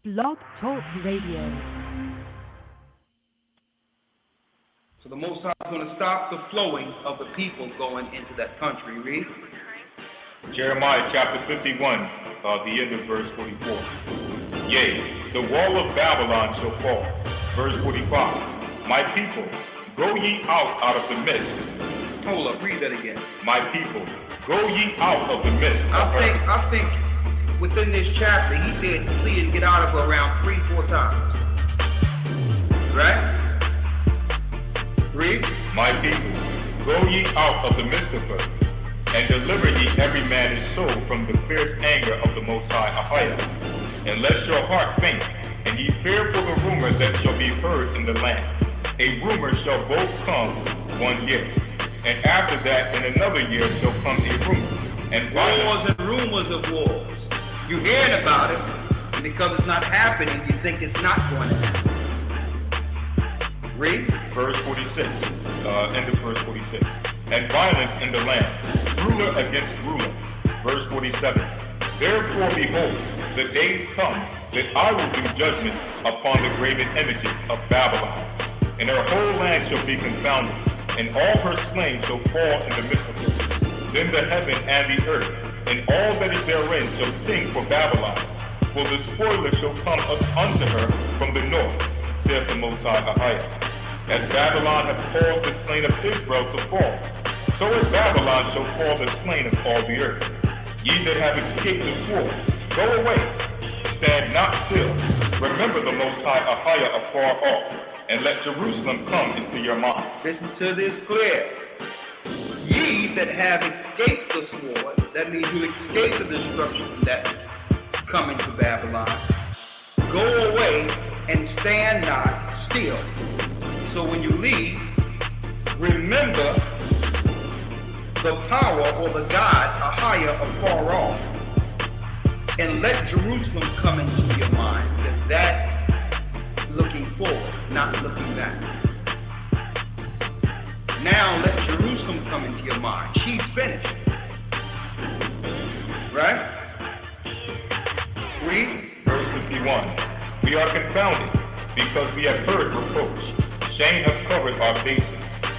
Blog Talk Radio. So the Most High is going to stop the flowing of the people going into that country. Read. Jeremiah chapter 51, the end of verse 44. Yea, the wall of Babylon shall fall. Verse 45. My people, go ye out of the midst. Hold up, read that again. My people, go ye out of the midst. I think within this chapter, he said flee and get out of her around 3-4 times. Right? Read. My people, go ye out of the midst of her, and deliver ye every man his soul from the fierce anger of the Most High AHAYAH. And let your heart faint, and ye fear for the rumors that shall be heard in the land. A rumor shall both come 1 year, and after that in another year shall come a rumor. And wars and rumors of wars. You hearing about it, and because it's not happening, you think it's not going to happen. Read. Verse 46, end of verse 46. And violence in the land, ruler against ruler. Verse 47. Therefore, behold, the days come that I will do judgment upon the graven images of Babylon, and her whole land shall be confounded, and all her slain shall fall in the midst of her. Then the heaven and the earth, and all that is therein, shall sing for Babylon, for the spoiler shall come up unto her from the north, saith the Most High AHAYAH. As Babylon hath caused the slain of Israel to fall, so as Babylon shall call the slain of all the earth. Ye that have escaped the sword, go away, stand not still. Remember the Most High AHAYAH afar off, and let Jerusalem come into your mind. Listen to this clear. Ye that have escaped the sword, that means you escape the destruction that coming to Babylon, go away and stand not still. So when you leave, remember the power or the God, AHAYAH, afar off, and let Jerusalem come into your mind. Because that's looking forward, not looking back. Now let Jerusalem come into your mind. She's finished. Right? Read. Verse 51. We are confounded, because we have heard reproach. Shame hath covered our faces,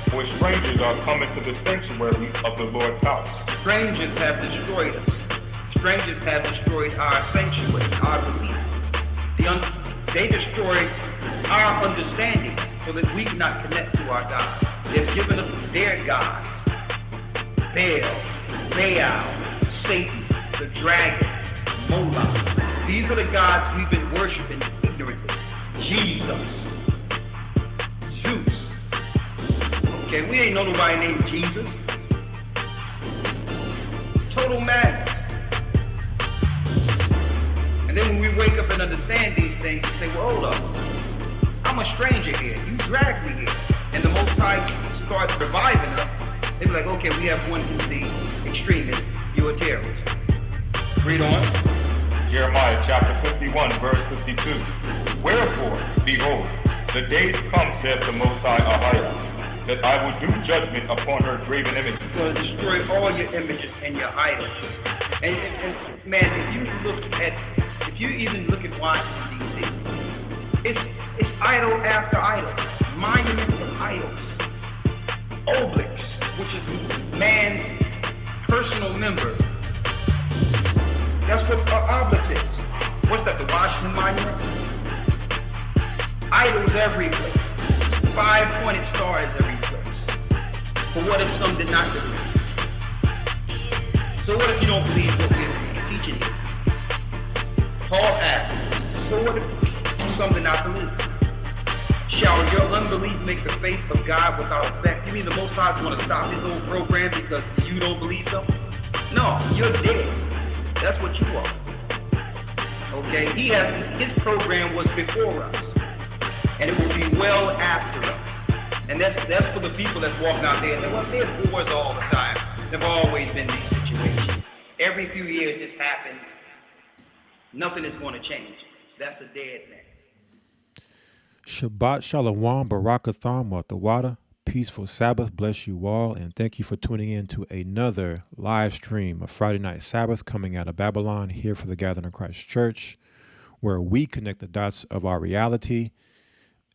for strangers are coming to the sanctuary of the Lord's house. Strangers have destroyed us. Strangers have destroyed our sanctuary, our belief. They destroyed our understanding so that we cannot connect to our God. They've given us their God. Baal, Satan, the dragon, Moloch. These are the gods we've been worshiping ignorantly. Jesus. Zeus. Okay, we ain't know nobody named Jesus. Total madness. And then when we wake up and understand these things, we say, well, hold up. I'm a stranger here. You dragged me here. And the Most High starts reviving us. They be like, okay, we have one who's the extremist. You're a terrorist. Read on. Jeremiah chapter 51, verse 52. Wherefore, behold, the days come, saith the Most High AHAYAH, that I will do judgment upon her graven images. He's going to destroy all your images and your idols. And man, if you even look at Washington, D.C., it's idol after idol, monuments of idols, obelisks, which is man's personal member. That's what an obelisk is. What's that, the Washington Monument? Idols every place. 5-pointed stars every place. But what if some did not believe? So what if you don't believe what we're teaching you? Paul asked, so what if some did not believe? Shall your unbelief make the faith of God without effect? You mean the Most High is going to stop his own program because you don't believe something? No, you're dead. That's what you are. Okay? His program was before us. And it will be well after us. And that's for the people that's walking out there and say, well, there's wars all the time. There've always been these situations. Every few years this happens. Nothing is going to change. That's a dead man. Shabbat Shalom, Barakatham, Watawada. Peaceful Sabbath. Bless you all. And thank you for tuning in to another live stream of Friday Night Sabbath coming out of Babylon here for the Gathering of Christ Church. where we connect the dots of our reality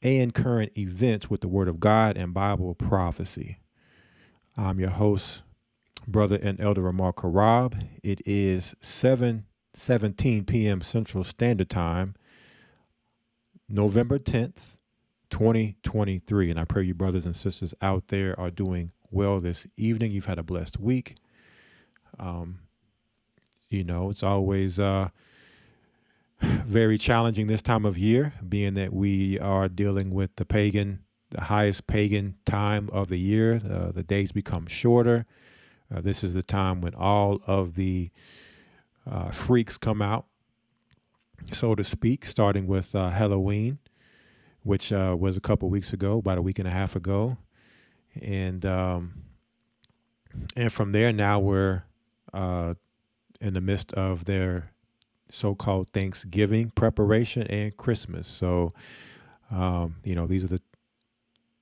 and current events with the Word of God and Bible prophecy. I'm your host, Brother and Elder Ramar Karab. It is 7:17 p.m. Central Standard Time, November 10th, 2023. And I pray you brothers and sisters out there are doing well this evening. You've had a blessed week. It's always very challenging this time of year, being that we are dealing with the highest pagan time of the year. The days become shorter. This is the time when all of the freaks come out, so to speak, starting with Halloween, which was a couple weeks ago, about a week and a half ago. And from there, now we're in the midst of their so-called Thanksgiving preparation and Christmas. So,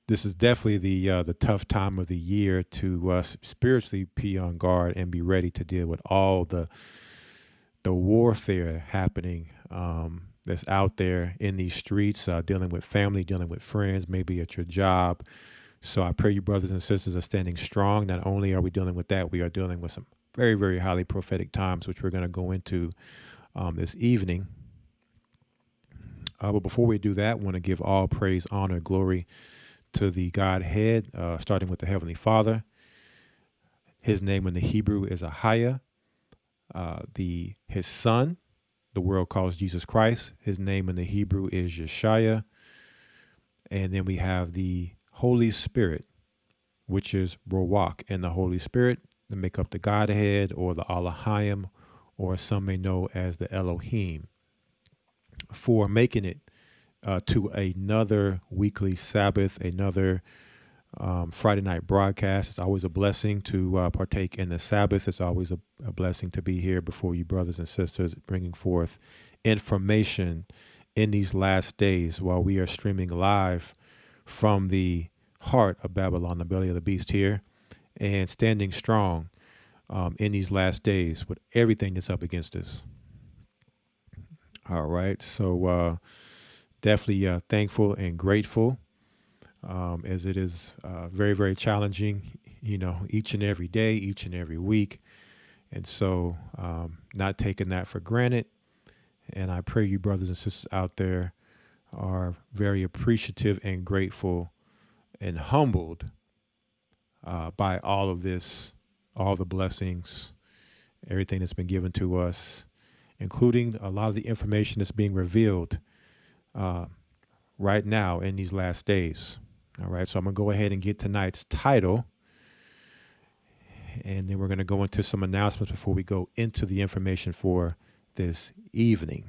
this is definitely the tough time of the year to spiritually be on guard and be ready to deal with all the warfare happening that's out there in these streets, dealing with family, dealing with friends, maybe at your job. So I pray you brothers and sisters are standing strong. Not only are we dealing with that, we are dealing with some very, very highly prophetic times, which we're going to go into this evening. But before we do that, I want to give all praise, honor, glory to the Godhead, starting with the Heavenly Father. His name in the Hebrew is AHAYAH. His son, the world calls Jesus Christ. His name in the Hebrew is YASHAYA. And then we have the Holy Spirit, which is Ruach, and the Holy Spirit to make up the Godhead, or the Elohim, or some may know as the Elohim, for making it to another weekly Sabbath, another Friday night broadcast. It's always a blessing to partake in the Sabbath. It's always a blessing to be here before you brothers and sisters, bringing forth information in these last days while we are streaming live from the heart of Babylon, the belly of the beast here, and standing strong in these last days with everything that's up against us. All right. So definitely thankful and grateful, as it is very, very challenging, each and every day, each and every week. And so not taking that for granted. And I pray you brothers and sisters out there are very appreciative and grateful and humbled by all of this, all the blessings, everything that's been given to us, including a lot of the information that's being revealed right now in these last days. All right, so I'm going to go ahead and get tonight's title, and then we're going to go into some announcements before we go into the information for this evening.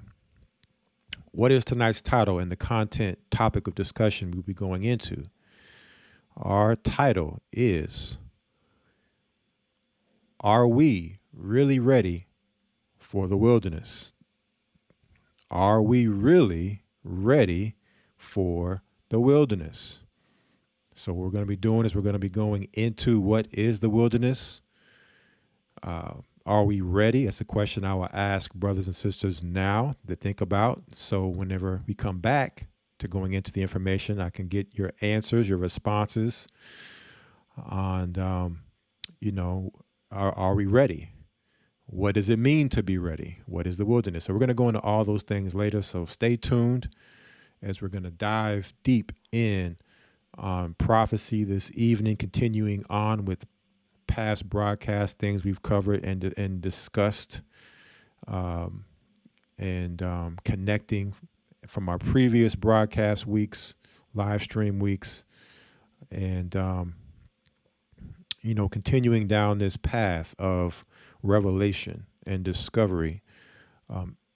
What is tonight's title and the content topic of discussion we'll be going into? Our title is, are we really ready for the wilderness? Are we really ready for the wilderness? So what we're going to be doing is we're going to be going into what is the wilderness. Are we ready? That's a question I will ask brothers and sisters now to think about. So whenever we come back to going into the information, I can get your answers, your responses on, are we ready? What does it mean to be ready? What is the wilderness? So we're going to go into all those things later. So stay tuned as we're going to dive deep in on prophecy this evening, continuing on with past broadcast things we've covered and discussed, and connecting from our previous broadcast weeks, live stream weeks, and continuing down this path of revelation and discovery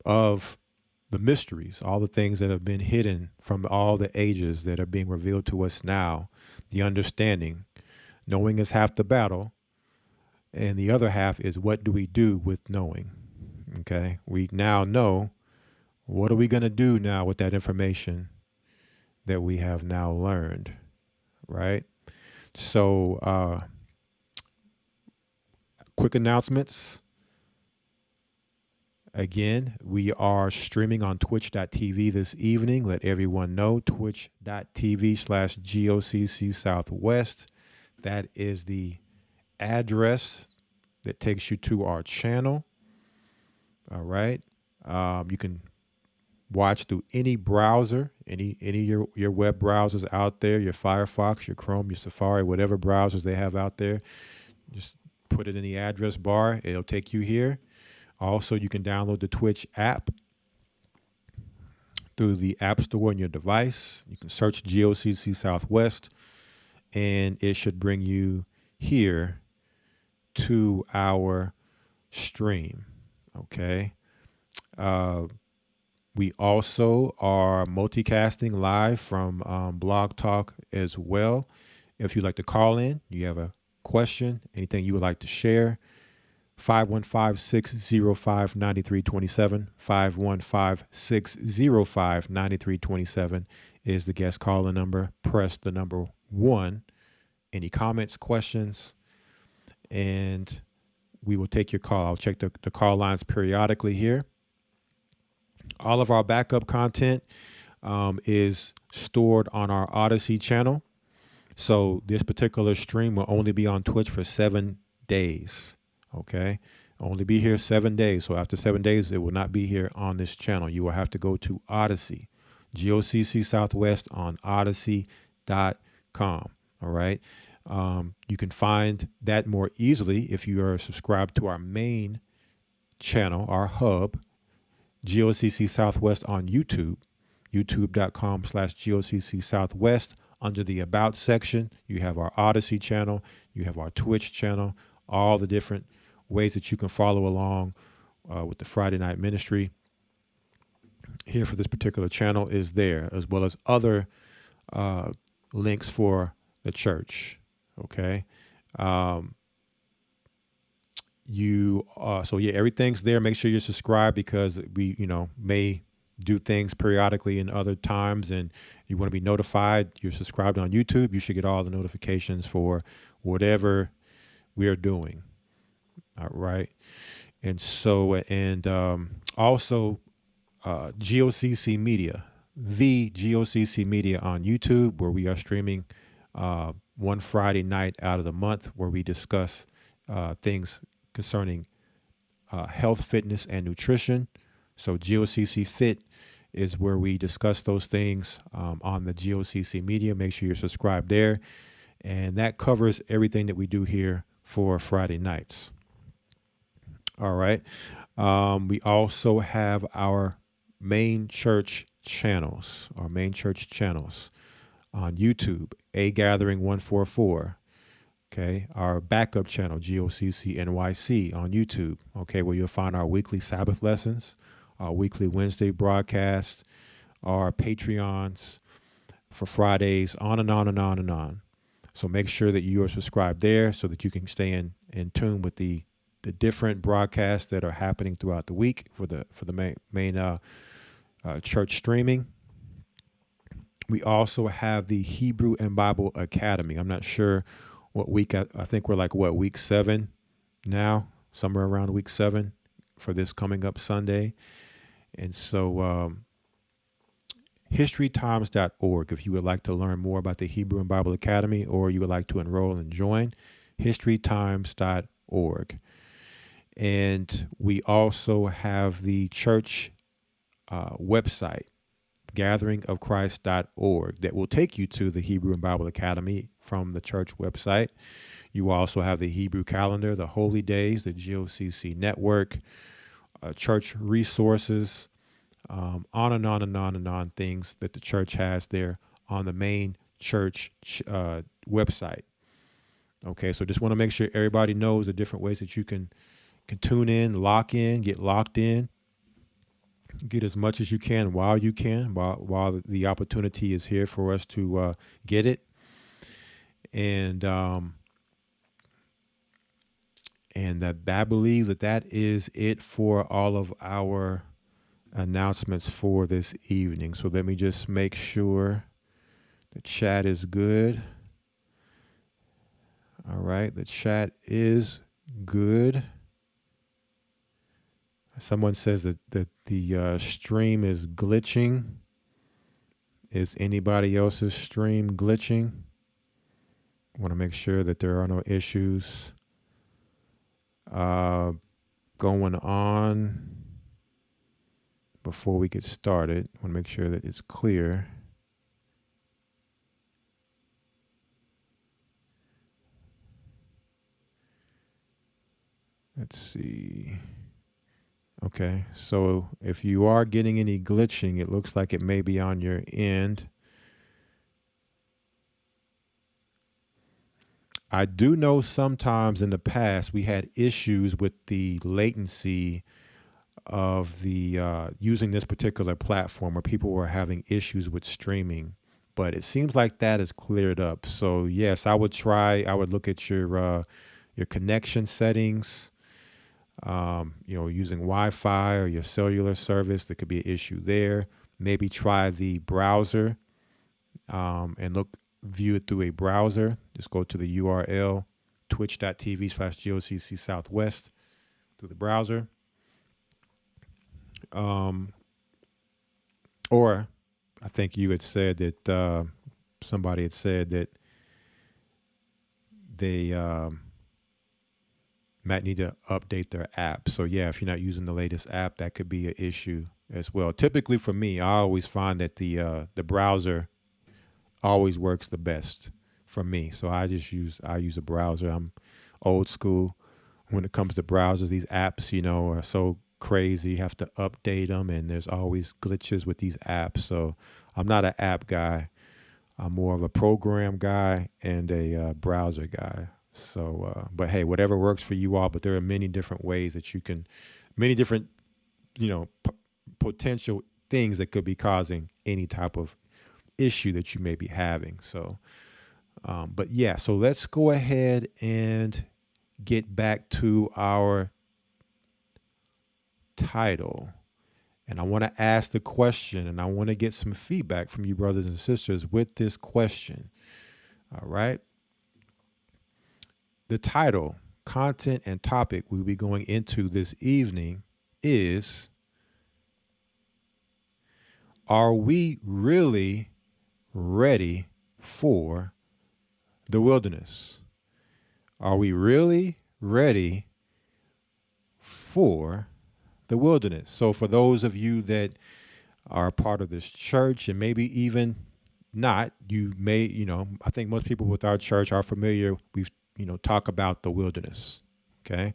of the mysteries, all the things that have been hidden from all the ages that are being revealed to us now. The understanding, knowing is half the battle, and the other half is what do we do with knowing? Okay, we now know. What are we going to do now with that information that we have now learned, right? So, quick announcements. Again, we are streaming on twitch.tv this evening. Let everyone know, twitch.tv/GOCC Southwest. That is the address that takes you to our channel. All right. You can watch through any browser, any of your web browsers out there, your Firefox, your Chrome, your Safari, whatever browsers they have out there. Just put it in the address bar. It'll take you here. Also, you can download the Twitch app through the App Store on your device. You can search GOCC Southwest, and it should bring you here to our stream. Okay. We also are multicasting live from Blog Talk as well. If you'd like to call in, you have a question, anything you would like to share, 515-605-9327. 515-605-9327 is the guest calling number. Press the number 1. Any comments, questions, and we will take your call. I'll check the call lines periodically here. All of our backup content is stored on our Odyssey channel. So this particular stream will only be on Twitch for 7 days. Okay. Only be here 7 days. So after 7 days, it will not be here on this channel. You will have to go to Odyssey, GOCC Southwest on odyssey.com. All right. You can find that more easily if you are subscribed to our main channel, our hub, GOCC Southwest on YouTube, youtube.com/GOCC Southwest. Under the About section, you have our Odyssey channel, you have our Twitch channel, all the different ways that you can follow along with the Friday Night Ministry. Here for this particular channel is there, as well as other links for the church. Okay. So everything's there. Make sure you're subscribed, because we, may do things periodically in other times, and you want to be notified. You're subscribed on YouTube. You should get all the notifications for whatever we are doing. All right. And so, also GOCC Media, the GOCC Media on YouTube, where we are streaming one Friday night out of the month, where we discuss things concerning health, fitness, and nutrition. So GOCC Fit is where we discuss those things on the GOCC Media. Make sure you're subscribed there. And that covers everything that we do here for Friday nights. All right. We also have our main church channels, on YouTube, A Gathering 144. Okay, our backup channel, GOCC NYC on YouTube. Okay, where you'll find our weekly Sabbath lessons, our weekly Wednesday broadcast, our Patreons for Fridays, on and on and on and on. So make sure that you are subscribed there so that you can stay in tune with the different broadcasts that are happening throughout the week for the main church streaming. We also have the Hebrew and Bible Academy. I'm not sure what week. I think we're week 7 now, somewhere around week 7 for this coming up Sunday. And so historytimes.org, if you would like to learn more about the Hebrew and Bible Academy, or you would like to enroll and join, historytimes.org. And we also have the church website, gatheringofchrist.org, that will take you to the Hebrew and Bible Academy from the church website. You also have the Hebrew calendar, the holy days, the GOCC network, church resources, on and on and on and on, things that the church has there on the main church website. Okay, so just want to make sure everybody knows the different ways that you can tune in, lock in, get locked in, get as much as you can while the opportunity is here for us to get it. And that I believe that is it for all of our announcements for this evening. So let me just make sure the chat is good. All right, the chat is good. Someone says that the stream is glitching. Is anybody else's stream glitching? Want to make sure that there are no issues going on before we get started. Want to make sure that it's clear. Let's see. Okay, so if you are getting any glitching, it looks like it may be on your end. I do know sometimes in the past we had issues with the latency of the using this particular platform where people were having issues with streaming, but it seems like that is cleared up. So yes, I would look at your connection settings, using Wi-Fi or your cellular service. There could be an issue there. Maybe try the browser and view it through a browser. Just go to the URL twitch.tv/GOCC Southwest through the browser. Or I think you had said that somebody had said that they might need to update their app. So yeah, if you're not using the latest app, that could be an issue as well. Typically for me, I always find that the browser always works the best for me. So I use a browser. I'm old school when it comes to browsers. These apps, are so crazy. You have to update them, and there's always glitches with these apps. So I'm not an app guy. I'm more of a program guy and a browser guy. So, but hey, whatever works for you all. But there are many different ways that you can, many different, potential things that could be causing any type of issue that you may be having. So, but yeah, so let's go ahead and get back to our title. And I want to ask the question, and I want to get some feedback from you brothers and sisters with this question. All right. The title, content, and topic we'll be going into this evening is, are we really ready for the wilderness? Are we really ready for the wilderness? So for those of you that are a part of this church, and maybe even not, you may, I think most people with our church are familiar. We've, talk about the wilderness. Okay.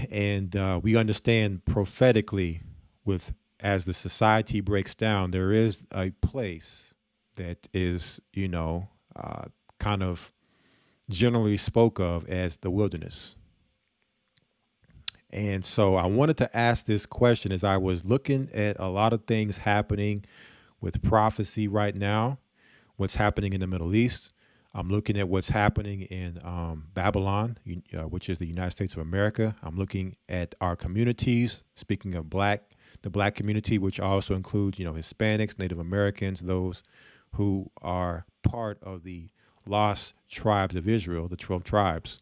And we understand prophetically as the society breaks down, there is a place that is, kind of generally spoke of as the wilderness. And so I wanted to ask this question as I was looking at a lot of things happening with prophecy right now, what's happening in the Middle East. I'm looking at what's happening in Babylon, which is the United States of America. I'm looking at our communities, speaking of the black community, which also includes, Hispanics, Native Americans, those who are part of the lost tribes of Israel, the 12 tribes.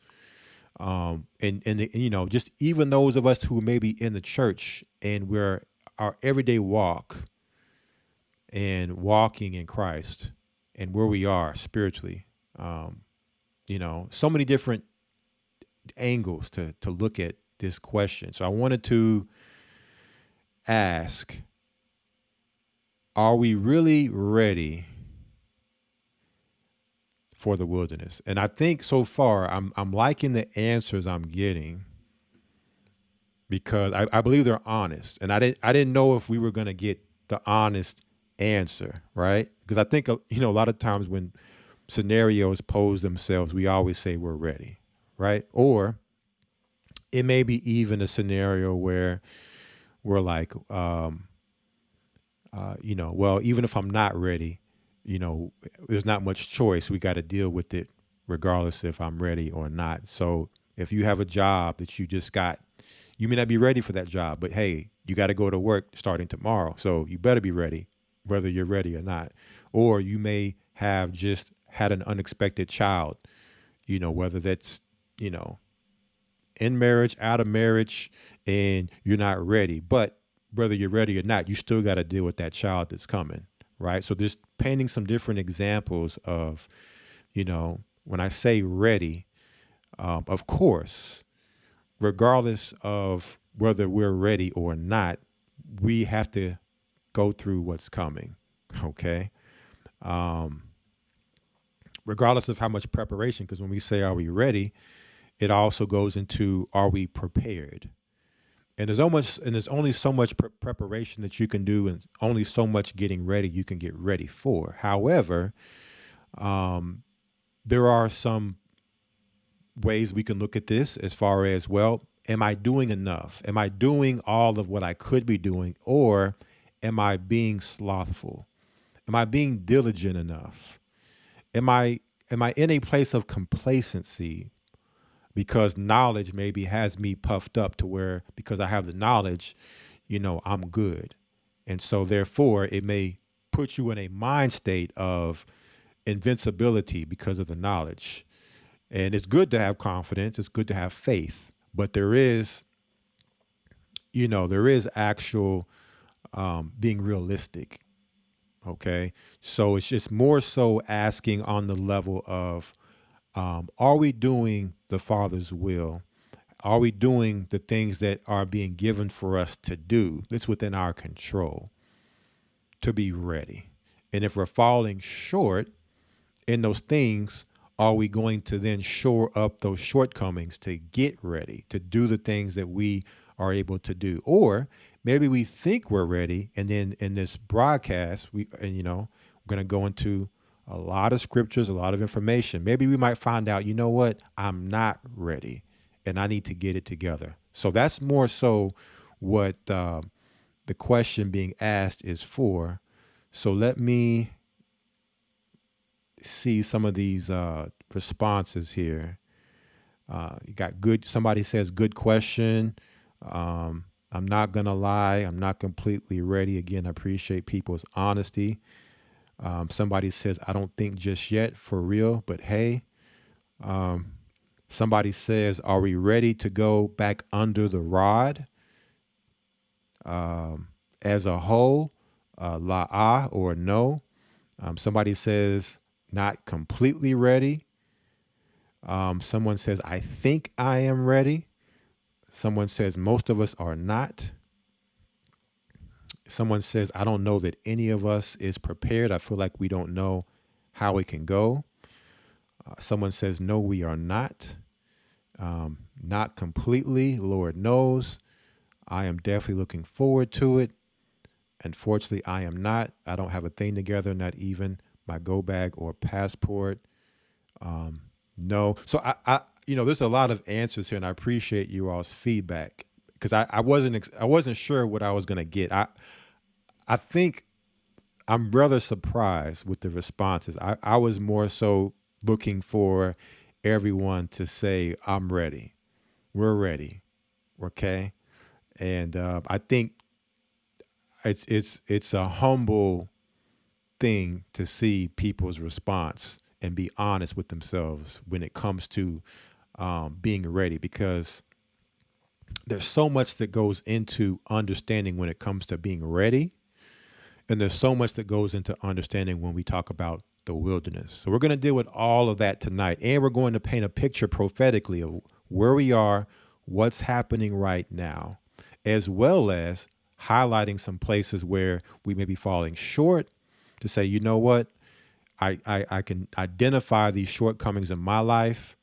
Just even those of us who may be in the church and we're our everyday walk and walking in Christ and where we are spiritually, so many different angles to look at this question. So I wanted to ask, are we really ready for the wilderness? And I think so far I'm liking the answers I'm getting because I believe they're honest. And I didn't know if we were going to get the honest answer, right? Because I think, a lot of times when scenarios pose themselves, we always say we're ready, right? Or it may be even a scenario where we're like, well, even if I'm not ready, there's not much choice. We got to deal with it regardless if I'm ready or not. So if you have a job that you just got, you may not be ready for that job, but hey, you got to go to work starting tomorrow. So you better be ready, whether you're ready or not. Or you may have just had an unexpected child, whether that's, in marriage, out of marriage, and you're not ready. But whether you're ready or not, you still got to deal with that child that's coming, right? So just painting some different examples of, when I say ready, of course, regardless of whether we're ready or not, we have to go through what's coming, okay? Regardless of how much preparation, because when we say, are we ready, it also goes into, are we prepared? And there's only so much preparation that you can do, and only so much getting ready you can get ready for. However, there are some ways we can look at this as far as, well, am I doing enough? Am I doing all of what I could be doing, or am I being slothful? Am I being diligent enough? Am I in a place of complacency because knowledge maybe has me puffed up to where, because I have the knowledge, I'm good. And so therefore it may put you in a mind state of invincibility because of the knowledge. And it's good to have confidence. It's good to have faith, but there is actual being realistic. Okay. So it's just more so asking on the level of, are we doing the Father's will? Are we doing the things that are being given for us to do? That's within our control to be ready. And if we're falling short in those things, are we going to then shore up those shortcomings to get ready, to do the things that we are able to do? Or maybe we think we're ready, and then in this broadcast, we're going to go into a lot of scriptures, a lot of information. Maybe we might find out, what? I'm not ready, and I need to get it together. So that's more so what the question being asked is for. So let me see some of these responses here. You got good. Somebody says, good question. I'm not going to lie. I'm not completely ready. Again, I appreciate people's honesty. Somebody says, I don't think just yet, for real, but hey. Somebody says, are we ready to go back under the rod as a whole? La or no. Somebody says, not completely ready. Someone says, I think I am ready. Someone says, most of us are not. Someone says, I don't know that any of us is prepared. I feel like we don't know how it can go. Someone says, no, we are not. Not completely. Lord knows. I am definitely looking forward to it. Unfortunately, I am not. I don't have a thing together, not even my go bag or passport. No. So I there's a lot of answers here, and I appreciate you all's feedback, because I wasn't sure what I was going to get. I think I'm rather surprised with the responses. I was more so looking for everyone to say, I'm ready. We're ready. Okay. And I think it's a humble thing to see people's response and be honest with themselves when it comes to being ready, because there's so much that goes into understanding when it comes to being ready. And there's so much that goes into understanding when we talk about the wilderness. So we're going to deal with all of that tonight. And we're going to paint a picture prophetically of where we are, what's happening right now, as well as highlighting some places where we may be falling short, to say, you know what, I can identify these shortcomings in my life,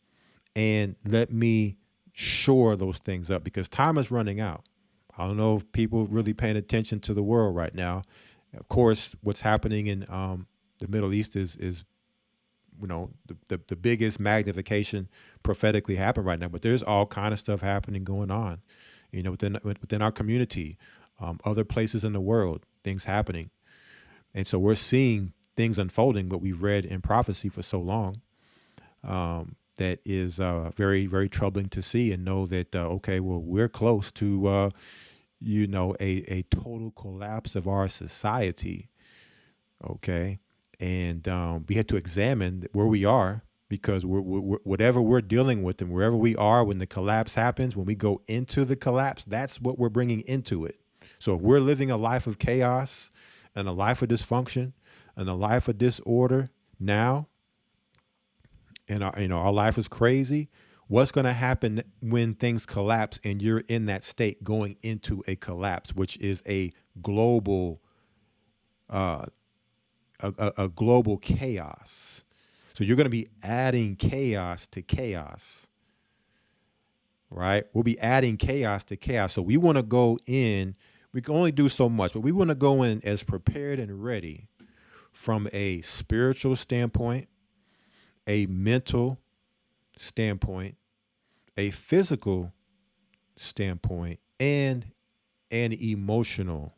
and let me shore those things up, because time is running out. I don't know if people really paying attention to the world right now. Of course, what's happening in the Middle East is the biggest magnification prophetically happen right now. But there's all kind of stuff happening going on, within our community, other places in the world, things happening. And so we're seeing things unfolding, what we've read in prophecy for so long, that is very, very troubling to see, and know that, we're close to, a total collapse of our society. Okay. And we had to examine where we are because whatever we're dealing with and wherever we are when the collapse happens, when we go into the collapse, that's what we're bringing into it. So if we're living a life of chaos and a life of dysfunction and a life of disorder now, and our life is crazy, what's going to happen when things collapse and you're in that state going into a collapse, which is a global a global chaos. So you're going to be adding chaos to chaos, right? We'll be adding chaos to chaos. So we want to go in, we can only do so much, but we want to go in as prepared and ready from a spiritual standpoint, a mental standpoint, a physical standpoint, and an emotional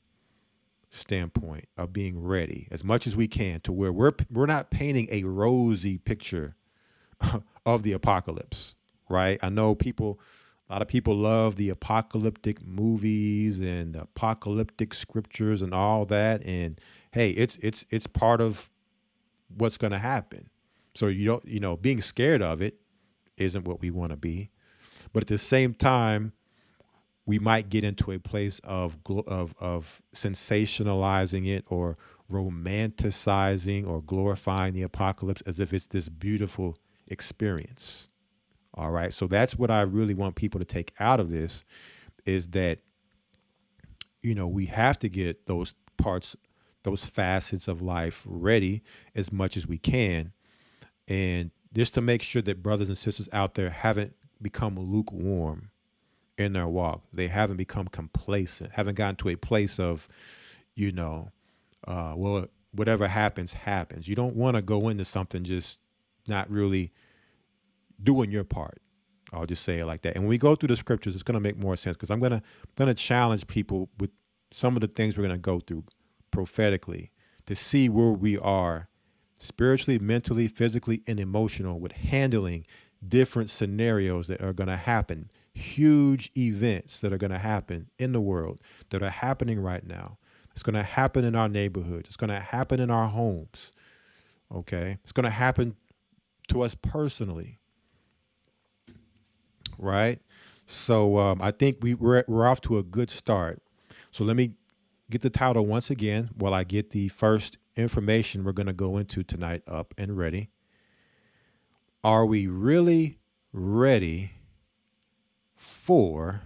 standpoint of being ready as much as we can to where we're not painting a rosy picture of the apocalypse, right? I know a lot of people love the apocalyptic movies and the apocalyptic scriptures and all that, and hey, it's part of what's going to happen. So being scared of it isn't what we want to be, but at the same time, we might get into a place of sensationalizing it or romanticizing or glorifying the apocalypse as if it's this beautiful experience. All right. So that's what I really want people to take out of this, is that, we have to get those parts, those facets of life ready as much as we can. And just to make sure that brothers and sisters out there haven't become lukewarm in their walk. They haven't become complacent, haven't gotten to a place of, well, whatever happens, happens. You don't want to go into something just not really doing your part. I'll just say it like that. And when we go through the scriptures, it's going to make more sense, because I'm going to challenge people with some of the things we're going to go through prophetically to see where we are spiritually, mentally, physically, and emotional with handling different scenarios that are going to happen. Huge events that are going to happen in the world, that are happening right now. It's going to happen in our neighborhood. It's going to happen in our homes. Okay. It's going to happen to us personally. Right. So I think we're off to a good start. So let me get the title once again while I get the first information we're going to go into tonight up and ready. Are we really ready for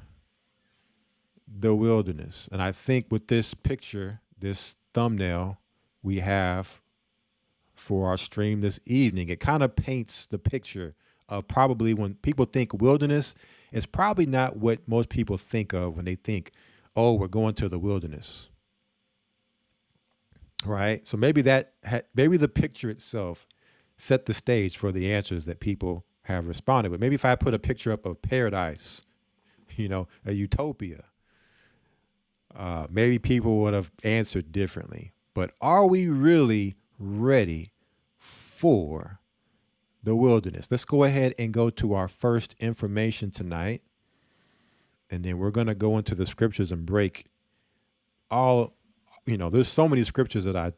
the wilderness? And I think with this picture, this thumbnail we have for our stream this evening, it kind of paints the picture of probably when people think wilderness, it's probably not what most people think of when they think, oh, we're going to the wilderness. Right? So maybe maybe the picture itself set the stage for the answers that people have responded with. Maybe if I put a picture up of paradise, a utopia, maybe people would have answered differently. But are we really ready for the wilderness? Let's go ahead and go to our first information tonight. And then we're going to go into the scriptures and break all, there's so many scriptures that I,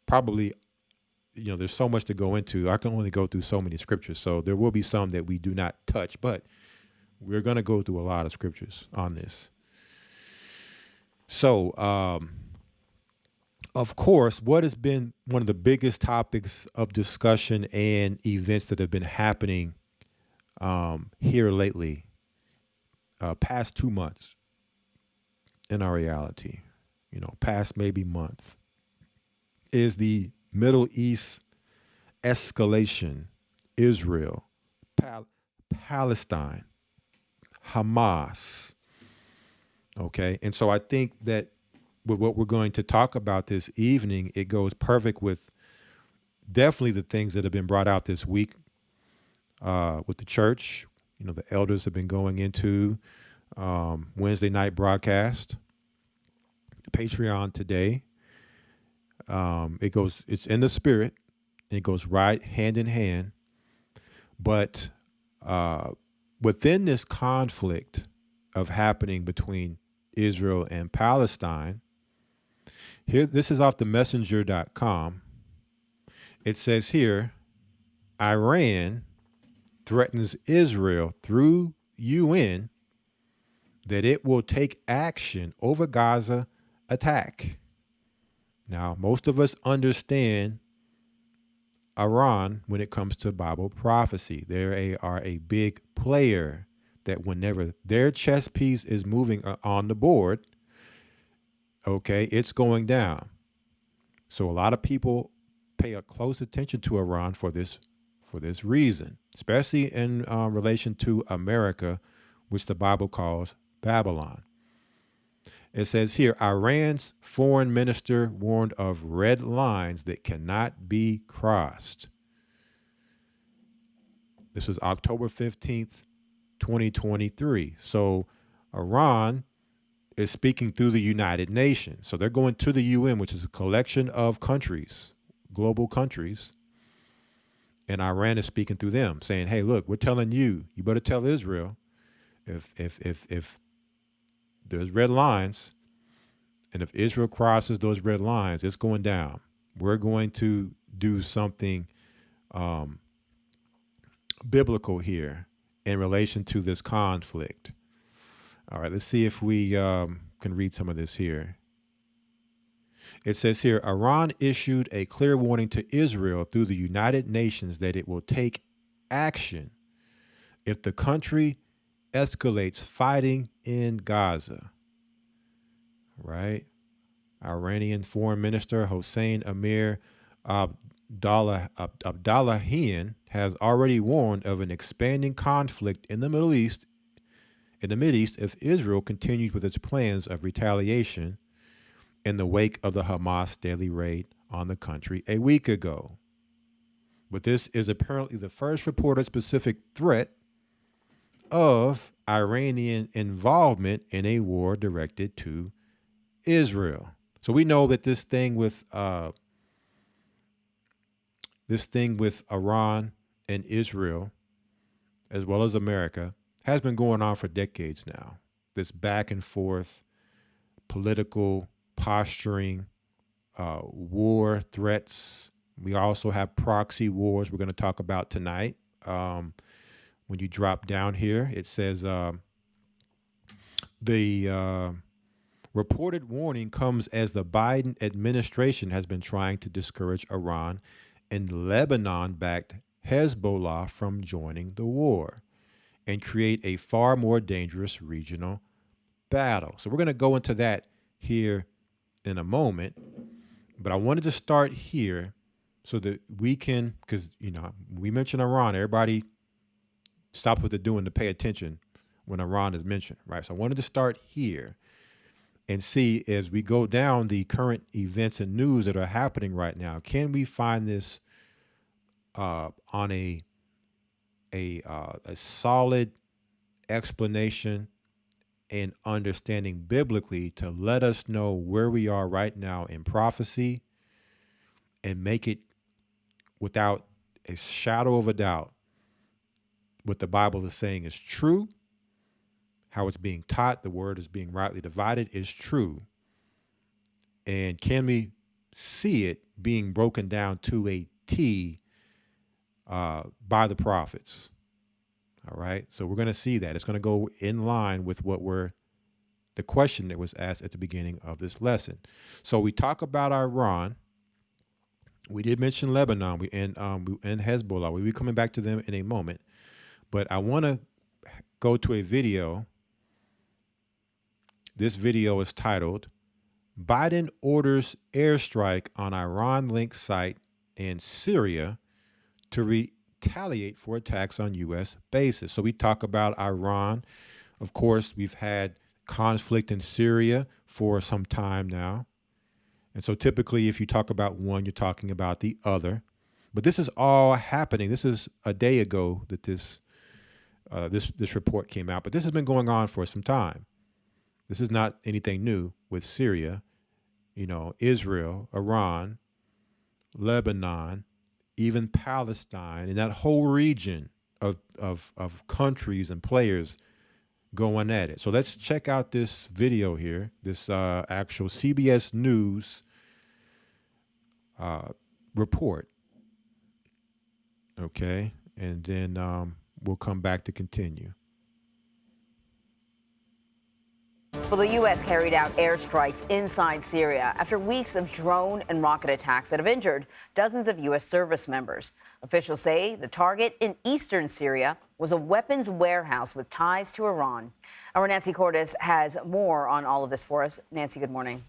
probably, there's so much to go into. I can only go through so many scriptures. So there will be some that we do not touch, but we're going to go through a lot of scriptures on this. So, of course, what has been one of the biggest topics of discussion and events that have been happening here lately, past 2 months in our reality, past maybe month, is the Middle East escalation, Israel, Palestine, Hamas. Okay. And so I think that with what we're going to talk about this evening, it goes perfect with definitely the things that have been brought out this week with the church. The elders have been going into Wednesday night broadcast, Patreon today. It's in the spirit. It goes right hand in hand. But within this conflict of happening between Israel and Palestine, here, this is off the messenger.com. It says here, Iran threatens Israel through UN that it will take action over Gaza attack. Now, most of us understand Iran when it comes to Bible prophecy. They are a big player that whenever their chess piece is moving on the board, okay, it's going down. So a lot of people pay a close attention to Iran for this reason, especially in relation to America, which the Bible calls Babylon. It says here, Iran's foreign minister warned of red lines that cannot be crossed. This was October 15th, 2023. So Iran is speaking through the United Nations. So they're going to the UN, which is a collection of countries, global countries. And Iran is speaking through them, saying, hey, look, we're telling you, you better tell Israel if there's red lines, and if Israel crosses those red lines, it's going down. We're going to do something biblical here in relation to this conflict. All right, let's see if we can read some of this here. It says here, Iran issued a clear warning to Israel through the United Nations that it will take action if the country escalates fighting in Gaza. Right? Iranian Foreign Minister Hossein Amir Abdullahian has already warned of an expanding conflict in the Middle East if Israel continues with its plans of retaliation in the wake of the Hamas daily raid on the country a week ago. But this is apparently the first reported specific threat of Iranian involvement in a war directed to Israel. So we know that this thing with Iran and Israel, as well as America, has been going on for decades now. This back and forth political posturing, war threats. We also have proxy wars we're going to talk about tonight. When you drop down here, it says the reported warning comes as the Biden administration has been trying to discourage Iran and Lebanon-backed Hezbollah from joining the war and create a far more dangerous regional battle. So we're going to go into that here in a moment, but I wanted to start here so that we can, because, you know, we mention Iran, everybody stops what they're doing to pay attention when Iran is mentioned, right? So I wanted to start here and see, as we go down the current events and news that are happening right now, can we find this on a solid explanation and understanding biblically to let us know where we are right now in prophecy and make it without a shadow of a doubt what the Bible is saying is true, how it's being taught, the word is being rightly divided is true. And can we see it being broken down to a T by the prophets? All right. So we're going to see that. It's going to go in line with the question that was asked at the beginning of this lesson. So we talk about Iran. We did mention Lebanon and Hezbollah. We'll be coming back to them in a moment. But I want to go to a video. This video is titled, Biden Orders Airstrike on Iran-Linked Site in Syria to retaliate for attacks on U.S. bases. So we talk about Iran. Of course, we've had conflict in Syria for some time now. And so typically if you talk about one, you're talking about the other. But this is all happening. This is a day ago that this report came out, but this has been going on for some time. This is not anything new with Syria, you know, Israel, Iran, Lebanon, even Palestine, and that whole region of countries and players going at it. So let's check out this video here, this actual CBS News report. Okay. And then we'll come back to continue. Well, the U.S. carried out airstrikes inside Syria after weeks of drone and rocket attacks that have injured dozens of U.S. service members. Officials say the target in eastern Syria was a weapons warehouse with ties to Iran. Our Nancy Cordes has more on all of this for us. Nancy, good morning.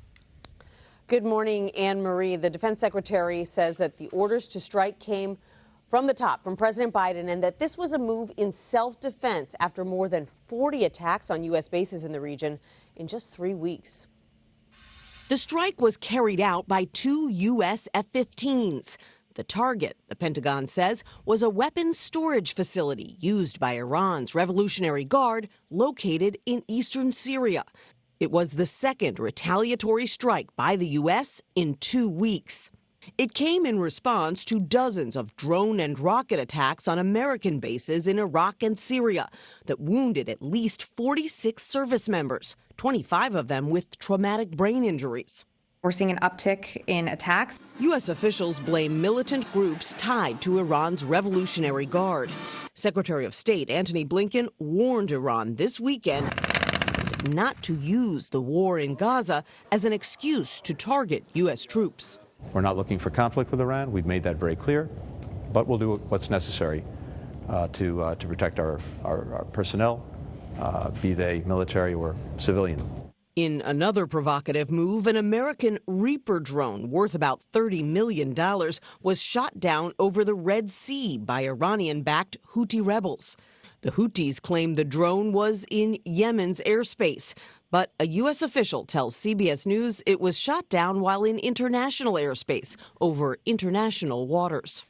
Good morning, Anne Marie. The defense secretary says that the orders to strike came from the top, from President Biden, and that this was a move in self-defense after more than 40 attacks on U.S. bases in the region in just 3 weeks. The strike was carried out by 2 U.S. F-15s. The target, the Pentagon says, was a weapons storage facility used by Iran's Revolutionary Guard located in eastern Syria. It was the second retaliatory strike by the U.S. in 2 weeks. It came in response to dozens of drone and rocket attacks on American bases in Iraq and Syria that wounded at least 46 service members, 25 of them with traumatic brain injuries. We're seeing an uptick in attacks. U.S. officials blame militant groups tied to Iran's Revolutionary Guard. Secretary of State Antony Blinken warned Iran this weekend not to use the war in Gaza as an excuse to target U.S. troops. We're not looking for conflict with Iran. We've made that very clear, but we'll do what's necessary to protect our personnel, be they military or civilian. In another provocative move, an American Reaper drone worth about $30 million was shot down over the Red Sea by Iranian-backed Houthi rebels. The Houthis claim the drone was in Yemen's airspace, but a U.S. official tells CBS News it was shot down while in international airspace over international waters.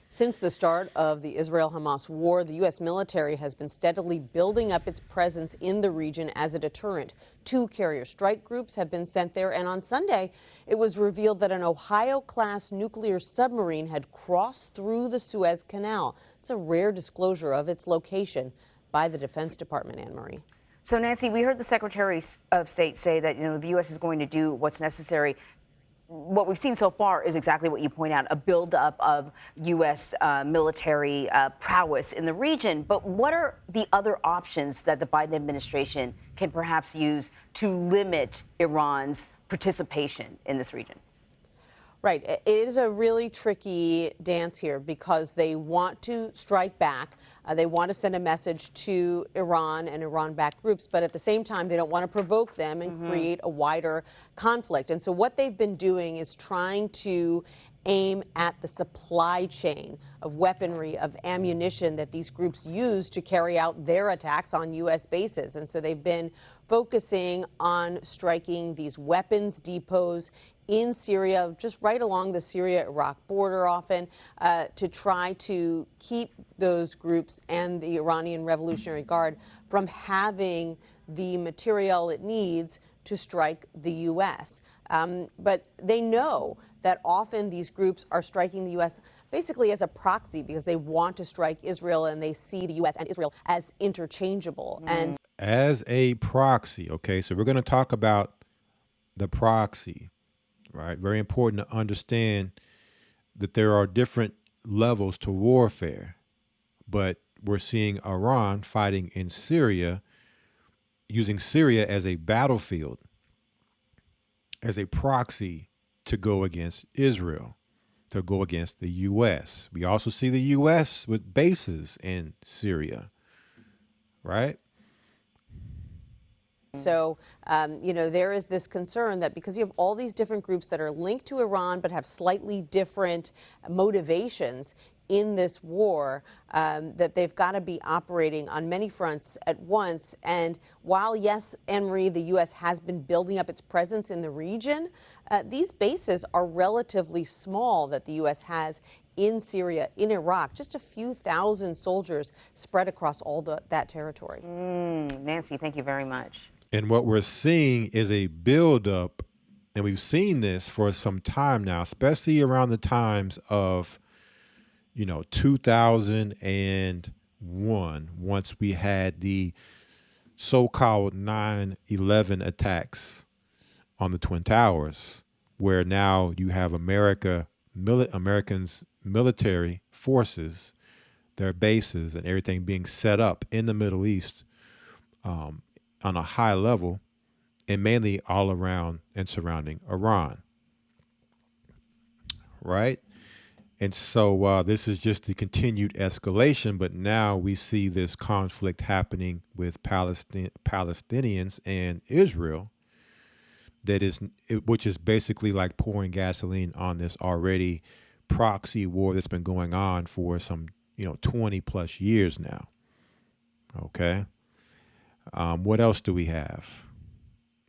Since the start of the Israel-Hamas war, the U.S. military has been steadily building up its presence in the region as a deterrent. 2 carrier strike groups have been sent there, and on Sunday, it was revealed that an Ohio-class nuclear submarine had crossed through the Suez Canal. It's a rare disclosure of its location by the Defense Department, Anne-Marie. So, Nancy, we heard the Secretary of State say that, the U.S. is going to do what's necessary. What we've seen so far is exactly what you point out, a buildup of U.S. Military prowess in the region. But what are the other options that the Biden administration can perhaps use to limit Iran's participation in this region? Right. It is a really tricky dance here because they want to strike back. They want to send a message to Iran and Iran-backed groups, but at the same time, they don't want to provoke them and create a wider conflict. And so what they've been doing is trying to aim at the supply chain of weaponry, of ammunition that these groups use to carry out their attacks on U.S. bases. And so they've been focusing on striking these weapons depots in Syria, just right along the Syria-Iraq border often, to try to keep those groups and the Iranian Revolutionary Guard from having the material it needs to strike the U.S. But they know that often these groups are striking the U.S. basically as a proxy because they want to strike Israel and they see the U.S. and Israel as interchangeable. And As a proxy, okay, so we're going to talk about the proxy, right? Very important to understand that there are different levels to warfare, but we're seeing Iran fighting in Syria, using Syria as a battlefield, as a proxy to go against Israel, to go against the U.S. We also see the U.S. with bases in Syria, right? So, there is this concern that because you have all these different groups that are linked to Iran but have slightly different motivations in this war, that they've got to be operating on many fronts at once. And while, yes, Anne-Marie, the U.S. has been building up its presence in the region, these bases are relatively small that the U.S. has in Syria, in Iraq, just a few thousand soldiers spread across all that territory. Nancy, thank you very much. And what we're seeing is a buildup, and we've seen this for some time now, especially around the times of, 2001, once we had the so-called 9/11 attacks on the Twin Towers, where now you have America Americans' military forces, their bases, and everything being set up in the Middle East on a high level, and mainly all around and surrounding Iran, right? And so this is just the continued escalation, but now we see this conflict happening with Palestinians and Israel, which is basically like pouring gasoline on this already proxy war that's been going on for some 20 plus years now. Okay. What else do we have?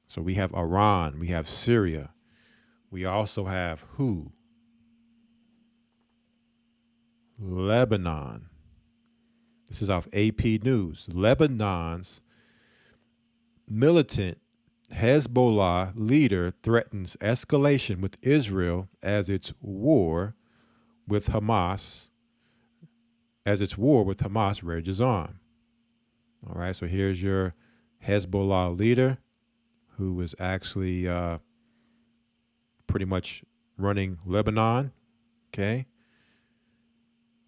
So we have Iran, we have Syria, we also have who? Lebanon. This is off AP News. Lebanon's militant Hezbollah leader threatens escalation with Israel as its war with Hamas rages on. All right, so here's your Hezbollah leader, who is actually pretty much running Lebanon. Okay.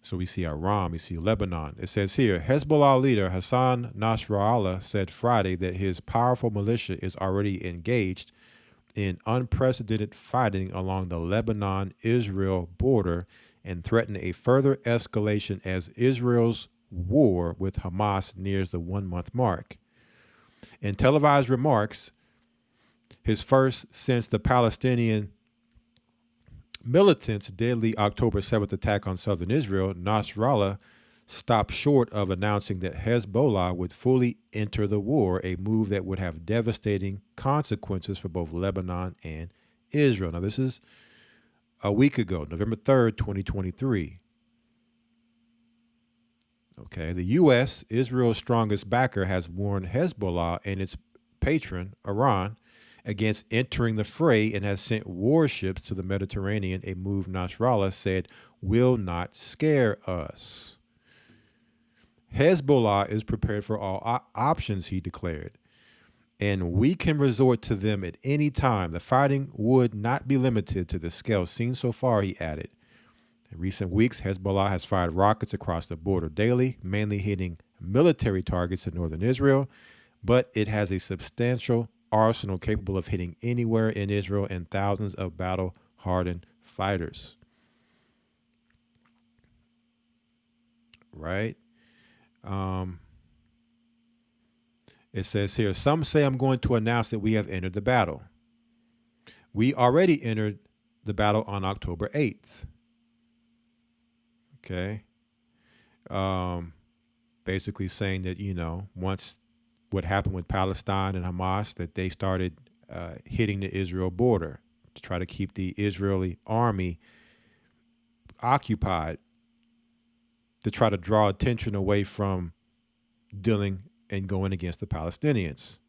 So we see Iran, we see Lebanon. It says here, Hezbollah leader Hassan Nasrallah said Friday that his powerful militia is already engaged in unprecedented fighting along the Lebanon-Israel border and threatened a further escalation as Israel's war with Hamas nears the 1 month mark. In televised remarks, his first since the Palestinian militants' deadly October 7th attack on southern Israel, Nasrallah stopped short of announcing that Hezbollah would fully enter the war, a move that would have devastating consequences for both Lebanon and Israel. Now, this is a week ago, November 3rd, 2023. Okay, the U.S., Israel's strongest backer, has warned Hezbollah and its patron, Iran, against entering the fray and has sent warships to the Mediterranean, a move Nasrallah said will not scare us. Hezbollah is prepared for all options, he declared, and we can resort to them at any time. The fighting would not be limited to the scale seen so far, he added. In recent weeks, Hezbollah has fired rockets across the border daily, mainly hitting military targets in northern Israel, but it has a substantial arsenal capable of hitting anywhere in Israel and thousands of battle-hardened fighters. Right? It says here, some say I'm going to announce that we have entered the battle. We already entered the battle on October 8th. Okay. Basically saying that, once what happened with Palestine and Hamas, that they started hitting the Israel border to try to keep the Israeli army occupied, to try to draw attention away from dealing and going against the Palestinians.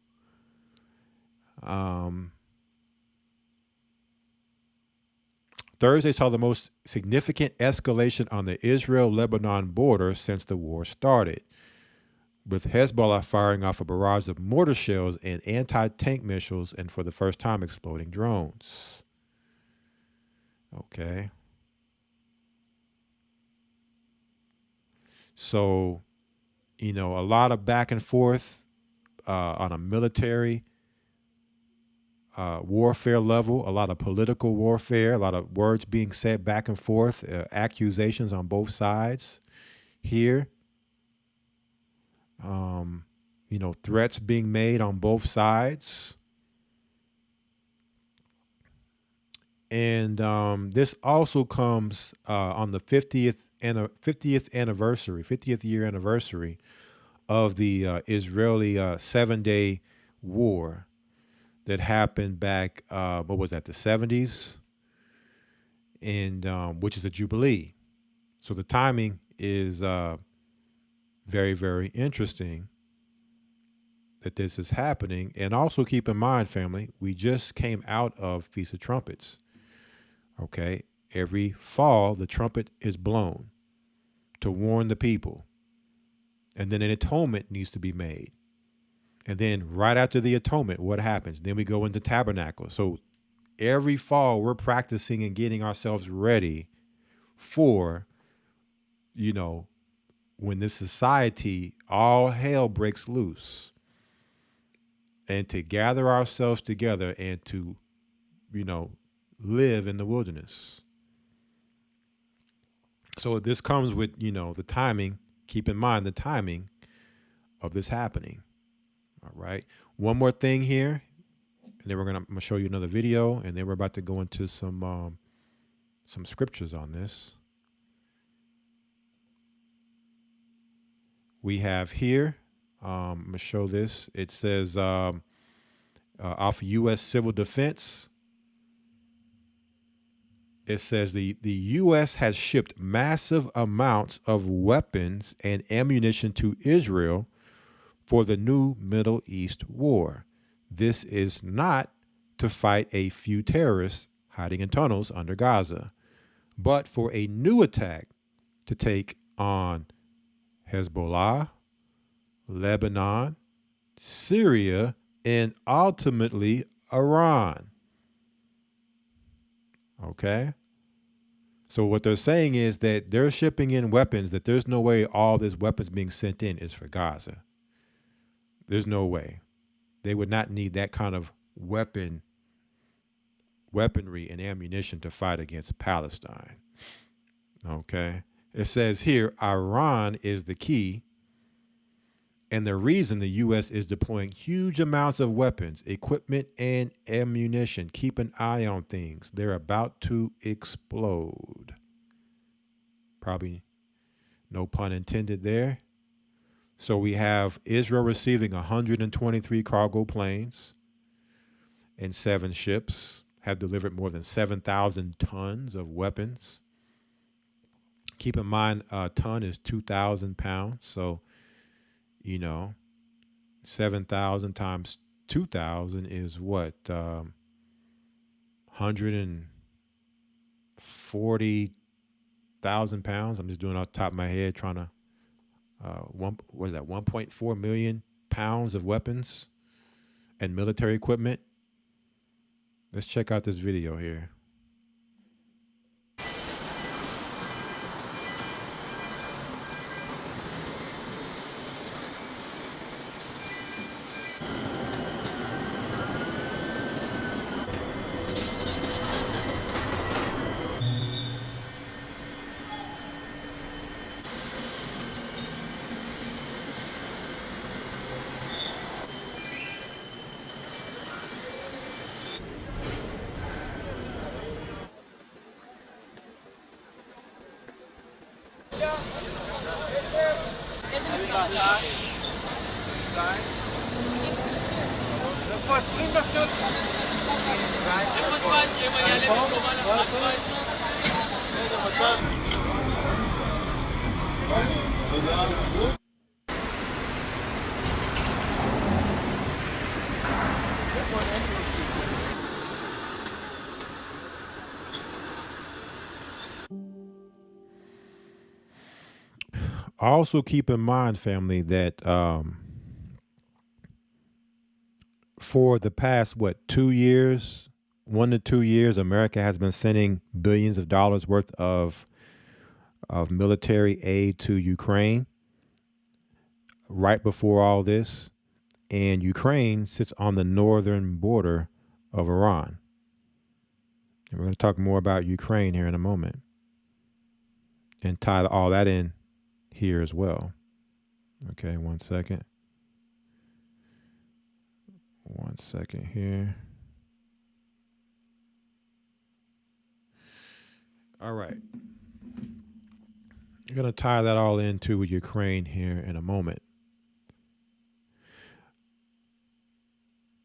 Thursday saw the most significant escalation on the Israel-Lebanon border since the war started, with Hezbollah firing off a barrage of mortar shells and anti-tank missiles and for the first time exploding drones. Okay. So, a lot of back and forth on a military warfare level, a lot of political warfare, a lot of words being said back and forth, accusations on both sides here. Threats being made on both sides. And this also comes on the 50th year anniversary of the Israeli 7-day war that happened back, the 70s, and which is a jubilee. So the timing is very, very interesting that this is happening. And also keep in mind, family, we just came out of Feast of Trumpets. Okay, every fall the trumpet is blown to warn the people, and then an atonement needs to be made. And then right after the atonement, what happens? Then we go into tabernacle. So every fall we're practicing and getting ourselves ready for, you know, when this society, all hell breaks loose, and to gather ourselves together and to, you know, live in the wilderness. So this comes with, you know, the timing. Keep in mind the timing of this happening. All right. One more thing here, and then I'm gonna show you another video, and then we're about to go into some scriptures on this. We have here, I'm gonna show this. It says off U.S. Civil Defense. It says the U.S. has shipped massive amounts of weapons and ammunition to Israel for the new Middle East war. This is not to fight a few terrorists hiding in tunnels under Gaza, but for a new attack to take on Hezbollah, Lebanon, Syria, and ultimately Iran. Okay? So what they're saying is that they're shipping in weapons, that there's no way all this weapons being sent in is for Gaza. There's no way. They would not need that kind of weaponry and ammunition to fight against Palestine. Okay? It says here, Iran is the key, and the reason the U.S. is deploying huge amounts of weapons, equipment, and ammunition. Keep an eye on things. They're about to explode. Probably no pun intended there. So we have Israel receiving 123 cargo planes and 7 ships, have delivered more than 7,000 tons of weapons. Keep in mind, a ton is 2,000 pounds. So, you know, 7,000 times 2,000 is what? 140,000 pounds. I'm just doing it off the top of my head, trying to, 1.4 million pounds of weapons and military equipment. Let's check out this video here. Also keep in mind, family, that for the past, 2 years, 1 to 2 years, America has been sending billions of dollars worth of military aid to Ukraine right before all this. And Ukraine sits on the northern border of Iran. And we're going to talk more about Ukraine here in a moment and tie all that in here as well. Okay, 1 second. 1 second here. All right. We're going to tie that all into Ukraine here in a moment.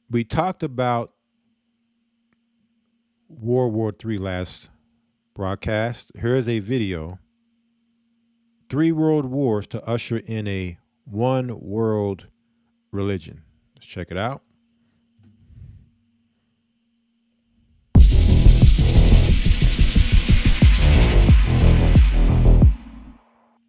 We talked about World War III last broadcast. Here's a video. 3 world wars to usher in a one world religion. Let's check it out.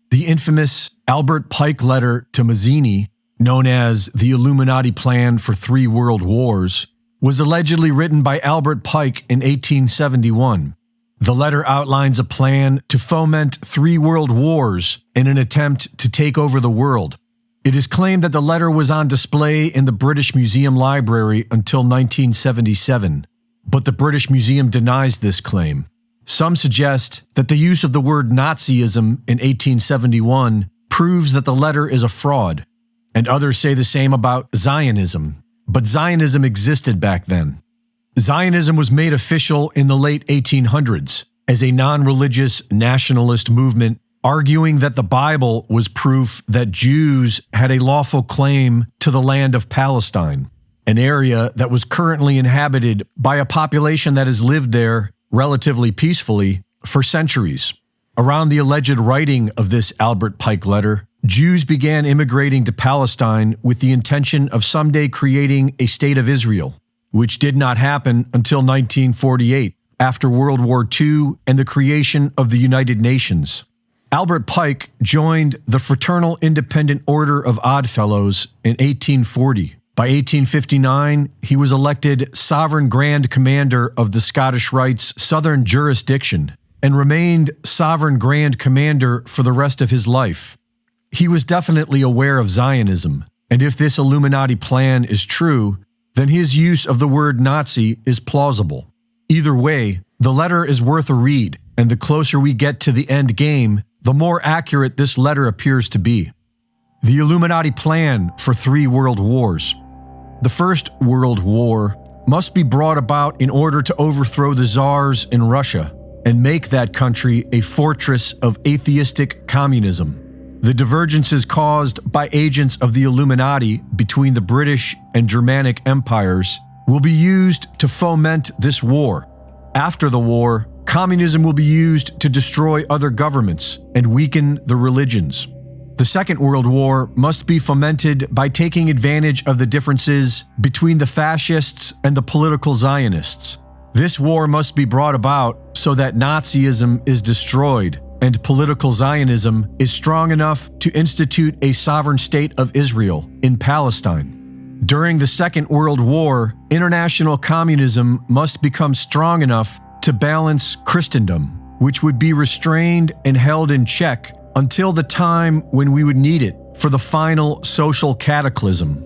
The infamous Albert Pike letter to Mazzini, known as the Illuminati Plan for 3 World Wars, was allegedly written by Albert Pike in 1871. The letter outlines a plan to foment 3 world wars in an attempt to take over the world. It is claimed that the letter was on display in the British Museum Library until 1977, but the British Museum denies this claim. Some suggest that the use of the word Nazism in 1871 proves that the letter is a fraud, and others say the same about Zionism. But Zionism existed back then. Zionism was made official in the late 1800s as a non-religious nationalist movement, arguing that the Bible was proof that Jews had a lawful claim to the land of Palestine, an area that was currently inhabited by a population that has lived there relatively peacefully for centuries. Around the alleged writing of this Albert Pike letter, Jews began immigrating to Palestine with the intention of someday creating a state of Israel, which did not happen until 1948, after World War II and the creation of the United Nations. Albert Pike joined the Fraternal Independent Order of Oddfellows in 1840. By 1859, he was elected Sovereign Grand Commander of the Scottish Rite's Southern Jurisdiction and remained Sovereign Grand Commander for the rest of his life. He was definitely aware of Zionism, and if this Illuminati plan is true, then his use of the word Nazi is plausible. Either way, the letter is worth a read, and the closer we get to the end game, the more accurate this letter appears to be. The Illuminati plan for 3 world wars. The First World War must be brought about in order to overthrow the czars in Russia and make that country a fortress of atheistic communism. The divergences caused by agents of the Illuminati between the British and Germanic empires will be used to foment this war. After the war, communism will be used to destroy other governments and weaken the religions. The Second World War must be fomented by taking advantage of the differences between the fascists and the political Zionists. This war must be brought about so that Nazism is destroyed and political Zionism is strong enough to institute a sovereign state of Israel in Palestine. During the Second World War, international communism must become strong enough to balance Christendom, which would be restrained and held in check until the time when we would need it for the final social cataclysm.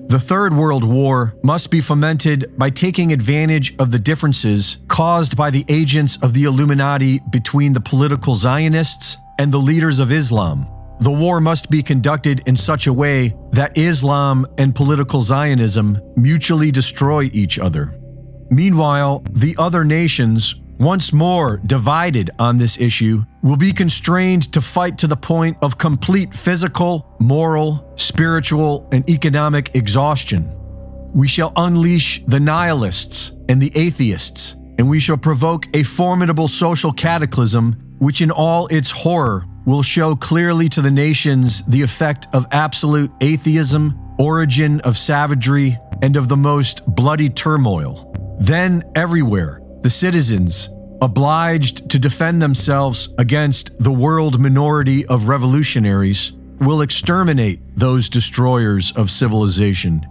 The Third World War must be fomented by taking advantage of the differences caused by the agents of the Illuminati between the political Zionists and the leaders of Islam. The war must be conducted in such a way that Islam and political Zionism mutually destroy each other. Meanwhile, the other nations, once more divided on this issue, will be constrained to fight to the point of complete physical, moral, spiritual, and economic exhaustion. We shall unleash the nihilists and the atheists, and we shall provoke a formidable social cataclysm which in all its horror will show clearly to the nations the effect of absolute atheism, origin of savagery, and of the most bloody turmoil. Then everywhere, the citizens, obliged to defend themselves against the world minority of revolutionaries, will exterminate those destroyers of civilization.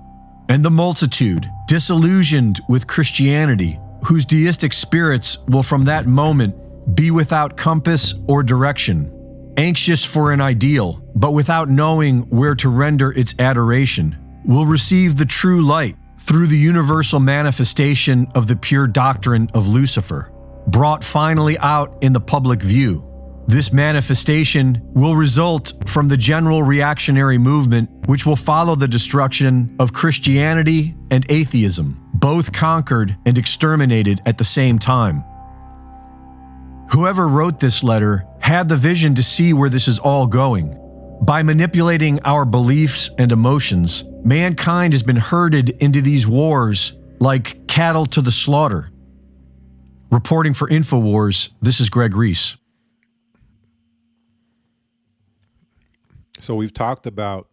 And the multitude, disillusioned with Christianity, whose deistic spirits will from that moment be without compass or direction, anxious for an ideal, but without knowing where to render its adoration, will receive the true light through the universal manifestation of the pure doctrine of Lucifer, brought finally out in the public view. This manifestation will result from the general reactionary movement which will follow the destruction of Christianity and atheism, both conquered and exterminated at the same time. Whoever wrote this letter had the vision to see where this is all going. By manipulating our beliefs and emotions, mankind has been herded into these wars like cattle to the slaughter. Reporting for InfoWars, this is Greg Reese. So we've talked about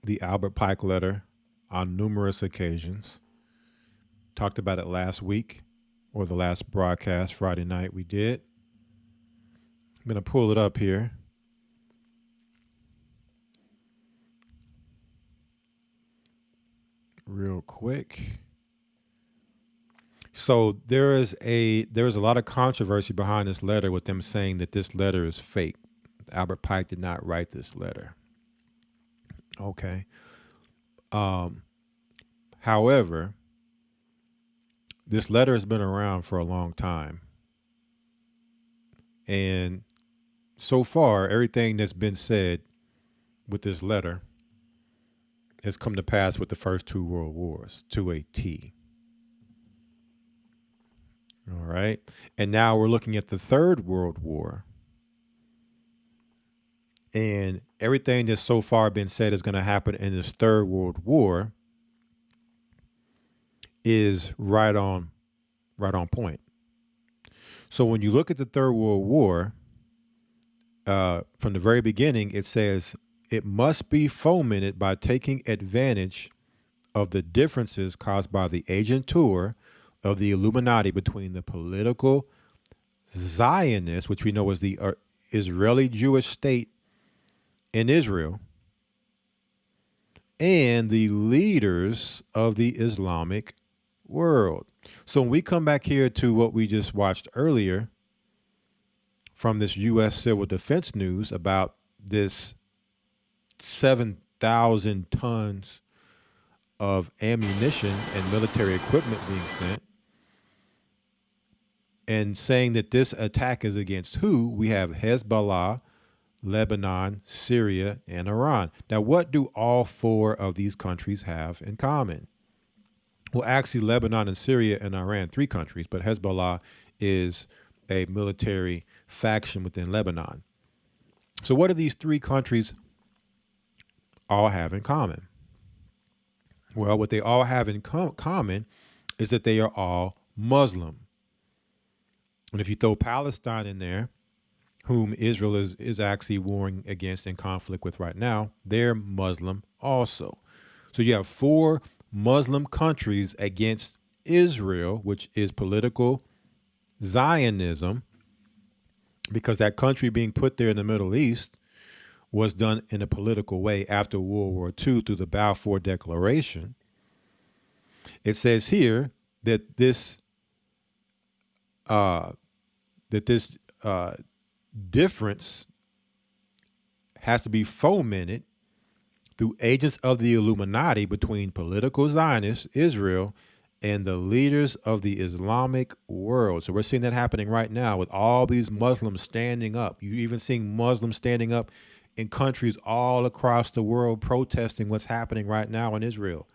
the Albert Pike letter on numerous occasions. Talked about it last week, or the last broadcast, Friday night we did. I'm going to pull it up here. Real quick. So there is a lot of controversy behind this letter, with them saying that this letter is fake. Albert Pike did not write this letter. Okay. However, this letter has been around for a long time. And so far, everything that's been said with this letter has come to pass with the first two world wars to a T. All right. And now we're looking at the Third World War. And everything that's so far been said is going to happen in this Third World War is right on point. So when you look at the Third World War, from the very beginning, it says it must be fomented by taking advantage of the differences caused by the agentur of the Illuminati between the political Zionists, which we know is the Israeli Jewish state in Israel, and the leaders of the Islamic world. So when we come back here to what we just watched earlier from this U.S. Civil Defense News about this 7,000 tons of ammunition and military equipment being sent, and saying that this attack is against who? We have Hezbollah, Lebanon, Syria, and Iran. Now, what do all four of these countries have in common? Well, actually, Lebanon and Syria and Iran, three countries, but Hezbollah is a military faction within Lebanon. So what do these three countries all have in common? Well, what they all have in common is that they are all Muslim. And if you throw Palestine in there, whom Israel is actually warring against, in conflict with right now, they're Muslim also. So you have four Muslim countries against Israel, which is political Zionism, because that country being put there in the Middle East was done in a political way after World War II through the Balfour Declaration. It says here that this difference has to be fomented through agents of the Illuminati between political Zionists, Israel, and the leaders of the Islamic world. So we're seeing that happening right now with all these Muslims standing up. You're even seeing Muslims standing up in countries all across the world protesting what's happening right now in Israel.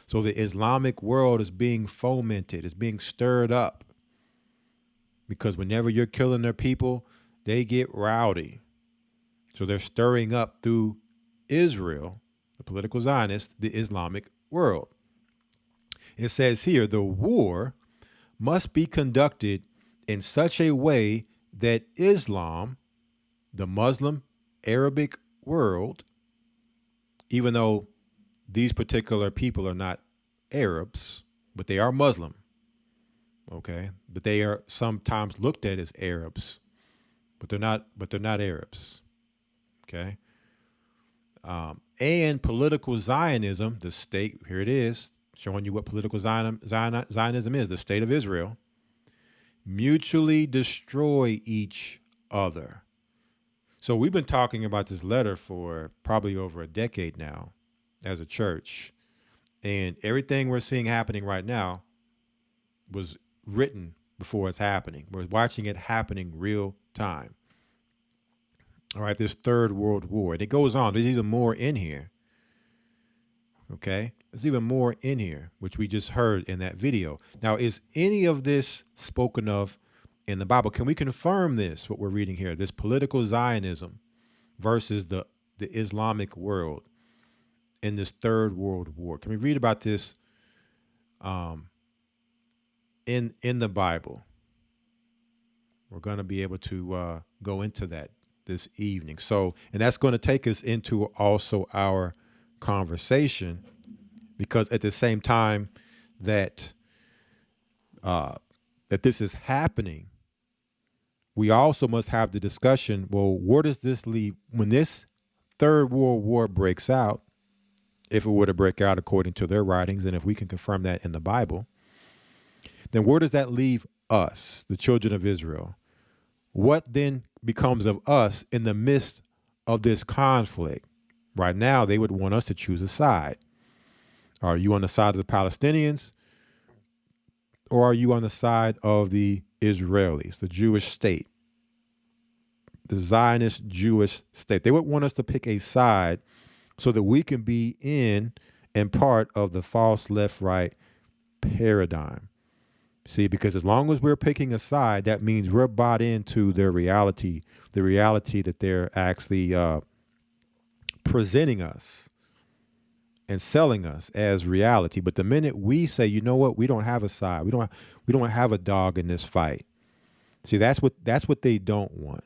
So the Islamic world is being fomented, is being stirred up, because whenever you're killing their people, they get rowdy. So they're stirring up through Israel, the political Zionists, the Islamic world. It says here, the war must be conducted in such a way that Islam, the Muslim Arabic world, even though these particular people are not Arabs, but they are Muslim, okay? But they are sometimes looked at as Arabs, but they're not Arabs, okay? And political Zionism, the state, here it is, showing you what political Zionism is, the state of Israel, mutually destroy each other. So we've been talking about this letter for probably over a decade now as a church. And everything we're seeing happening right now was written before it's happening. We're watching it happening real time. All right, this Third World War. And it goes on. There's even more in here. Okay? There's even more in here, which we just heard in that video. Now, is any of this spoken of in the Bible? Can we confirm this, what we're reading here, this political Zionism versus the Islamic world in this Third World War? Can we read about this in the Bible? We're going to be able to go into that this evening. So, and that's going to take us into also our conversation, because at the same time that that this is happening, we also must have the discussion, well, where does this leave when this Third World War breaks out, if it were to break out according to their writings, and if we can confirm that in the Bible, then where does that leave us, the children of Israel? What then becomes of us in the midst of this conflict? Right now, they would want us to choose a side. Are you on the side of the Palestinians, or are you on the side of the Israelis, the Jewish state, the Zionist Jewish state? They would want us to pick a side so that we can be in and part of the false left-right paradigm. See, because as long as we're picking a side, that means we're bought into their reality, the reality that they're actually presenting us and selling us as reality. But the minute we say, you know what, we don't have a side, we don't have a dog in this fight. See, that's what they don't want.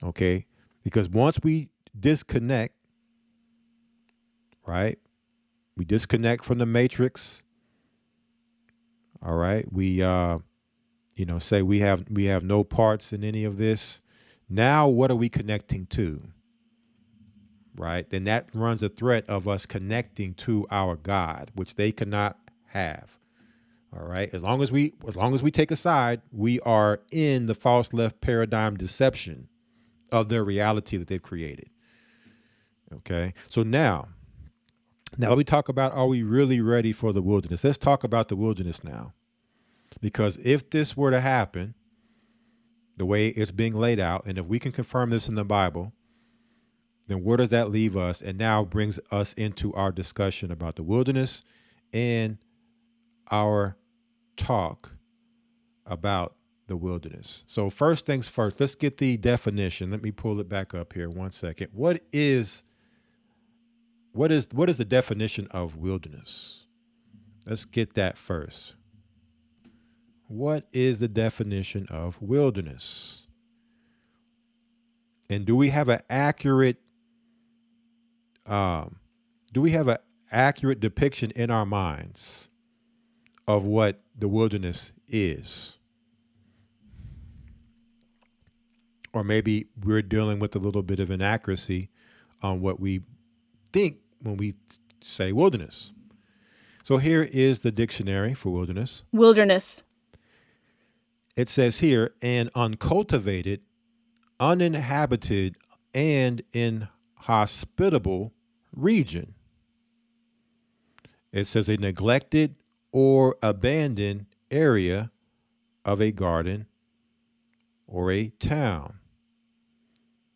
Okay? Because once we disconnect, right? We disconnect from the matrix. All right. We say we have no parts in any of this. Now what are we connecting to? Right? Then that runs a threat of us connecting to our God, which they cannot have. All right. As long as we take a side, we are in the false left paradigm deception of their reality that they've created. Okay. So now let me talk about, are we really ready for the wilderness? Let's talk about the wilderness now. Because if this were to happen, the way it's being laid out, and if we can confirm this in the Bible, then where does that leave us? And now brings us into our discussion about the wilderness and our talk about the wilderness. So first things first, let's get the definition. Let me pull it back up here 1 second. What is the definition of wilderness? Let's get that first. What is the definition of wilderness? And do we have an accurate depiction in our minds of what the wilderness is? Or maybe we're dealing with a little bit of inaccuracy on what we think when we say wilderness. So here is the dictionary for wilderness. Wilderness. It says here, an uncultivated, uninhabited, and inhospitable region. It says a neglected or abandoned area of a garden or a town.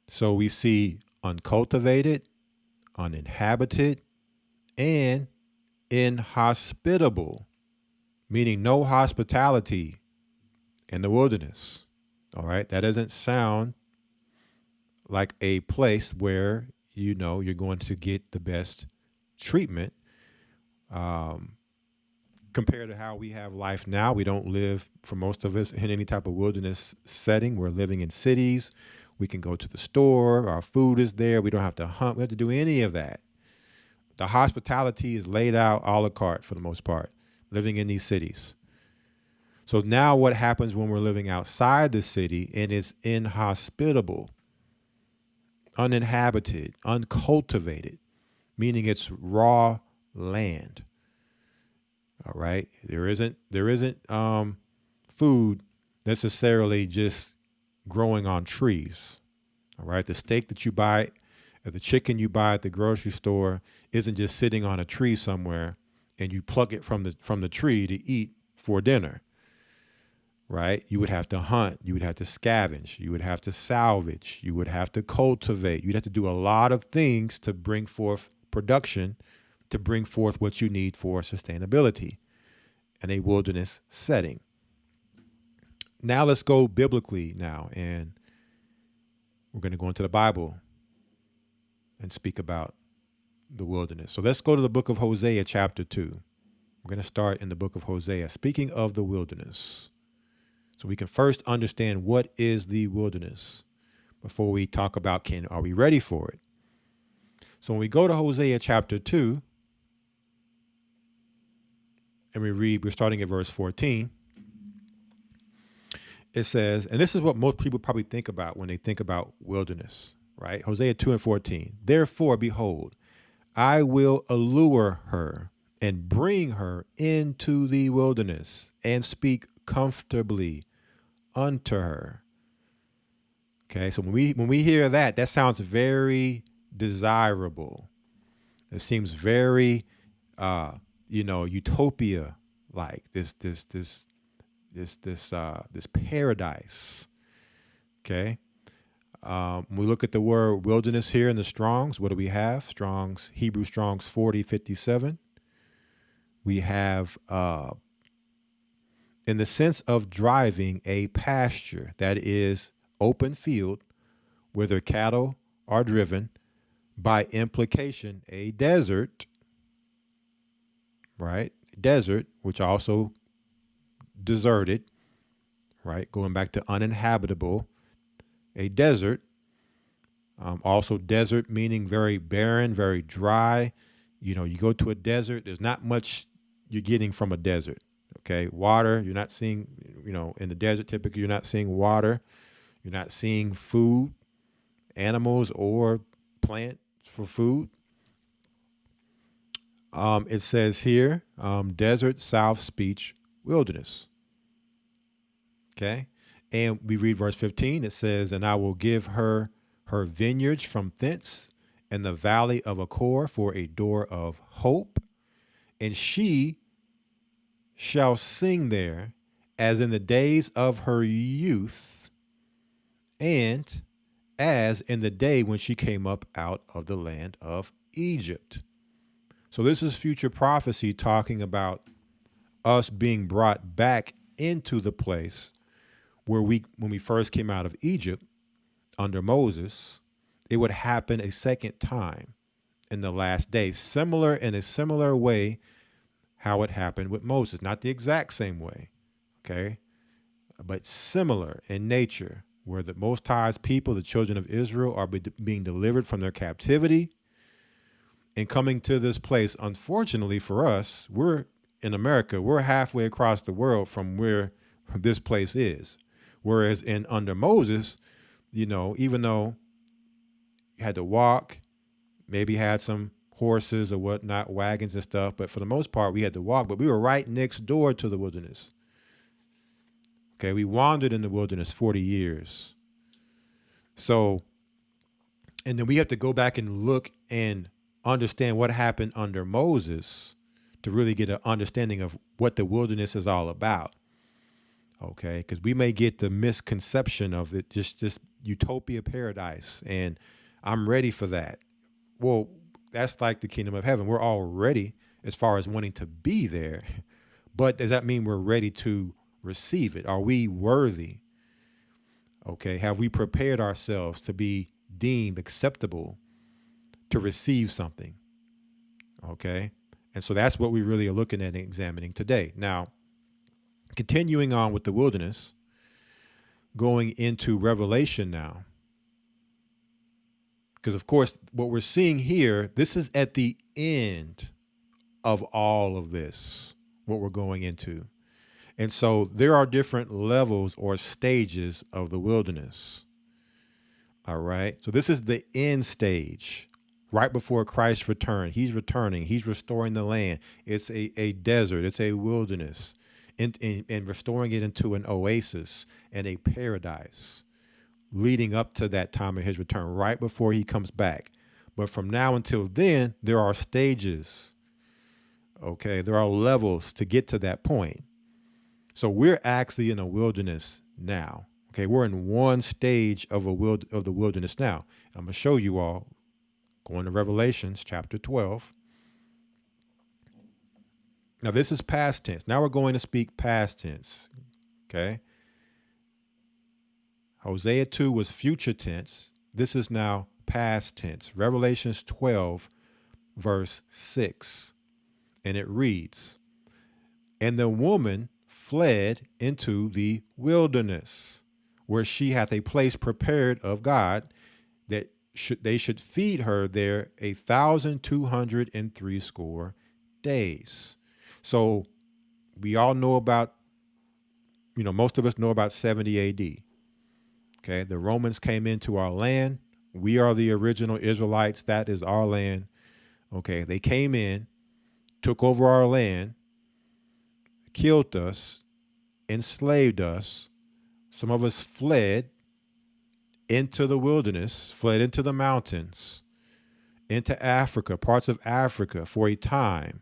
So we see uncultivated, uninhabited, and inhospitable, meaning no hospitality in the wilderness. All right. That doesn't sound like a place where, you're going to get the best treatment. Compared to how we have life now, we don't live, for most of us, in any type of wilderness setting. We're living in cities. We can go to the store. Our food is there. We don't have to hunt. We don't have to do any of that. The hospitality is laid out a la carte for the most part, living in these cities. So now what happens when we're living outside the city and it's inhospitable, uninhabited, uncultivated, meaning it's raw land. All right. There isn't food necessarily just growing on trees. All right. The steak that you buy, or the chicken you buy at the grocery store isn't just sitting on a tree somewhere and you pluck it from the tree to eat for dinner. Right? You would have to hunt. You would have to scavenge. You would have to salvage. You would have to cultivate. You'd have to do a lot of things to bring forth production, to bring forth what you need for sustainability in a wilderness setting. Now let's go biblically now, and we're going to go into the Bible and speak about the wilderness. So let's go to the book of Hosea chapter 2. We're going to start in the book of Hosea, speaking of the wilderness. So we can first understand what is the wilderness before we talk about are we ready for it? So when we go to Hosea chapter 2, and we're starting at verse 14, it says, and this is what most people probably think about when they think about wilderness, right? Hosea 2 and 14. Therefore, behold, I will allure her and bring her into the wilderness and speak comfortably unto her. Okay, so when we hear that, that sounds very desirable. It seems very utopia like this paradise. Okay. When we look at the word wilderness here in the Strongs, what do we have? Hebrew Strongs 4057. We have in the sense of driving a pasture, that is open field where their cattle are driven, by implication a desert, right? Desert, which also deserted, right? Going back to uninhabitable, a desert. Also desert meaning very barren, very dry. You go to a desert, there's not much you're getting from a desert. Okay. Water, you're not seeing, in the desert, typically you're not seeing water. You're not seeing food, animals or plant for food. It says here, desert, south speech, wilderness. Okay. And we read verse 15. It says, and I will give her vineyards from thence, and the valley of Achor for a door of hope. And she shall sing there as in the days of her youth, and as in the day when she came up out of the land of Egypt. So this is future prophecy talking about us being brought back into the place where when we first came out of Egypt under Moses, it would happen a second time in the last days, in a similar way how it happened with Moses. Not the exact same way, okay, but similar in nature, where the Most High's people, the children of Israel, are being delivered from their captivity and coming to this place. Unfortunately for us, we're in America, we're halfway across the world from where this place is. Whereas under Moses, even though you had to walk, maybe had some horses or whatnot, wagons and stuff, but for the most part, we had to walk, but we were right next door to the wilderness. Okay, we wandered in the wilderness 40 years. So, and then we have to go back and look and understand what happened under Moses to really get an understanding of what the wilderness is all about. Okay, because we may get the misconception of it, just utopia paradise, and I'm ready for that. Well, that's like the kingdom of heaven. We're all ready as far as wanting to be there, but does that mean we're ready to receive it? Are we worthy? Okay, have we prepared ourselves to be deemed acceptable to receive something? Okay, and so that's what we really are looking at and examining today. Now, continuing on with the wilderness, going into Revelation now. Because, of course, what we're seeing here, this is at the end of all of this, what we're going into. And so there are different levels or stages of the wilderness. All right. So this is the end stage, right before Christ's return. He's returning. He's restoring the land. It's a desert. It's a wilderness. And restoring it into an oasis and a paradise, leading up to that time of his return, right before he comes back. But from now until then, there are stages. Okay, there are levels to get to that point. So we're actually in a wilderness now. Okay, we're in one stage of the wilderness now. I'm gonna show you all. Going to Revelations chapter 12. Now, this is past tense. Now we're going to speak past tense, okay? Hosea 2 was future tense. This is now past tense. Revelations 12, verse 6. And it reads, and the woman fled into the wilderness, where she hath a place prepared of God, that they should feed her there 1,260 days. So we all know about, most of us know about 70 AD. Okay, the Romans came into our land. We are the original Israelites. That is our land. Okay, they came in took over our land, killed us, enslaved us. Some of us fled into the wilderness, fled into the mountains, into Africa, parts of Africa for a time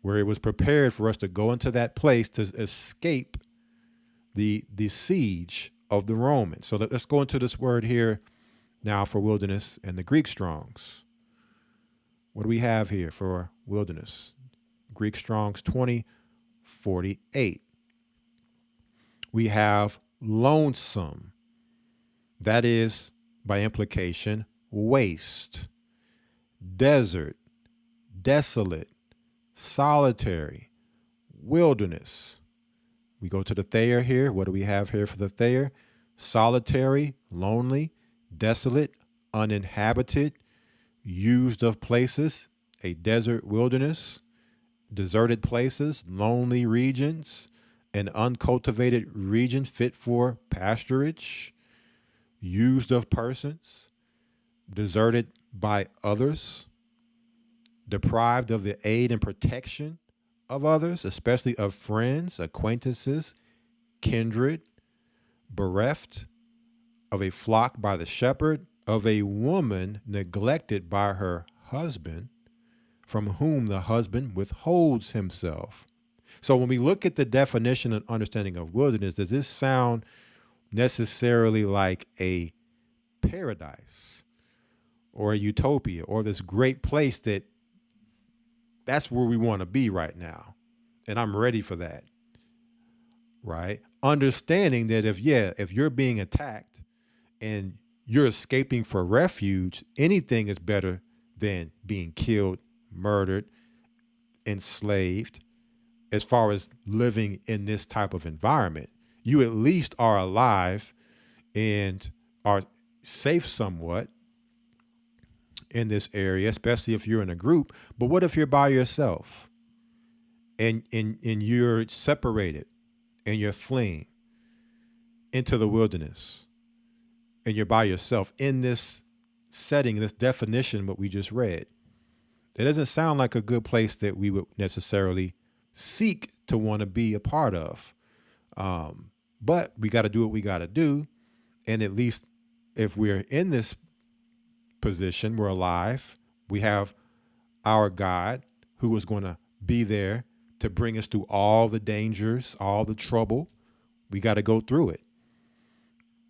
where it was prepared for us to go into that place to escape the siege of the Romans. So let's go into this word here now for wilderness and the Greek Strongs. What do we have here for wilderness? Greek Strongs 2048. We have lonesome. That is, by implication, waste, desert, desolate, solitary, wilderness. We go to the Thayer here. What do we have here for the Thayer? Solitary, lonely, desolate, uninhabited, used of places, a desert wilderness, deserted places, lonely regions, an uncultivated region fit for pasturage, used of persons, deserted by others, deprived of the aid and protection of others, especially of friends, acquaintances, kindred, bereft of a flock by the shepherd, of a woman neglected by her husband, from whom the husband withholds himself. So when we look at the definition and understanding of wilderness, does this sound necessarily like a paradise or a utopia or this great place that's where we want to be right now? And I'm ready for that, right? Understanding that if you're being attacked and you're escaping for refuge, anything is better than being killed, murdered, enslaved. As far as living in this type of environment, you at least are alive and are safe somewhat in this area, especially if you're in a group. But what if you're by yourself and you're separated and you're fleeing into the wilderness and you're by yourself in this setting, this definition, what we just read? It doesn't sound like a good place that we would necessarily seek to want to be a part of. But we got to do what we got to do. And at least if we're in this position, we're alive. We have our God who is going to be there to bring us through all the dangers, all the trouble. We got to go through it,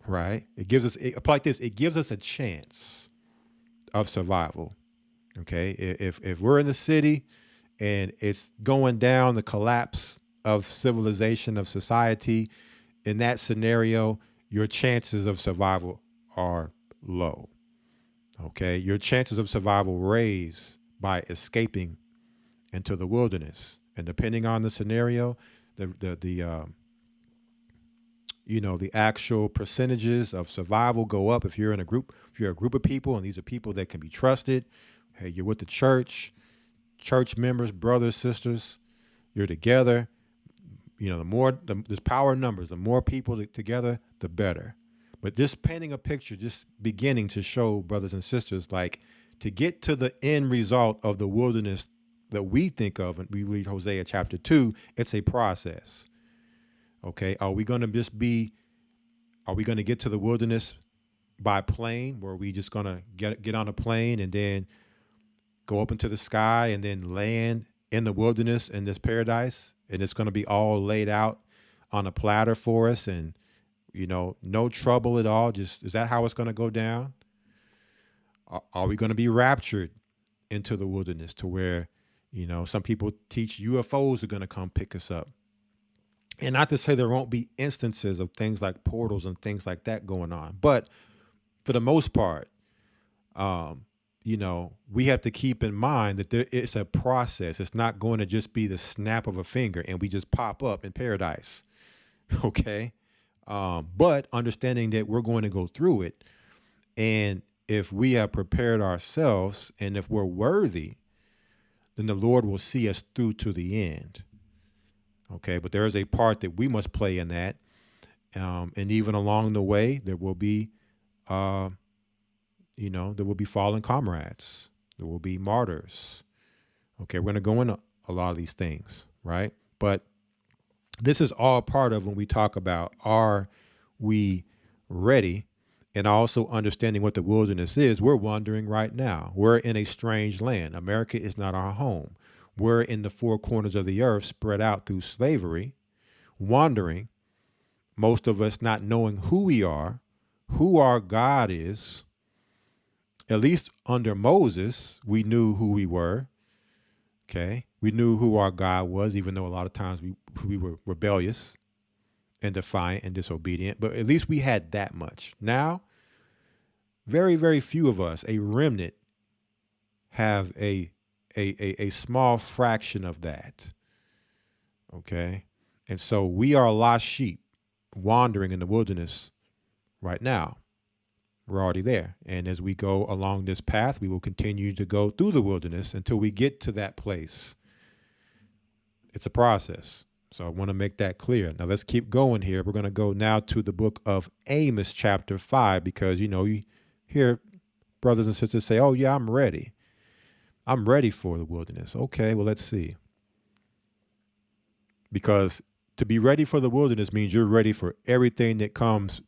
right? It gives us, like this, it gives us a chance of survival. Okay. If we're in the city and it's going down, the collapse of civilization, of society, in that scenario, your chances of survival are low. Okay. Your chances of survival raise by escaping into the wilderness. And depending on the scenario, the actual percentages of survival go up. If you're in a group, if you're a group of people and these are people that can be trusted, hey, you're with the church members, brothers, sisters, you're together. There's power in numbers. The more people together, the better. But just painting a picture, just beginning to show brothers and sisters, like to get to the end result of the wilderness that we think of, and we read Hosea chapter 2, it's a process. Okay. Are we going to get to the wilderness by plane, where we just going to get on a plane and then go up into the sky and then land in the wilderness in this paradise, and it's going to be all laid out on a platter for us, and no trouble at all? Just, is that how it's going to go down? Are we going to be raptured into the wilderness to where, some people teach UFOs are going to come pick us up? And not to say there won't be instances of things like portals and things like that going on, but for the most part, we have to keep in mind that it's a process. It's not going to just be the snap of a finger and we just pop up in paradise. Okay. But understanding that we're going to go through it. And if we have prepared ourselves and if we're worthy, then the Lord will see us through to the end. Okay. But there is a part that we must play in that. And even along the way, there will be, there will be fallen comrades. There will be martyrs. Okay, we're going to go into a lot of these things, right? But this is all part of when we talk about, are we ready? And also understanding what the wilderness is. We're wandering right now. We're in a strange land. America is not our home. We're in the four corners of the earth, spread out through slavery, wandering, most of us not knowing who we are, who our God is. At least under Moses, we knew who we were. Okay. We knew who our God was, even though a lot of times we were rebellious and defiant and disobedient, but at least we had that much. Now, very, very few of us, a remnant, have a small fraction of that. Okay. And so we are lost sheep wandering in the wilderness right now. We're already there. And as we go along this path, we will continue to go through the wilderness until we get to that place. It's a process. So I want to make that clear. Now let's keep going here. We're going to go now to the book of Amos, chapter 5, because, you hear brothers and sisters say, oh, yeah, I'm ready. I'm ready for the wilderness. Okay, well, let's see. Because to be ready for the wilderness means you're ready for everything that comes,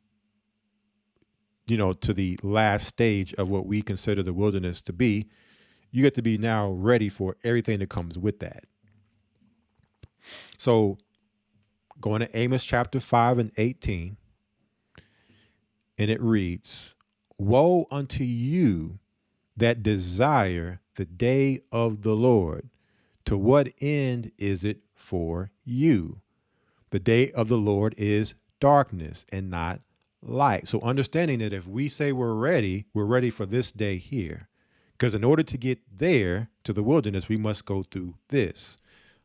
to the last stage of what we consider the wilderness to be. You get to be now ready for everything that comes with that. So going to Amos chapter 5 and 18, and it reads, woe unto you that desire the day of the Lord. To what end is it for you? The day of the Lord is darkness and not light. So understanding that if we say we're ready for this day here. Because in order to get there to the wilderness, we must go through this.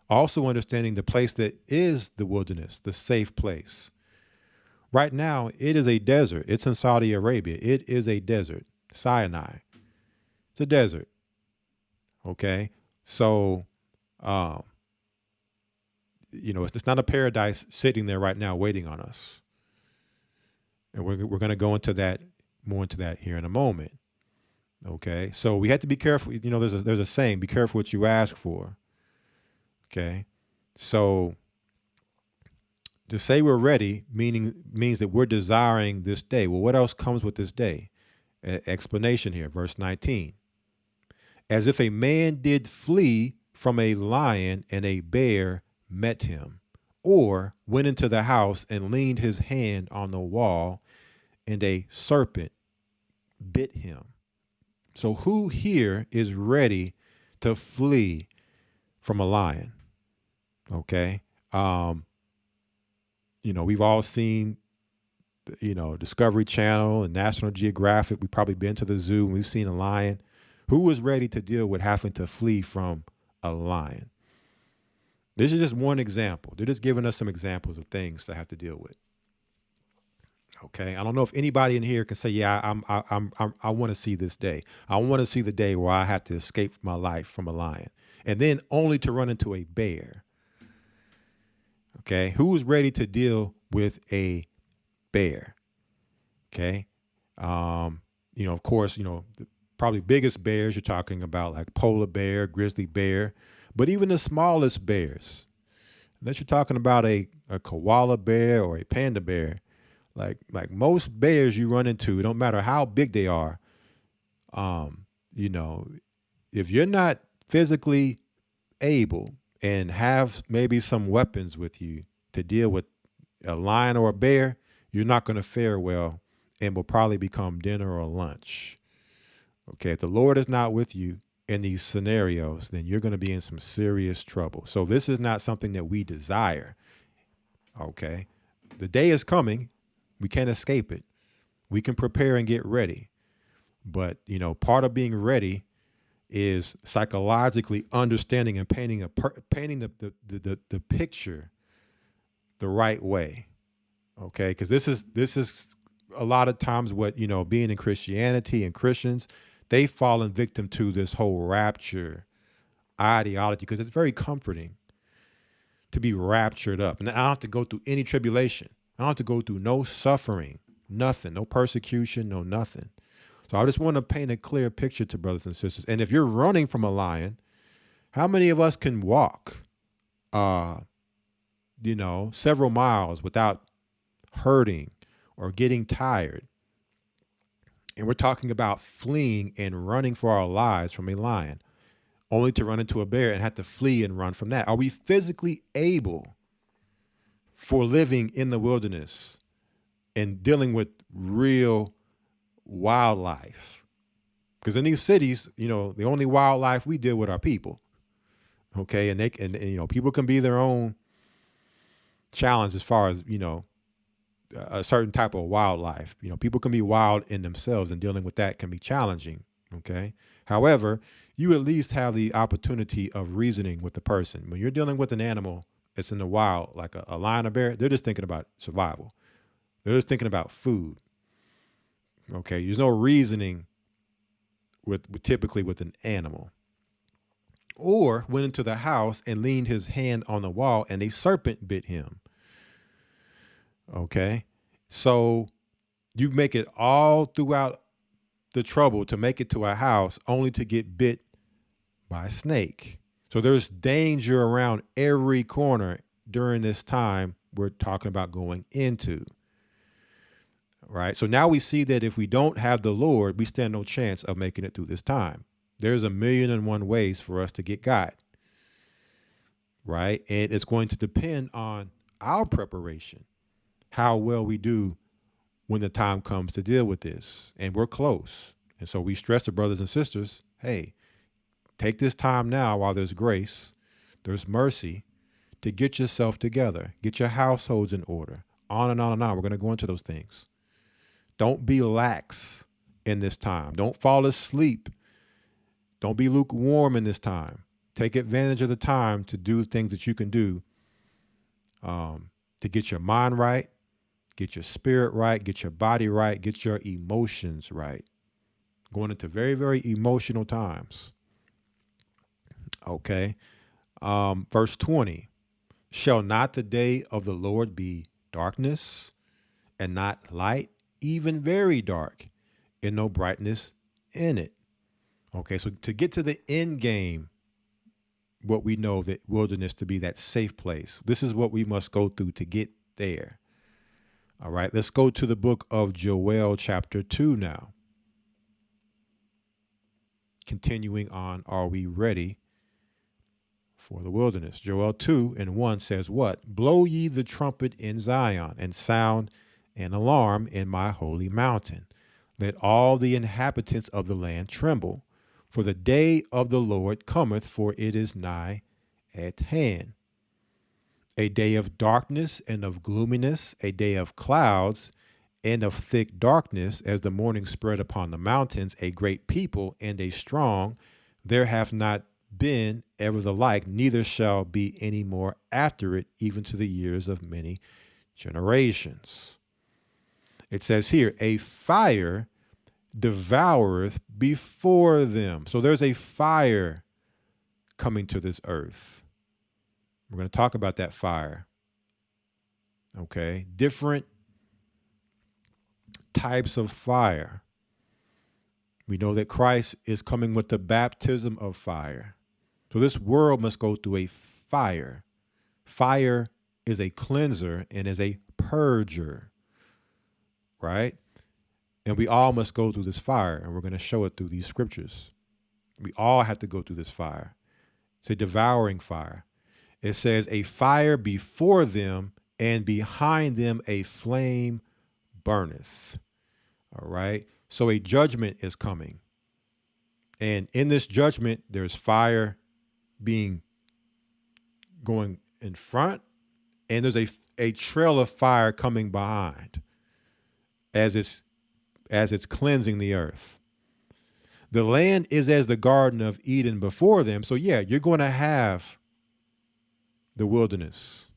Also understanding the place that is the wilderness, the safe place. Right now, it is a desert. It's in Saudi Arabia. It is a desert. Sinai. It's a desert. Okay. So, it's not a paradise sitting there right now waiting on us. And we're going to go more into that here in a moment. Okay. So we have to be careful. There's a saying, be careful what you ask for. Okay. So to say we're ready means that we're desiring this day. Well, what else comes with this day? Explanation here, verse 19. As if a man did flee from a lion and a bear met him, or went into the house and leaned his hand on the wall and a serpent bit him. So who here is ready to flee from a lion? Okay. We've all seen, Discovery Channel and National Geographic. We've probably been to the zoo and we've seen a lion. Who is ready to deal with having to flee from a lion? This is just one example. They're just giving us some examples of things to have to deal with. Okay. I don't know if anybody in here can say, yeah, I want to see this day. I want to see the day where I have to escape my life from a lion, and then only to run into a bear. Okay. Who is ready to deal with a bear? Okay. Of course, the probably biggest bears you're talking about, like polar bear, grizzly bear, but even the smallest bears, unless you're talking about a koala bear or a panda bear, like most bears you run into, it don't matter how big they are. If you're not physically able and have maybe some weapons with you to deal with a lion or a bear, you're not going to fare well and will probably become dinner or lunch. Okay, if the Lord is not with you in these scenarios, then you're going to be in some serious trouble. So this is not something that we desire. Okay, the day is coming. We can't escape it. We can prepare and get ready. But, part of being ready is psychologically understanding and painting the picture the right way. Okay, because this is a lot of times what, being in Christianity and Christians, they've fallen victim to this whole rapture ideology, because it's very comforting to be raptured up. And I don't have to go through any tribulation. I don't have to go through no suffering, nothing, no persecution, no nothing. So I just want to paint a clear picture to brothers and sisters. And if you're running from a lion, How many of us can walk, several miles without hurting or getting tired? And we're talking about fleeing and running for our lives from a lion, only to run into a bear and have to flee and run from that. Are we physically able for living in the wilderness and dealing with real wildlife? Because in these cities, the only wildlife we deal with are people. Okay, and people can be their own challenge as far as a certain type of wildlife. People can be wild in themselves, and dealing with that can be challenging. Okay, however, you at least have the opportunity of reasoning with the person. When you're dealing with an animal that's in the wild, like a lion or bear, they're just thinking about survival. They're just thinking about food. Okay, there's no reasoning typically with an animal. Or went into the house and leaned his hand on the wall, and a serpent bit him. Okay, so you make it all throughout the trouble to make it to a house only to get bit by a snake. So there's danger around every corner during this time we're talking about going into. Right. So now we see that if we don't have the Lord, we stand no chance of making it through this time. There's 1,000,001 ways for us to get God. Right. And it's going to depend on our preparation, how well we do when the time comes to deal with this. And we're close. And so we stress the brothers and sisters, hey, take this time now while there's grace, there's mercy, to get yourself together, get your households in order, on and on and on. We're going to go into those things. Don't be lax in this time. Don't fall asleep. Don't be lukewarm in this time. Take advantage of the time to do things that you can do to get your mind right, get your spirit right, get your body right, get your emotions right. Going into very, very emotional times. Okay. Verse 20, shall not the day of the Lord be darkness and not light, even very dark, and no brightness in it? Okay, so to get to the end game, what we know that wilderness to be that safe place, this is what we must go through to get there. All right, let's go to the book of Joel chapter 2 now. Continuing on, are we ready for the wilderness? Joel 2:1 says what? Blow ye the trumpet in Zion, and sound an alarm in my holy mountain. Let all the inhabitants of the land tremble, for the day of the Lord cometh, for it is nigh at hand. A day of darkness and of gloominess, a day of clouds and of thick darkness, as the morning spread upon the mountains, a great people and a strong. There hath not been ever the like, neither shall be any more after it, even to the years of many generations. It says here, a fire devoureth before them. So there's a fire coming to this earth. We're going to talk about that fire. Okay. Different types of fire. We know that Christ is coming with the baptism of fire. So this world must go through a fire. Fire is a cleanser and is a purger. Right? And we all must go through this fire, and we're going to show it through these scriptures. We all have to go through this fire. It's a devouring fire. It says a fire before them, and behind them a flame burneth. All right. So a judgment is coming. And in this judgment, there's fire going in front, and there's a trail of fire coming behind as it's cleansing the earth. The land is as the Garden of Eden before them. So yeah, you're going to have the wilderness,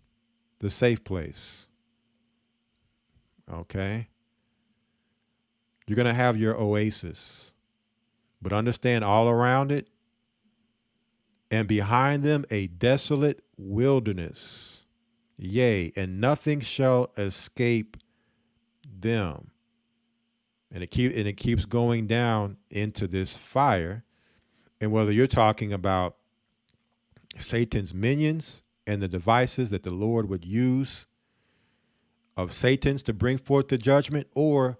the safe place. Okay. You're going to have your oasis, but understand all around it and behind them a desolate wilderness. Yea, and nothing shall escape them. And it keeps going down into this fire. And whether you're talking about Satan's minions and the devices that the Lord would use of Satan's to bring forth the judgment, or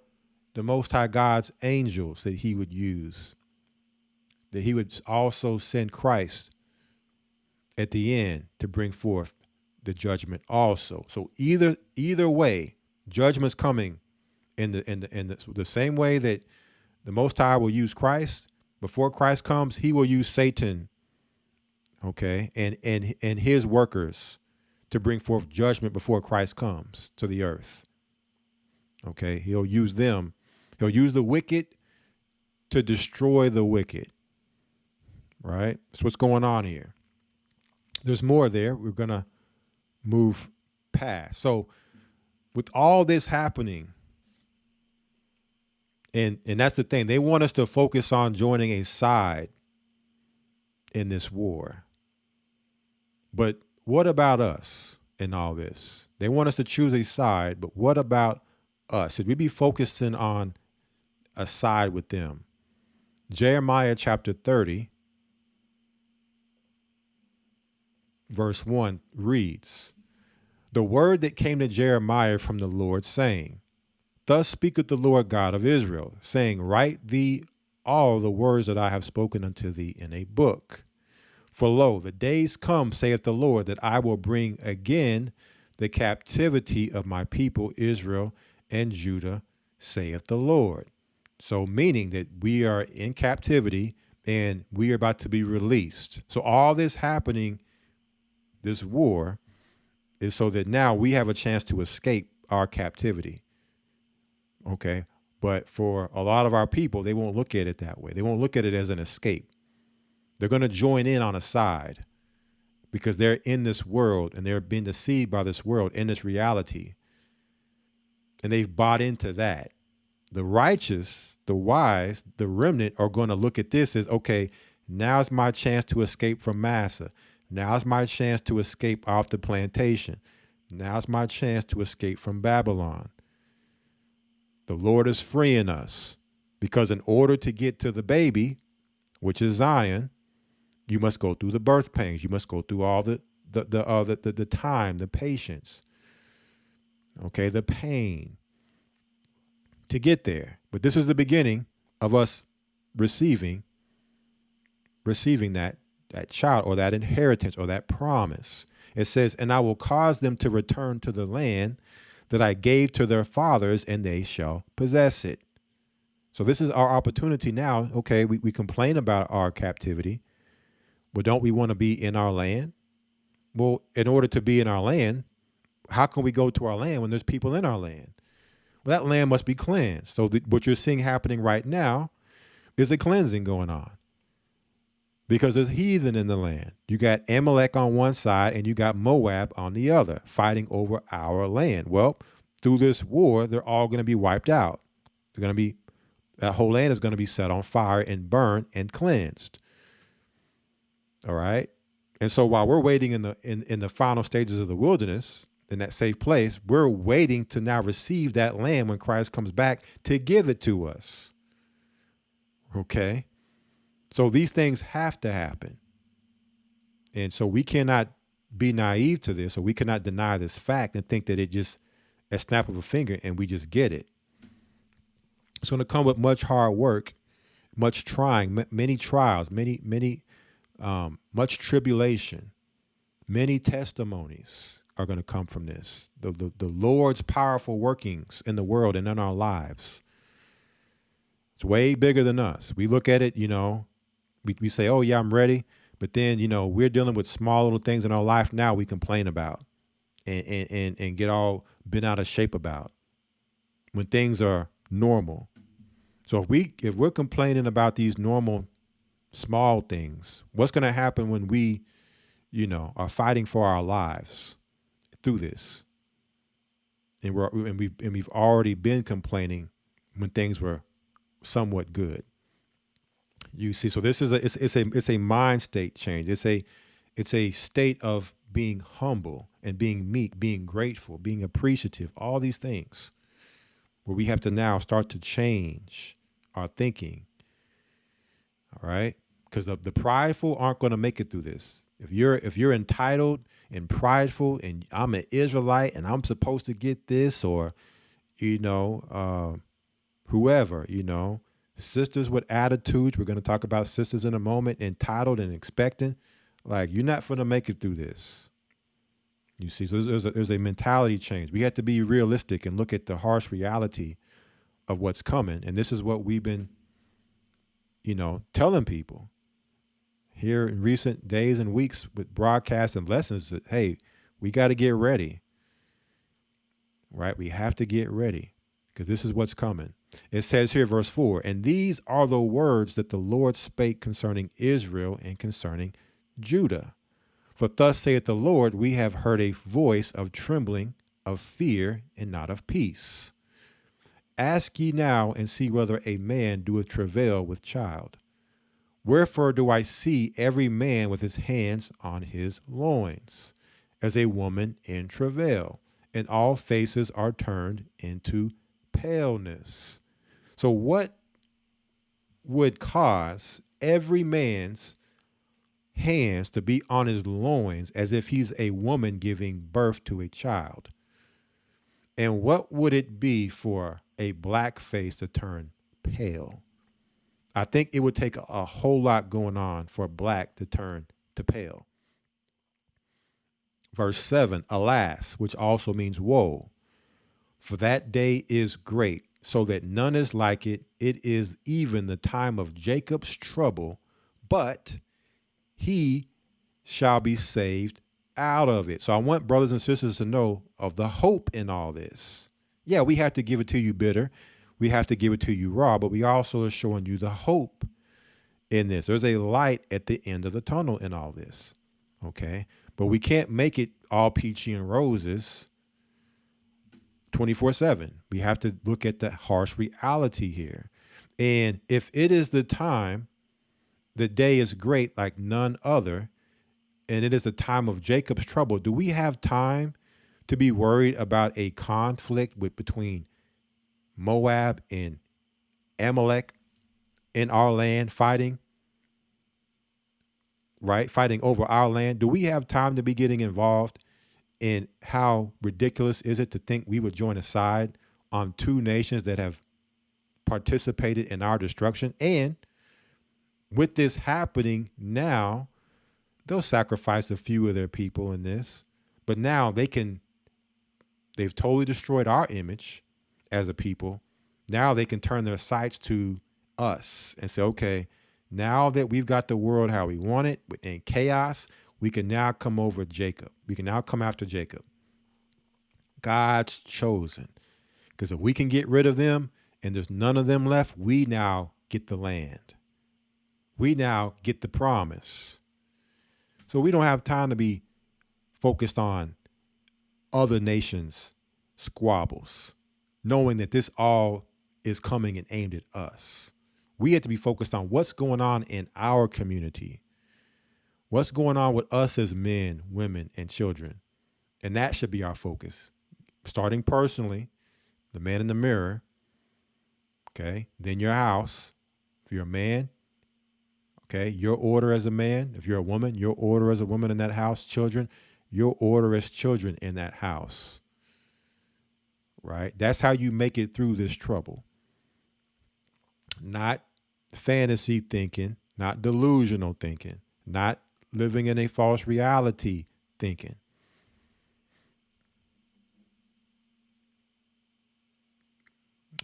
the Most High God's angels that he would use, that he would also send Christ at the end to bring forth the judgment also. So either way, judgment's coming in the same way that the Most High will use Christ. Before Christ comes, he will use Satan, okay, and his workers to bring forth judgment before Christ comes to the earth. Okay, he'll use them. He'll use the wicked to destroy the wicked. Right? That's what's going on here. There's more there. We're going to move past. So with all this happening, and that's the thing, they want us to focus on joining a side in this war. But what about us in all this? They want us to choose a side, but what about us? Should we be focusing on a side with them? Jeremiah chapter 30, verse 1 reads, "The word that came to Jeremiah from the Lord, saying, Thus speaketh the Lord God of Israel, saying, Write thee all the words that I have spoken unto thee in a book. For lo, the days come, saith the Lord, that I will bring again the captivity of my people Israel and Judah, saith the Lord." So meaning that we are in captivity and we are about to be released. So all this happening, this war, is so that now we have a chance to escape our captivity. Okay. But for a lot of our people, they won't look at it that way. They won't look at it as an escape. They're going to join in on a side because they're in this world and they're being deceived by this world in this reality. And they've bought into that. The righteous, the wise, the remnant are going to look at this as, okay, now's my chance to escape from Massa. Now's my chance to escape off the plantation. Now's my chance to escape from Babylon. The Lord is freeing us because in order to get to the baby, which is Zion, you must go through the birth pains. You must go through all the time, the patience, okay, the pain to get there. But this is the beginning of us receiving that child or that inheritance or that promise. It says, "And I will cause them to return to the land that I gave to their fathers, and they shall possess it." So this is our opportunity now. Okay, we complain about our captivity, but don't we want to be in our land? Well, in order to be in our land, how can we go to our land when there's people in our land? Well, that land must be cleansed. So what you're seeing happening right now is a cleansing going on because there's heathen in the land. You got Amalek on one side and you got Moab on the other fighting over our land. Well, through this war, they're all going to be wiped out. That whole land is going to be set on fire and burned and cleansed. All right. And so while we're waiting in the final stages of the wilderness, in that safe place, we're waiting to now receive that land when Christ comes back to give it to us. Okay. So these things have to happen. And so we cannot be naive to this, or we cannot deny this fact and think that it just a snap of a finger and we just get it. It's going to come with much hard work, much trying, many trials, much tribulation, many testimonies are going to come from this. The Lord's powerful workings in the world and in our lives. It's way bigger than us. We look at it, we say, oh yeah, I'm ready. But then, we're dealing with small little things in our life now we complain about and get all bent out of shape about when things are normal. So if we're complaining about these normal small things, what's going to happen when we, are fighting for our lives through this? And we've already been complaining when things were somewhat good. You see, so this is it's a mind state change. It's a state of being humble and being meek, being grateful, being appreciative, all these things where we have to now start to change our thinking. All right? Because the prideful aren't going to make it through this. If you're entitled and prideful and I'm an Israelite and I'm supposed to get this, or, whoever, sisters with attitudes, we're going to talk about sisters in a moment, entitled and expectant, like, you're not going to make it through this. You see, so there's a mentality change. We have to be realistic and look at the harsh reality of what's coming. And this is what we've been, telling people here in recent days and weeks with broadcasts and lessons that, hey, we got to get ready, right? We have to get ready because this is what's coming. It says here, verse 4, and these are the words that the Lord spake concerning Israel and concerning Judah. For thus saith the Lord, we have heard a voice of trembling, of fear, and not of peace. Ask ye now and see whether a man doeth travail with child. Wherefore do I see every man with his hands on his loins, as a woman in travail, and all faces are turned into paleness. So what would cause every man's hands to be on his loins as if he's a woman giving birth to a child? And what would it be for a black face to turn pale? I think it would take a whole lot going on for black to turn to pale. Verse 7, alas, which also means woe, for that day is great, so that none is like it. It is even the time of Jacob's trouble, but he shall be saved out of it. So I want brothers and sisters to know of the hope in all this. Yeah, we have to give it to you bitter. We have to give it to you raw, but we also are showing you the hope in this. There's a light at the end of the tunnel in all this. Okay. But we can't make it all peachy and roses 24/7. We have to look at the harsh reality here. And if it is the time, the day is great like none other, and it is the time of Jacob's trouble, do we have time to be worried about a conflict between Moab and Amalek in our land fighting, right? Fighting over our land. Do we have time to be getting involved in how ridiculous is it to think we would join a side on two nations that have participated in our destruction? And with this happening now, they'll sacrifice a few of their people in this, but now they've totally destroyed our image as a people. Now they can turn their sights to us and say, okay, now that we've got the world how we want it in chaos, we can now come over Jacob. We can now come after Jacob, God's chosen. Because if we can get rid of them and there's none of them left, we now get the land. We now get the promise. So we don't have time to be focused on other nations' squabbles, knowing that this all is coming and aimed at us. We have to be focused on what's going on in our community, what's going on with us as men, women, and children. And that should be our focus, starting personally, the man in the mirror, okay, then your house. If you're a man, okay, your order as a man. If you're a woman, your order as a woman in that house. Children, your order as children in that house, right? That's how you make it through this trouble. Not fantasy thinking, not delusional thinking, not living in a false reality thinking.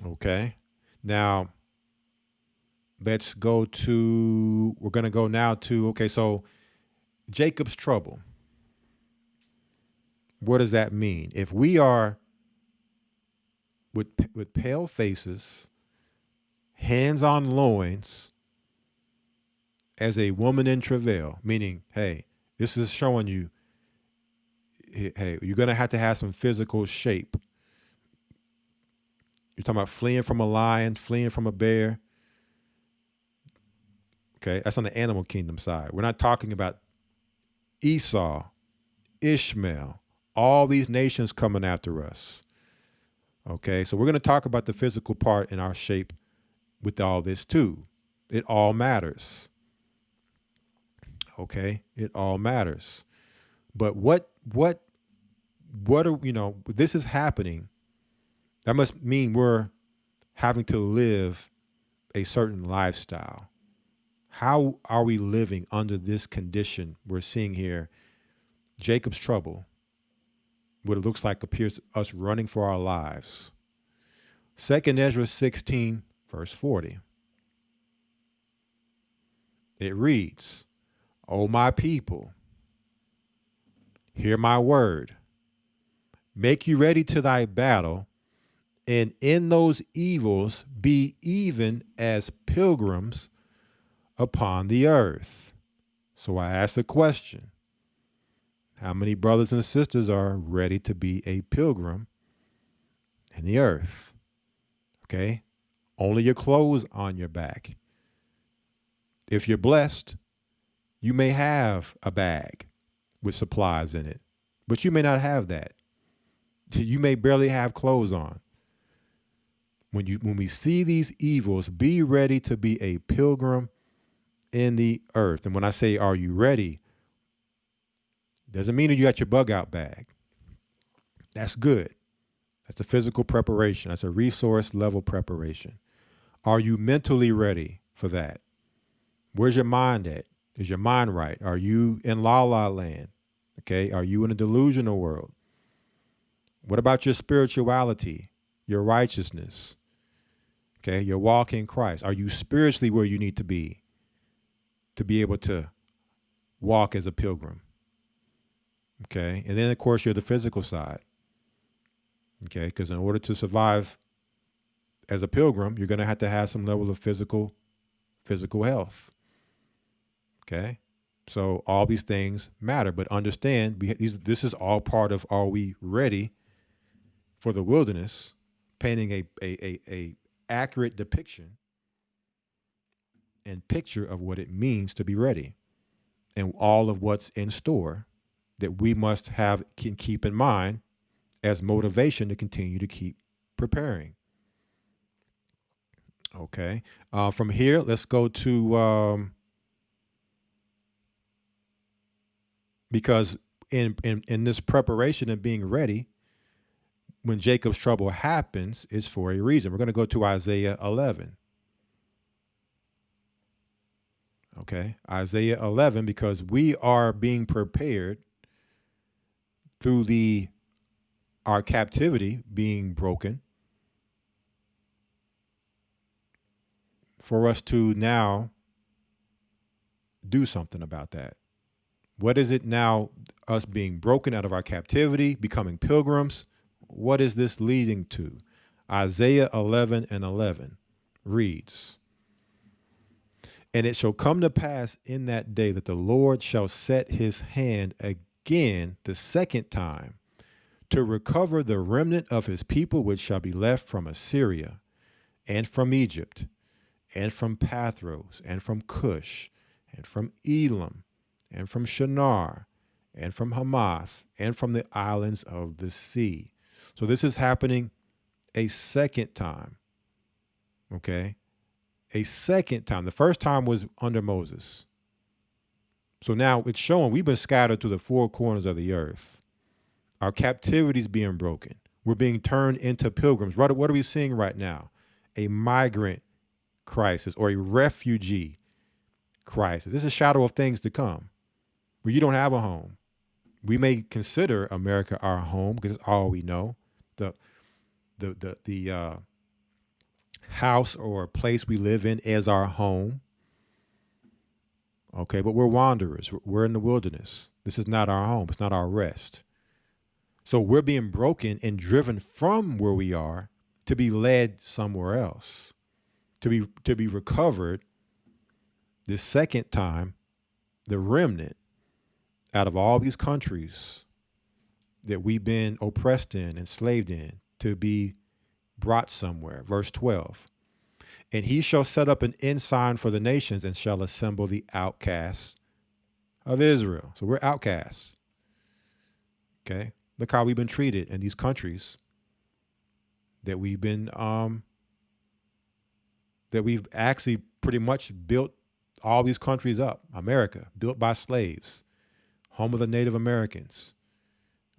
Okay. Now, let's go to, we're going to go now to, okay, so Jacob's trouble. What does that mean? If we are with pale faces, hands on loins, as a woman in travail, meaning, hey, this is showing you, hey, you're going to have some physical shape. You're talking about fleeing from a lion, fleeing from a bear. Okay, that's on the animal kingdom side. We're not talking about Esau, Ishmael, all these nations coming after us. Okay, so we're going to talk about the physical part in our shape with all this too. It all matters. Okay, it all matters. But what are, this is happening. That must mean we're having to live a certain lifestyle. How are we living under this condition we're seeing here? Jacob's trouble, what it looks like appears us running for our lives. 2nd Ezra 16, verse 40. It reads, O my people, hear my word. Make you ready to thy battle, and in those evils be even as pilgrims upon the earth. So I ask the question, how many brothers and sisters are ready to be a pilgrim in the earth? Okay? Only your clothes on your back. If you're blessed, you may have a bag with supplies in it, but you may not have that. You may barely have clothes on. When we see these evils, be ready to be a pilgrim in the earth. And when I say, are you ready? Doesn't mean that you got your bug out bag. That's good. That's a physical preparation. That's a resource level preparation. Are you mentally ready for that? Where's your mind at? Is your mind right? Are you in la la land? Okay. Are you in a delusional world? What about your spirituality, your righteousness? Okay. Your walk in Christ. Are you spiritually where you need to be able to walk as a pilgrim? Okay. And then, of course, you're the physical side. Okay. Because in order to survive as a pilgrim, you're going to have some level of physical health. Okay. So all these things matter, but understand this is all part of, are we ready for the wilderness, painting a accurate depiction and picture of what it means to be ready and all of what's in store that we can keep in mind as motivation to continue to keep preparing. Okay. From here, let's go to, because in this preparation and being ready, when Jacob's trouble happens, it's for a reason. We're going to go to Isaiah 11. Okay. Isaiah 11, because we are being prepared through our captivity being broken for us to now do something about that. What is it now, us being broken out of our captivity, becoming pilgrims? What is this leading to? Isaiah 11:11 reads, And it shall come to pass in that day that the Lord shall set his hand again the second time to recover the remnant of his people which shall be left from Assyria and from Egypt and from Pathros and from Cush and from Elam and from Shinar and from Hamath and from the islands of the sea. So this is happening a second time. Okay. A second time. The first time was under Moses. So now it's showing we've been scattered to the four corners of the earth. Our captivity is being broken. We're being turned into pilgrims. What are we seeing right now? A migrant crisis or a refugee crisis. This is a shadow of things to come where you don't have a home. We may consider America our home because it's all we know. The house or place we live in is our home. Okay, but we're wanderers. We're in the wilderness. This is not our home. It's not our rest. So we're being broken and driven from where we are to be led somewhere else, to be recovered this second time, the remnant out of all these countries that we've been oppressed in, enslaved in, to be brought somewhere. Verse 12. And he shall set up an ensign for the nations and shall assemble the outcasts of Israel. So we're outcasts. Okay. Look how we've been treated in these countries that we've been, that we've actually pretty much built all these countries up. America, built by slaves, home of the Native Americans.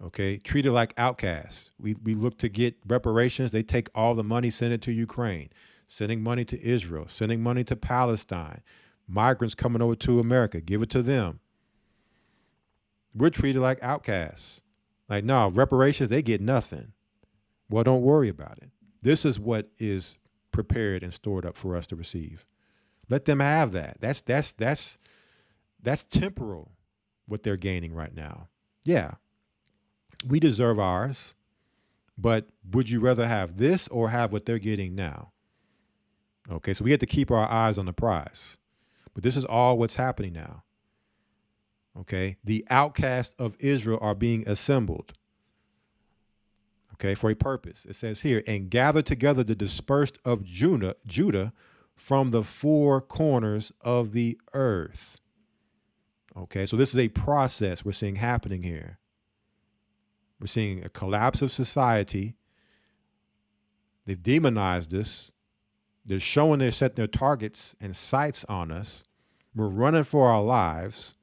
Okay, treated like outcasts. We look to get reparations. They take all the money, send it to Ukraine, sending money to Israel, sending money to Palestine. Migrants coming over to America, give it to them. We're treated like outcasts. Like, no, reparations, they get nothing. Well, don't worry about it. This is what is prepared and stored up for us to receive. Let them have that. That's temporal, what they're gaining right now. Yeah, we deserve ours, but would you rather have this or have what they're getting now? Okay, so we have to keep our eyes on the prize. But this is all what's happening now. Okay, the outcasts of Israel are being assembled. Okay, for a purpose. It says here, and gather together the dispersed of Judah from the four corners of the earth. Okay, so this is a process we're seeing happening here. We're seeing a collapse of society. They've demonized us. They're showing they're setting their targets and sights on us. We're running for our lives.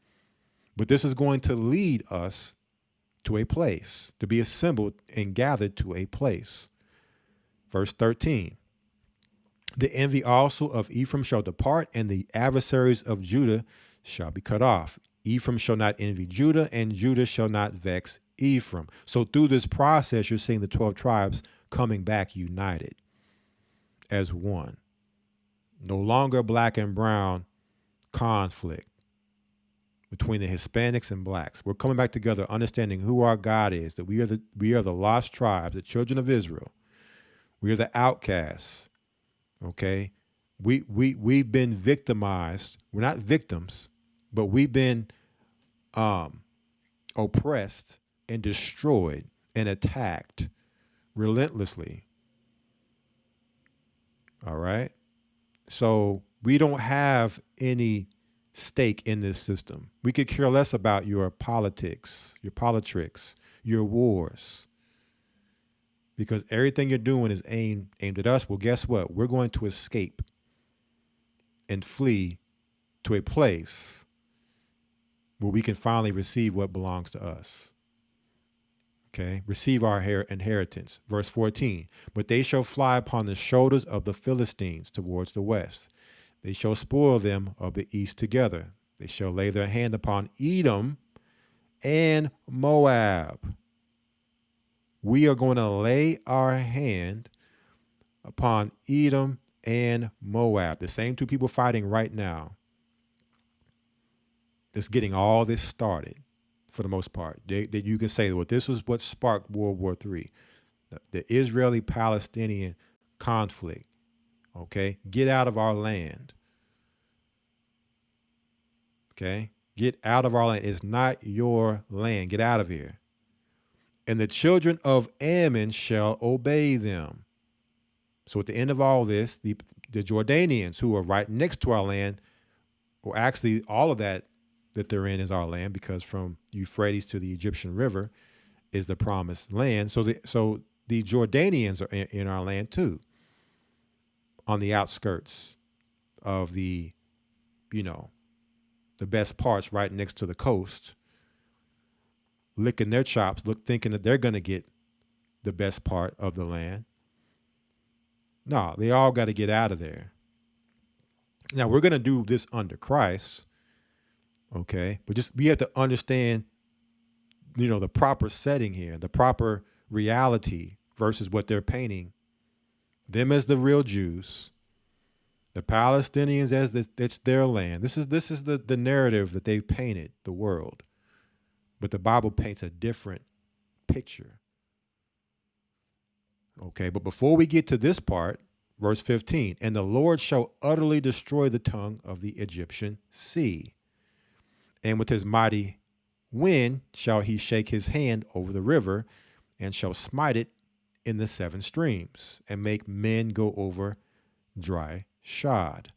But this is going to lead us to a place, to be assembled and gathered to a place. Verse 13. The envy also of Ephraim shall depart, and the adversaries of Judah shall be cut off. Ephraim shall not envy Judah, and Judah shall not vex Ephraim. So through this process, you're seeing the 12 tribes coming back united as one. No longer black and brown conflict between the Hispanics and blacks. We're coming back together, understanding who our God is, that we are the lost tribes, the children of Israel. We are the outcasts. Okay? We've been victimized. We're not victims, but we've been oppressed and destroyed and attacked relentlessly. All right? So we don't have any stake in this system. We could care less about your politics, your wars, because everything you're doing is aimed at us. Well, guess what? We're going to escape and flee to a place where we can finally receive what belongs to us. Okay, receive our inheritance. Verse 14, but they shall fly upon the shoulders of the Philistines towards the west. They shall spoil them of the east together. They shall lay their hand upon Edom and Moab. We are going to lay our hand upon Edom and Moab, the same two people fighting right now. That's getting all this started for the most part. That you can say, well, this was what sparked World War III, the Israeli-Palestinian conflict. Okay, get out of our land. Okay, get out of our land. It's not your land. Get out of here. And the children of Ammon shall obey them. So at the end of all this, the Jordanians, who are right next to our land, or actually all of that they're in is our land, because from Euphrates to the Egyptian river is the promised land. So the Jordanians are in our land too, on the outskirts of the best parts right next to the coast, licking their chops, thinking that they're going to get the best part of the land. No, they all got to get out of there. Now, we're going to do this under Christ, okay? But we have to understand, the proper setting here, the proper reality versus what they're painting them as the real Jews, the Palestinians as it's their land. This is the narrative that they've painted the world. But the Bible paints a different picture. Okay, but before we get to this part, verse 15, and the Lord shall utterly destroy the tongue of the Egyptian sea, and with his mighty wind shall he shake his hand over the river, and shall smite it in the 7 streams, and make men go over dry shod.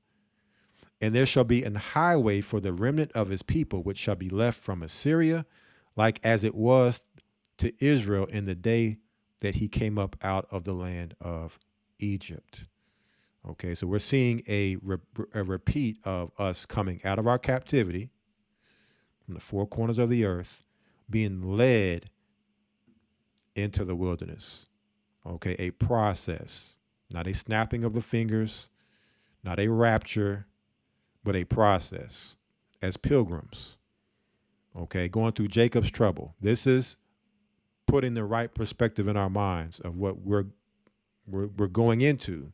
And there shall be an highway for the remnant of his people, which shall be left from Assyria, like as it was to Israel in the day that he came up out of the land of Egypt. Okay, so we're seeing a repeat of us coming out of our captivity from the four corners of the earth, being led into the wilderness. Okay, a process, not a snapping of the fingers, not a rapture, but a process as pilgrims. Okay, going through Jacob's trouble. This is putting the right perspective in our minds of what we're going into,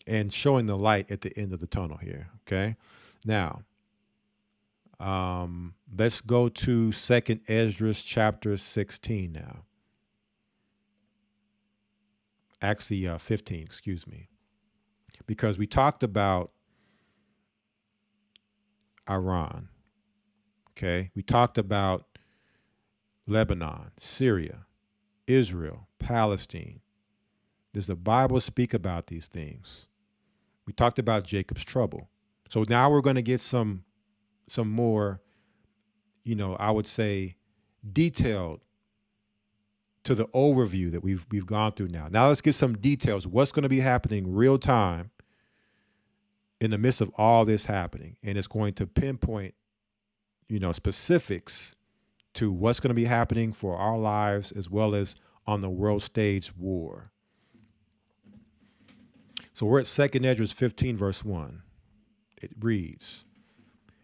and showing the light at the end of the tunnel here. Okay, now let's go to 2nd Esdras chapter 16 now. Actually, 15, excuse me, because we talked about Iran. Okay, we talked about Lebanon, Syria, Israel, Palestine. Does the Bible speak about these things? We talked about Jacob's trouble. So now we're going to get some more, I would say, detailed to the overview that we've gone through now. Now let's get some details. What's going to be happening real time in the midst of all this happening? And it's going to pinpoint, specifics to what's going to be happening for our lives as well as on the world stage war. So we're at 2nd Esdras 15, verse 1. It reads,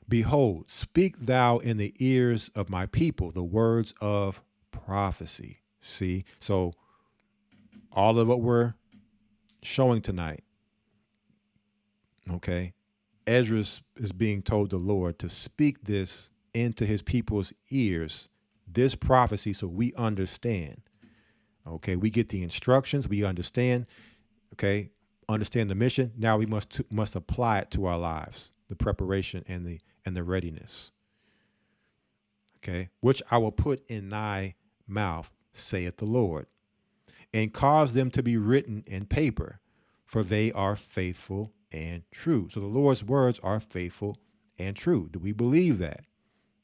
"Behold, speak thou in the ears of my people the words of prophecy." See, so all of what we're showing tonight, okay, Esdras is being told the Lord to speak this into his people's ears, this prophecy, so we understand. Okay, we get the instructions, we understand, okay, understand the mission. Now we must apply it to our lives, the preparation and the readiness. Okay, which I will put in thy mouth, saith the Lord, and cause them to be written in paper, for they are faithful and true. So the Lord's words are faithful and true. Do we believe that?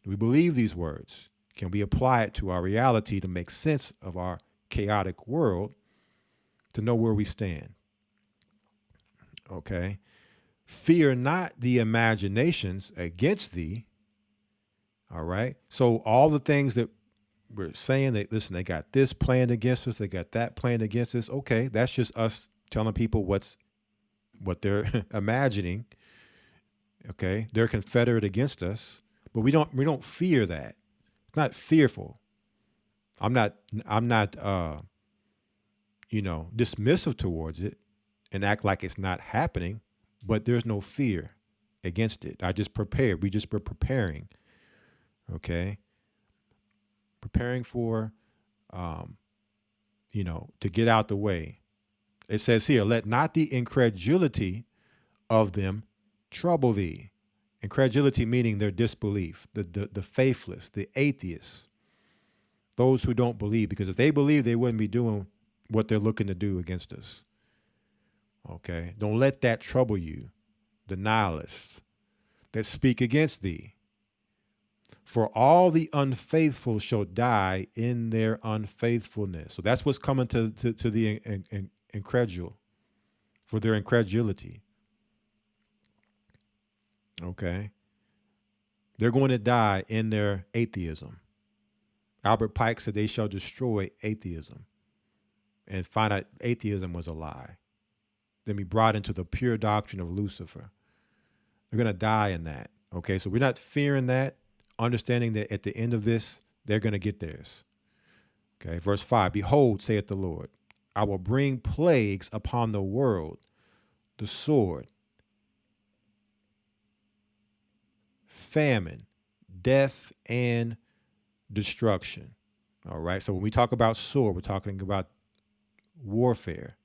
Do we believe these words? Can we apply it to our reality to make sense of our chaotic world, to know where we stand? Okay. Fear not the imaginations against thee. All right. So all the things that we're saying, that, listen, they got this planned against us, they got that planned against us. Okay, that's just us telling people what they're imagining. Okay, they're confederate against us, but we don't fear that. It's not fearful. I'm not dismissive towards it and act like it's not happening, but there's no fear against it. I just prepared. We just were preparing. Okay. Preparing for, to get out the way. It says here, let not the incredulity of them trouble thee. Incredulity meaning their disbelief, the faithless, the atheists, those who don't believe, because if they believe, they wouldn't be doing what they're looking to do against us. Okay. Don't let that trouble you. The nihilists that speak against thee. For all the unfaithful shall die in their unfaithfulness. So that's what's coming to the incredulous, for their incredulity. Okay. They're going to die in their atheism. Albert Pike said they shall destroy atheism and find out atheism was a lie. Then be brought into the pure doctrine of Lucifer. They're going to die in that. Okay. So we're not fearing that. Understanding that at the end of this, they're going to get theirs. Okay, verse 5, behold, saith the Lord, I will bring plagues upon the world, the sword, famine, death, and destruction. All right, so when we talk about sword, we're talking about warfare,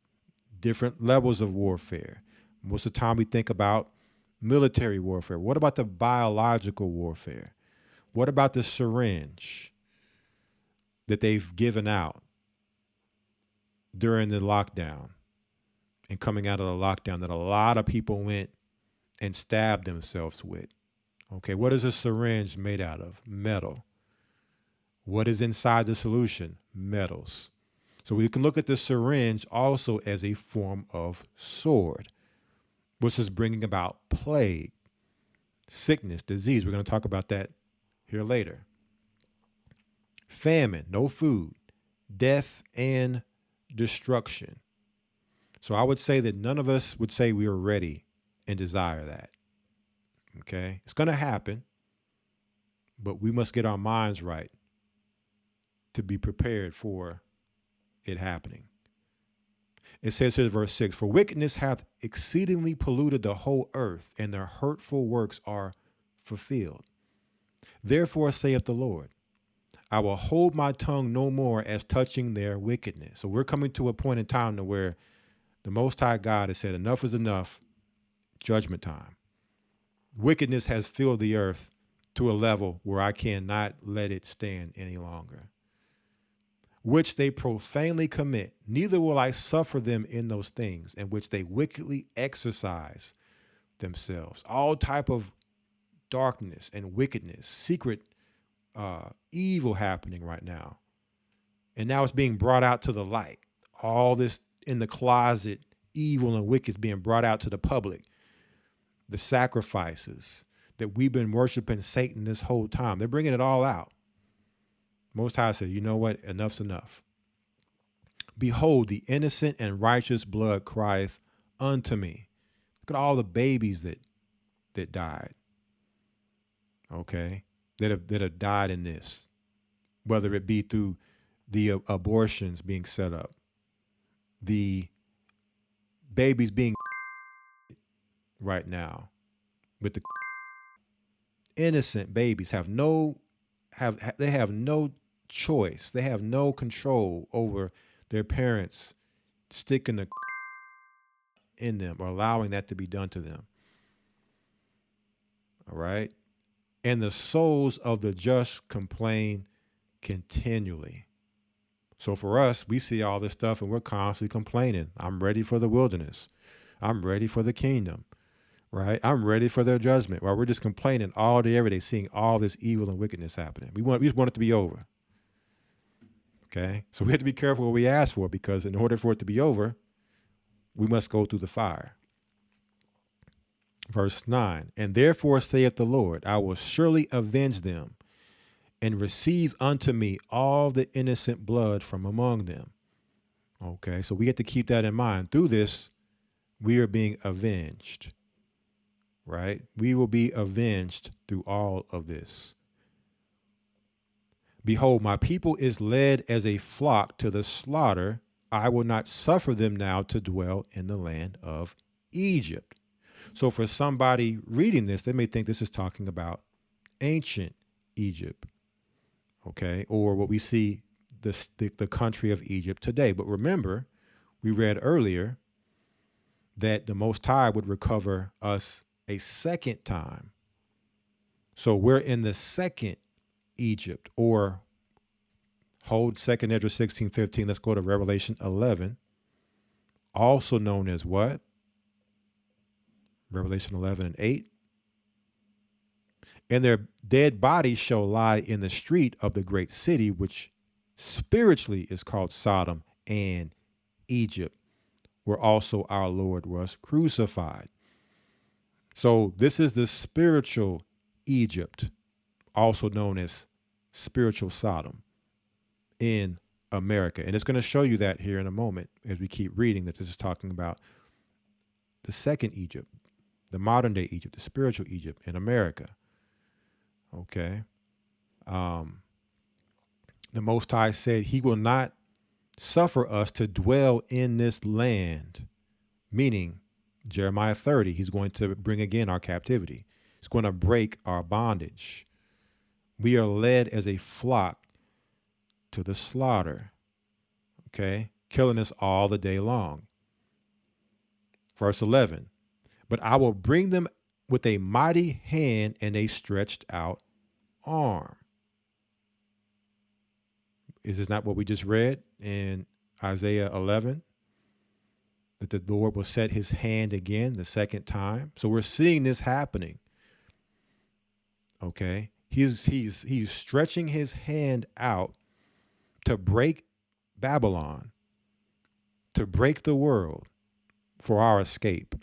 different levels of warfare. Most of the time we think about military warfare. What about the biological warfare? What about the syringe that they've given out during the lockdown and coming out of the lockdown that a lot of people went and stabbed themselves with? Okay, what is a syringe made out of? Metal. What is inside the solution? Metals. So we can look at the syringe also as a form of sword, which is bringing about plague, sickness, disease. We're going to talk about that here later. Famine, no food, death, and destruction. So I would say that none of us would say we are ready and desire that. Okay? It's going to happen, but we must get our minds right to be prepared for it happening. It says here in verse 6, for wickedness hath exceedingly polluted the whole earth, and their hurtful works are fulfilled. Therefore saith the Lord, I will hold my tongue no more as touching their wickedness. So we're coming to a point in time to where the Most High God has said, enough is enough, judgment time. Wickedness has filled the earth to a level where I cannot let it stand any longer. Which they profanely commit, neither will I suffer them in those things in which they wickedly exercise themselves. All type of darkness and wickedness, secret evil happening right now. And now it's being brought out to the light. All this in the closet, evil and wicked is being brought out to the public. The sacrifices that we've been worshiping Satan this whole time, they're bringing it all out. Most High said, you know what? Enough's enough. Behold, the innocent and righteous blood crieth unto me. Look at all the babies that died. Okay, that have died in this, whether it be through the abortions being set up, the babies being right now, with the innocent babies have no choice. They have no control over their parents sticking the in them or allowing that to be done to them. All right. And the souls of the just complain continually. So for us, we see all this stuff and we're constantly complaining. I'm ready for the wilderness. I'm ready for the kingdom. Right? I'm ready for their judgment. While we're just complaining all day, every day, seeing all this evil and wickedness happening. We just want it to be over. Okay? So we have to be careful what we ask for, because in order for it to be over, we must go through the fire. Verse 9, and therefore saith the Lord, I will surely avenge them and receive unto me all the innocent blood from among them. Okay, so we have to keep that in mind. Through this, we are being avenged, right? We will be avenged through all of this. Behold, my people is led as a flock to the slaughter. I will not suffer them now to dwell in the land of Egypt. So for somebody reading this, they may think this is talking about ancient Egypt, okay, or what we see the country of Egypt today. But remember, we read earlier that the Most High would recover us a second time. So we're in the second Egypt, or hold 2nd Ezra 16:15. Let's go to Revelation 11, also known as what? Revelation 11:8. And their dead bodies shall lie in the street of the great city, which spiritually is called Sodom and Egypt, where also our Lord was crucified. So this is the spiritual Egypt, also known as spiritual Sodom in America. And it's going to show you that here in a moment as we keep reading, that this is talking about the second Egypt, the modern day Egypt, the spiritual Egypt in America. Okay. The Most High said he will not suffer us to dwell in this land, meaning Jeremiah 30, he's going to bring again our captivity. He's going to break our bondage. We are led as a flock to the slaughter, okay, killing us all the day long. Verse 11, but I will bring them with a mighty hand and a stretched out arm. Is this not what we just read in Isaiah 11? That the Lord will set his hand again the second time. So we're seeing this happening. Okay. He's stretching his hand out to break Babylon to break the world for our escape,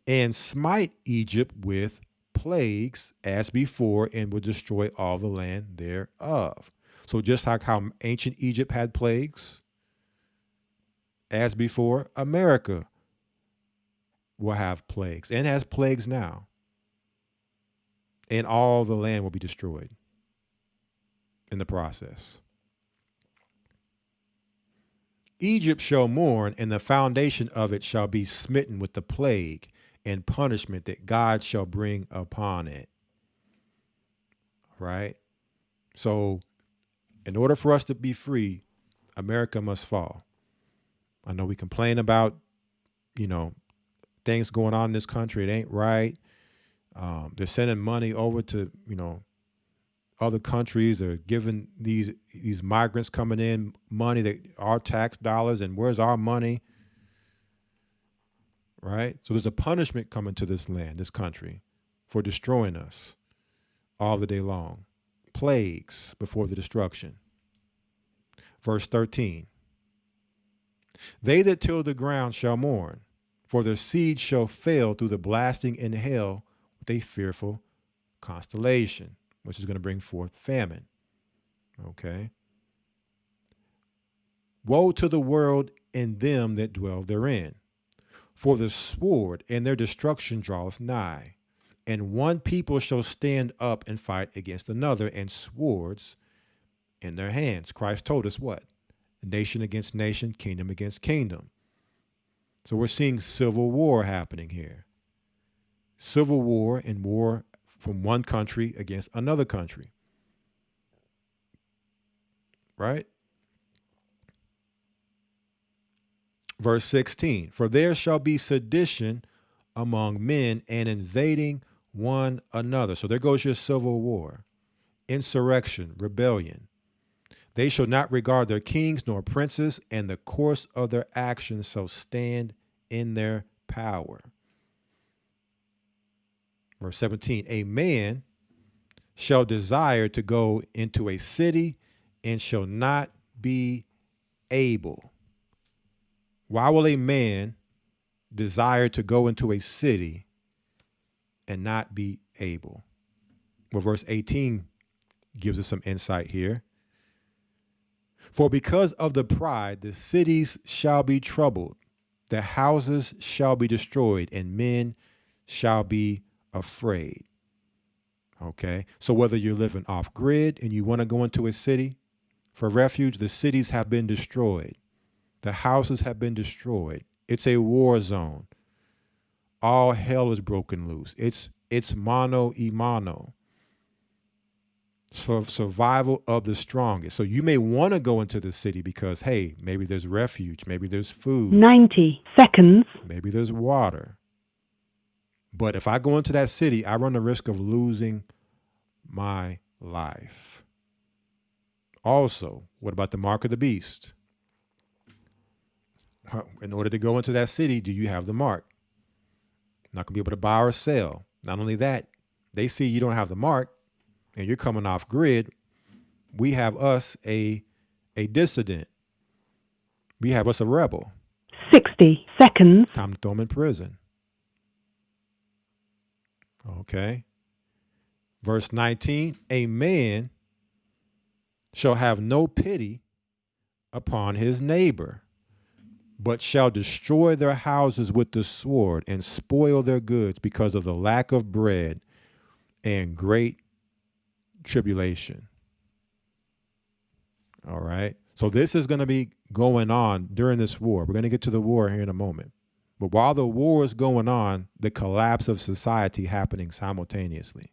and smite Egypt with plagues as before, and will destroy all the land thereof. So just like how ancient Egypt had plagues as before, America will have plagues and has plagues now. And all the land will be destroyed in the process. Egypt shall mourn, and the foundation of it shall be smitten with the plague and punishment that God shall bring upon it. Right? So, in order for us to be free, America must fall. I know we complain about, things going on in this country. It ain't right. They're sending money over to, other countries. They're giving these migrants coming in money, that our tax dollars, and where's our money? Right? So there's a punishment coming to this land, this country, for destroying us all the day long. Plagues before the destruction. Verse 13. They that till the ground shall mourn, for their seed shall fail through the blasting in hell with a fearful constellation, which is going to bring forth famine. Okay. Woe to the world and them that dwell therein, for the sword and their destruction draweth nigh, and one people shall stand up and fight against another, and swords in their hands. Christ told us what? Nation against nation, kingdom against kingdom. So we're seeing civil war happening here. Civil war and war from one country against another country. Right? Verse 16, for there shall be sedition among men and invading one another. So there goes your civil war, insurrection, rebellion. They shall not regard their kings nor princes, and the course of their actions shall stand in their power. Verse 17, a man shall desire to go into a city and shall not be able. Why will a man desire to go into a city and not be able? Well, verse 18 gives us some insight here. For because of the pride, the cities shall be troubled, the houses shall be destroyed, and men shall be afraid. Okay, so whether you're living off grid and you want to go into a city for refuge, the cities have been destroyed. The houses have been destroyed. It's a war zone. All hell is broken loose. It's mano y mano. It's for survival of the strongest. So you may want to go into the city because, hey, maybe there's refuge, maybe there's food. 90 seconds. Maybe there's water. But if I go into that city, I run the risk of losing my life. Also, what about the mark of the beast? In order to go into that city, do you have the mark? Not going to be able to buy or sell. Not only that, they see you don't have the mark and you're coming off grid. We have us a dissident. We have us a rebel. 60 seconds. Time to throw them in prison. Okay. Verse 19, a man shall have no pity upon his neighbor, but shall destroy their houses with the sword and spoil their goods because of the lack of bread and great tribulation. All right. So this is going to be going on during this war. We're going to get to the war here in a moment. But while the war is going on, the collapse of society happening simultaneously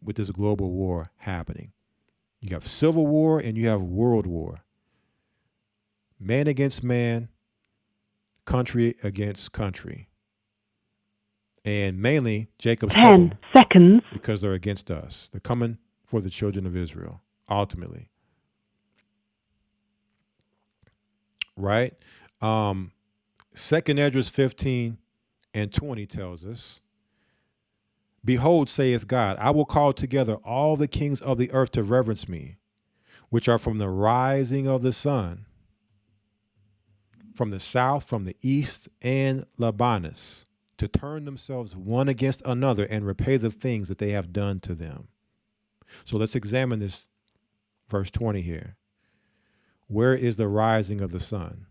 with this global war happening. You have civil war and you have world war. Man against man, country against country. And mainly Jacob's 10 seconds. Because they're against us. They're coming for the children of Israel, ultimately. Right? 2nd Esdras 15 and 20 tells us, behold, saith God, I will call together all the kings of the earth to reverence me, which are from the rising of the sun, from the south, from the east, and Libanus, to turn themselves one against another and repay the things that they have done to them. So let's examine this verse 20 here. Where is the rising of the sun?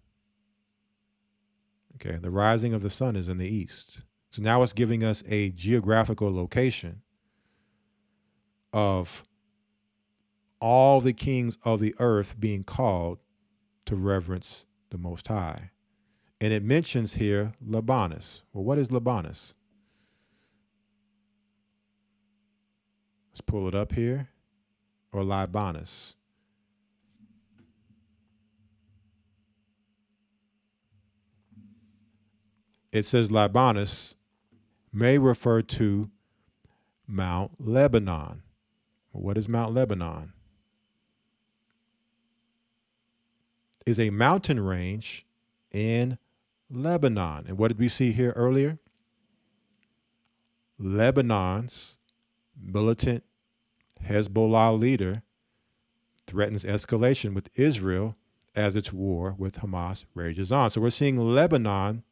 Okay, the rising of the sun is in the east. So now it's giving us a geographical location of all the kings of the earth being called to reverence the Most High. And it mentions here Libanus. Well, what is Libanus? Let's pull it up here. Or Libanus. It says Libanus may refer to Mount Lebanon. What is Mount Lebanon? Is a mountain range in Lebanon. And what did we see here earlier? Lebanon's militant Hezbollah leader threatens escalation with Israel as its war with Hamas rages on. So we're seeing Lebanon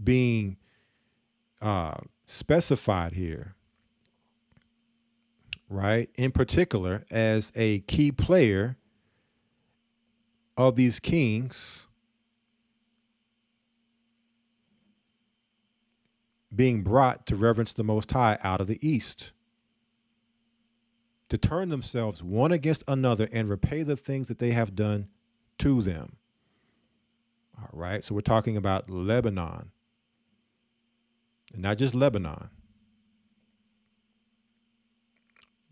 being specified here, right? In particular, as a key player of these kings being brought to reverence the Most High out of the east, to turn themselves one against another and repay the things that they have done to them. All right, so we're talking about Lebanon, and not just Lebanon.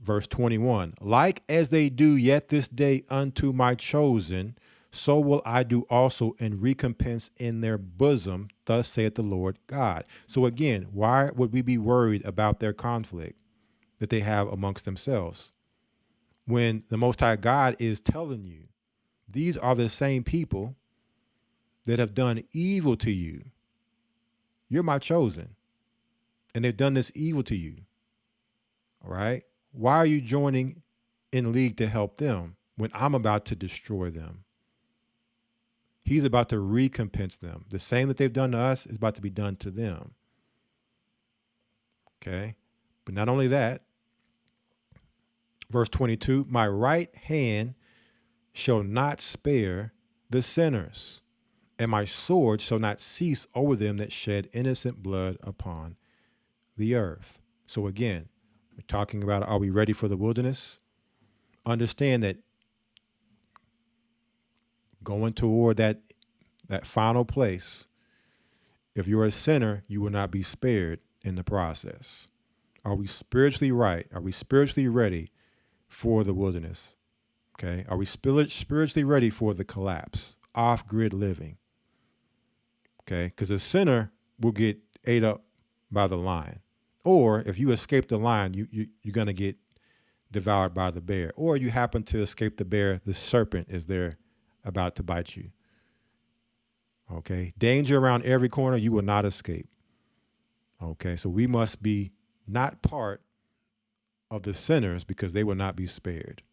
Verse 21, like as they do yet this day unto my chosen, so will I do also in recompense in their bosom, thus saith the Lord God. So again, why would we be worried about their conflict that they have amongst themselves when the Most High God is telling you these are the same people that have done evil to you? You're my chosen, and they've done this evil to you. All right? Why are you joining in league to help them when I'm about to destroy them? He's about to recompense them. The same that they've done to us is about to be done to them. Okay? But not only that, verse 22, my right hand shall not spare the sinners, and my sword shall not cease over them that shed innocent blood upon the earth. So again, we're talking about, are we ready for the wilderness? Understand that going toward that final place, if you're a sinner, you will not be spared in the process. Are we spiritually right? Are we spiritually ready for the wilderness? Okay. Are we spiritually ready for the collapse, off-grid living? Okay. Because a sinner will get ate up by the lion. Or if you escape the lion, you're going to get devoured by the bear. Or you happen to escape the bear, the serpent is there about to bite you. Okay. Danger around every corner, you will not escape. Okay. So we must be not part of the sinners because they will not be spared.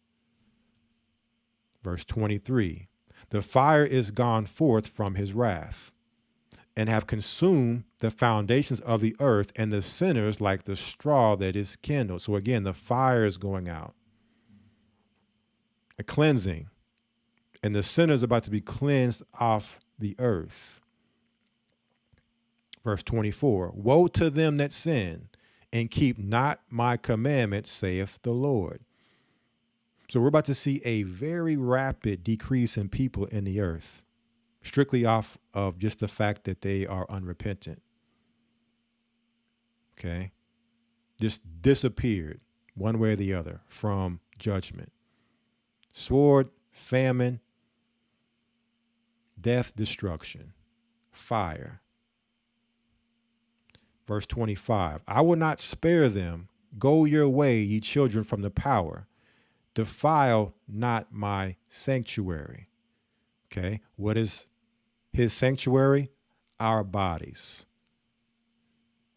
Verse 23, the fire is gone forth from his wrath, and have consumed the foundations of the earth, and the sinners like the straw that is kindled. So again, the fire is going out, a cleansing, and the sinners are about to be cleansed off the earth. Verse 24, woe to them that sin and keep not my commandments, saith the Lord. So we're about to see a very rapid decrease in people in the earth, strictly off of just the fact that they are unrepentant. Okay. Just disappeared one way or the other from judgment. Sword, famine, death, destruction, fire. Verse 25, I will not spare them. Go your way, ye children, from the power. Defile not my sanctuary. Okay. What is his sanctuary? Our bodies.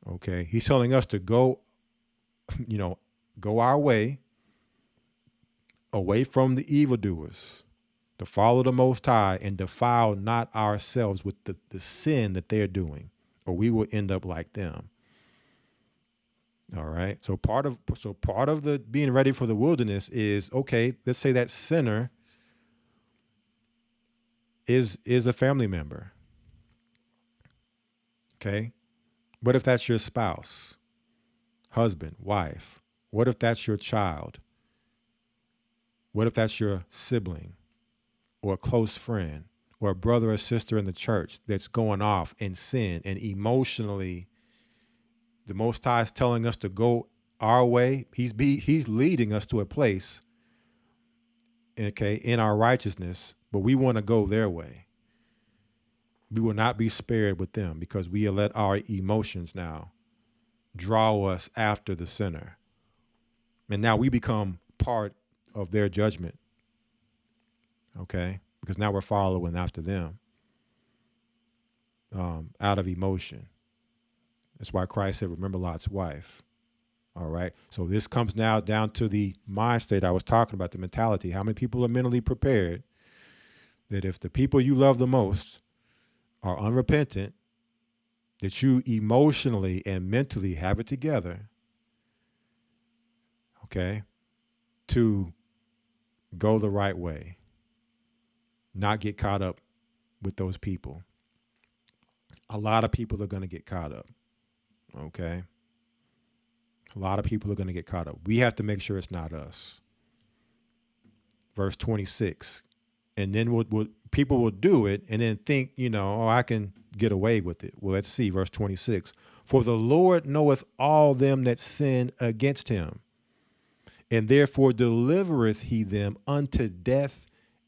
Okay. He's telling us to go, go our way, away from the evildoers, to follow the Most High and defile not ourselves with the sin that they're doing, or we will end up like them. All right. So part of the being ready for the wilderness is, okay, let's say that sinner is a family member. Okay. What if that's your spouse, husband, wife? What if that's your child? What if that's your sibling or a close friend or a brother or sister in the church that's going off in sin, and emotionally the Most High is telling us to go our way? He's leading us to a place, okay, in our righteousness, but we want to go their way. We will not be spared with them because we let our emotions now draw us after the sinner. And now we become part of their judgment, okay? Because now we're following after them out of emotion. That's why Christ said, remember Lot's wife. All right. So this comes now down to the mind state I was talking about, the mentality. How many people are mentally prepared that if the people you love the most are unrepentant, that you emotionally and mentally have it together, okay, to go the right way, not get caught up with those people. A lot of people are going to get caught up, okay? A lot of people are going to get caught up. We have to make sure it's not us. Verse 26. And then people will do it and then think, oh, I can get away with it. Well, let's see, verse 26. For the Lord knoweth all them that sin against him, and therefore delivereth he them unto death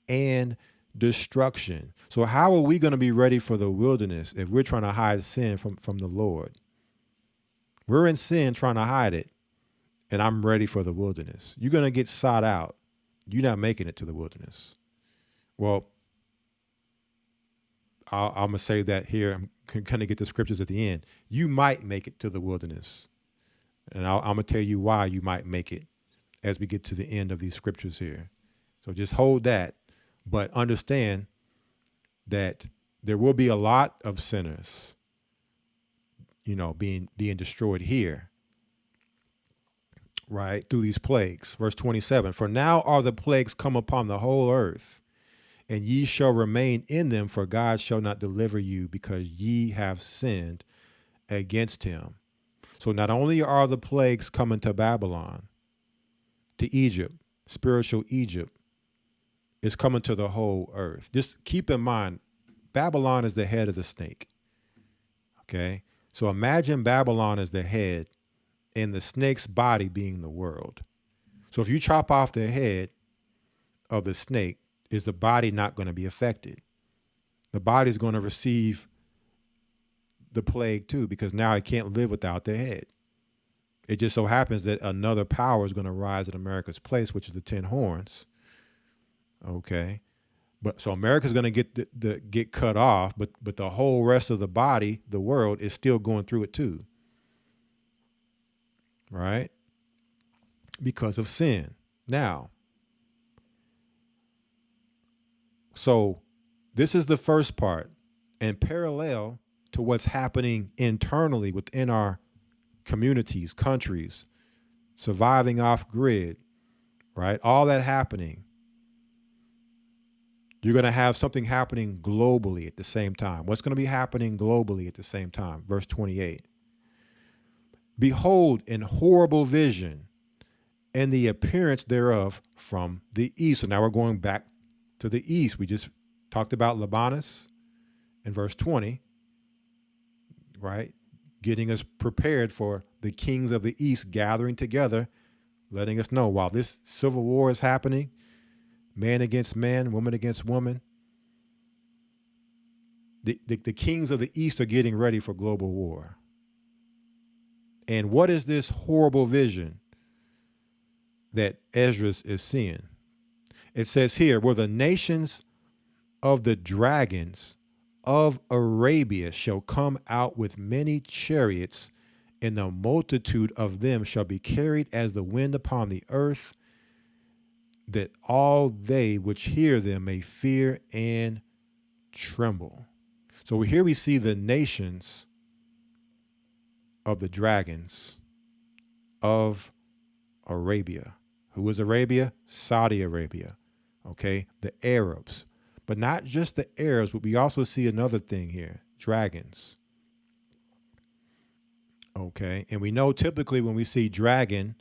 and destruction. So how are we going to be ready for the wilderness if we're trying to hide sin from the Lord? We're in sin trying to hide it, and I'm ready for the wilderness. You're going to get sought out. You're not making it to the wilderness. Well, I'm going to say that here. I'm going to get the scriptures at the end. You might make it to the wilderness. And I'm going to tell you why you might make it as we get to the end of these scriptures here. So just hold that, but understand that there will be a lot of sinners, being destroyed here, right, through these plagues. Verse 27, for now are the plagues come upon the whole earth, and ye shall remain in them, for God shall not deliver you, because ye have sinned against him. So not only are the plagues coming to Babylon, to Egypt, spiritual Egypt, it's coming to the whole earth. Just keep in mind, Babylon is the head of the snake. Okay? So imagine Babylon as the head and the snake's body being the world. So if you chop off the head of the snake, is the body not going to be affected? The body is going to receive the plague too, because now it can't live without the head. It just so happens that another power is going to rise in America's place, which is the 10 horns. Okay. But so America's going to get cut off, but the whole rest of the body, the world, is still going through it too. Right? Because of sin. Now, so this is the first part, and parallel to what's happening internally within our communities, countries, surviving off grid, right? All that happening. You're going to have something happening globally at the same time. What's going to be happening globally at the same time? Verse 28. Behold, an horrible vision, and the appearance thereof from the east. So now we're going back to the east. We just talked about Libanus in verse 20, right? Getting us prepared for the kings of the east gathering together, letting us know while this civil war is happening, man against man, woman against woman, the kings of the east are getting ready for global war. And what is this horrible vision that Ezra is seeing? It says here, where the nations of the dragons of Arabia shall come out with many chariots, and the multitude of them shall be carried as the wind upon the earth. that all they which hear them may fear and tremble. So here we see the nations of the dragons of Arabia. Who is Arabia? Saudi Arabia. Okay, the Arabs. But not just the Arabs, but we also see another thing here, dragons. Okay, and we know typically when we see dragon,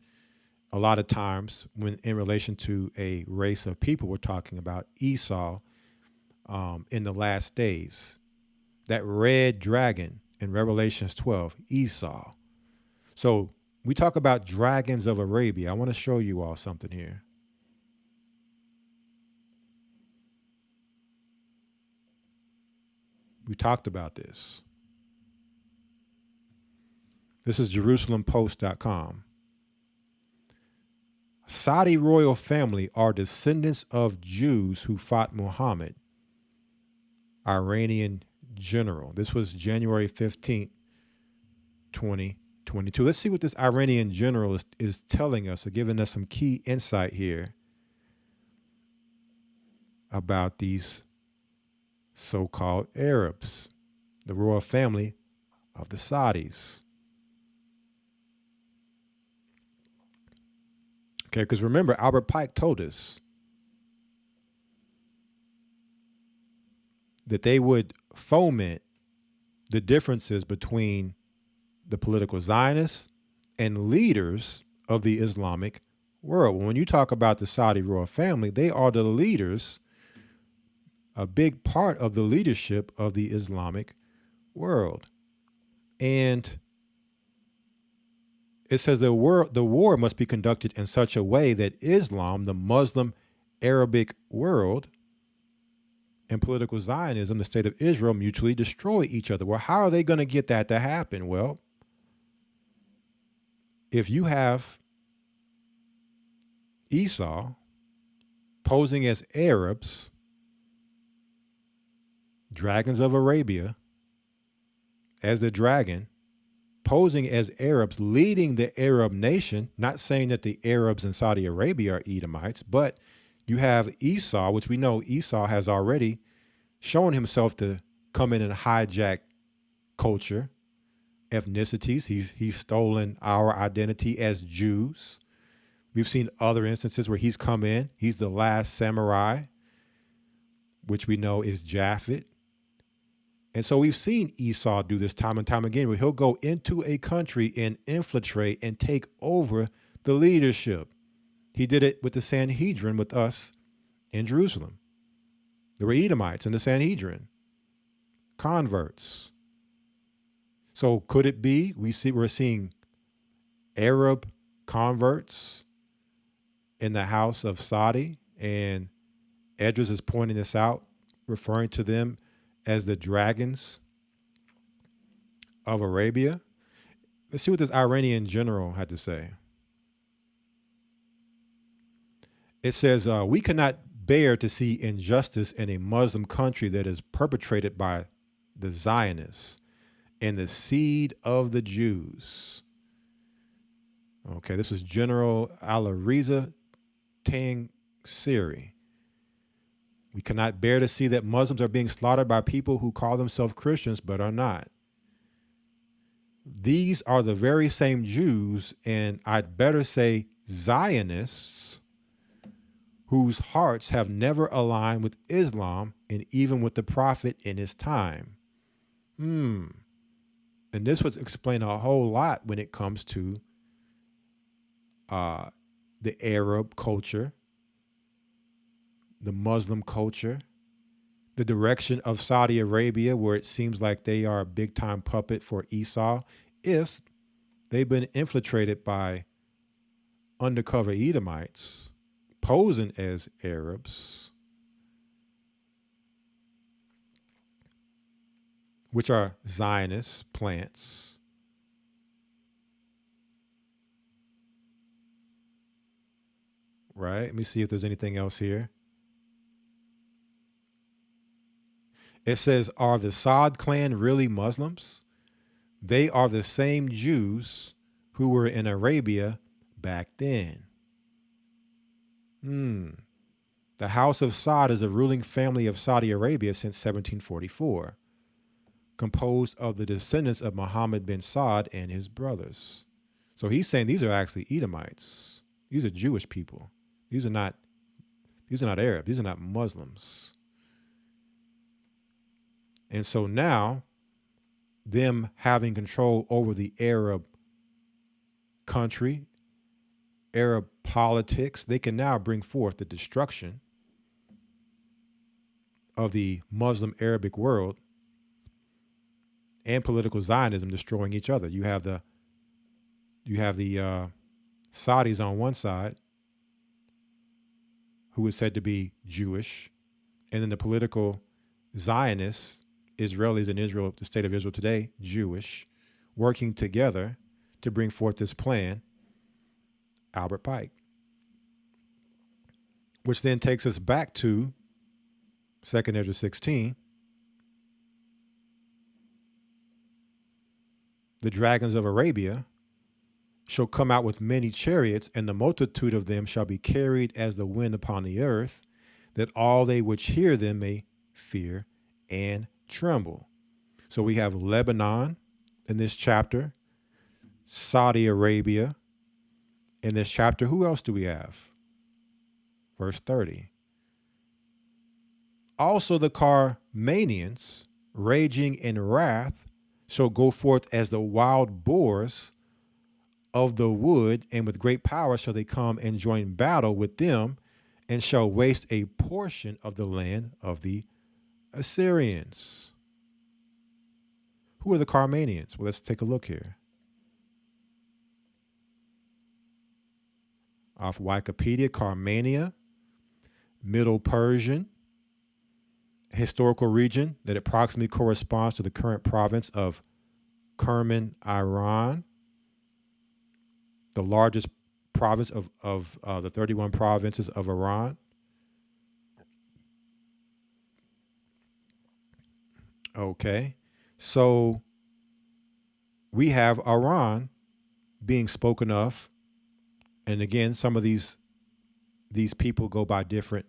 a lot of times when in relation to a race of people, we're talking about Esau in the last days. That red dragon in Revelations 12, Esau. So we talk about dragons of Arabia. I want to show you all something here. We talked about this. This is JerusalemPost.com. Saudi royal family are descendants of Jews who fought Muhammad, Iranian general. This was January 15th, 2022. Let's see what this Iranian general is telling us or giving us some key insight here about these so-called Arabs, the royal family of the Saudis. Okay, because remember, Albert Pike told us that they would foment the differences between the political Zionists and leaders of the Islamic world. When you talk about the Saudi royal family, they are the leaders, a big part of the leadership of the Islamic world. And it says the war must be conducted in such a way that Islam, the Muslim Arabic world, and political Zionism, the state of Israel, mutually destroy each other. Well, how are they going to get that to happen? Well, if you have Esau posing as Arabs, dragons of Arabia, as the dragon, posing as Arabs, leading the Arab nation, not saying that the Arabs in Saudi Arabia are Edomites, but you have Esau, which we know Esau has already shown himself to come in and hijack culture, ethnicities. He's stolen our identity as Jews. We've seen other instances where he's come in. He's the last samurai, which we know is Japhet. And so we've seen Esau do this time and time again, where he'll go into a country and infiltrate and take over the leadership. He did it with the Sanhedrin with us in Jerusalem. There were Edomites in the Sanhedrin, converts. So could it be we're seeing Arab converts in the house of Saudi, and Edras is pointing this out, referring to them as the dragons of Arabia? Let's see what this Iranian general had to say. It says, we cannot bear to see injustice in a Muslim country that is perpetrated by the Zionists and the seed of the Jews. Okay, this was General Alariza Tangsiri. We cannot bear to see that Muslims are being slaughtered by people who call themselves Christians but are not. These are the very same Jews, and I'd better say Zionists, whose hearts have never aligned with Islam and even with the Prophet in his time. And this would explain a whole lot when it comes to the Arab culture, the Muslim culture, the direction of Saudi Arabia, where it seems like they are a big time puppet for Esau, if they've been infiltrated by undercover Edomites posing as Arabs, which are Zionist plants. Right? Let me see if there's anything else here. It says, are the Saud clan really Muslims? They are the same Jews who were in Arabia back then. The House of Saud is a ruling family of Saudi Arabia since 1744, composed of the descendants of Muhammad bin Saud and his brothers. So he's saying these are actually Edomites. These are Jewish people. These are not Arab. These are not Muslims. And so now, them having control over the Arab country, Arab politics, they can now bring forth the destruction of the Muslim Arabic world and political Zionism destroying each other. You have the Saudis on one side, who is said to be Jewish, and then the political Zionists, Israelis in Israel, the state of Israel today, Jewish, working together to bring forth this plan, Albert Pike. Which then takes us back to 2nd Ezra 16. The dragons of Arabia shall come out with many chariots, and the multitude of them shall be carried as the wind upon the earth, that all they which hear them may fear and tremble. So we have Lebanon in this chapter, Saudi Arabia in this chapter. Who else do we have? Verse 30. Also the Carmanians, raging in wrath, shall go forth as the wild boars of the wood, and with great power shall they come and join battle with them, and shall waste a portion of the land of the Assyrians. Who are the Carmanians? Well, let's take a look here. Off Wikipedia, Carmania, Middle Persian, historical region that approximately corresponds to the current province of Kerman, Iran, the largest province of the 31 provinces of Iran. Okay, so we have Iran being spoken of, and again, some of these people go by different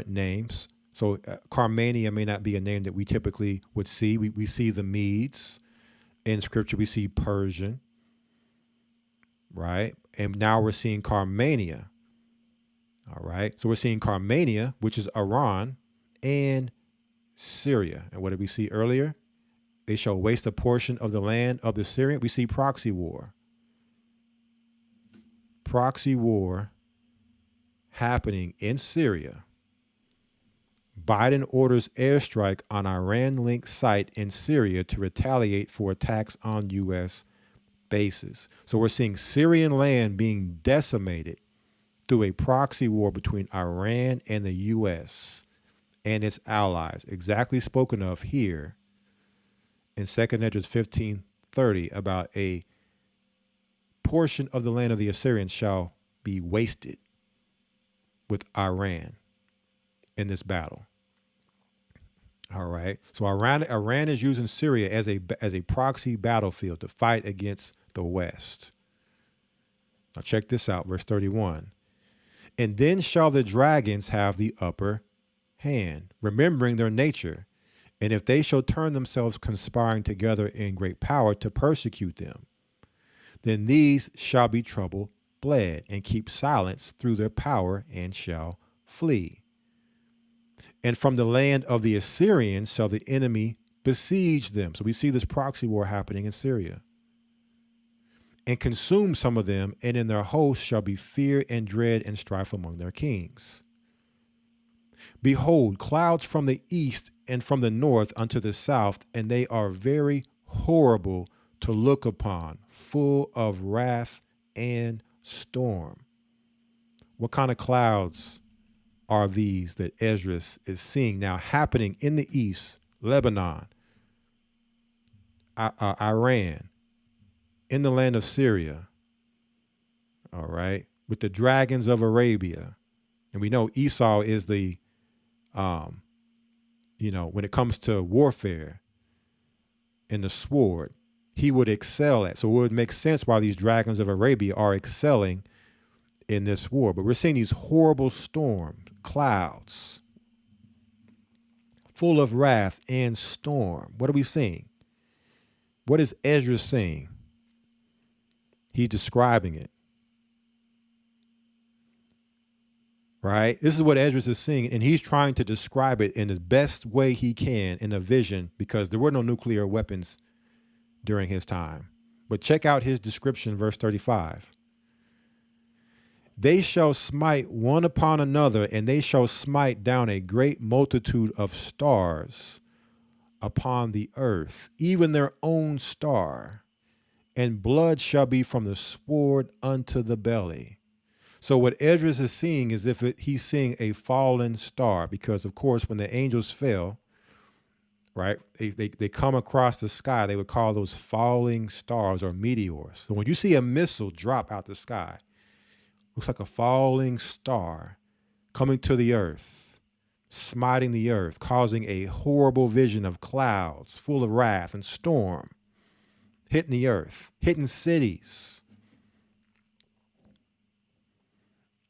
names. So Carmania may not be a name that we typically would see. We see the Medes in scripture. We see Persian, right? And now we're seeing Carmania. All right. So we're seeing Carmania, which is Iran, and Syria. And what did we see earlier? They shall waste a portion of the land of the Syrian. We see proxy war. Proxy war happening in Syria. Biden orders airstrike on Iran-linked site in Syria to retaliate for attacks on U.S. bases. So we're seeing Syrian land being decimated through a proxy war between Iran and the U.S. and its allies, exactly spoken of here in 2nd Ezra 15:30, about a portion of the land of the Assyrians shall be wasted with Iran in this battle. All right. So Iran is using Syria as a proxy battlefield to fight against the West. Now check this out, verse 31. And then shall the dragons have the upper hand, remembering their nature, and if they shall turn themselves conspiring together in great power to persecute them, then these shall be troubled, bled, and keep silence through their power, and shall flee. And from the land of the Assyrians shall the enemy besiege them. So we see this proxy war happening in Syria. And consume some of them, and in their hosts shall be fear and dread and strife among their kings. Behold, clouds from the east and from the north unto the south, and they are very horrible to look upon, full of wrath and storm. What kind of clouds are these that Ezra is seeing now happening in the east? Lebanon, Iran, in the land of Syria, all right, with the dragons of Arabia. And we know Esau is the, when it comes to warfare and the sword, he would excel at. So it would make sense why these dragons of Arabia are excelling in this war. But we're seeing these horrible storms, clouds, full of wrath and storm. What are we seeing? What is Ezra saying? He's describing it. Right? This is what Ezra is seeing, and he's trying to describe it in the best way he can in a vision, because there were no nuclear weapons during his time. But check out his description, verse 35. They shall smite one upon another, and they shall smite down a great multitude of stars upon the earth, even their own star, and blood shall be from the sword unto the belly. So what Ezra is seeing is he's seeing a fallen star, because of course when the angels fell, right, they come across the sky, they would call those falling stars or meteors. So when you see a missile drop out the sky, looks like a falling star coming to the earth, smiting the earth, causing a horrible vision of clouds full of wrath and storm, hitting the earth, hitting cities.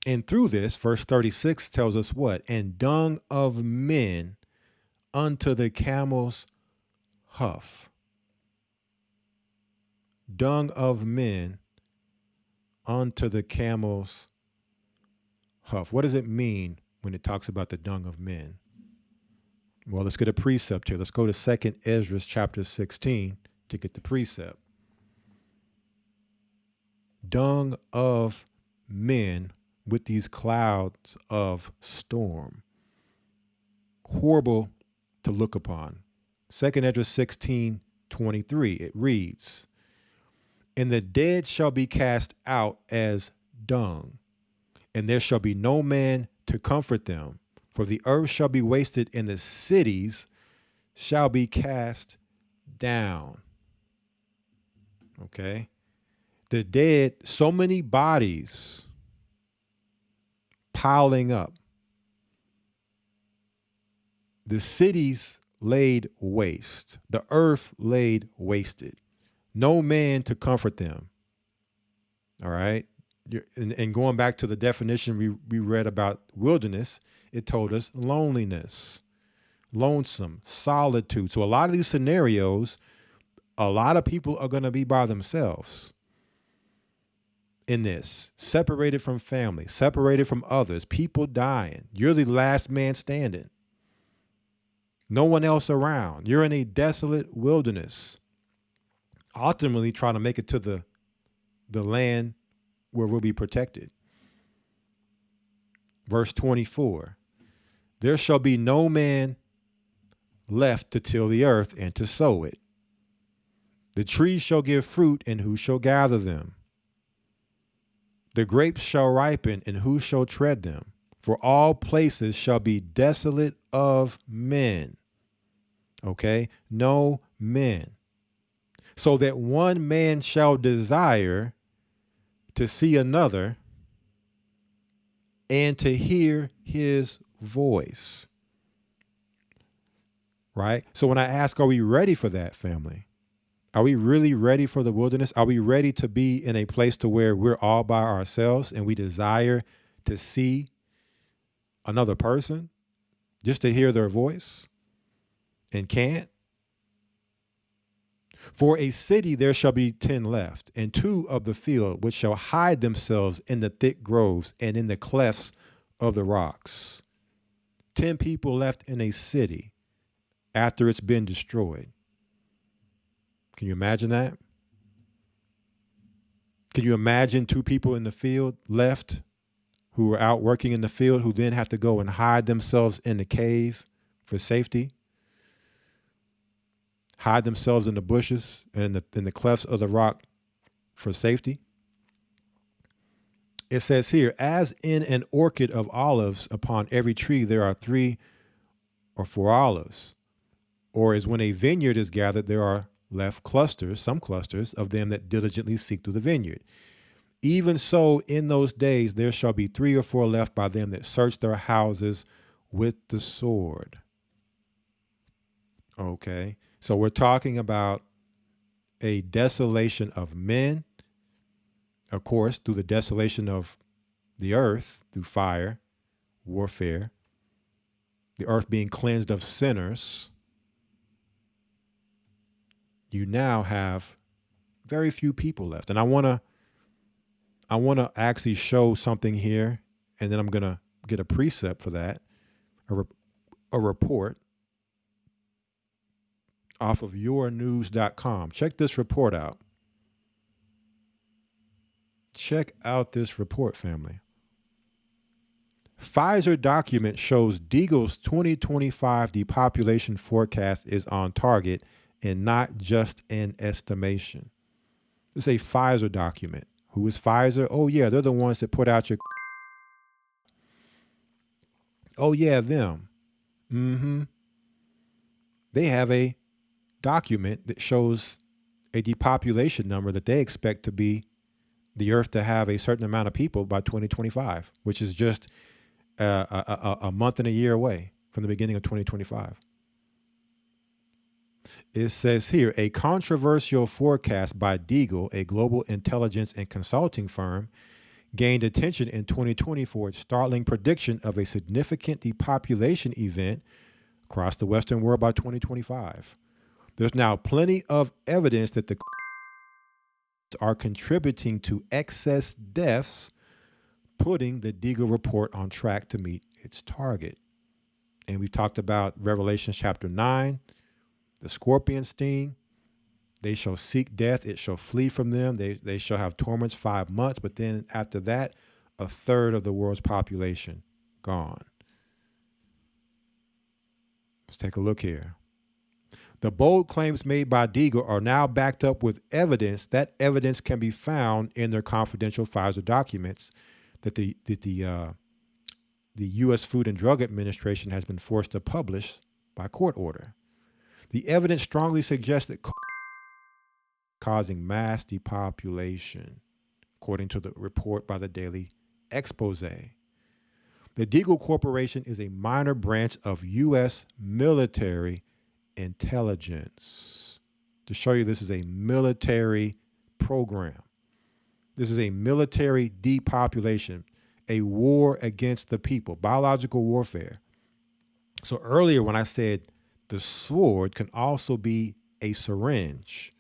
And through this, verse 36 tells us what? And dung of men unto the camel's huff. Dung of men unto the camel's huff. What does it mean when it talks about the dung of men? Well, let's get a precept here. Let's go to 2 Ezra chapter 16 to get the precept. Dung of men with these clouds of storm. Horrible to look upon. 2 Ezra 16:23, it reads, and the dead shall be cast out as dung, and there shall be no man to comfort them, for the earth shall be wasted, and the cities shall be cast down. Okay? The dead, so many bodies piling up. The cities laid waste. The earth laid wasted. No man to comfort them. All right. And going back to the definition we read about wilderness, it told us loneliness, lonesome, solitude. So a lot of these scenarios, a lot of people are going to be by themselves in this, separated from family, separated from others, people dying. You're the last man standing. No one else around. You're in a desolate wilderness, ultimately trying to make it to the land where we'll be protected. Verse 24, there shall be no man left to till the earth and to sow it. The trees shall give fruit, and who shall gather them? The grapes shall ripen, and who shall tread them? For all places shall be desolate of men. Okay? No men. So that one man shall desire to see another and to hear his voice. Right? So when I ask, are we ready for that, family? Are we really ready for the wilderness? Are we ready to be in a place to where we're all by ourselves and we desire to see another person just to hear their voice and can't? For a city there shall be 10 left, and 2 of the field, which shall hide themselves in the thick groves and in the clefts of the rocks. 10 people left in a city after it's been destroyed. Can you imagine that? Can you imagine 2 people in the field left who were out working in the field, who then have to go and hide themselves in the cave for safety? Hide themselves in the bushes and in the clefts of the rock for safety? It says here, as in an orchard of olives, upon every tree there are 3 or 4 olives. Or as when a vineyard is gathered, there are left clusters, some clusters of them that diligently seek through the vineyard. Even so, in those days there shall be 3 or 4 left by them that search their houses with the sword. Okay, so we're talking about a desolation of men, of course, through the desolation of the earth through fire, warfare, the earth being cleansed of sinners, you now have very few people left. And I want to actually show something here, and then I'm going to get a precept for that, a report off of yournews.com. Check this report out. Check out this report, family. Pfizer document shows Deagle's 2025 depopulation forecast is on target and not just an estimation. It's a Pfizer document. Who is Pfizer? Oh, yeah, they're the ones that put out your... Oh, yeah, them. They have a document that shows a depopulation number that they expect to be the earth to have a certain amount of people by 2025, which is just a month and a year away from the beginning of 2025. It says here, a controversial forecast by Deagle, a global intelligence and consulting firm, gained attention in 2020 for its startling prediction of a significant depopulation event across the Western world by 2025. There's now plenty of evidence that the are contributing to excess deaths, putting the Deagle report on track to meet its target. And we talked about Revelation chapter 9, the scorpion sting. They shall seek death, it shall flee from them. They shall have torments 5 months, but then after that, a third of the world's population gone. Let's take a look here. The bold claims made by Deagle are now backed up with evidence. That evidence can be found in their confidential Pfizer documents that the U.S. Food and Drug Administration has been forced to publish by court order. The evidence strongly suggests that causing mass depopulation, according to the report by the Daily Expose. The Deagle Corporation is a minor branch of U.S. military intelligence. To show you this is a military program. This is a military depopulation, a war against the people, biological warfare. So earlier when I said the sword can also be a syringe.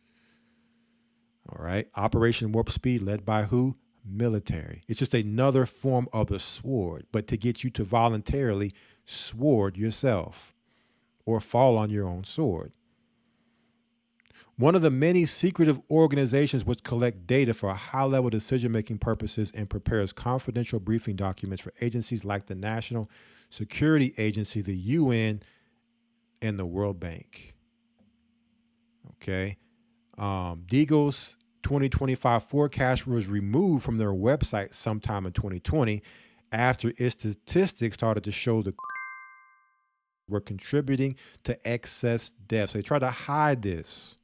All right. Operation Warp Speed led by who? Military. It's just another form of the sword, but to get you to voluntarily sword yourself or fall on your own sword. One of the many secretive organizations which collect data for high-level decision-making purposes and prepares confidential briefing documents for agencies like the National Security Agency, the UN, and the World Bank. Okay. Deagle's 2025 forecast was removed from their website sometime in 2020 after its statistics started to show the were contributing to excess deaths. They tried to hide this.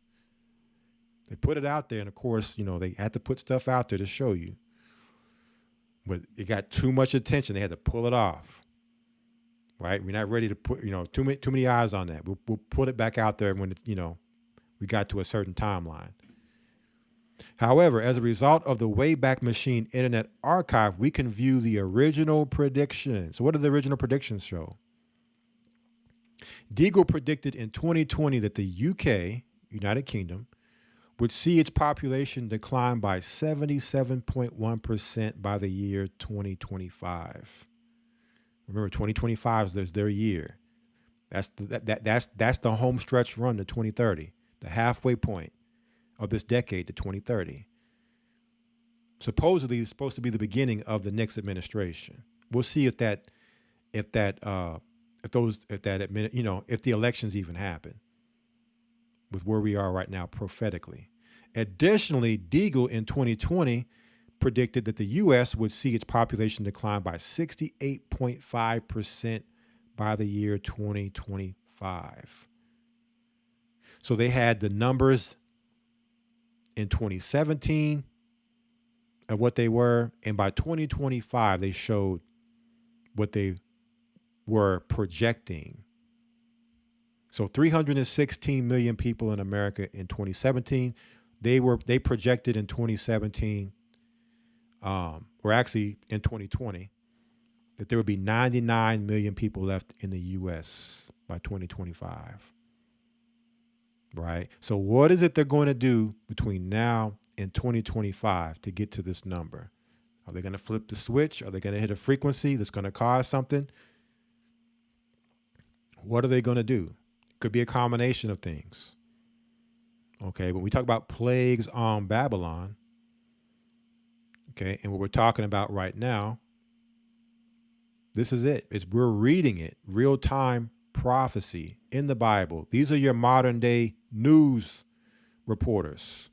They put it out there, and of course, you know, they had to put stuff out there to show you. But it got too much attention. They had to pull it off. Right? We're not ready to put, too many eyes on that. We'll put it back out there when, we got to a certain timeline. However, as a result of the Wayback Machine Internet Archive, we can view the original predictions. So what did the original predictions show? Deagle predicted in 2020 that the UK, United Kingdom, would see its population decline by 77.1% by the year 2025. Remember, 2025 is their year. That's the home stretch run to 2030, the halfway point of this decade to 2030. Supposedly, it's supposed to be the beginning of the next administration. We'll see if the elections even happen with where we are right now prophetically. Additionally, Deagle in 2020 predicted that the U.S. would see its population decline by 68.5% by the year 2025. So they had the numbers in 2017 of what they were, and by 2025 they showed what they were projecting. So 316 million people in America in 2017. They projected in 2017 or actually in 2020, that there would be 99 million people left in the U.S. by 2025. Right? So what is it they're going to do between now and 2025 to get to this number? Are they going to flip the switch? Are they going to hit a frequency that's going to cause something? What are they going to do? It could be a combination of things. Okay, when we talk about plagues on Babylon, okay, and what we're talking about right now, this is it. We're reading it, real-time prophecy in the Bible. These are your modern-day news reporters,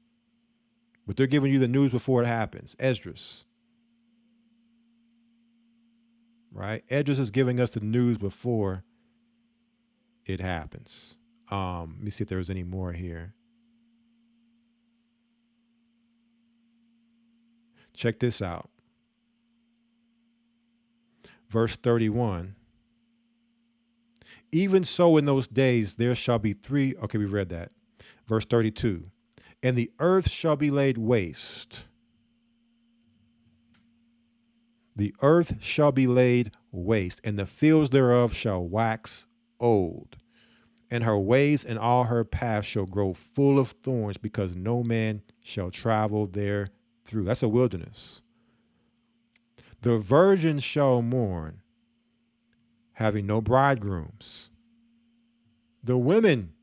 but they're giving you the news before it happens. Esdras, right? Esdras is giving us the news before it happens. Let me see if there's any more here. Check this out. Verse 31. Even so in those days there shall be three. Okay, we read that. Verse 32. And the earth shall be laid waste. The earth shall be laid waste, and the fields thereof shall wax old. And her ways and all her paths shall grow full of thorns, because no man shall travel there through. That's a wilderness. The virgins shall mourn, having no bridegrooms. The women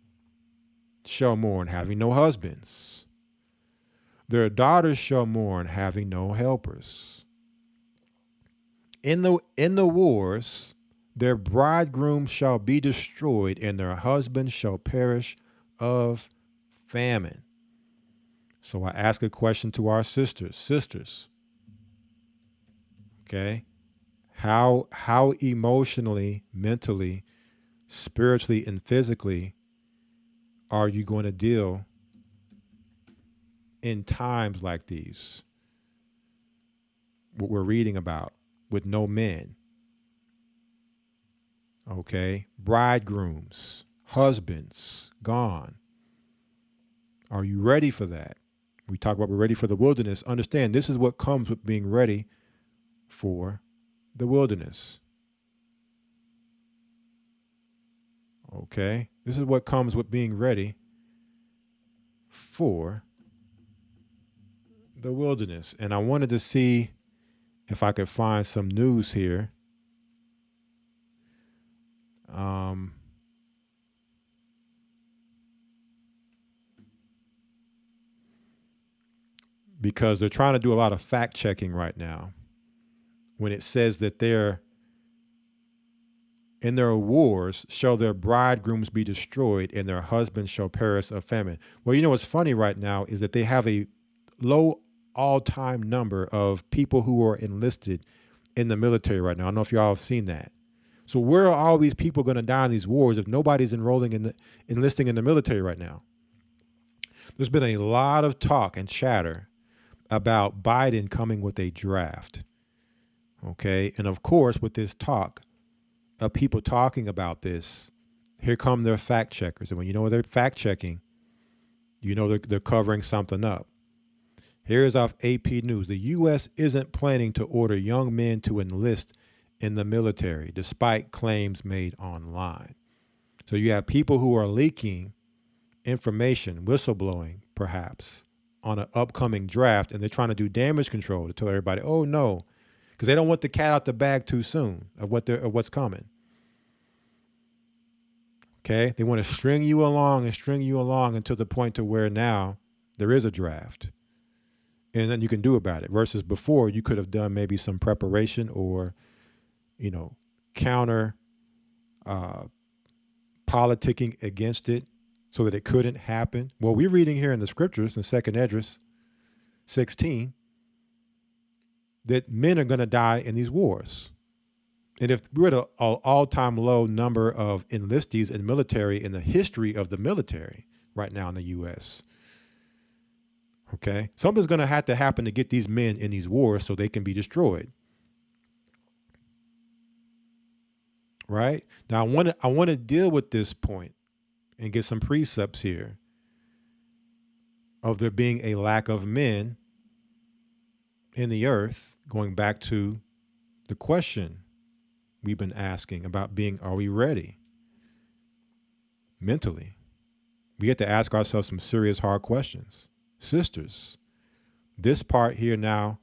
shall mourn, having no husbands. Their daughters shall mourn, having no helpers. In the wars, their bridegrooms shall be destroyed, and their husbands shall perish of famine. So I ask a question to our sisters, okay? How emotionally, mentally, spiritually, and physically are you going to deal in times like these? What we're reading about with no men, okay? Bridegrooms, husbands gone. Are you ready for that? We talk about we're ready for the wilderness. Understand, this is what comes with being ready for the wilderness. Okay? This is what comes with being ready for the wilderness. And I wanted to see if I could find some news here. Because they're trying to do a lot of fact checking right now when it says that they're in their wars shall their bridegrooms be destroyed and their husbands shall perish of famine. Well, you know what's funny right now is that they have a low all-time number of people who are enlisted in the military right now. I don't know if y'all have seen that. So where are all these people going to die in these wars if nobody's enlisting in the military right now? There's been a lot of talk and chatter about Biden coming with a draft. Okay. And of course, with this talk of people talking about this, here come their fact checkers. And when you know they're fact checking, you know they're covering something up. Here's off AP News. The U.S. isn't planning to order young men to enlist in the military, despite claims made online. So you have people who are leaking information, whistleblowing, perhaps, on an upcoming draft, and they're trying to do damage control to tell everybody, oh no, because they don't want the cat out the bag too soon of what's coming. Okay, they want to string you along until the point to where now there is a draft, and then you can do about it. Versus before, you could have done maybe some preparation or, counter politicking against it, so that it couldn't happen. Well, we're reading here in the scriptures in 2nd Esdras 16 that men are going to die in these wars. And if we're at an all-time low number of enlistees in military in the history of the military right now in the U.S., okay, something's going to have to happen to get these men in these wars so they can be destroyed. Right? Now, I want to deal with this point and get some precepts here of there being a lack of men in the earth, going back to the question we've been asking about are we ready mentally? We have to ask ourselves some serious, hard questions. Sisters, this part here now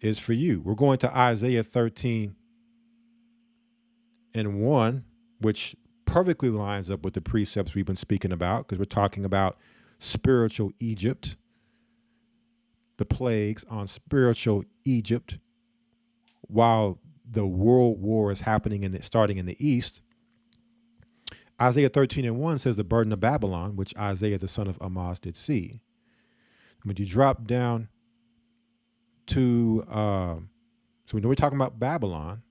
is for you. We're going to Isaiah 13:1, which perfectly lines up with the precepts we've been speaking about, because we're talking about spiritual Egypt, the plagues on spiritual Egypt, while the world war is happening starting in the east. Isaiah 13:1 says the burden of Babylon, which Isaiah the son of Amoz did see. When you drop down to, so we know we're talking about Babylon,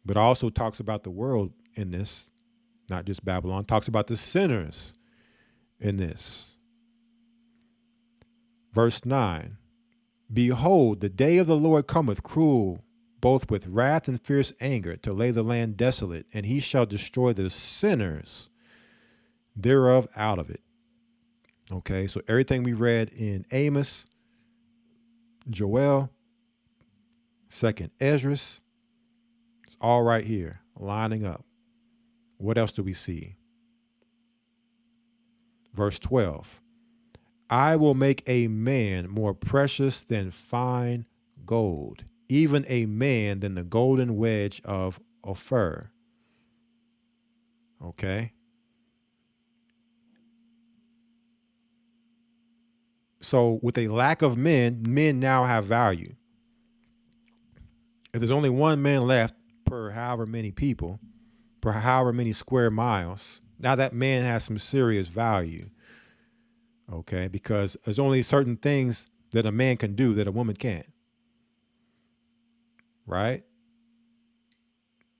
but also talks about the world in this, not just Babylon, talks about the sinners in this. Verse 9, behold, the day of the Lord cometh cruel, both with wrath and fierce anger, to lay the land desolate, and he shall destroy the sinners thereof out of it. Okay, so everything we read in Amos, Joel, 2nd Esdras, it's all right here, lining up. What else do we see? Verse 12, I will make a man more precious than fine gold, even a man than the golden wedge of Ophir. Okay. So with a lack of men now have value. If there's only one man left per however many people, per however many square miles, now that man has some serious value. Okay, because there's only certain things that a man can do that a woman can't. Right?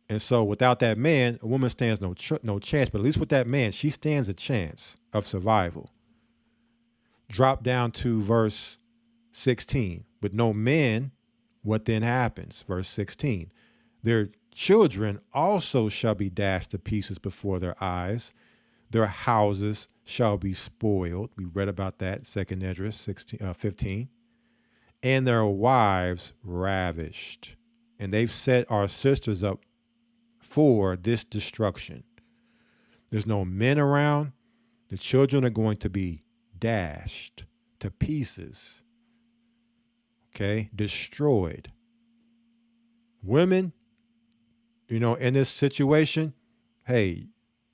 And so without that man, a woman stands no chance, but at least with that man, she stands a chance of survival. Drop down to verse 16. With no men, what then happens? Verse 16. Their children also shall be dashed to pieces before their eyes. Their houses shall be spoiled. We read about that, 2nd Esdras 15. And their wives ravished. And they've set our sisters up for this destruction. There's no men around. The children are going to be dashed to pieces. Okay, destroyed. Women, in this situation, hey,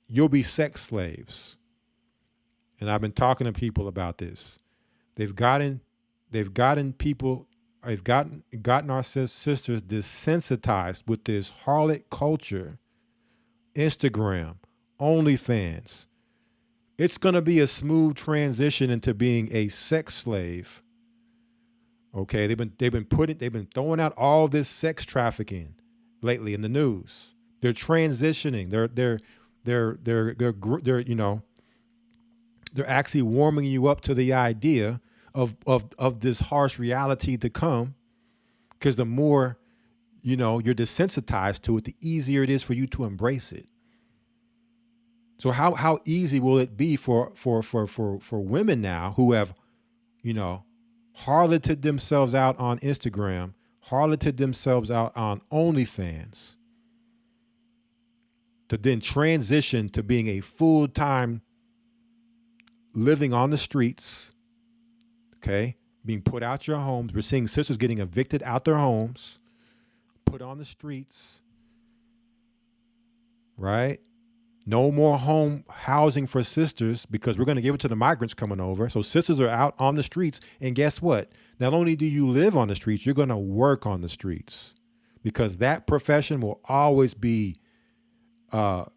you'll be sex slaves. And I've been talking to people about this. They've gotten our sisters desensitized with this harlot culture, Instagram, OnlyFans. It's going to be a smooth transition into being a sex slave. Okay, they've been throwing out all this sex trafficking lately in the news. They're transitioning. They're actually warming you up to the idea of this harsh reality to come, because the more you're desensitized to it, the easier it is for you to embrace it. So how easy will it be for women now who have harloted themselves out on Instagram, harloted themselves out on OnlyFans, to then transition to being a full-time living on the streets, okay, being put out your homes. We're seeing sisters getting evicted out their homes, put on the streets, right? No more home housing for sisters, because we're going to give it to the migrants coming over. So sisters are out on the streets. And guess what? Not only do you live on the streets, you're going to work on the streets, because that profession will always be, a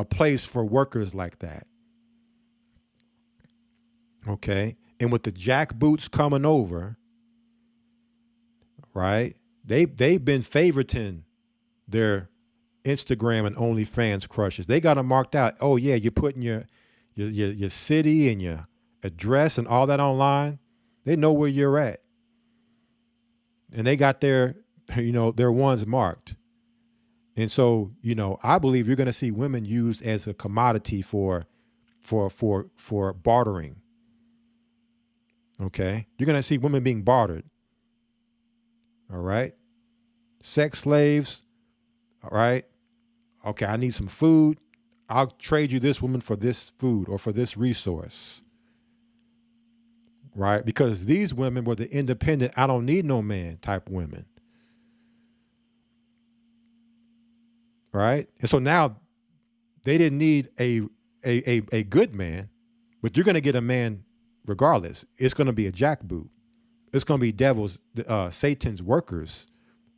place for workers like that. Okay. And with the jack boots coming over, right? They've been favoriting their Instagram and OnlyFans crushes. They got them marked out. Oh yeah, you're putting your city and your address and all that online. They know where you're at, and they got their ones marked. And so I believe you're going to see women used as a commodity for bartering. Okay. You're going to see women being bartered. All right. Sex slaves. All right. Okay. I need some food. I'll trade you this woman for this food or for this resource. Right. Because these women were the independent, I don't need no man type women. Right. And so now they didn't need a good man, but you're going to get a man regardless. It's going to be a jackboot. It's going to be Satan's workers.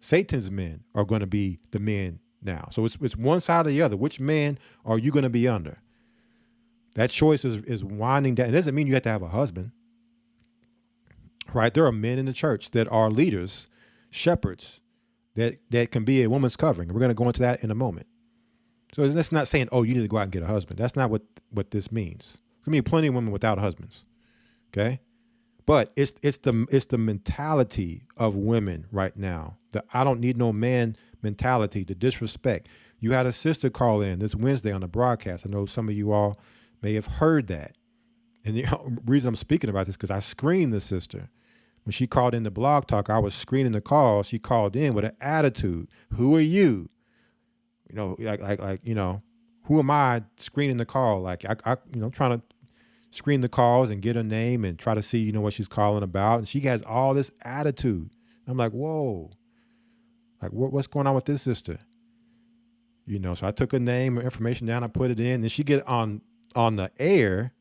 Satan's men are going to be the men now. So it's one side or the other. Which man are you going to be under? That choice is winding down. It doesn't mean you have to have a husband. Right? There are men in the church that are leaders, shepherds, that can be a woman's covering. We're going to go into that in a moment. So that's not saying, oh, you need to go out and get a husband. That's not what this means. There's going to be plenty of women without husbands. Okay? But it's the mentality of women right now. The I don't need no man mentality, the disrespect. You had a sister call in this Wednesday on the broadcast. I know some of you all may have heard that. And the reason I'm speaking about this is because I screened the sister. When she called in the blog talk, I was screening the call. She called in with an attitude. Who are you? You know, like you know, who am I screening the call? Like I trying to screen the calls and get her name and try to see, what she's calling about. And she has all this attitude. I'm like, whoa, like what's going on with this sister? So I took her name, her information down, I put it in, and she get on the air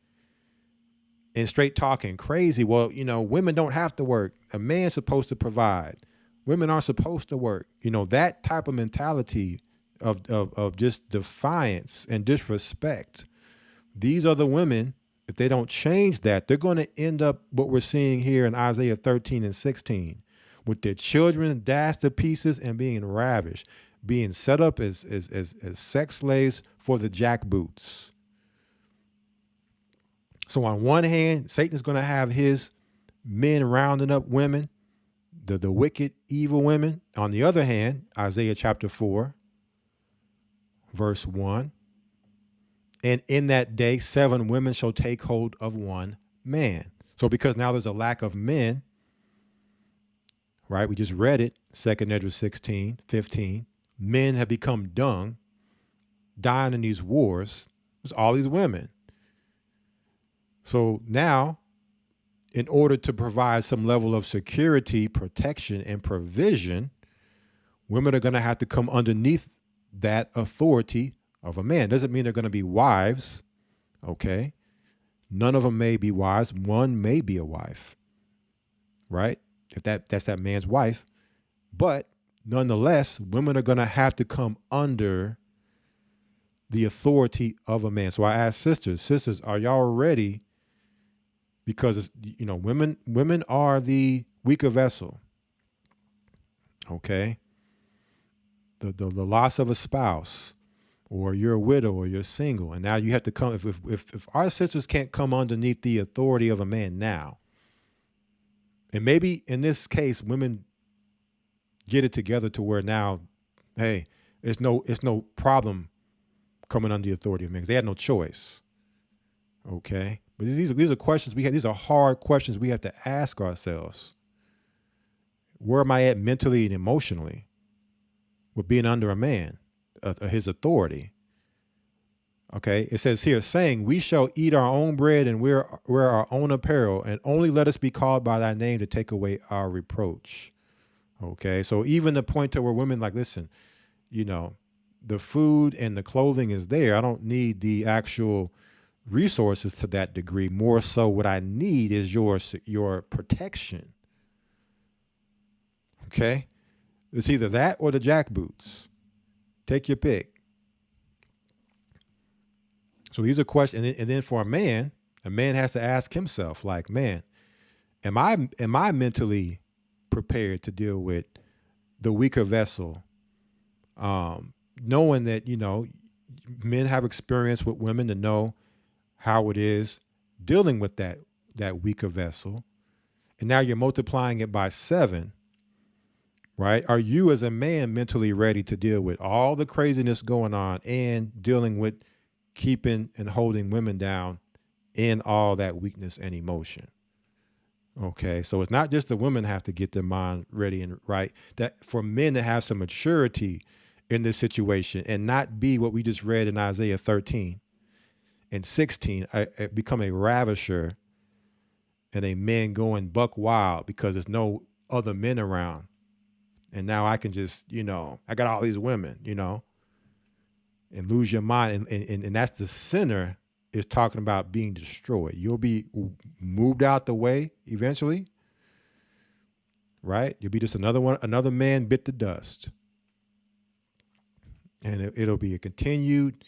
and straight talking crazy. Well, women don't have to work. A man's supposed to provide. Women aren't supposed to work. That type of mentality of just defiance and disrespect. These are the women, if they don't change that, they're going to end up what we're seeing here in Isaiah 13 and 16, with their children dashed to pieces and being ravished, being set up as sex slaves for the jackboots. So on one hand, Satan is going to have his men rounding up women, the wicked, evil women. On the other hand, Isaiah chapter 4, verse 1, and in that day, 7 women shall take hold of one man. So because now there's a lack of men, right? We just read it, 2 Ezra 16, 15. Men have become dung, dying in these wars. There's all these women. So now, in order to provide some level of security, protection, and provision, women are going to have to come underneath that authority of a man. Doesn't mean they're going to be wives, okay? None of them may be wives. One may be a wife, right? If that's that man's wife. But nonetheless, women are going to have to come under the authority of a man. So I ask sisters, are y'all ready? Because women are the weaker vessel. Okay. The loss of a spouse, or you're a widow, or you're single, and now you have to come. If our sisters can't come underneath the authority of a man now, and maybe in this case, women get it together to where now, hey, it's no problem coming under the authority of men, because they had no choice. Okay. But these are questions these are hard questions we have to ask ourselves. Where am I at mentally and emotionally with being under a man, his authority? Okay. It says here, saying, we shall eat our own bread and wear our own apparel, and only let us be called by thy name to take away our reproach. Okay. So even the point to where women like, listen, the food and the clothing is there. I don't need the actual resources to that degree. More so what I need is your protection. Okay. It's either that or the jackboots. Take your pick. So these are questions. And then for a man has to ask himself, like, man, am I mentally prepared to deal with the weaker vessel? Knowing that, men have experience with women to know how it is dealing with that weaker vessel. And now you're multiplying it by 7, right? Are you as a man mentally ready to deal with all the craziness going on and dealing with keeping and holding women down in all that weakness and emotion? Okay, so it's not just the women have to get their mind ready and right. That for men to have some maturity in this situation and not be what we just read in Isaiah 13 and 16, become a ravisher and a man going buck wild because there's no other men around. And now I can just, I got all these women, and lose your mind. And that's the sinner is talking about being destroyed. You'll be moved out the way eventually, right? You'll be just another man bit the dust. And it'll be a continued,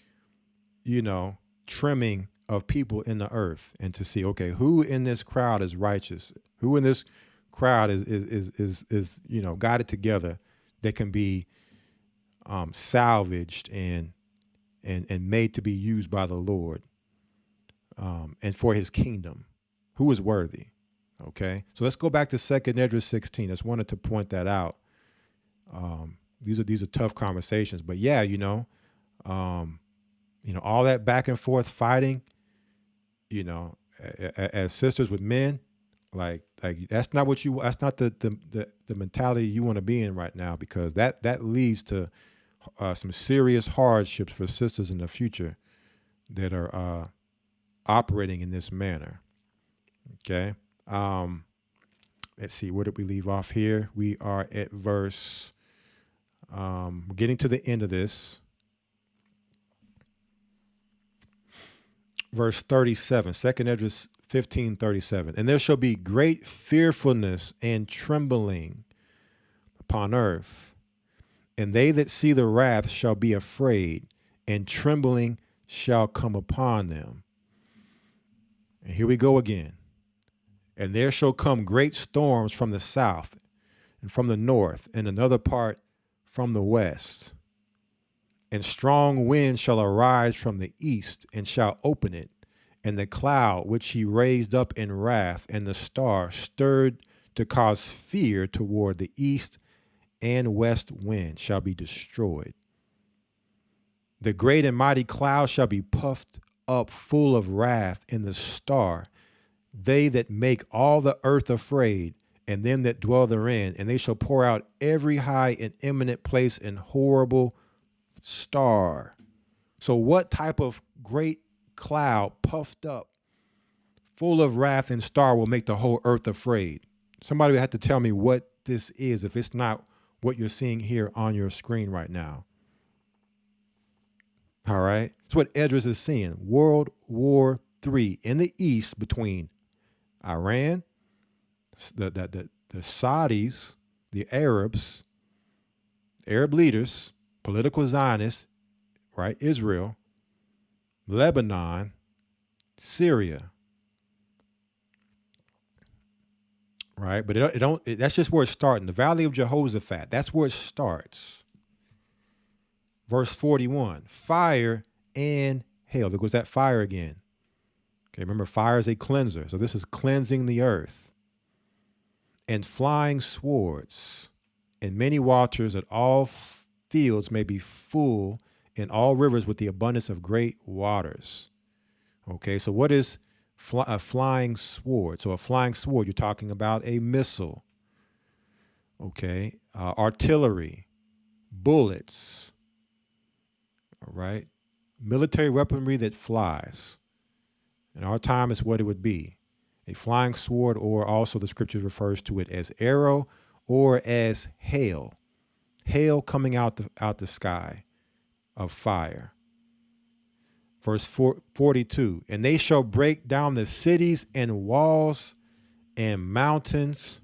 trimming of people in the earth, and to see, okay, who in this crowd is righteous? Who in this crowd is got it together that can be salvaged and made to be used by the Lord and for his kingdom? Who is worthy? Okay, so let's go back to 2 Esdras 16. I just wanted to point that out. These are tough conversations, but yeah, all that back and forth fighting, as sisters with men, like that's not the mentality you want to be in right now, because that leads to some serious hardships for sisters in the future that are operating in this manner. Okay. Let's see, where did we leave off here? We are at verse, we're getting to the end of this. Verse 37, 2 Esdras 15:37. And there shall be great fearfulness and trembling upon earth, and they that see the wrath shall be afraid, and trembling shall come upon them. And here we go again. And there shall come great storms from the south and from the north, and another part from the west. And strong winds shall arise from the east, and shall open it. And the cloud which he raised up in wrath, and the star stirred to cause fear toward the east and west wind, shall be destroyed. The great and mighty cloud shall be puffed up full of wrath, and the star, they that make all the earth afraid, and them that dwell therein, and they shall pour out every high and eminent place and horrible star. So what type of great cloud puffed up full of wrath and star will make the whole earth afraid? Somebody would have to tell me what this is if it's not what you're seeing here on your screen right now. All right. That's what Esdras is seeing. World War III in the east between Iran, the Saudis, the Arabs, Arab leaders, political Zionists, right? Israel, Lebanon, Syria, right? But that's just where it's starting. The Valley of Jehoshaphat, that's where it starts. Verse 41, fire and hail. There goes that fire again. Okay, remember, fire is a cleanser. So this is cleansing the earth. And flying swords, and many waters, that all fields may be full, in all rivers with the abundance of great waters. Okay, so what is a flying sword? So a flying sword, you're talking about a missile. Okay, artillery, bullets. All right, military weaponry that flies. In our time, is what it would be. A flying sword, or also the scripture refers to it as arrow or as hail. Hail coming out the sky of fire. Verse 42, and they shall break down the cities and walls and mountains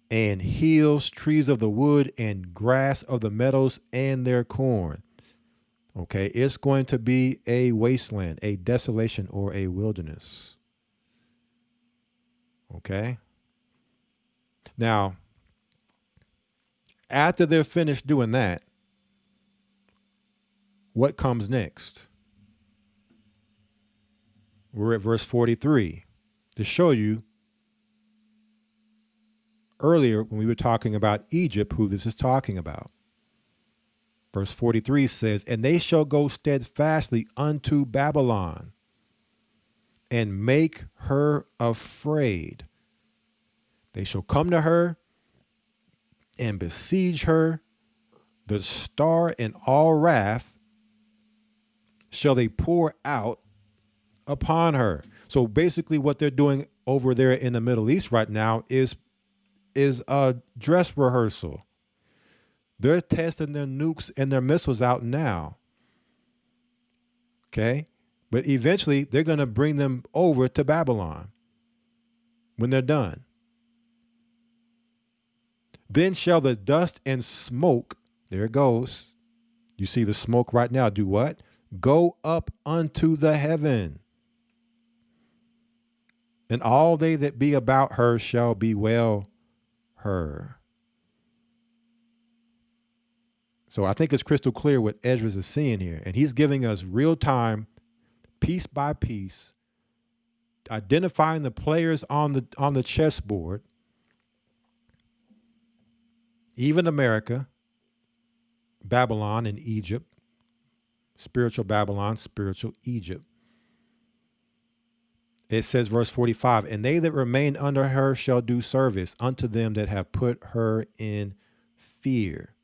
and hills, trees of the wood and grass of the meadows and their corn. Okay, it's going to be a wasteland, a desolation, or a wilderness. Okay. Now, after they're finished doing that, what comes next? We're at verse 43 to show you earlier when we were talking about Egypt, who this is talking about. Verse 43 says, and they shall go steadfastly unto Babylon and make her afraid They shall come to her and besiege her. The star in all wrath shall they pour out upon her. So basically what they're doing over there in the Middle East right now is a dress rehearsal. They're testing their nukes and their missiles out now. Okay? But eventually they're going to bring them over to Babylon when they're done. Then shall the dust and smoke, there it goes. You see the smoke right now, do what? Go up unto the heaven. And all they that be about her shall bewail her. So I think it's crystal clear what Ezra is seeing here. And he's giving us real time, piece by piece, identifying the players on the chessboard, even America, Babylon and Egypt, spiritual Babylon, spiritual Egypt. It says, verse 45, and they that remain under her shall do service unto them that have put her in fear.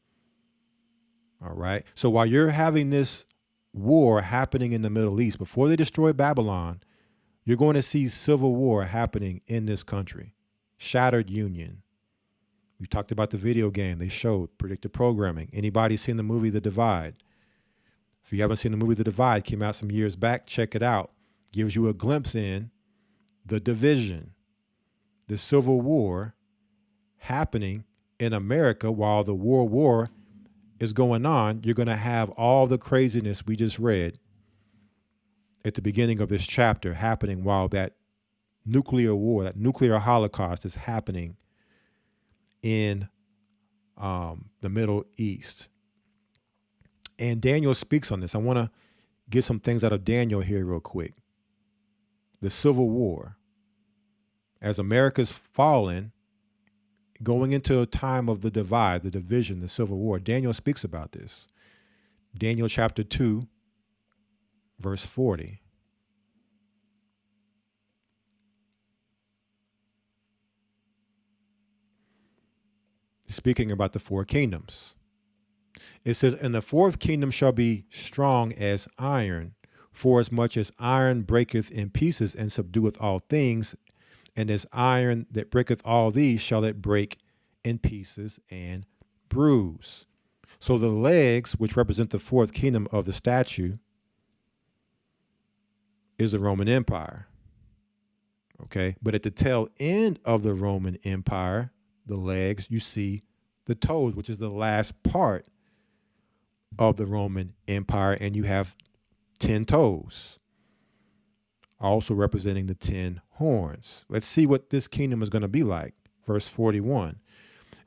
All right. So while you're having this war happening in the Middle East, before they destroy Babylon, you're going to see civil war happening in this country. Shattered union. We talked about the video game they showed, predictive programming. Anybody seen the movie The Divide? If you haven't seen the movie The Divide, came out some years back, check it out. Gives you a glimpse in the division, the civil war happening in America while the world war is going on. You're going to have all the craziness we just read at the beginning of this chapter happening while that nuclear war, that nuclear holocaust is happening in the Middle East. And Daniel speaks on this. I want to get some things out of Daniel here real quick. The Civil War. As America's fallen, going into a time of the divide, the division, the Civil War, Daniel speaks about this. Daniel chapter 2, verse 40. Speaking about the four kingdoms. It says, and the fourth kingdom shall be strong as iron, for as much as iron breaketh in pieces and subdueth all things, and as iron that breaketh all these shall it break in pieces and bruise. So the legs, which represent the fourth kingdom of the statue, is the Roman Empire. Okay, but at the tail end of the Roman Empire, the legs, you see the toes, which is the last part of the Roman Empire, and you have 10 toes, also representing the 10 horns. Let's see what this kingdom is going to be like. Verse 41.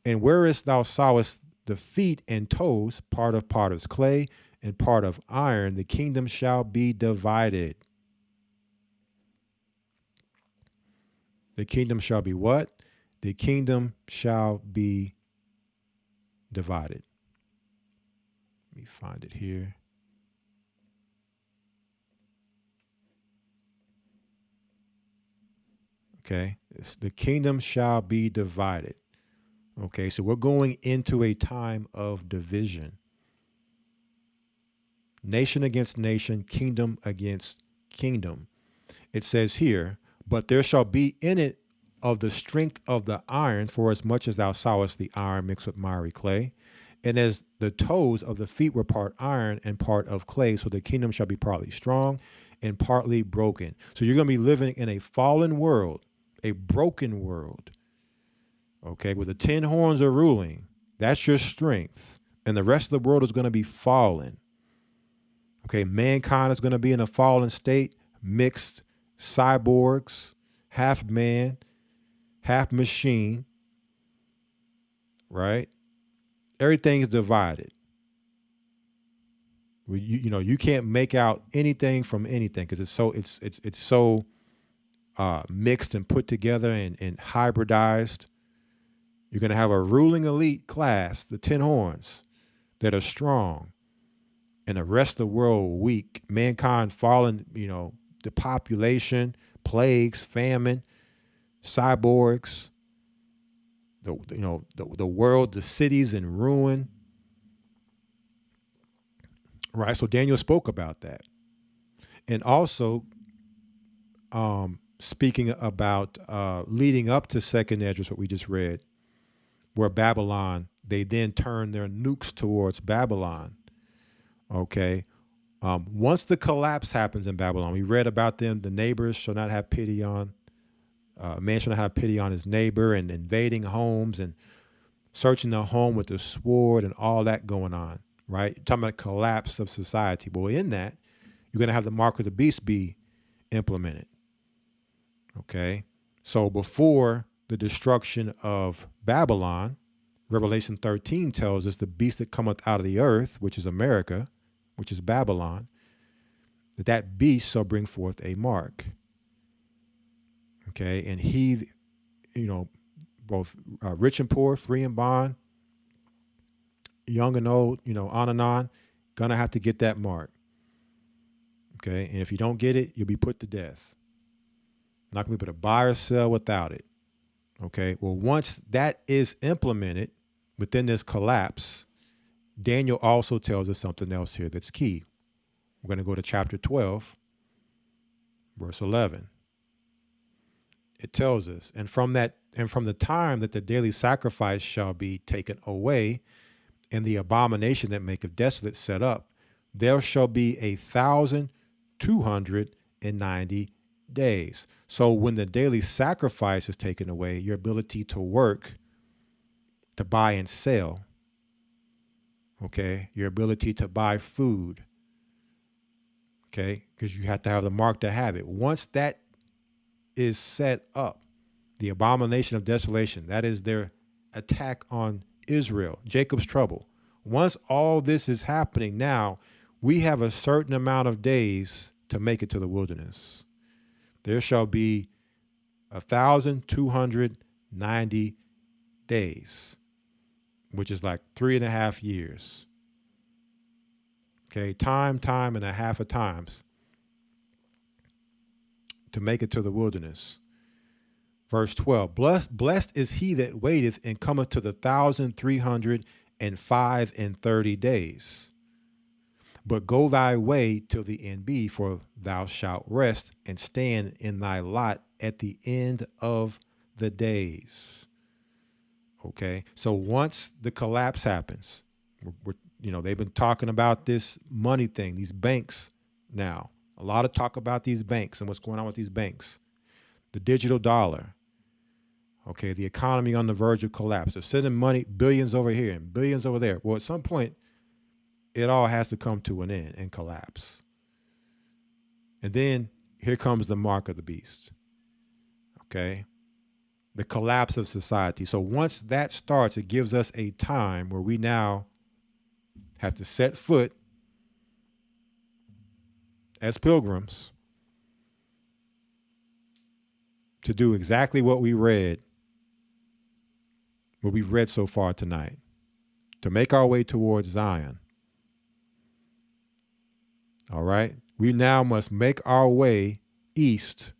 And whereas thou sawest the feet and toes, part of potter's clay and part of iron, the kingdom shall be divided. The kingdom shall be what? The kingdom shall be divided. Let me find it here. Okay, the kingdom shall be divided. Okay, so we're going into a time of division. Nation against nation, kingdom against kingdom. It says here, but there shall be in it of the strength of the iron, for as much as thou sawest the iron mixed with miry clay. And as the toes of the feet were part iron and part of clay, so the kingdom shall be partly strong and partly broken. So you're going to be living in a fallen world, a broken world, okay, where the 10 horns are ruling. That's your strength. And the rest of the world is going to be fallen. Okay, mankind is going to be in a fallen state, mixed cyborgs, half man, half machine, right? Everything is divided. You can't make out anything from anything because it's so mixed and put together and hybridized. You're going to have a ruling elite class, the 10 horns, that are strong, and the rest of the world weak. Mankind fallen, the population, plagues, famine, cyborgs, the world, the cities in ruin. Right. So Daniel spoke about that. And also speaking about leading up to Second Esdras, what we just read, where Babylon, they then turned their nukes towards Babylon. Okay. Once the collapse happens in Babylon, we read about them, the neighbors shall not have pity on, man shall not have pity on his neighbor, and invading homes and searching the home with the sword and all that going on, right? You're talking about collapse of society. Well, in that, you're going to have the mark of the beast be implemented. Okay. So before the destruction of Babylon, Revelation 13 tells us the beast that cometh out of the earth, which is America, which is Babylon, that beast shall bring forth a mark. Okay. And he, both rich and poor, free and bond, young and old, on and on, gonna have to get that mark. Okay. And if you don't get it, you'll be put to death. Not gonna be able to buy or sell without it. Okay. Well, once that is implemented within this collapse, Daniel also tells us something else here that's key. We're going to go to chapter 12, verse 11. It tells us, and from the time that the daily sacrifice shall be taken away, and the abomination that maketh desolate set up, there shall be 1,290 days. So when the daily sacrifice is taken away, your ability to work, to buy and sell, okay, your ability to buy food, okay, because you have to have the mark to have it. Once that is set up, the abomination of desolation, that is their attack on Israel, Jacob's trouble. Once all this is happening, now we have a certain amount of days to make it to the wilderness. There shall be 1,290 days, which is like 3.5 years. Okay, time and a half of times to make it to the wilderness. Verse 12, blessed is he that waiteth and cometh to the 1,330 days. But go thy way till the end be, for thou shalt rest and stand in thy lot at the end of the days. Okay, so once the collapse happens, they've been talking about this money thing, these banks now. A lot of talk about these banks and what's going on with these banks. The digital dollar. Okay, the economy on the verge of collapse. They're sending money, billions over here and billions over there. Well, at some point, it all has to come to an end and collapse. And then here comes the mark of the beast. Okay, the collapse of society. So once that starts, it gives us a time where we now have to set foot as pilgrims to do exactly what we've read so far tonight, to make our way towards Zion. All right. We now must make our way east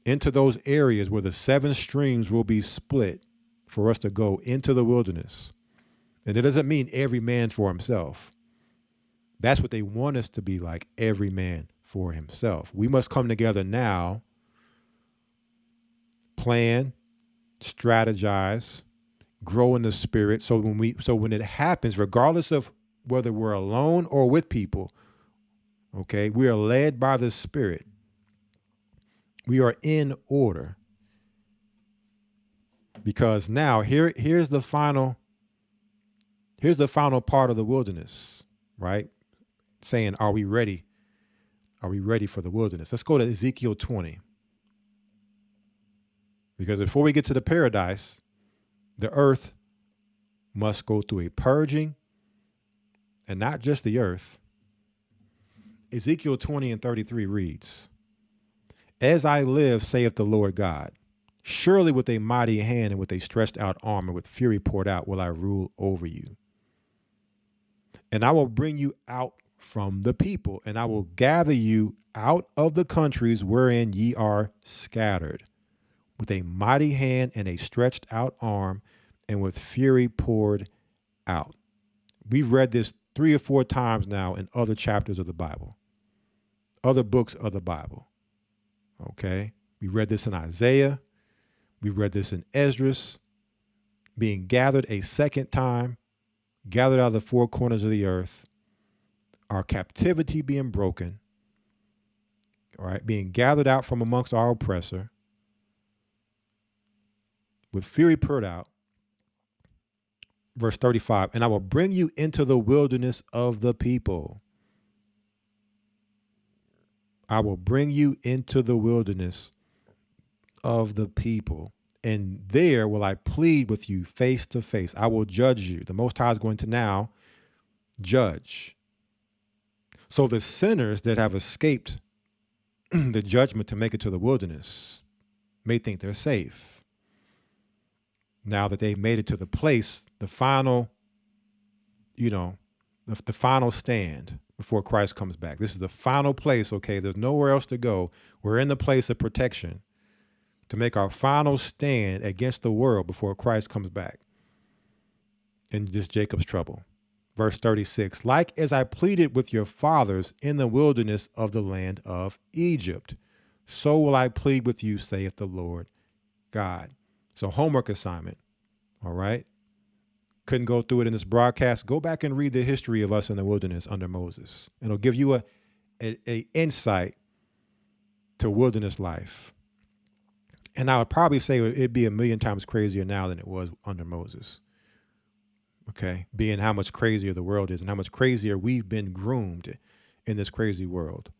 into those areas where the 7 streams will be split for us to go into the wilderness. And it doesn't mean every man for himself. That's what they want us to be like, every man for himself. We must come together now, plan, strategize, grow in the spirit. So when it happens, regardless of whether we're alone or with people, okay, we are led by the Spirit. We are in order. Because now here's the final part of the wilderness, right? Saying, are we ready? Are we ready for the wilderness? Let's go to Ezekiel 20. Because before we get to the paradise, the earth must go through a purging, and not just the earth. Ezekiel 20:33 reads, As I live, saith the Lord God, surely with a mighty hand and with a stretched out arm and with fury poured out will I rule over you. And I will bring you out from the people, and I will gather you out of the countries wherein ye are scattered, with a mighty hand and a stretched out arm, and with fury poured out. We've read this 3 or 4 times now in other chapters of the Bible, other books of the Bible. Okay? We read this in Isaiah. We read this in Esdras, being gathered a second time, gathered out of the 4 corners of the earth, our captivity being broken, all right, being gathered out from amongst our oppressor, with fury poured out. Verse 35, and I will bring you into the wilderness of the people. I will bring you into the wilderness of the people, and there will I plead with you face to face. I will judge you. The Most High is going to now judge. So the sinners that have escaped the judgment to make it to the wilderness may think they're safe. Now that they've made it to the place, the final, the final stand before Christ comes back. This is the final place, okay? There's nowhere else to go. We're in the place of protection to make our final stand against the world before Christ comes back. And just Jacob's trouble. Verse 36, like as I pleaded with your fathers in the wilderness of the land of Egypt, so will I plead with you, saith the Lord God. So homework assignment, all right? Couldn't go through it in this broadcast. Go back and read the history of us in the wilderness under Moses. It'll give you a insight to wilderness life. And I would probably say it'd be 1,000,000 times crazier now than it was under Moses. Okay, being how much crazier the world is and how much crazier we've been groomed in this crazy world.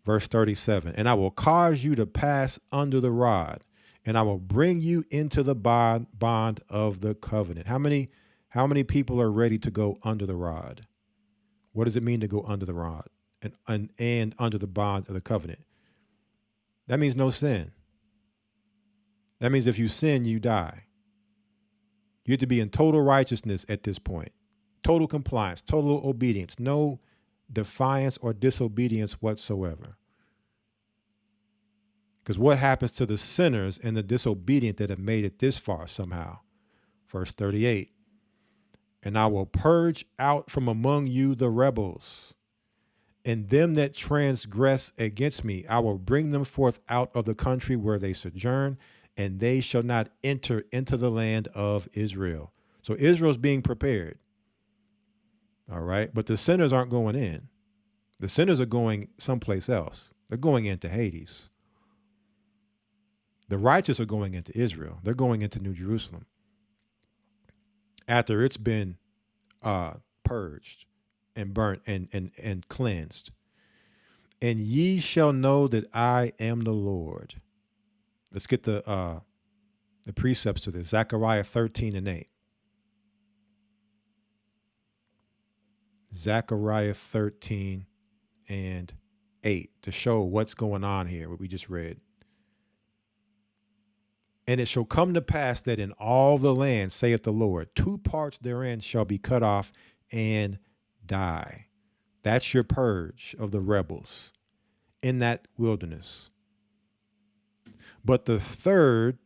Verse 37, and I will cause you to pass under the rod, and I will bring you into the bond of the covenant. How many people are ready to go under the rod? What does it mean to go under the rod and under the bond of the covenant? That means no sin. That means if you sin, you die. You have to be in total righteousness at this point, total compliance, total obedience, no defiance or disobedience whatsoever. Because what happens to the sinners and the disobedient that have made it this far somehow? Verse 38, and I will purge out from among you the rebels, and them that transgress against me. I will bring them forth out of the country where they sojourn, and they shall not enter into the land of Israel. So Israel's being prepared. All right. But the sinners aren't going in. The sinners are going someplace else. They're going into Hades. The righteous are going into Israel. They're going into New Jerusalem. After it's been purged and burnt and cleansed. And ye shall know that I am the Lord. Let's get the precepts to this. Zechariah 13:8. Zechariah 13:8 to show what's going on here, what we just read. And it shall come to pass that in all the land, saith the Lord, 2 parts therein shall be cut off and die. That's your purge of the rebels in that wilderness. But the 3rd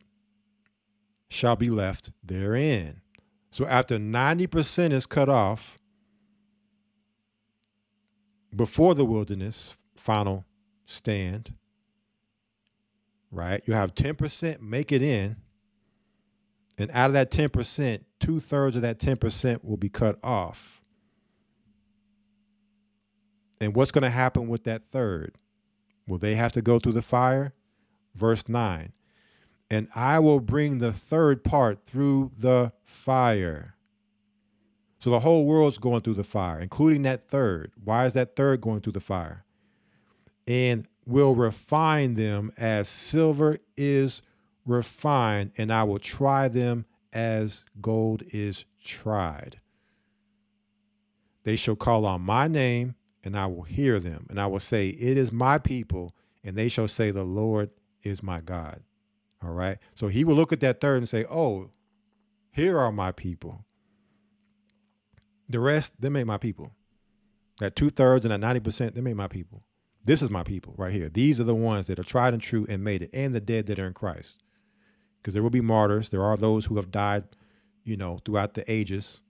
shall be left therein. So after 90% is cut off before the wilderness final stand, right? You have 10% make it in. And out of that 10%, 2/3 of that 10% will be cut off. And what's going to happen with that 1/3? Will they have to go through the fire? Verse 9, and I will bring the 3rd part through the fire. So the whole world's going through the fire, including that 3rd. Why is that 3rd going through the fire? And will refine them as silver is refined, and I will try them as gold is tried. They shall call on my name, and I will hear them, and I will say, it is my people, and they shall say, the Lord is my God. All right. So he will look at that 3rd and say, oh, here are my people. The rest, them ain't my people. That 2/3 and that 90%, them ain't my people. This is my people right here. These are the ones that are tried and true and made it, and the dead that are in Christ. Because there will be martyrs. There are those who have died, throughout the ages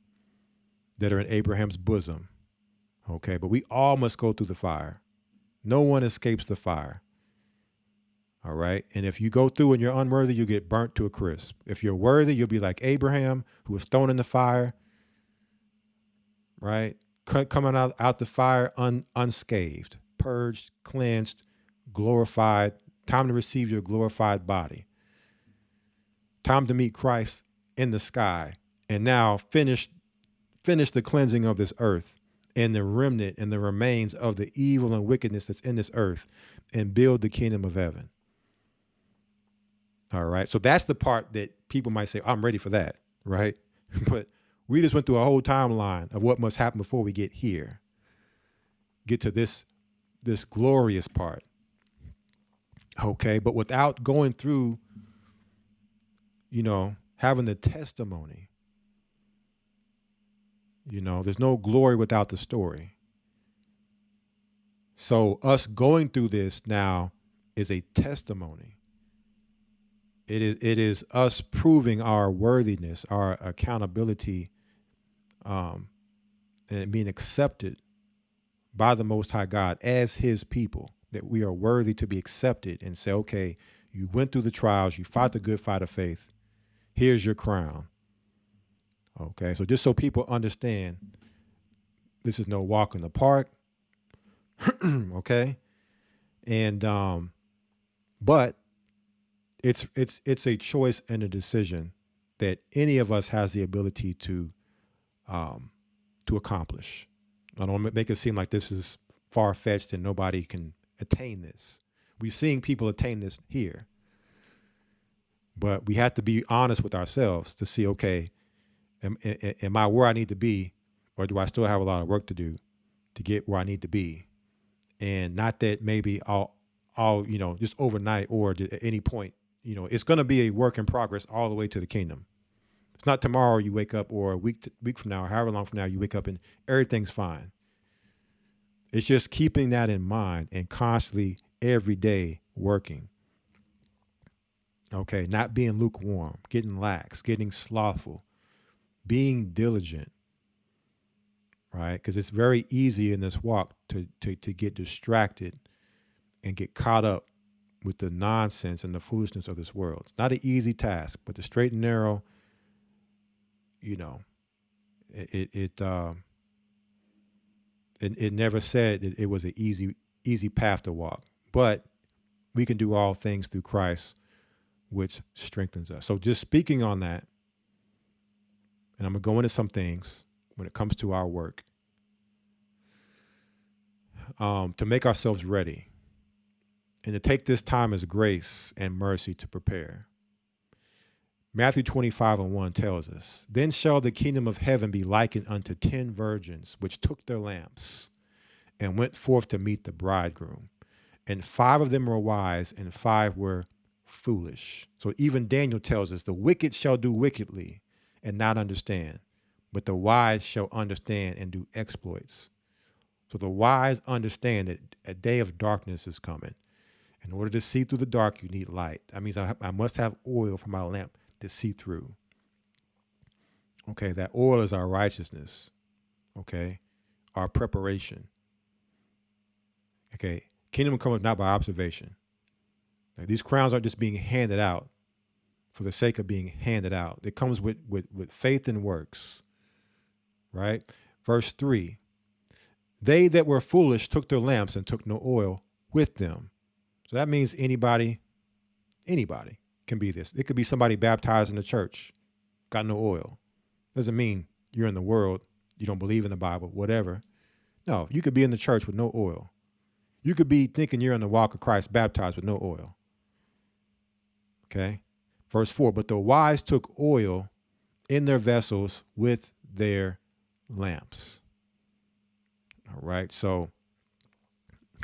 that are in Abraham's bosom. Okay, but we all must go through the fire. No one escapes the fire. All right. And if you go through and you're unworthy, you get burnt to a crisp. If you're worthy, you'll be like Abraham, who was thrown in the fire, right? Coming out the fire unscathed, purged, cleansed, glorified. Time to receive your glorified body. Time to meet Christ in the sky. And now finish the cleansing of this earth and the remnant and the remains of the evil and wickedness that's in this earth, and build the kingdom of heaven. All right. So that's the part that people might say, I'm ready for that. Right. But we just went through a whole timeline of what must happen before we get here. Get to this glorious part. Okay. But without going through, having the testimony, there's no glory without the story. So us going through this now is a testimony. It is us proving our worthiness, our accountability, and being accepted by the Most High God as his people, that we are worthy to be accepted and say, okay, you went through the trials, you fought the good fight of faith. Here's your crown. Okay, so just so people understand, this is no walk in the park. Okay, and but it's a choice and a decision that any of us has the ability to accomplish. I don't make it seem like this is far-fetched and nobody can attain this. We're seeing people attain this here, but we have to be honest with ourselves to see, okay, am I where I need to be, or do I still have a lot of work to do to get where I need to be? And not that maybe I'll just overnight or at any point, it's going to be a work in progress all the way to the kingdom. It's not tomorrow you wake up, or a week from now, or however long from now you wake up and everything's fine. It's just keeping that in mind and constantly every day working. Okay, not being lukewarm, getting lax, getting slothful, being diligent, right? Because it's very easy in this walk to get distracted and get caught up with the nonsense and the foolishness of this world. It's not an easy task, but the straight and narrow, it never said that it was an easy path to walk, but we can do all things through Christ, which strengthens us. So just speaking on that, and I'm going to go into some things when it comes to our work, to make ourselves ready and to take this time as grace and mercy to prepare. Matthew 25:1 tells us, "Then shall the kingdom of heaven be likened unto 10 virgins, which took their lamps and went forth to meet the bridegroom. And 5 of them were wise, and 5 were foolish." So even Daniel tells us, the wicked shall do wickedly and not understand, but the wise shall understand and do exploits. So the wise understand that a day of darkness is coming. In order to see through the dark, you need light. That means I must have oil for my lamp to see through. Okay, that oil is our righteousness. Okay, our preparation. Okay, kingdom cometh not by observation. Like, these crowns aren't just being handed out for the sake of being handed out. It comes with faith and works, right? Verse 3, "They that were foolish took their lamps and took no oil with them." So that means anybody can be this. It could be somebody baptized in the church, got no oil. Doesn't mean you're in the world, you don't believe in the Bible, whatever. No, you could be in the church with no oil. You could be thinking you're in the walk of Christ, baptized with no oil. Okay? Verse 4, "But the wise took oil in their vessels with their lamps." All right, so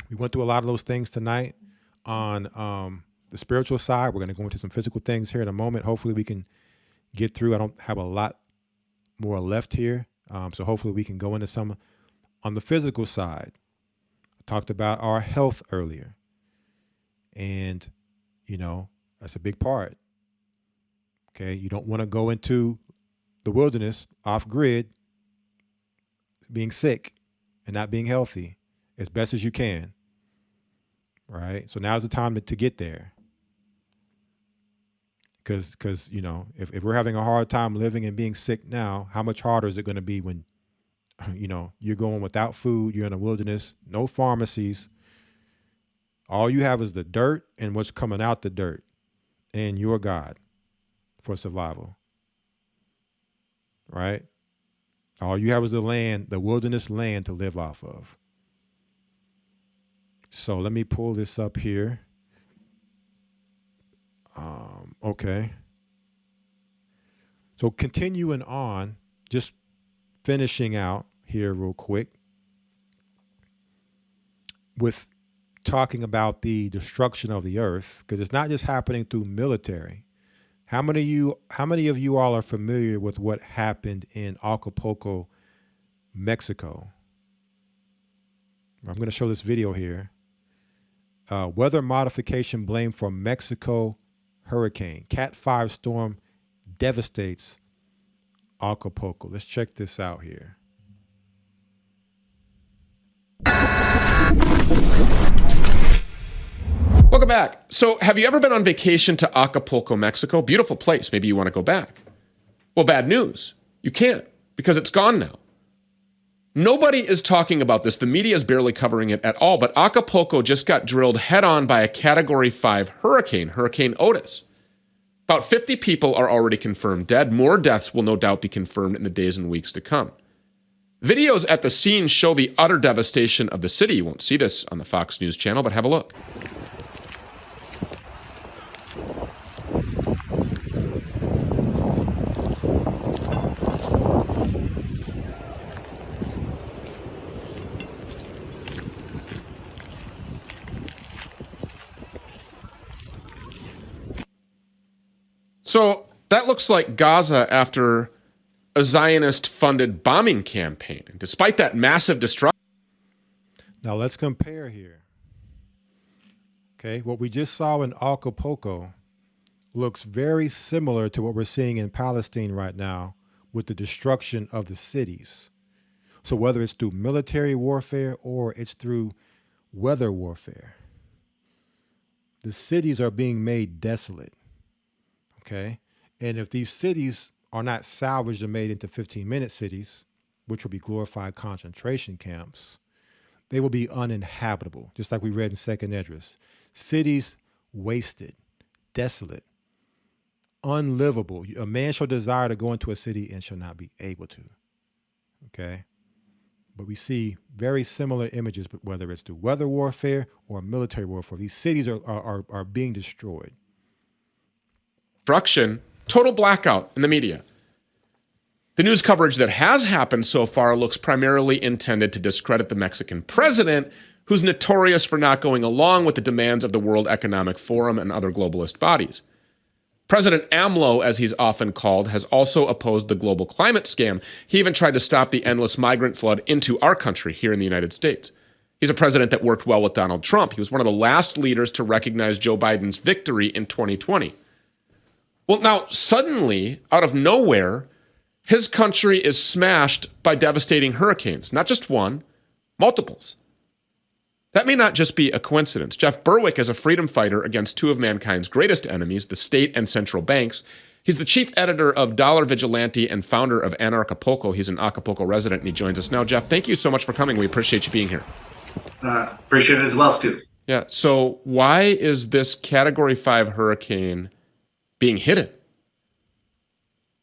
we went through a lot of those things tonight on the spiritual side. We're going to go into some physical things here in a moment. Hopefully we can get through. I don't have a lot more left here, so hopefully we can go into some. On the physical side, I Talked about our health earlier. And, that's a big part. Okay. You don't want to go into the wilderness off grid, being sick and not being healthy as best as you can. Right. So now's the time to get there. Because if we're having a hard time living and being sick now, how much harder is it going to be when, you're going without food, you're in a wilderness, no pharmacies. All you have is the dirt and what's coming out the dirt and your God for survival. Right? All you have is the land, the wilderness land to live off of. So let me pull this up here. Okay. So continuing on, just finishing out here real quick with talking about the destruction of the earth, because it's not just happening through military. How many of you all are familiar with what happened in Acapulco, Mexico? I'm going to show this video here. Weather modification blamed for Mexico hurricane. Cat 5 storm devastates Acapulco. Let's check this out here. Welcome back. So have you ever been on vacation to Acapulco, Mexico? Beautiful place. Maybe you want to go back. Well, bad news. You can't, because it's gone now. Nobody is talking about this. The media is barely covering it at all, but Acapulco just got drilled head on by a Category 5 hurricane, Hurricane Otis. About 50 people are already confirmed dead. More deaths will no doubt be confirmed in the days and weeks to come. Videos at the scene show the utter devastation of the city. You won't see this on the Fox News channel, but have a look. So that looks like Gaza after a Zionist-funded bombing campaign. And despite that massive destruction. Now let's compare here. Okay, what we just saw in Acapulco looks very similar to what we're seeing in Palestine right now with the destruction of the cities. So whether it's through military warfare or it's through weather warfare, the cities are being made desolate. Okay. And if these cities are not salvaged and made into 15-minute cities, which will be glorified concentration camps, they will be uninhabitable, just like we read in 2nd Esdras. Cities wasted, desolate, unlivable. A man shall desire to go into a city and shall not be able to. Okay. But we see very similar images, but whether it's through weather warfare or military warfare, these cities are being destroyed. Destruction, total blackout in the media. The news coverage that has happened so far looks primarily intended to discredit the Mexican president, who's notorious for not going along with the demands of the World Economic Forum and other globalist bodies. President AMLO, as he's often called, has also opposed the global climate scam. He even tried to stop the endless migrant flood into our country here in the United States. He's a president that worked well with Donald Trump. He was one of the last leaders to recognize Joe Biden's victory in 2020. Well, now, suddenly, out of nowhere, his country is smashed by devastating hurricanes. Not just one, multiples. That may not just be a coincidence. Jeff Berwick is a freedom fighter against two of mankind's greatest enemies, the state and central banks. He's the chief editor of Dollar Vigilante and founder of Anarchapulco. He's an Acapulco resident, and he joins us now. Jeff, thank you so much for coming. We appreciate you being here. Appreciate it as well, Stu. Yeah, so why is this Category 5 hurricane being hidden?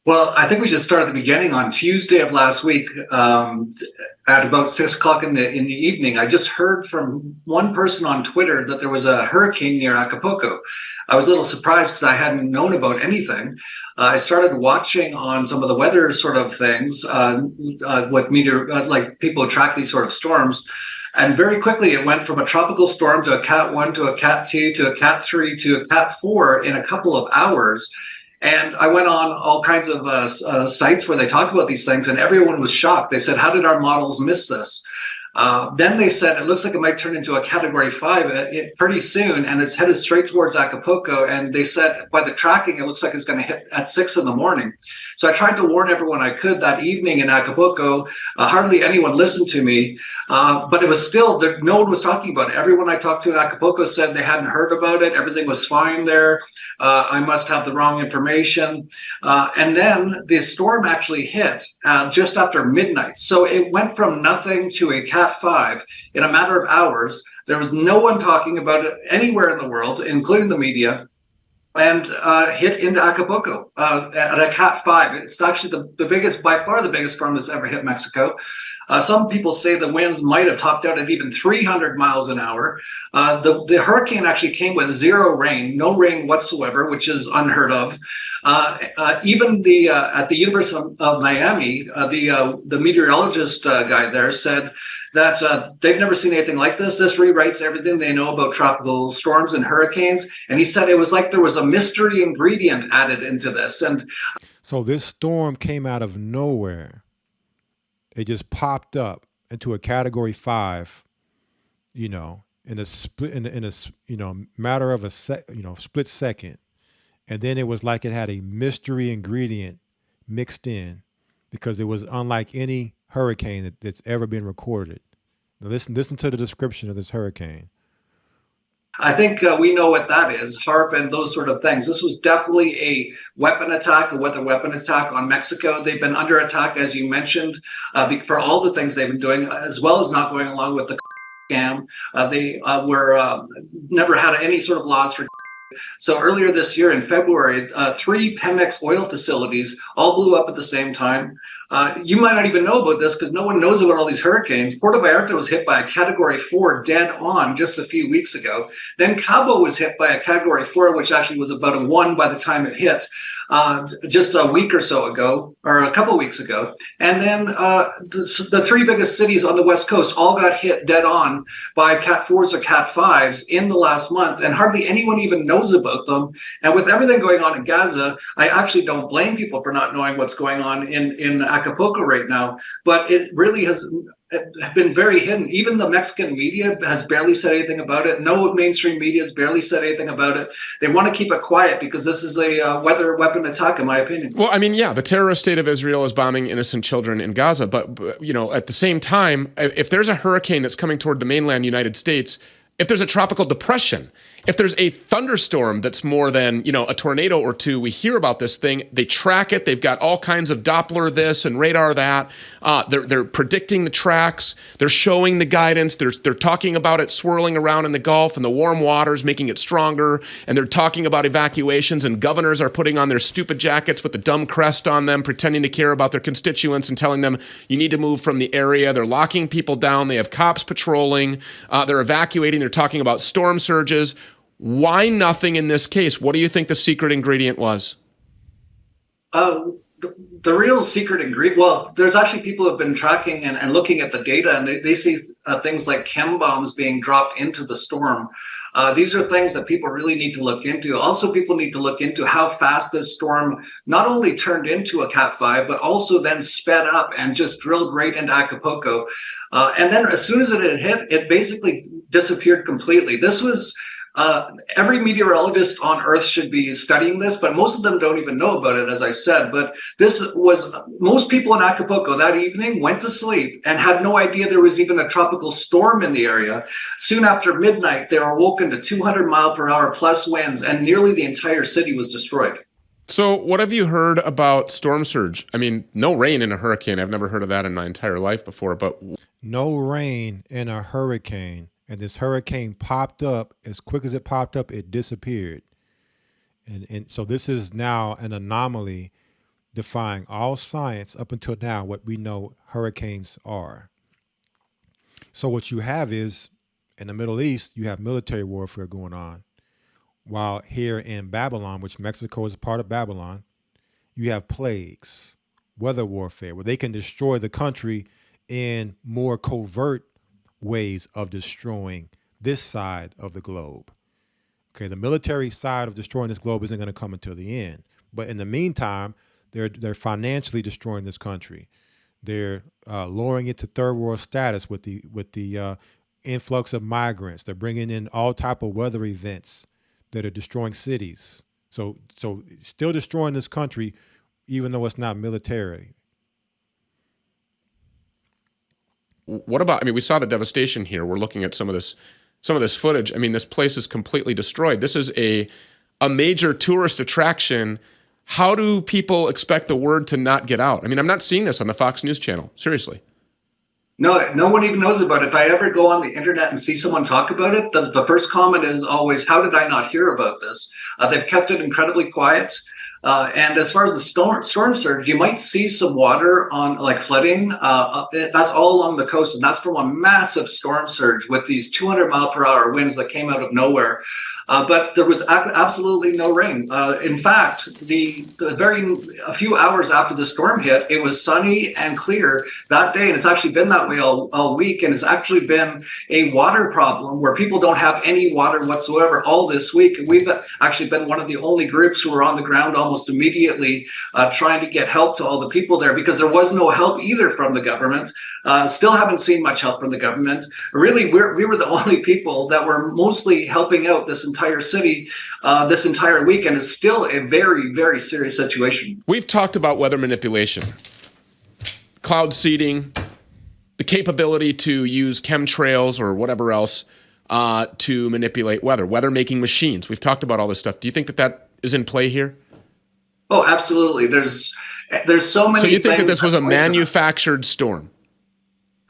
Well, I think we should start at the beginning. On Tuesday of last week, at about 6 o'clock in the evening, I just heard from one person on Twitter that there was a hurricane near Acapulco. I was a little surprised because I hadn't known about anything. I started watching on some of the weather sort of things with like people who track these sort of storms. And very quickly, it went from a tropical storm to a Cat 1 to a Cat 2 to a Cat 3 to a Cat 4 in a couple of hours. And I went on all kinds of sites where they talk about these things, and everyone was shocked. They said, how did our models miss this? Then they said it looks like it might turn into a Category 5 pretty soon, and it's headed straight towards Acapulco. And they said by the tracking, it looks like it's going to hit at 6 in the morning. So I tried to warn everyone I could that evening in Acapulco. Hardly anyone listened to me, but it was still, no one was talking about it. Everyone I talked to in Acapulco said they hadn't heard about it. Everything was fine there. I must have the wrong information. And then the storm actually hit just after midnight. So it went from nothing to a Cat 5 in a matter of hours. There was no one talking about it anywhere in the world, including the media, and hit into Acapulco at a Cat 5. It's actually the biggest, by far the biggest storm that's ever hit Mexico. Some people say the winds might have topped out at even 300 miles an hour. The hurricane actually came with zero rain, no rain whatsoever, which is unheard of. Even at the University of Miami, the meteorologist guy there said that they've never seen anything like this. This rewrites everything they know about tropical storms and hurricanes. And he said it was like there was a mystery ingredient added into this. And so this storm came out of nowhere. It just popped up into a Category 5, in a matter of a split second. And then it was like it had a mystery ingredient mixed in, because it was unlike any hurricane that's ever been recorded. Now listen to the description of this hurricane. I think we know what that is, HARP and those sort of things. This was definitely a weapon attack, a weather weapon attack on Mexico. They've been under attack, as you mentioned, for all the things they've been doing, as well as not going along with the scam. They never had any sort of laws for. So earlier this year in February, 3 Pemex oil facilities all blew up at the same time. You might not even know about this because no one knows about all these hurricanes. Puerto Vallarta was hit by a Category 4 dead on just a few weeks ago. Then Cabo was hit by a Category 4, which actually was about a 1 by the time it hit, just a week or so ago, or a couple weeks ago. And then the 3 biggest cities on the West Coast all got hit dead on by Cat 4s or Cat 5s in the last month, and hardly anyone even knows about them. And with everything going on in Gaza, I actually don't blame people for not knowing what's going on in Acapulco right now, but it really has been very hidden. Even the Mexican media has barely said anything about it. No mainstream media has barely said anything about it. They want to keep it quiet because this is a weather weapon attack, in my opinion. Well, I mean, yeah, the terrorist state of Israel is bombing innocent children in Gaza. But at the same time, if there's a hurricane that's coming toward the mainland United States, if there's a tropical depression, if there's a thunderstorm that's more than, a tornado or two, we hear about this thing. They track it. They've got all kinds of Doppler this and radar that. They're predicting the tracks. They're showing the guidance. They're talking about it swirling around in the Gulf and the warm waters, making it stronger. And they're talking about evacuations. And governors are putting on their stupid jackets with the dumb crest on them, pretending to care about their constituents and telling them you need to move from the area. They're locking people down. They have cops patrolling. They're evacuating. They're talking about storm surges. Why nothing in this case? What do you think the secret ingredient was? The real secret ingredient, well, there's actually people who have been tracking and looking at the data, and they see things like chem bombs being dropped into the storm. These are things that people really need to look into. Also, people need to look into how fast this storm not only turned into a Cat 5, but also then sped up and just drilled right into Acapulco. And then as soon as it had hit, it basically disappeared completely. This was every meteorologist on Earth should be studying this, but most of them don't even know about it, as I said. But most people in Acapulco that evening went to sleep and had no idea there was even a tropical storm in the area. Soon after midnight, they were woken to 200 mile per hour plus winds, and nearly the entire city was destroyed. So what have you heard about storm surge? I mean, no rain in a hurricane. I've never heard of that in my entire life before, but no rain in a hurricane. And this hurricane popped up. As quick as it popped up, it disappeared. And so this is now an anomaly defying all science up until now, what we know hurricanes are. So what you have is, in the Middle East, you have military warfare going on. While here in Babylon, which Mexico is a part of Babylon, you have plagues, weather warfare, where they can destroy the country in more covert ways of destroying this side of the globe. Okay, the military side of destroying this globe isn't going to come until the end. But in the meantime, they're financially destroying this country. They're lowering it to third world status with the influx of migrants. They're bringing in all type of weather events that are destroying cities. So still destroying this country, even though it's not military. What about? I mean, we saw the devastation here. We're looking at some of this footage. I mean, this place is completely destroyed. This is a major tourist attraction. How do people expect the word to not get out? I mean, I'm not seeing this on the Fox News channel. Seriously. No one even knows about it. If I ever go on the internet and see someone talk about it, the first comment is always, how did I not hear about this? They've kept it incredibly quiet. And as far as the storm surge, you might see some water on like flooding. That's all along the coast, and that's from a massive storm surge with these 200-mile-per-hour winds that came out of nowhere. But there was absolutely no rain. In fact, a few hours after the storm hit, it was sunny and clear that day, and it's actually been that way all week. And it's actually been a water problem where people don't have any water whatsoever all this week. We've actually been one of the only groups who were on the ground almost immediately trying to get help to all the people there, because there was no help either from the government. Still haven't seen much help from the government. Really, we were the only people that were mostly helping out this entire city this entire week, and it's still a very, very serious situation. We've talked about weather manipulation, cloud seeding, the capability to use chemtrails or whatever else to manipulate weather making machines. We've talked about all this stuff. Do you think that is in play here? Oh, absolutely. There's so many. So you think that this was a things manufactured storm?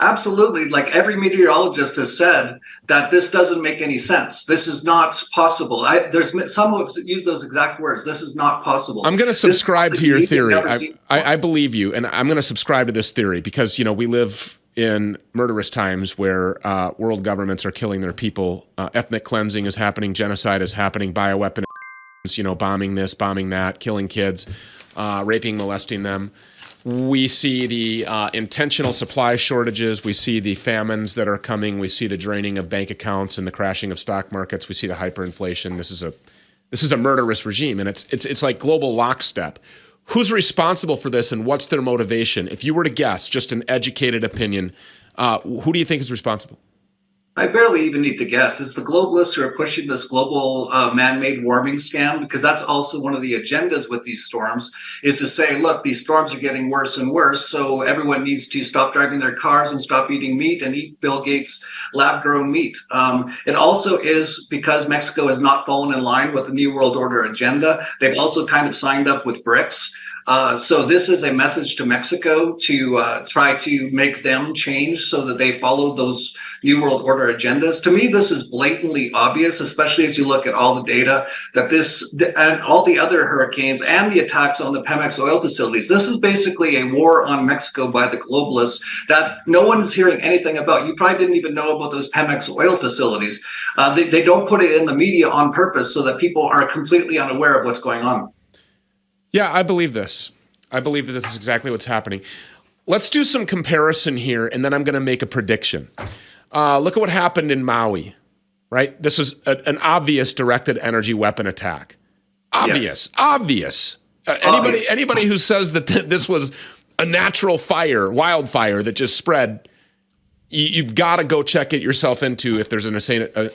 Absolutely. Like every meteorologist has said that this doesn't make any sense. This is not possible. There's some who have used those exact words. This is not possible. I'm going to subscribe to your theory. I believe you, and I'm going to subscribe to this theory because, we live in murderous times where world governments are killing their people. Ethnic cleansing is happening. Genocide is happening. Bioweapon, bombing this, bombing that, killing kids, raping, molesting them. We see the intentional supply shortages. We see the famines that are coming. We see the draining of bank accounts and the crashing of stock markets. We see the hyperinflation. This is a murderous regime, and it's like global lockstep. Who's responsible for this, and what's their motivation? If you were to guess, just an educated opinion, who do you think is responsible? I barely even need to guess. It's the globalists who are pushing this global man-made warming scam, because that's also one of the agendas with these storms, is to say, look, these storms are getting worse and worse, so everyone needs to stop driving their cars and stop eating meat and eat Bill Gates' lab-grown meat. It also is because Mexico has not fallen in line with the New World Order agenda. They've also kind of signed up with BRICS. So this is a message to Mexico to try to make them change so that they follow those New World Order agendas. To me, this is blatantly obvious, especially as you look at all the data that this and all the other hurricanes and the attacks on the Pemex oil facilities. This is basically a war on Mexico by the globalists that no one is hearing anything about. You probably didn't even know about those Pemex oil facilities. They don't put it in the media on purpose so that people are completely unaware of what's going on. Yeah, I believe this. I believe that this is exactly what's happening. Let's do some comparison here, and then I'm going to make a prediction. Look at what happened in Maui, right? This is an obvious directed energy weapon attack. Obvious. Anybody who says that this was a natural fire, wildfire that just spread, you've got to go check it yourself into if there's an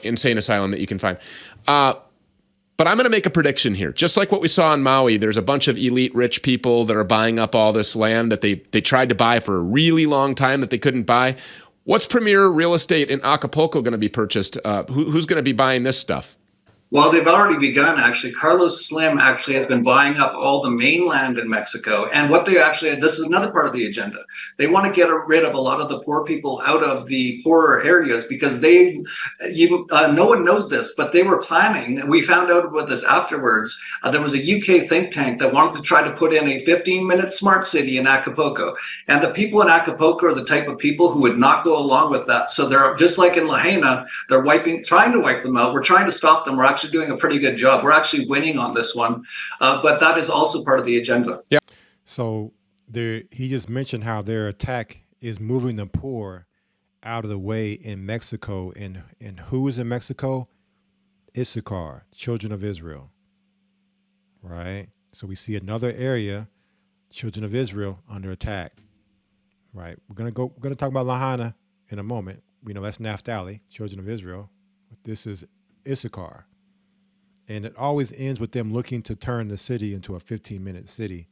insane asylum that you can find. But I'm going to make a prediction here. Just like what we saw in Maui, there's a bunch of elite rich people that are buying up all this land that they tried to buy for a really long time that they couldn't buy. What's premier real estate in Acapulco going to be purchased? Who's going to be buying this stuff? Well, they've already begun, actually. Carlos Slim actually has been buying up all the mainland in Mexico. And what they actually, this is another part of the agenda. They want to get rid of a lot of the poor people out of the poorer areas because no one knows this, but they were planning. We found out about this afterwards. There was a UK think tank that wanted to try to put in a 15-minute smart city in Acapulco. And the people in Acapulco are the type of people who would not go along with that. So they're just like in Lahaina, they're trying to wipe them out. We're trying to stop them. We're actually doing a pretty good job. We're actually winning on this one, but that is also part of the agenda. Yeah. So he just mentioned how their attack is moving the poor out of the way in Mexico. And who is in Mexico? Issachar, children of Israel. Right? So we see another area, children of Israel, under attack. right? We're gonna talk about Lahaina in a moment. We know that's Naphtali, children of Israel. But this is Issachar. And it always ends with them looking to turn the city into a 15-minute city.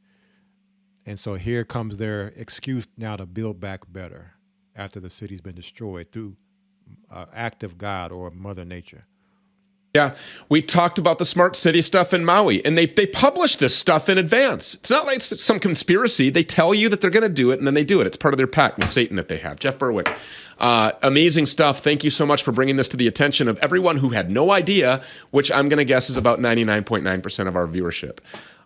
And so here comes their excuse now to build back better after the city's been destroyed through act of God or Mother Nature. Yeah, we talked about the smart city stuff in Maui, and they publish this stuff in advance. It's not like it's some conspiracy. They tell you that they're going to do it, and then they do it. It's part of their pact with Satan that they have. Jeff Berwick, amazing stuff. Thank you so much for bringing this to the attention of everyone who had no idea, which I'm going to guess is about 99.9% of our viewership.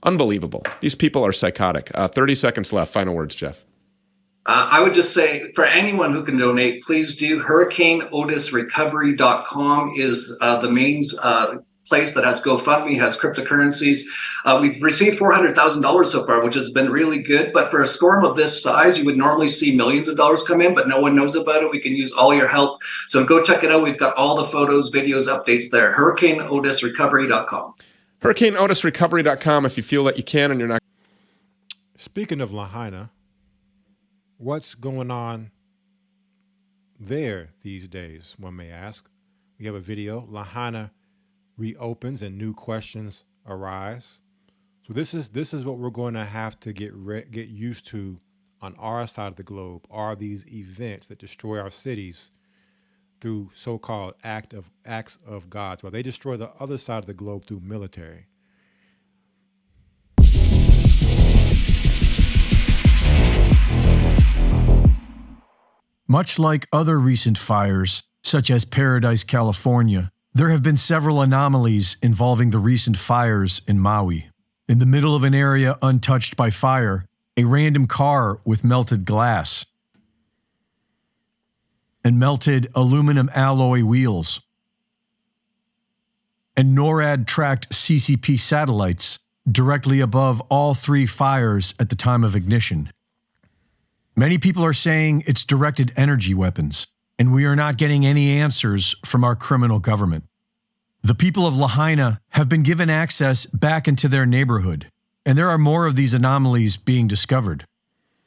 Unbelievable. These people are psychotic. 30 seconds left. Final words, Jeff. I would just say for anyone who can donate, please do. HurricaneOtisRecovery.com is the main place that has GoFundMe, has cryptocurrencies. We've received $400,000 so far, which has been really good. But for a storm of this size, you would normally see millions of dollars come in, but no one knows about it. We can use all your help. So go check it out. We've got all the photos, videos, updates there. HurricaneOtisRecovery.com. HurricaneOtisRecovery.com if you feel that you can and you're not. Speaking of Lahaina, what's going on there these days, one may ask. We have a video. Lahaina reopens and new questions arise. So this is what we're going to have to get used to on our side of the globe, are these events that destroy our cities through so-called acts of God, while they destroy the other side of the globe through military. Much like other recent fires, such as Paradise, California, there have been several anomalies involving the recent fires in Maui. In the middle of an area untouched by fire, a random car with melted glass and melted aluminum alloy wheels and NORAD-tracked CCP satellites directly above all three fires at the time of ignition. Many people are saying it's directed energy weapons, and we are not getting any answers from our criminal government. The people of Lahaina have been given access back into their neighborhood, and there are more of these anomalies being discovered.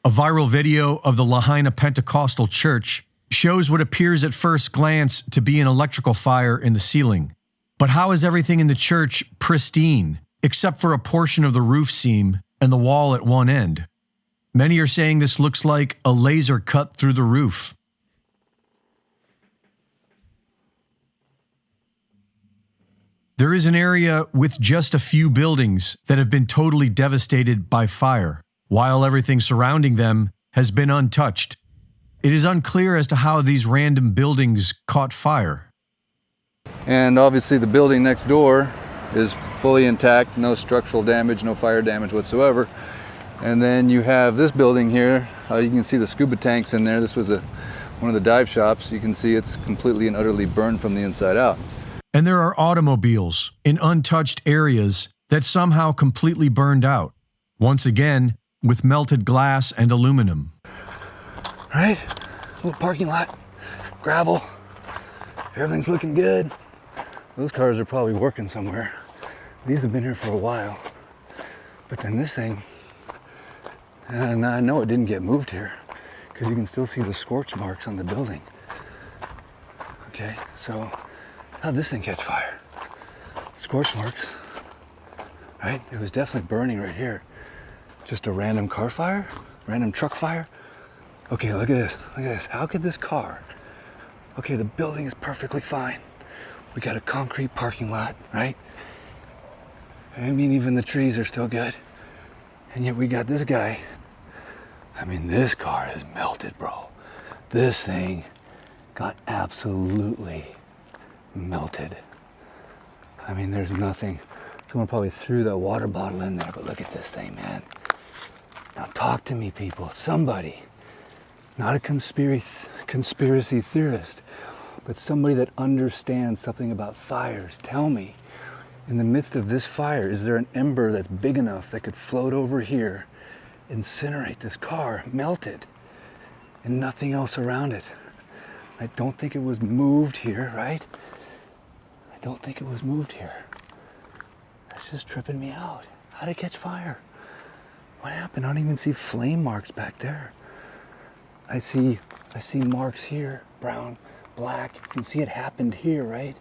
A viral video of the Lahaina Pentecostal Church shows what appears at first glance to be an electrical fire in the ceiling. But how is everything in the church pristine, except for a portion of the roof seam and the wall at one end? Many are saying this looks like a laser cut through the roof. There is an area with just a few buildings that have been totally devastated by fire, while everything surrounding them has been untouched. It is unclear as to how these random buildings caught fire. And obviously the building next door is fully intact, no structural damage, no fire damage whatsoever. And then you have this building here. You can see the scuba tanks in there. This was one of the dive shops. You can see it's completely and utterly burned from the inside out. And there are automobiles in untouched areas that somehow completely burned out. Once again, with melted glass and aluminum. Right? Little parking lot, gravel. Everything's looking good. Those cars are probably working somewhere. These have been here for a while. But then this thing, and I know it didn't get moved here because you can still see the scorch marks on the building. Okay, so how'd this thing catch fire? Scorch marks, right? It was definitely burning right here. Just a random car fire? Random truck fire? Okay, look at this, look at this. How could this car? Okay, the building is perfectly fine. We got a concrete parking lot, right? I mean, even the trees are still good. And yet we got this guy. I mean, this car is melted, bro. This thing got absolutely melted. I mean, there's nothing. Someone probably threw that water bottle in there, but look at this thing, man. Now talk to me, people. Somebody, not a conspiracy theorist, but somebody that understands something about fires. Tell me, in the midst of this fire, is there an ember that's big enough that could float over here, incinerate this car, melt it, and nothing else around it? I don't think it was moved here, right? I don't think it was moved here. That's just tripping me out. How did it catch fire? What happened? I don't even see flame marks back there. I see marks here, brown, black. You can see it happened here, right?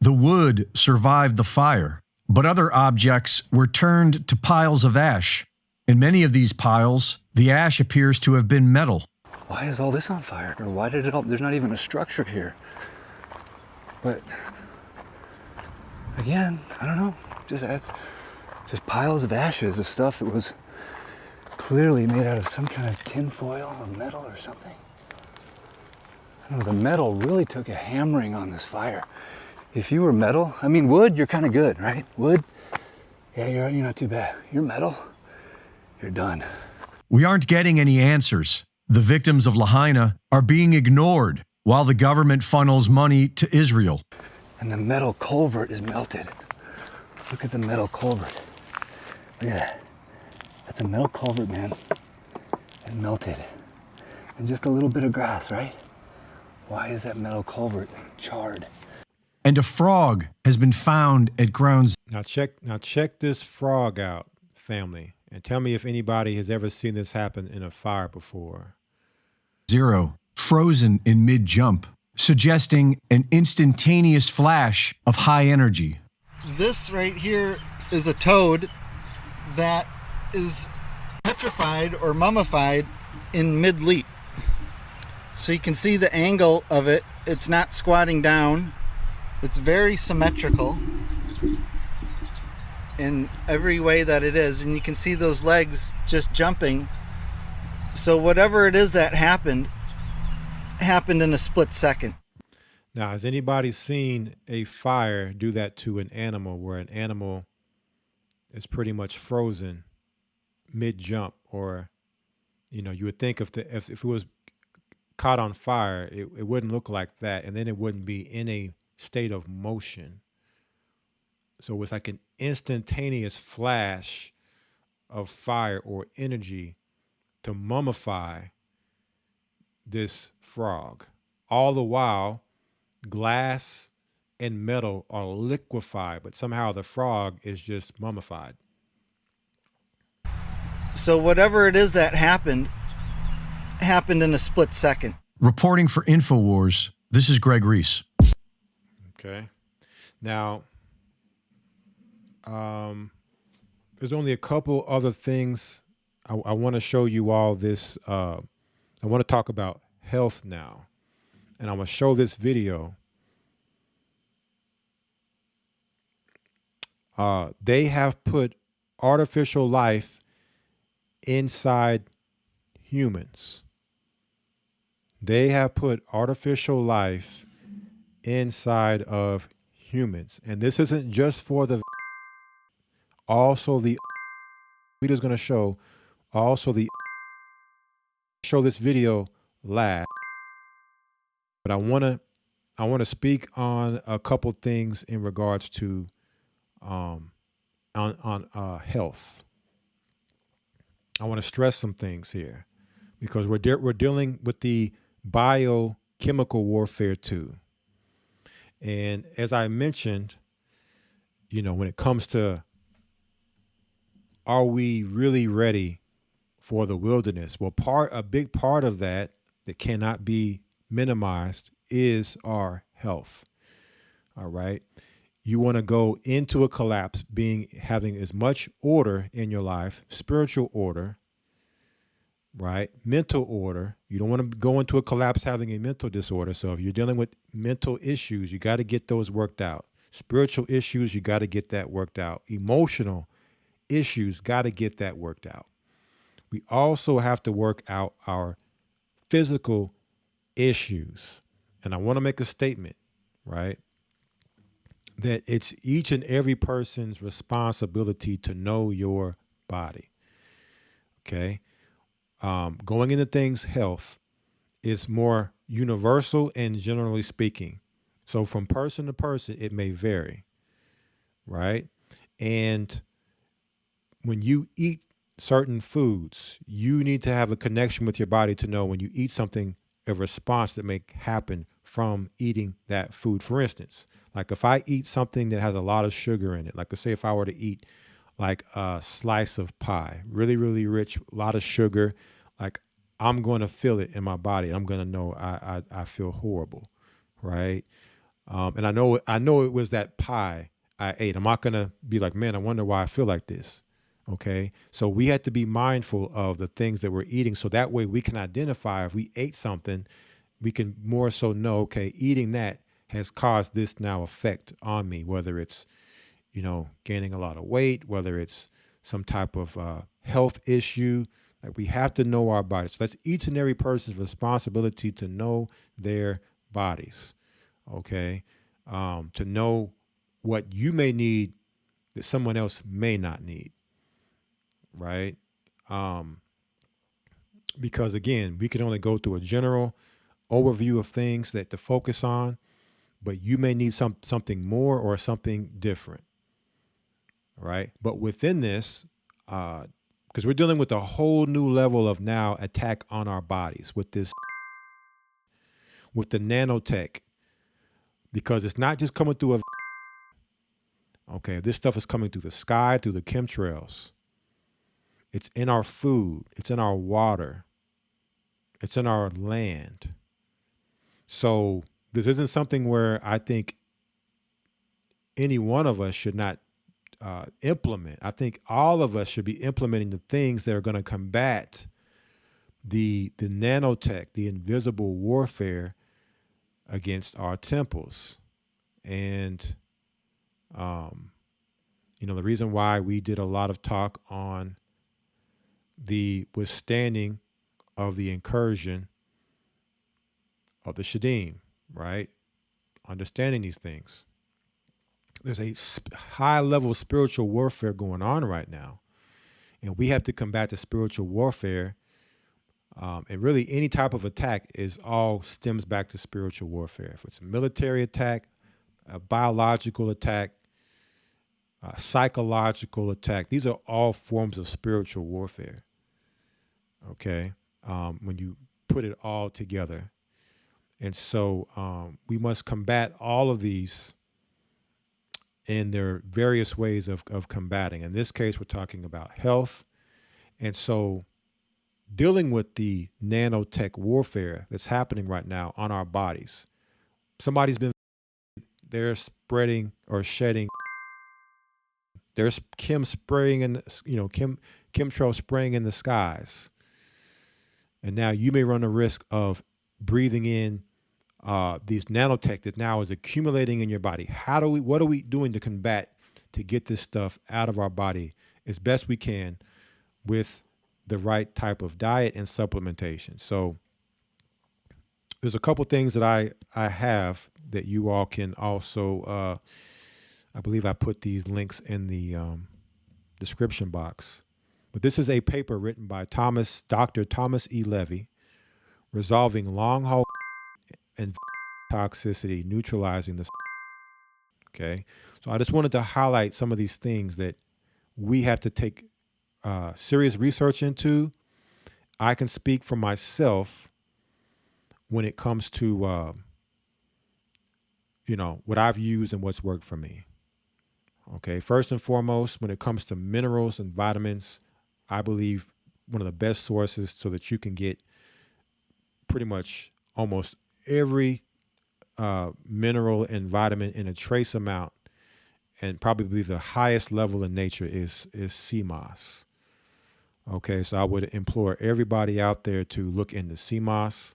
The wood survived the fire, but other objects were turned to piles of ash. In many of these piles, the ash appears to have been metal. Why is all this on fire? Or why did it all, there's not even a structure here. But again, I don't know, just piles of ashes of stuff that was clearly made out of some kind of tin foil or metal or something. I don't know, the metal really took a hammering on this fire. If you were metal, I mean wood, you're kind of good, right? Wood, yeah, you're not too bad. You're metal, you're done. We aren't getting any answers. The victims of Lahaina are being ignored while the government funnels money to Israel. And the metal culvert is melted. Look at the metal culvert. Look at that. That's a metal culvert, man. It melted. And just a little bit of grass, right? Why is that metal culvert charred? And a frog has been found at ground. Now check this frog out, family, and tell me if anybody has ever seen this happen in a fire before. Zero, frozen in mid-jump, suggesting an instantaneous flash of high energy. This right here is a toad that is petrified or mummified in mid-leap. So you can see the angle of it. It's not squatting down. It's very symmetrical in every way that it is. And you can see those legs just jumping. So whatever it is that happened in a split second. Now, has anybody seen a fire do that to an animal where an animal is pretty much frozen mid-jump? Or, you know, you would think if it was caught on fire, it wouldn't look like that, and then it wouldn't be in a state of motion. So it's like an instantaneous flash of fire or energy to mummify this frog. All the while, glass and metal are liquefied, but somehow the frog is just mummified. So whatever it is that happened in a split second. Reporting for InfoWars, this is Greg Reese. Okay. Now, there's only a couple other things I want to show you all this. I want to talk about health now. And I'm going to show this video. They have put artificial life inside humans. They have put artificial life inside of humans. And this isn't just for the also the video is going to show also the show this video last. But I want to speak on a couple things in regards to on health. I want to stress some things here because we're dealing with the biochemical warfare too. And as I mentioned, you know, when it comes to are we really ready for the wilderness? Well, a big part of that cannot be minimized is our health. All right. You want to go into a collapse having as much order in your life, spiritual order, right? Mental order. You don't want to go into a collapse having a mental disorder. So if you're dealing with mental issues, you got to get those worked out. Spiritual issues, you got to get that worked out. Emotional issues, got to get that worked out. We also have to work out our physical issues. And I want to make a statement, right? That it's each and every person's responsibility to know your body. Okay. Going into things health is more universal and generally speaking. So from person to person, it may vary, right? And when you eat certain foods, you need to have a connection with your body to know when you eat something, a response that may happen from eating that food. For instance, like if I eat something that has a lot of sugar in it, like let's say if I were to eat like a slice of pie, really, really rich, a lot of sugar, like I'm going to feel it in my body. I'm going to know I feel horrible, right? And I know it was that pie I ate. I'm not going to be like, man, I wonder why I feel like this. Okay. So we had to be mindful of the things that we're eating. So that way we can identify if we ate something, we can more so know, okay, eating that has caused this now effect on me, whether it's, gaining a lot of weight, whether it's some type of health issue. Like, we have to know our bodies. So that's each and every person's responsibility to know their bodies. Okay. To know what you may need that someone else may not need. Right. Because again, we can only go through a general overview of things that to focus on, but you may need something more or something different. Right. But within this, because we're dealing with a whole new level of now attack on our bodies with this, with the nanotech, because it's not just coming through okay, this stuff is coming through the sky, through the chemtrails. It's in our food. It's in our water. It's in our land. So this isn't something where I think any one of us should not implement. I think all of us should be implementing the things that are going to combat the nanotech, the invisible warfare against our temples. And, the reason why we did a lot of talk on the withstanding of the incursion of the Shadim, right? Understanding these things. There's a high level of spiritual warfare going on right now. And we have to combat the spiritual warfare. And really any type of attack all stems back to spiritual warfare. If it's a military attack, a biological attack, a psychological attack, these are all forms of spiritual warfare. Okay. When you put it all together. And so we must combat all of these in their various ways of combating. In this case, we're talking about health. And so dealing with the nanotech warfare that's happening right now on our bodies. They're spreading or shedding. There's chemtrail spraying in the skies. And now you may run the risk of breathing in these nanotech that now is accumulating in your body. What are we doing to get this stuff out of our body as best we can with the right type of diet and supplementation? So there's a couple things that I have that you all can also, I believe I put these links in the description box. But this is a paper written by Dr. Thomas E. Levy, Resolving Long Haul and Toxicity, Neutralizing the. Okay. So I just wanted to highlight some of these things that we have to take serious research into. I can speak for myself when it comes to, what I've used and what's worked for me. Okay. First and foremost, when it comes to minerals and vitamins, I believe one of the best sources so that you can get pretty much almost every mineral and vitamin in a trace amount, and probably the highest level in nature is sea moss. Okay, so I would implore everybody out there to look into sea moss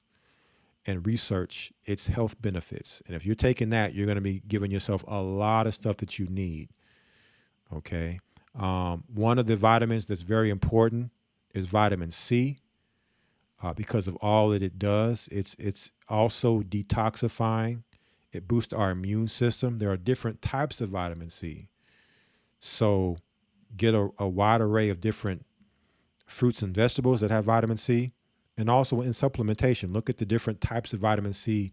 and research its health benefits. And if you're taking that, you're going to be giving yourself a lot of stuff that you need. Okay. One of the vitamins that's very important is vitamin C, because of all that it does. It's also detoxifying. It boosts our immune system. There are different types of vitamin C. So get a wide array of different fruits and vegetables that have vitamin C. And also in supplementation, look at the different types of vitamin C.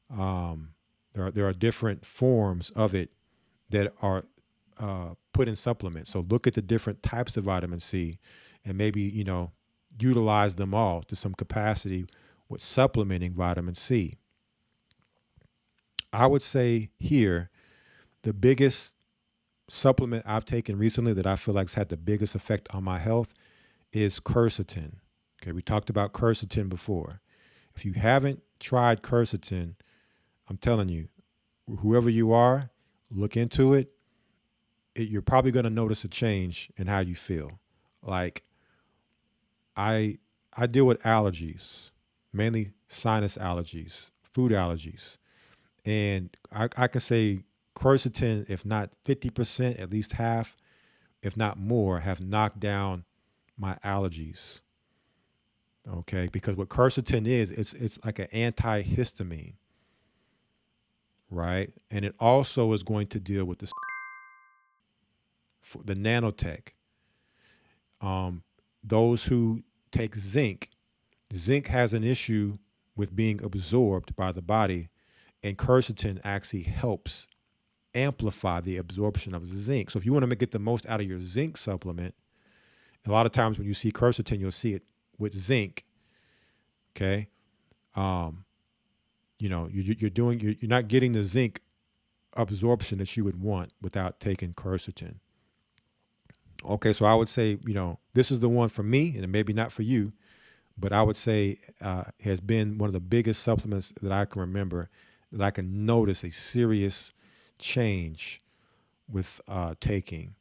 There are different forms of it that are put in supplements. So look at the different types of vitamin C and maybe, utilize them all to some capacity with supplementing vitamin C. I would say here, the biggest supplement I've taken recently that I feel like has had the biggest effect on my health is quercetin. Okay, we talked about quercetin before. If you haven't tried quercetin, I'm telling you, whoever you are, look into it. You're probably going to notice a change in how you feel. Like I deal with allergies, mainly sinus allergies, food allergies, and I can say quercetin, if not 50%, at least half, if not more, have knocked down my allergies. Okay, because what quercetin is, it's like an antihistamine, right? And it also is going to deal with the nanotech. Those who take zinc has an issue with being absorbed by the body, and quercetin actually helps amplify the absorption of zinc. So if you want to get the most out of your zinc supplement, a lot of times when you see quercetin, you'll see it with zinc. Okay, you're not getting the zinc absorption that you would want without taking quercetin. Okay, so I would say, this is the one for me, and maybe not for you, but I would say has been one of the biggest supplements that I can remember that I can notice a serious change with taking.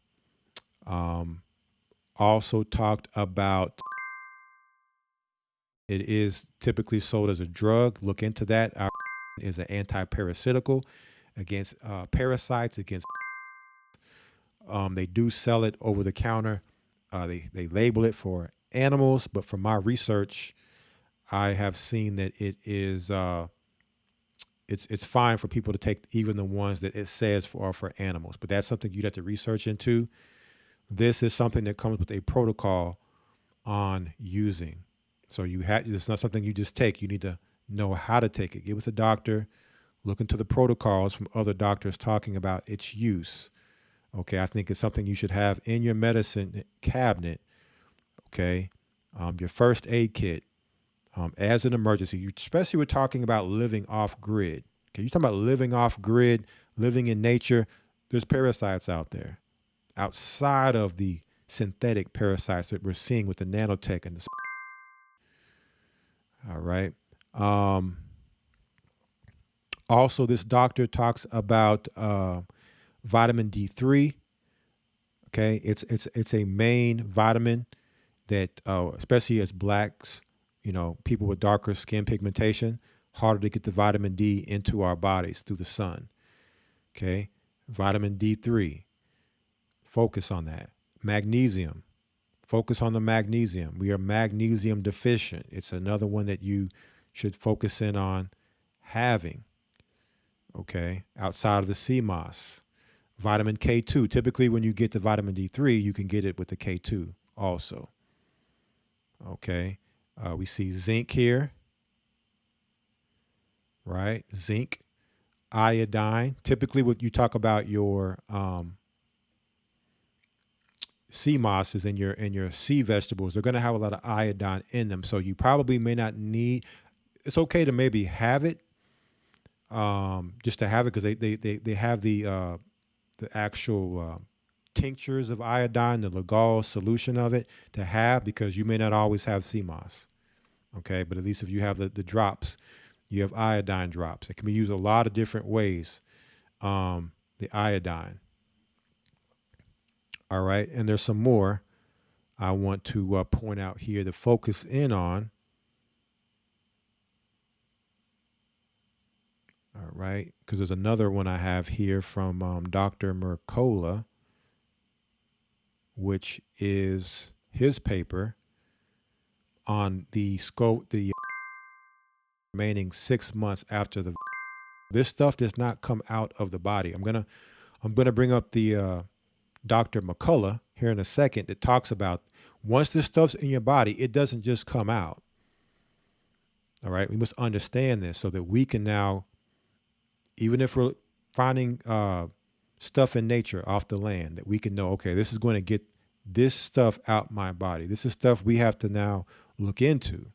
Also talked about it is typically sold as a drug. Look into that. Is an anti-parasitical against parasites, against they do sell it over the counter. They label it for animals, but from my research, I have seen that it is it's fine for people to take, even the ones that it says are for animals. But that's something you'd have to research into. This is something that comes with a protocol on using. So it's not something you just take. You need to know how to take it. Get with a doctor. Look into the protocols from other doctors talking about its use. Okay, I think it's something you should have in your medicine cabinet. Okay, your first aid kit as an emergency. Especially we're talking about living off grid. Okay, you're talking about living off grid, living in nature. There's parasites out there, outside of the synthetic parasites that we're seeing with the nanotech and the. All right. Also, this doctor talks about vitamin D3. Okay, it's a main vitamin that, especially as blacks, people with darker skin pigmentation, harder to get the vitamin D into our bodies through the sun. Okay, vitamin D3. Focus on that. Magnesium. Focus on the magnesium. We are magnesium deficient. It's another one that you should focus in on having. Okay, outside of the CMOS. Vitamin K2. Typically, when you get the vitamin D3, you can get it with the K2 also. Okay, we see zinc here, right? Zinc, iodine. Typically, when you talk about your CMOS is in your sea vegetables, they're going to have a lot of iodine in them. So you probably may not need. It's okay to maybe have it, just to have it, because they have the actual tinctures of iodine, the Legal solution of it to have, because you may not always have CMOS. Okay, but at least if you have the drops, you have iodine drops. It can be used a lot of different ways. The iodine. All right, and there's some more I want to point out here to focus in on. All right, because there's another one I have here from Dr. Mercola, which is his paper on the scope, the remaining 6 months after the. This stuff does not come out of the body. I'm gonna bring up the Dr. McCullough here in a second that talks about once this stuff's in your body, it doesn't just come out. All right, we must understand this so that we can now, even if we're finding stuff in nature off the land, that we can know, okay, this is going to get this stuff out my body. This is stuff we have to now look into.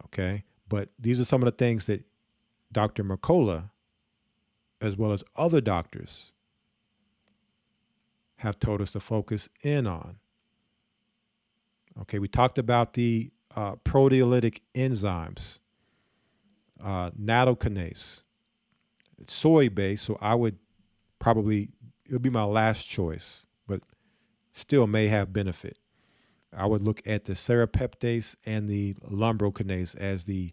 Okay, but these are some of the things that Dr. Mercola, as well as other doctors, have told us to focus in on. Okay, we talked about the proteolytic enzymes, nattokinase. It's soy-based, so I would probably, it would be my last choice, but still may have benefit. I would look at the serrapeptase and the lumbrokinase as the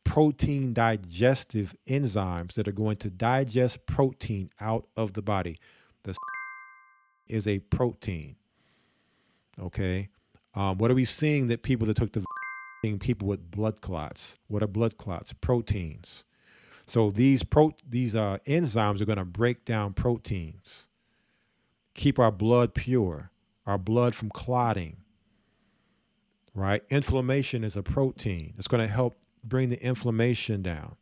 protein digestive enzymes that are going to digest protein out of the body. The is a protein. Okay. What are we seeing that people that took the vaccine, people with blood clots? What are blood clots? Proteins. So these enzymes are going to break down proteins, keep our blood pure, our blood from clotting. Right? Inflammation is a protein. It's going to help bring the inflammation down.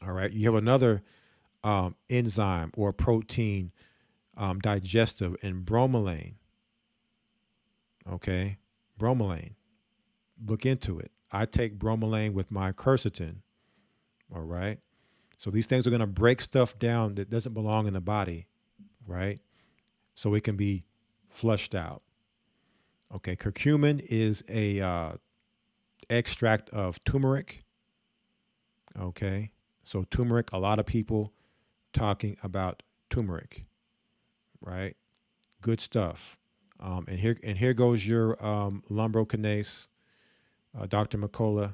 All right. You have another enzyme or protein digestive in bromelain. Okay. Bromelain. Look into it. I take bromelain with my quercetin. All right. So these things are going to break stuff down that doesn't belong in the body. Right. So it can be flushed out. Okay. Curcumin is a extract of turmeric. Okay. So turmeric, a lot of people talking about turmeric, right? Good stuff. And here goes your lumbrokinase. Dr. McCullough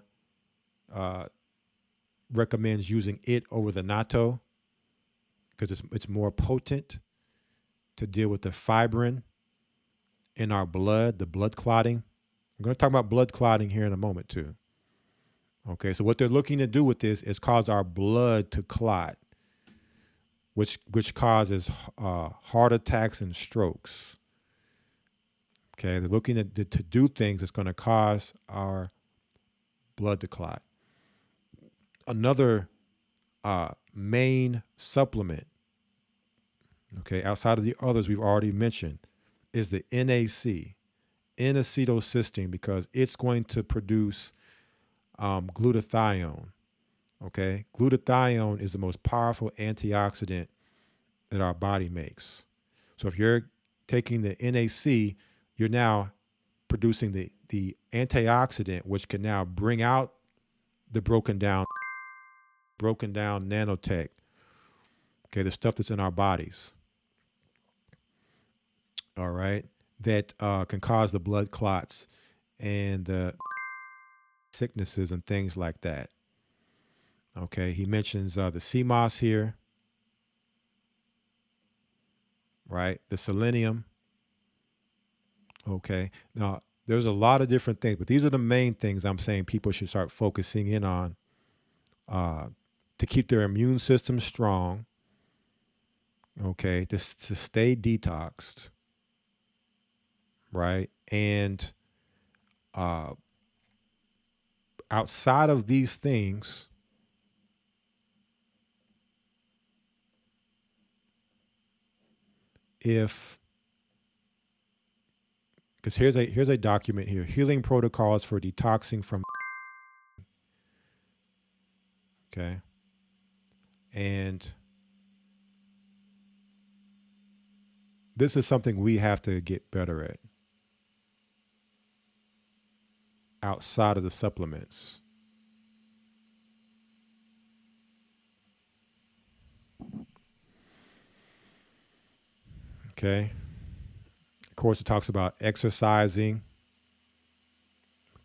recommends using it over the natto because it's more potent to deal with the fibrin in our blood, the blood clotting. I'm going to talk about blood clotting here in a moment too. Okay, so what they're looking to do with this is cause our blood to clot, which causes heart attacks and strokes. Okay, they're looking to do things that's going to cause our blood to clot. Another main supplement, okay, outside of the others we've already mentioned, is the NAC, N-acetylcysteine, because it's going to produce glutathione. Okay, glutathione is the most powerful antioxidant that our body makes. So if you're taking the NAC, you're now producing the antioxidant, which can now bring out the broken down nanotech. Okay, the stuff that's in our bodies. All right, that can cause the blood clots and the sicknesses and things like that. Okay, he mentions the CMOS here, right? The selenium. Okay, now there's a lot of different things, but these are the main things I'm saying people should start focusing in on to keep their immune system strong. Okay, to stay detoxed, right? And outside of these things, because here's a document here, healing protocols for detoxing from. Okay, and this is something we have to get better at outside of the supplements. Okay. Of course, it talks about exercising.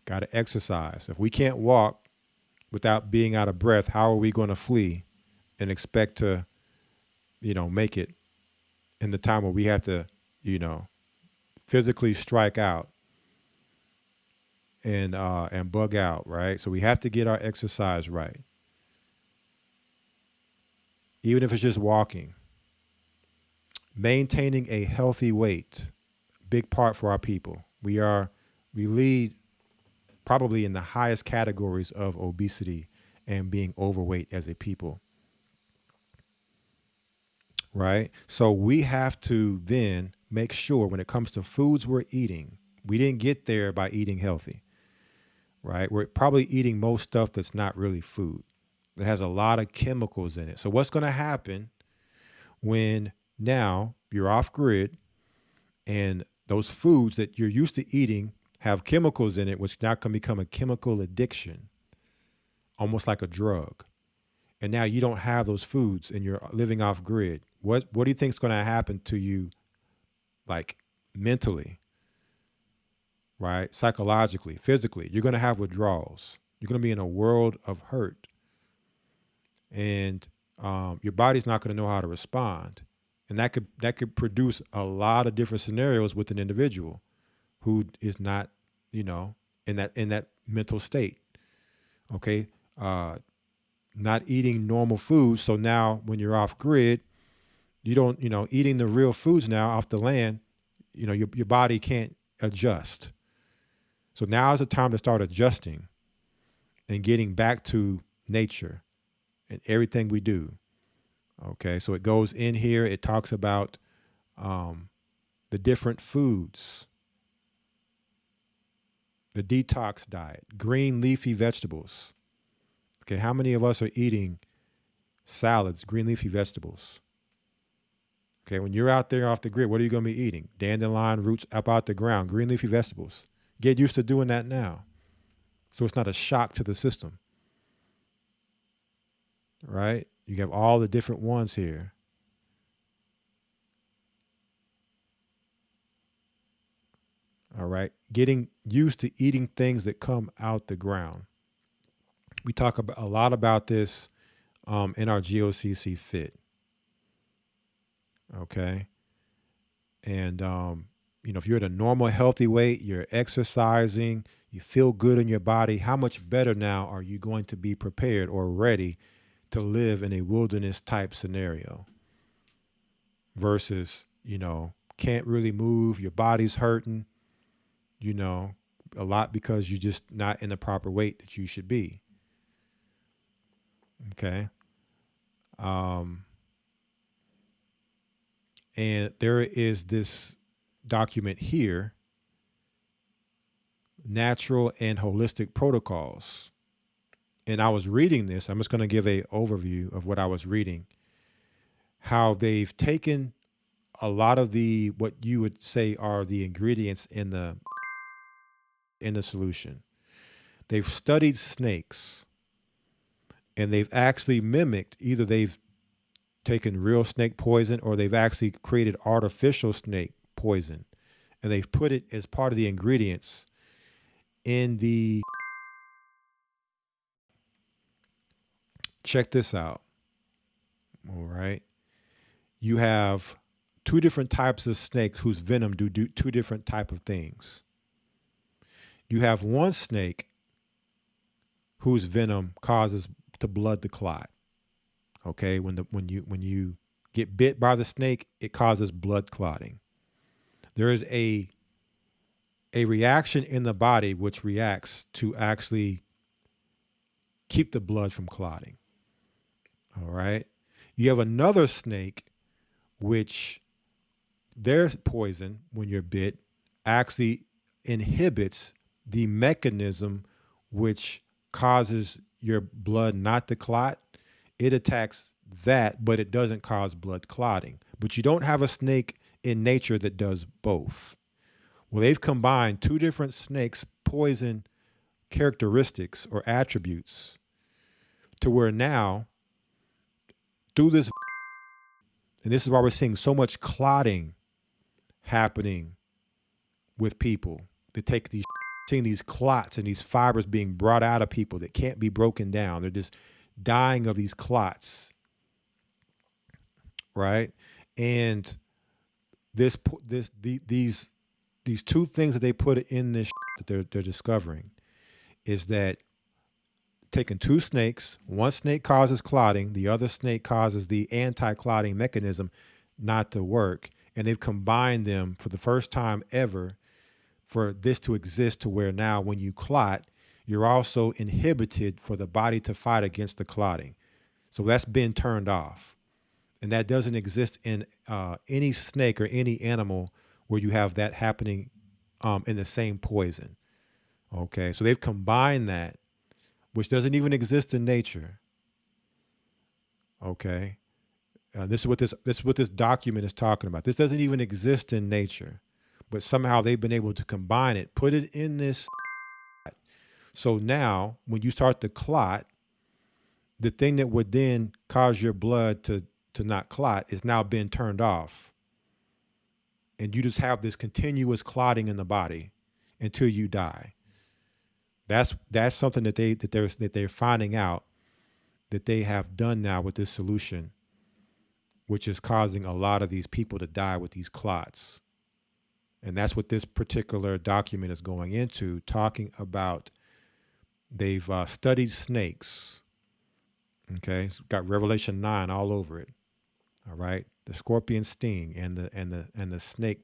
Got to exercise. If we can't walk without being out of breath, how are we going to flee and expect to, make it in the time where we have to, physically strike out and bug out, right? So we have to get our exercise right. Even if it's just walking. Maintaining a healthy weight, big part for our people. We lead probably in the highest categories of obesity and being overweight as a people. Right? So we have to then make sure when it comes to foods we're eating, we didn't get there by eating healthy. Right? We're probably eating most stuff that's not really food. It has a lot of chemicals in it. So what's going to happen when now you're off grid and those foods that you're used to eating have chemicals in it, which now can become a chemical addiction, almost like a drug. And now you don't have those foods and you're living off grid. What do you think is going to happen to you, like mentally, right? Psychologically, physically? You're going to have withdrawals. You're going to be in a world of hurt. And your body's not going to know how to respond. And that could produce a lot of different scenarios with an individual who is not, in that mental state. Okay. Not eating normal foods. So now when you're off grid, you don't, eating the real foods now off the land, your body can't adjust. So now is the time to start adjusting and getting back to nature and everything we do. Okay, so it goes in here. It talks about the different foods, the detox diet, green leafy vegetables. Okay, how many of us are eating salads, green leafy vegetables? Okay, when you're out there off the grid, what are you going to be eating? Dandelion roots up out the ground, green leafy vegetables. Get used to doing that now, so it's not a shock to the system. Right? You have all the different ones here. All right. Getting used to eating things that come out the ground. We talk a lot about this in our GOCC Fit. Okay. And, if you're at a normal, healthy weight, you're exercising, you feel good in your body, how much better now are you going to be prepared or ready to live in a wilderness type scenario versus, can't really move, your body's hurting, a lot because you're just not in the proper weight that you should be. Okay. And there is this document here, Natural and Holistic Protocols. And I was reading this. I'm just going to give an overview of what I was reading. How they've taken a lot of what you would say are the ingredients in the solution. They've studied snakes, and they've actually mimicked, either they've taken real snake poison or they've actually created artificial snake poison, and they've put it as part of the ingredients in the. Check this out. All right. You have two different types of snakes whose venom do two different type of things. You have one snake whose venom causes the blood to clot. Okay. When you get bit by the snake, it causes blood clotting. There is a reaction in the body which reacts to actually keep the blood from clotting. All right. You have another snake, which their poison, when you're bit, actually inhibits the mechanism which causes your blood not to clot. It attacks that, but it doesn't cause blood clotting. But you don't have a snake in nature that does both. Well, they've combined two different snakes' poison characteristics or attributes to where now, through this, and this is why we're seeing so much clotting happening with people that take these, seeing these clots and these fibers being brought out of people that can't be broken down. They're just dying of these clots, right? And these two things that they put in this that they're discovering is that taking two snakes, one snake causes clotting, the other snake causes the anti-clotting mechanism not to work, and they've combined them for the first time ever for this to exist, to where now when you clot, you're also inhibited for the body to fight against the clotting. So that's been turned off. And that doesn't exist in any snake or any animal where you have that happening in the same poison. Okay, so they've combined that, which doesn't even exist in nature. Okay, this is what this document is talking about. This doesn't even exist in nature, but somehow they've been able to combine it, put it in this. So now when you start to clot, the thing that would then cause your blood to not clot is now been turned off. And you just have this continuous clotting in the body until you die. That's something that they're finding out that they have done now with this solution, which is causing a lot of these people to die with these clots. And that's what this particular document is going into, talking about. They've studied snakes. Okay, it's got Revelation 9 all over it. All right, the scorpion sting and the snake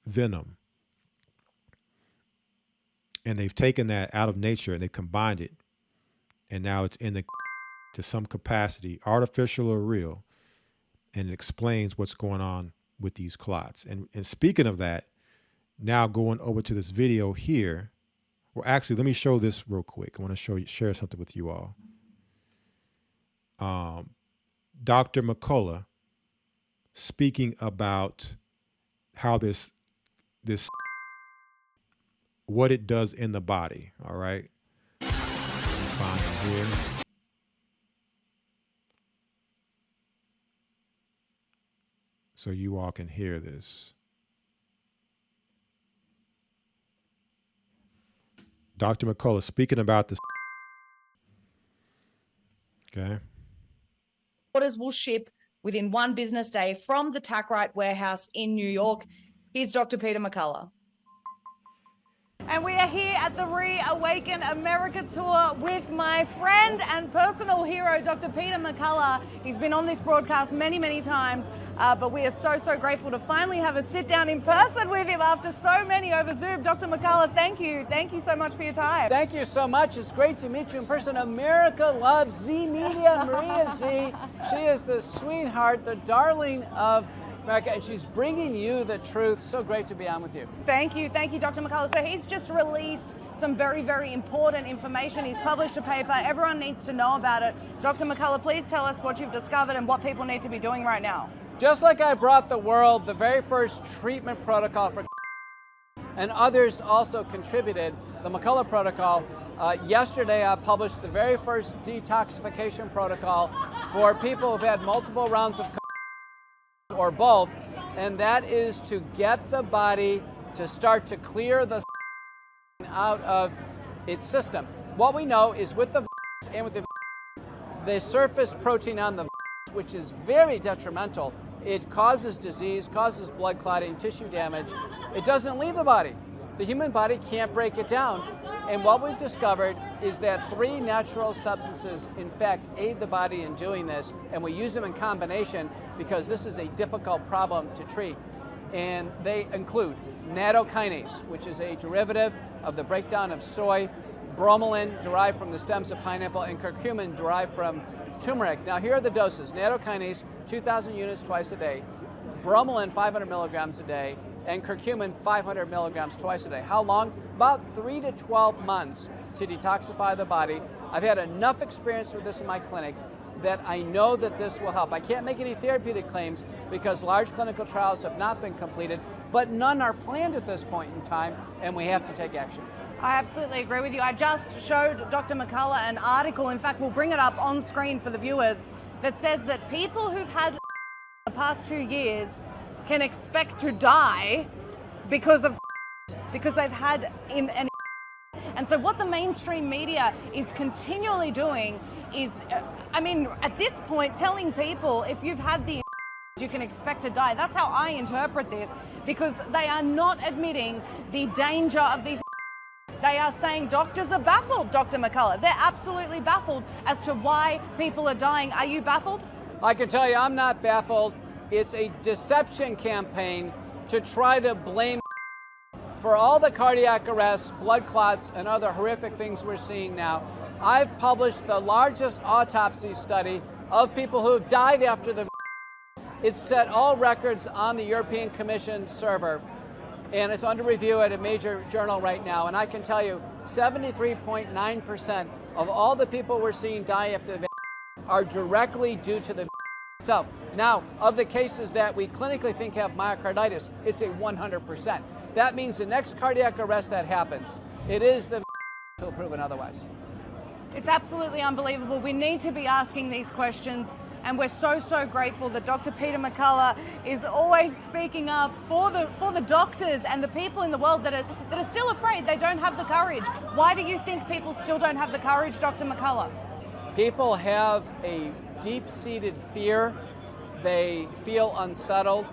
venom, and they've taken that out of nature and they combined it, and now it's in the to some capacity, artificial or real, and it explains what's going on with these clots. And speaking of that, now going over to this video here. Well, actually, let me show this real quick. I want to share something with you all. Dr. McCullough speaking about how this what it does in the body. All right. Find it here. So you all can hear this. Dr. McCullough speaking about this. Okay. Orders will ship within one business day from the Tackrite warehouse in New York. Here's Dr. Peter McCullough. And we are here at the Reawaken America tour with my friend and personal hero, Dr. Peter McCullough. He's been on this broadcast many, many times, but we are so, so grateful to finally have a sit down in person with him after so many over Zoom. Dr. McCullough, thank you. Thank you so much for your time. Thank you so much. It's great to meet you in person. America loves Z Media, Maria Z. She is the sweetheart, the darling of America, and she's bringing you the truth. So great to be on with you. Thank you, Dr. McCullough. So he's just released some very, very important information. He's published a paper. Everyone needs to know about it. Dr. McCullough, please tell us what you've discovered and what people need to be doing right now. Just like I brought the world the very first treatment protocol for and others also contributed, the McCullough protocol, yesterday I published the very first detoxification protocol for people who've had multiple rounds of or both, and that is to get the body to start to clear the out of its system. What we know is with the and with the surface protein on the which is very detrimental, it causes disease, causes blood clotting, tissue damage. It doesn't leave the body. The human body can't break it down. And what we've discovered is that 3 natural substances, in fact, aid the body in doing this, and we use them in combination because this is a difficult problem to treat. And they include nattokinase, which is a derivative of the breakdown of soy, bromelain, derived from the stems of pineapple, and curcumin, derived from turmeric. Now, here are the doses. Nattokinase, 2,000 units twice a day, bromelain, 500 milligrams a day, and curcumin, 500 milligrams twice a day. How long? About 3 to 12 months to detoxify the body. I've had enough experience with this in my clinic that I know that this will help. I can't make any therapeutic claims because large clinical trials have not been completed, but none are planned at this point in time, and we have to take action. I absolutely agree with you. I just showed Dr. McCullough an article, in fact, we'll bring it up on screen for the viewers, that says that people who've had the past 2 years can expect to die because they've had an and so what the mainstream media is continually doing is, at this point, telling people if you've had the you can expect to die. That's how I interpret this, because they are not admitting the danger of these. They are saying doctors are baffled, Dr. McCullough. They're absolutely baffled as to why people are dying. Are you baffled? I can tell you I'm not baffled. It's a deception campaign to try to blame for all the cardiac arrests, blood clots, and other horrific things we're seeing now. I've published the largest autopsy study of people who have died after the. It's set all records on the European Commission server, and it's under review at a major journal right now. And I can tell you 73.9% of all the people we're seeing die after the are directly due to the. itself. Now, of the cases that we clinically think have myocarditis, it's a 100%. That means the next cardiac arrest that happens, it is the until proven otherwise. It's absolutely unbelievable. We need to be asking these questions, and we're so, so grateful that Dr. Peter McCullough is always speaking up for the doctors and the people in the world that are still afraid. They don't have the courage. Why do you think people still don't have the courage, Dr. McCullough? People have a deep-seated fear. They feel unsettled.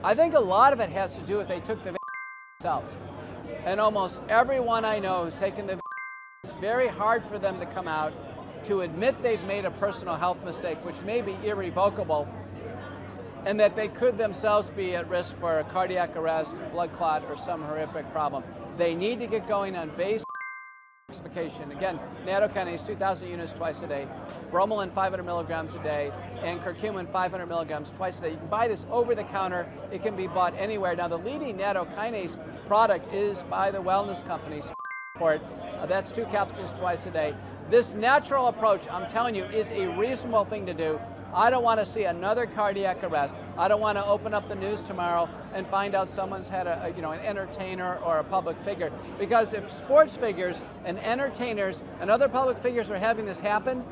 I think a lot of it has to do with they took the themselves. And almost everyone I know who's taken the it's very hard for them to come out to admit they've made a personal health mistake, which may be irrevocable, and that they could themselves be at risk for a cardiac arrest, blood clot, or some horrific problem. They need to get going on base detoxification. Again, nattokinase 2,000 units twice a day, bromelain 500 milligrams a day, and curcumin 500 milligrams twice a day. You can buy this over the counter. It can be bought anywhere. Now, the leading nattokinase product is by the wellness company. That's 2 capsules twice a day. This natural approach, I'm telling you, is a reasonable thing to do. I don't want to see another cardiac arrest. I don't want to open up the news tomorrow and find out someone's had an entertainer or a public figure. Because if sports figures and entertainers and other public figures are having this happen,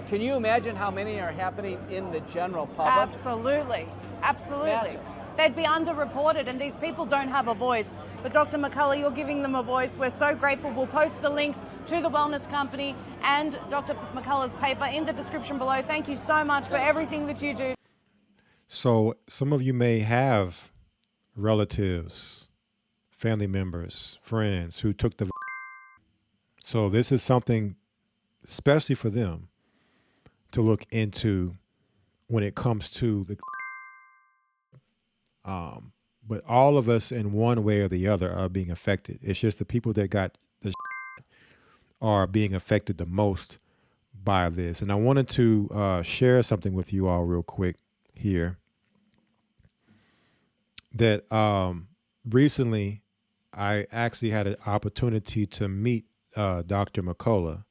can you imagine how many are happening in the general public? Absolutely. Absolutely. Massive. They'd be underreported, and these people don't have a voice. But Dr. McCullough, you're giving them a voice. We're so grateful. We'll post the links to the Wellness Company and Dr. McCullough's paper in the description below. Thank you so much for everything that you do. So some of you may have relatives, family members, friends who took the. So this is something, especially for them, to look into when it comes to the. But all of us in one way or the other are being affected. It's just the people that got the are being affected the most by this. And I wanted to share something with you all real quick here. That recently I actually had an opportunity to meet Dr. McCullough.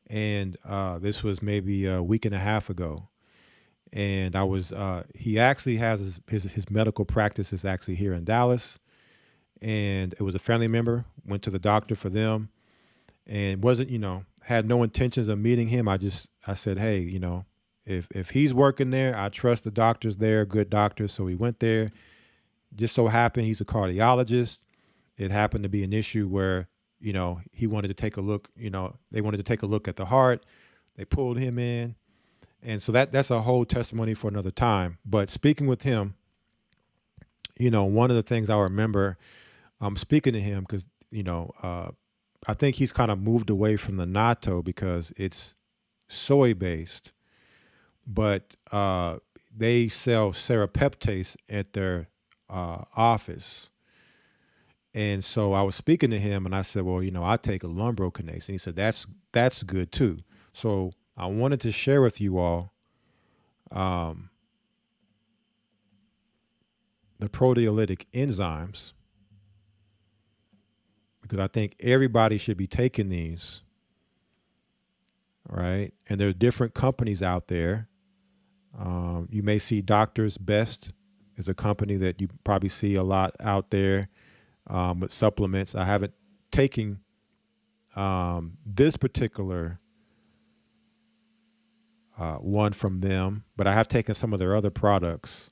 And this was maybe a week and a half ago. And I was, he actually has his medical practice is actually here in Dallas. And it was a family member, went to the doctor for them and wasn't, had no intentions of meeting him. I said, hey, if he's working there, I trust the doctors there, good doctors. So he went there. Just so happened he's a cardiologist. It happened to be an issue where, he wanted to take a look, they wanted to take a look at the heart. They pulled him in. And so that's a whole testimony for another time. But speaking with him, one of the things I remember speaking to him, because, I think he's kind of moved away from the natto because it's soy-based. But they sell serapeptase at their office. And so I was speaking to him and I said, well, I take a lumbrokinase. And he said, that's good too. So I wanted to share with you all the proteolytic enzymes, because I think everybody should be taking these, right? And there's different companies out there. You may see Doctor's Best is a company that you probably see a lot out there with supplements. I haven't taken this particular one from them, but I have taken some of their other products.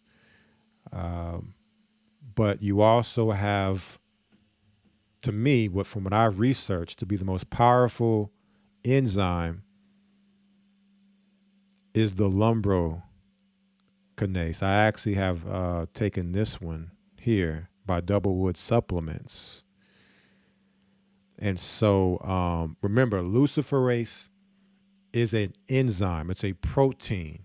But you also have, to me, from what I've researched, to be the most powerful enzyme is the lumbrokinase. I actually have taken this one here by Doublewood Supplements. And so remember, luciferase is an enzyme. It's a protein.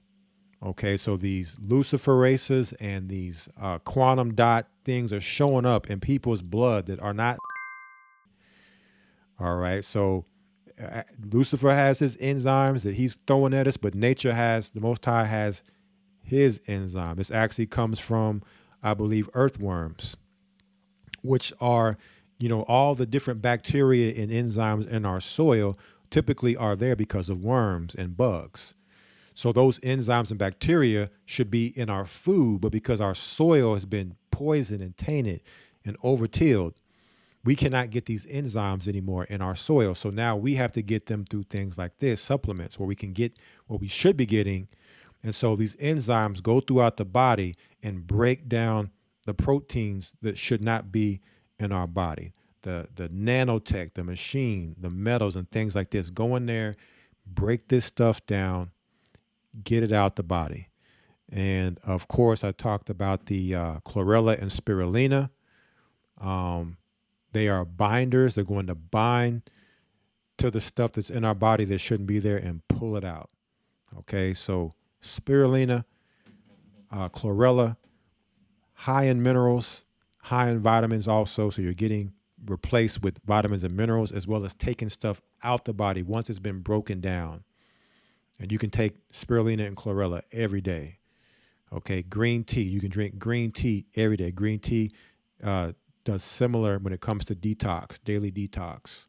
Okay, so these luciferases and these quantum dot things are showing up in people's blood that are not. All right, so Lucifer has his enzymes that he's throwing at us, but nature has, the Most High has his enzyme. This actually comes from, I believe, earthworms, which are, all the different bacteria and enzymes in our soil typically are there because of worms and bugs. So those enzymes and bacteria should be in our food, but because our soil has been poisoned and tainted and over-tilled, we cannot get these enzymes anymore in our soil. So now we have to get them through things like this, supplements, where we can get what we should be getting. And so these enzymes go throughout the body and break down the proteins that should not be in our body. The nanotech, the machine, the metals and things like this, go in there, break this stuff down, get it out the body. And of course, I talked about the chlorella and spirulina. They are binders. They're going to bind to the stuff that's in our body that shouldn't be there and pull it out. Okay, so spirulina, chlorella, high in minerals, high in vitamins also. So you're getting replaced with vitamins and minerals, as well as taking stuff out the body once it's been broken down. And you can take spirulina and chlorella every day. Okay, green tea. You can drink green tea every day. Green tea does similar when it comes to detox, daily detox.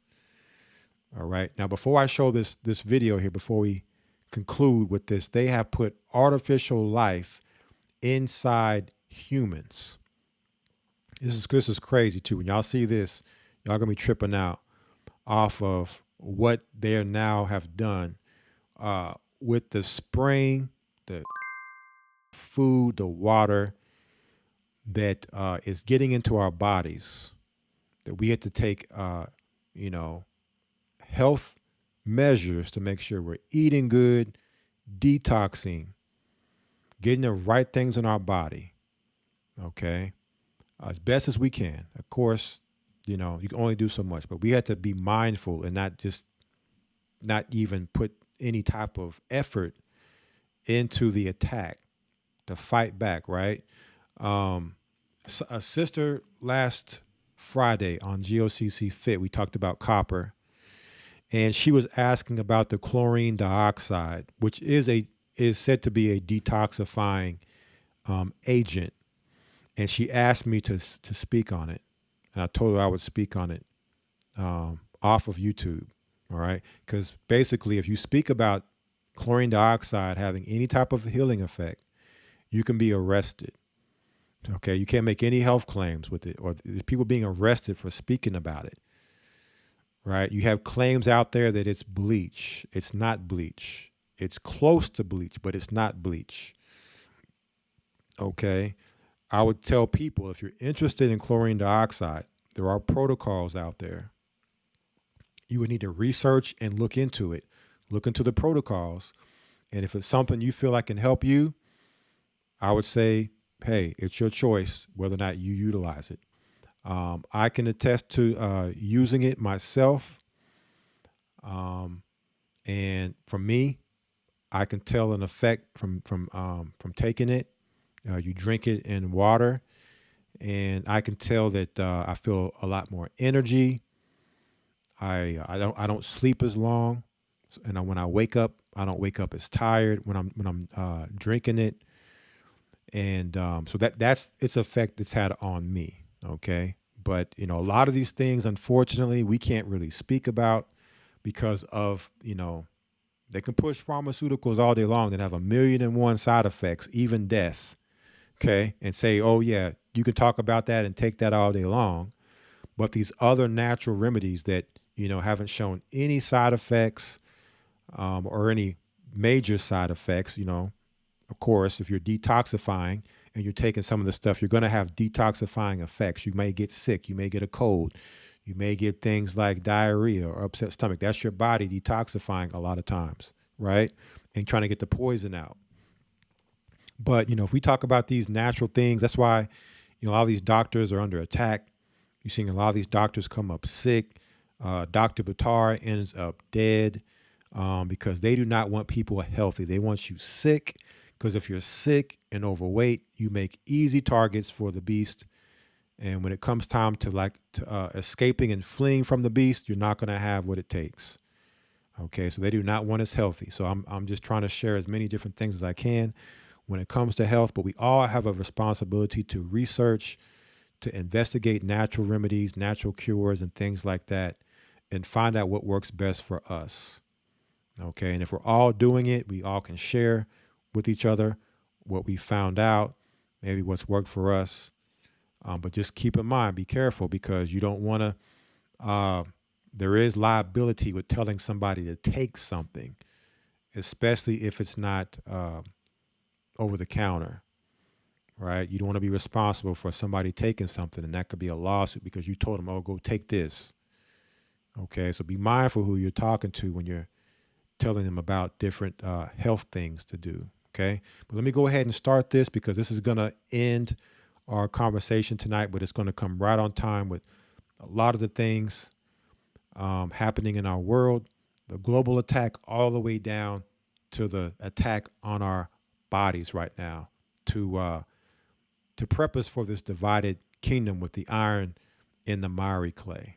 All right. Now, before I show this video here, before we conclude with this, they have put artificial life inside humans. This is crazy too. When y'all see this, y'all gonna be tripping out off of what they now have done with the spraying, the food, the water that is getting into our bodies. That we have to take, health measures to make sure we're eating good, detoxing, getting the right things in our body. Okay. As best as we can. Of course, you can only do so much, but we have to be mindful and not even put any type of effort into the attack to fight back, right? A sister last Friday on GOCC Fit, we talked about copper, and she was asking about the chlorine dioxide, which is said to be a detoxifying agent. And she asked me to speak on it. And I told her I would speak on it off of YouTube. All right. Because basically, if you speak about chlorine dioxide having any type of healing effect, you can be arrested. Okay. You can't make any health claims with it, or there's people being arrested for speaking about it. Right. You have claims out there that it's bleach. It's not bleach. It's close to bleach, but it's not bleach. Okay. I would tell people, if you're interested in chlorine dioxide, there are protocols out there. You would need to research and look into it, look into the protocols. And if it's something you feel like can help you, I would say, hey, it's your choice whether or not you utilize it. I can attest to using it myself. And for me, I can tell an effect from taking it. You drink it in water, and I can tell that I feel a lot more energy. I don't sleep as long, and when I wake up, I don't wake up as tired when I'm drinking it. And so that's its effect it's had on me. Okay, but a lot of these things, unfortunately, we can't really speak about because of they can push pharmaceuticals all day long that have 1,000,001 side effects, even death. Okay, and say, oh yeah, you can talk about that and take that all day long, but these other natural remedies that haven't shown any side effects or any major side effects. Of course, if you're detoxifying and you're taking some of the stuff, you're going to have detoxifying effects. You may get sick, you may get a cold, you may get things like diarrhea or upset stomach. That's your body detoxifying a lot of times, right? And trying to get the poison out. But, if we talk about these natural things, that's why, a lot of these doctors are under attack. You're seeing a lot of these doctors come up sick. Dr. Buttar ends up dead because they do not want people healthy. They want you sick, because if you're sick and overweight, you make easy targets for the beast. And when it comes time to escaping and fleeing from the beast, you're not going to have what it takes. Okay, so they do not want us healthy. So I'm just trying to share as many different things as I can when it comes to health, but we all have a responsibility to research, to investigate natural remedies, natural cures, and things like that, and find out what works best for us. Okay, and if we're all doing it, we all can share with each other what we found out, maybe what's worked for us. But just keep in mind, be careful, because you don't want to, there is liability with telling somebody to take something, especially if it's not over the counter, right? You don't want to be responsible for somebody taking something, and that could be a lawsuit because you told them, oh, go take this. Okay, so be mindful who you're talking to when you're telling them about different health things to do. Okay, but let me go ahead and start this, because this is going to end our conversation tonight, but it's going to come right on time with a lot of the things happening in our world, the global attack, all the way down to the attack on our bodies right now, to prep us for this divided kingdom with the iron in the miry clay.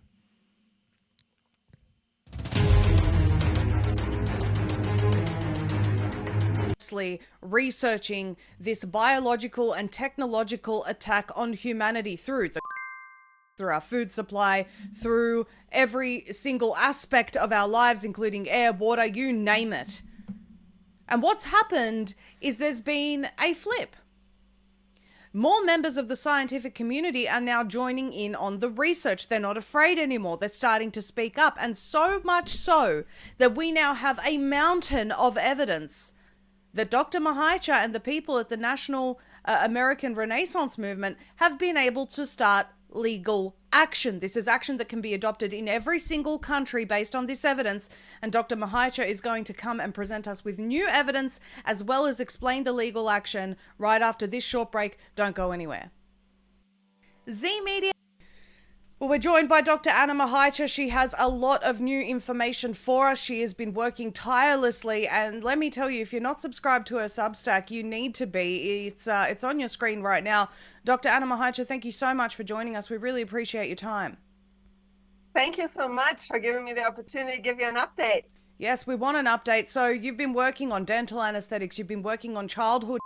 Researching this biological and technological attack on humanity through our food supply, through every single aspect of our lives, including air, water, you name it. And what's happened is there's been a flip. More members of the scientific community are now joining in on the research. They're not afraid anymore. They're starting to speak up, and so much so that we now have a mountain of evidence that Dr. Mahacha and the people at the National American Renaissance Movement have been able to start legal action. This is action that can be adopted in every single country based on this evidence, and Dr. Mahacha is going to come and present us with new evidence as well as explain the legal action right after this short break. Don't go anywhere. Z Media. Well, we're joined by Dr. Anna Mahacha. She has a lot of new information for us. She has been working tirelessly, and let me tell you, if you're not subscribed to her Substack, you need to be. It's on your screen right now. Dr. Anna Mahacha, thank you so much for joining us. We really appreciate your time. Thank you so much for giving me the opportunity to give you an update. Yes, we want an update. So you've been working on dental anesthetics. You've been working on childhood.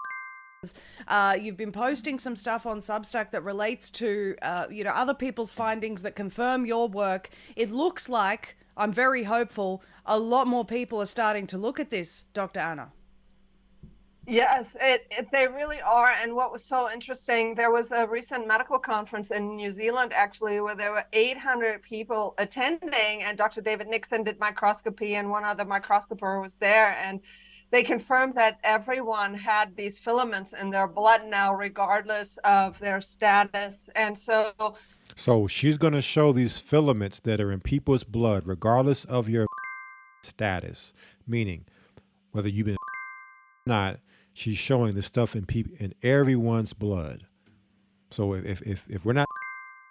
You've been posting some stuff on Substack that relates to, other people's findings that confirm your work. It looks like, I'm very hopeful, a lot more people are starting to look at this, Dr. Anna. Yes, they really are. And what was so interesting, there was a recent medical conference in New Zealand, actually, where there were 800 people attending, and Dr. David Nixon did microscopy, and one other microscoper was there. And they confirmed that everyone had these filaments in their blood now, regardless of their status. And so she's going to show these filaments that are in people's blood, regardless of your status, meaning whether you've been or not, she's showing this stuff in everyone's blood. So if we're not,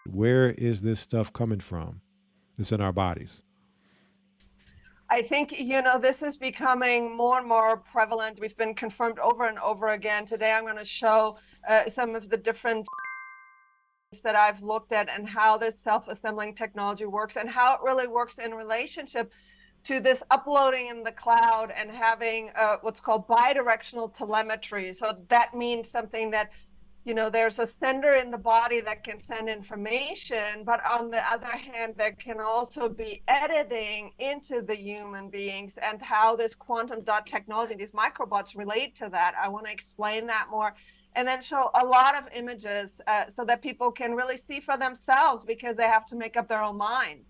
where is this stuff coming from that's in our bodies? I think, this is becoming more and more prevalent. We've been confirmed over and over again. Today, I'm going to show some of the different that I've looked at and how this self-assembling technology works and how it really works in relationship to this uploading in the cloud and having what's called bidirectional telemetry. So that means something that, there's a sender in the body that can send information, but on the other hand, there can also be editing into the human beings, and how this quantum dot technology, these microbots relate to that. I want to explain that more, and then show a lot of images so that people can really see for themselves, because they have to make up their own minds.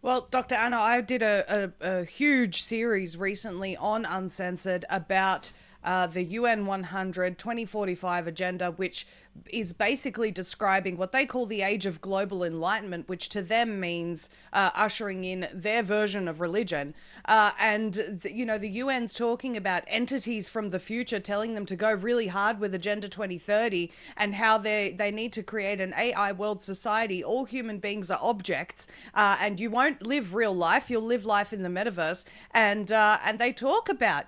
Well, Dr. Anna, I did a huge series recently on Uncensored about the UN 100 2045 agenda, which is basically describing what they call the age of global enlightenment, which to them means ushering in their version of religion. The UN's talking about entities from the future, telling them to go really hard with Agenda 2030 and how they need to create an AI world society. All human beings are objects, and you won't live real life. You'll live life in the metaverse. And they talk about,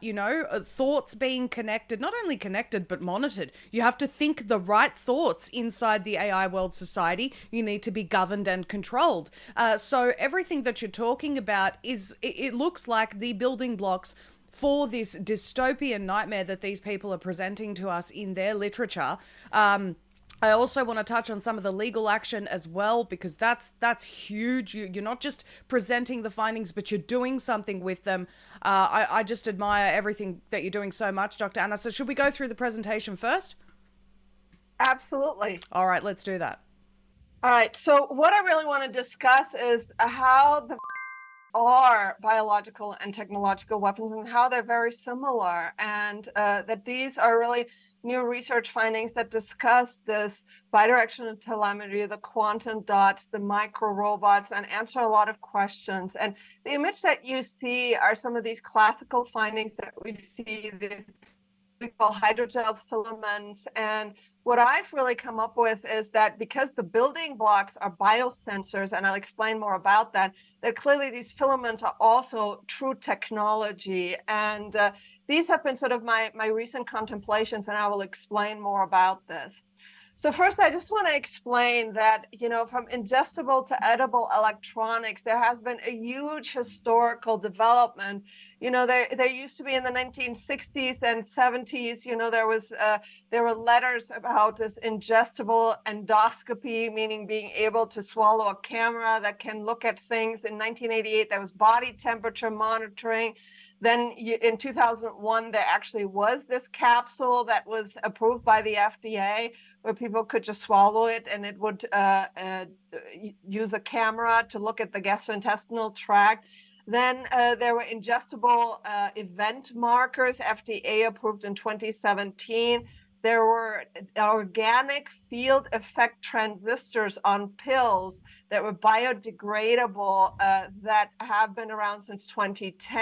thoughts being connected, not only connected, but monitored. You have to think the right thoughts inside the AI world society. You need to be governed and controlled. So everything that you're talking about it looks like the building blocks for this dystopian nightmare that these people are presenting to us in their literature. I also want to touch on some of the legal action as well, because that's huge. You're not just presenting the findings, but you're doing something with them. I just admire everything that you're doing so much, Dr. Anna. So should we go through the presentation first? Absolutely. All right, let's do that. All right, so what I really want to discuss is how the are biological and technological weapons and how they're very similar, and that these are really new research findings that discuss this bidirectional telemetry, the quantum dots, the micro robots, and answer a lot of questions. And the image that you see are some of these classical findings that we see, we call hydrogel filaments. And what I've really come up with is that because the building blocks are biosensors, and I'll explain more about that, that clearly these filaments are also true technology. And these have been sort of my recent contemplations, and I will explain more about this. So first, I just want to explain that, from ingestible to edible electronics, there has been a huge historical development. There used to be in the 1960s and 70s, there were letters about this ingestible endoscopy, meaning being able to swallow a camera that can look at things. In 1988, there was body temperature monitoring. Then in 2001, there actually was this capsule that was approved by the FDA where people could just swallow it, and it would use a camera to look at the gastrointestinal tract. Then there were ingestible event markers, FDA approved in 2017. There were organic field effect transistors on pills that were biodegradable that have been around since 2010.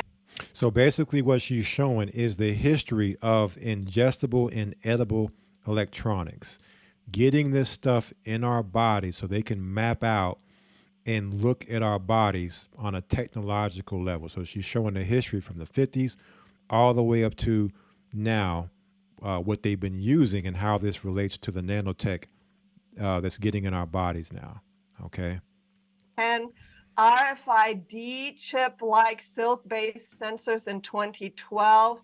So basically what she's showing is the history of ingestible and edible electronics, getting this stuff in our bodies so they can map out and look at our bodies on a technological level. So she's showing the history from the 50s all the way up to now, what they've been using and how this relates to the nanotech that's getting in our bodies now. Okay. And RFID chip-like silk-based sensors in 2012,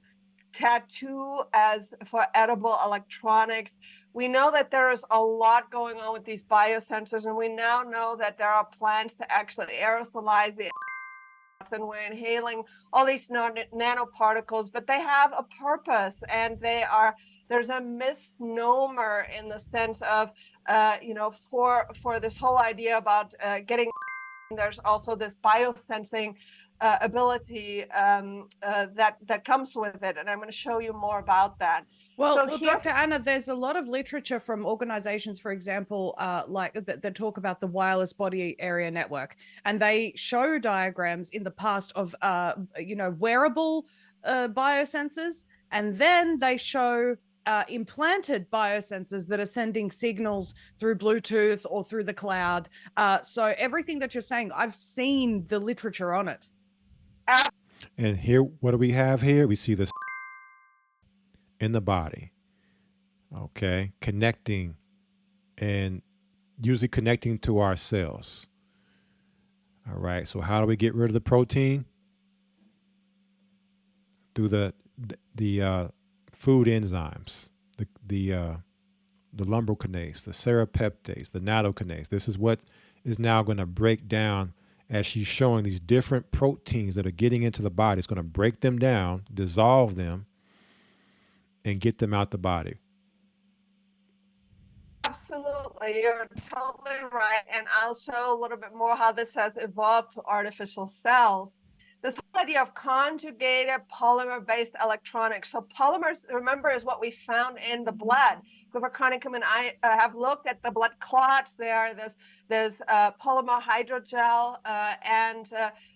tattoo as for edible electronics. We know that there is a lot going on with these biosensors, and we now know that there are plans to actually aerosolize the and we're inhaling all these nanoparticles, but they have a purpose, and there's a misnomer in the sense of, for this whole idea about getting. There's also this biosensing ability that comes with it, and I'm going to show you more about that. Well, Dr. Anna, there's a lot of literature from organizations, for example, like that talk about the wireless body area network, and they show diagrams in the past of, wearable biosensors, and then they show implanted biosensors that are sending signals through Bluetooth or through the cloud. So everything that you're saying, I've seen the literature on it. And here, what do we have here? We see this in the body, okay, connecting and usually connecting to our cells. All right, so how do we get rid of the protein? Through the food enzymes, the lumbrokinase, the serrapeptase, the nattokinase. This is what is now going to break down, as she's showing these different proteins that are getting into the body. It's going to break them down, dissolve them, and get them out the body. Absolutely, you're totally right. And I'll show a little bit more how this has evolved to artificial cells. This whole idea of conjugated polymer-based electronics. So polymers, remember, is what we found in the blood. Gupper Carnicum and I have looked at the blood clots there. There's polymer hydrogel, and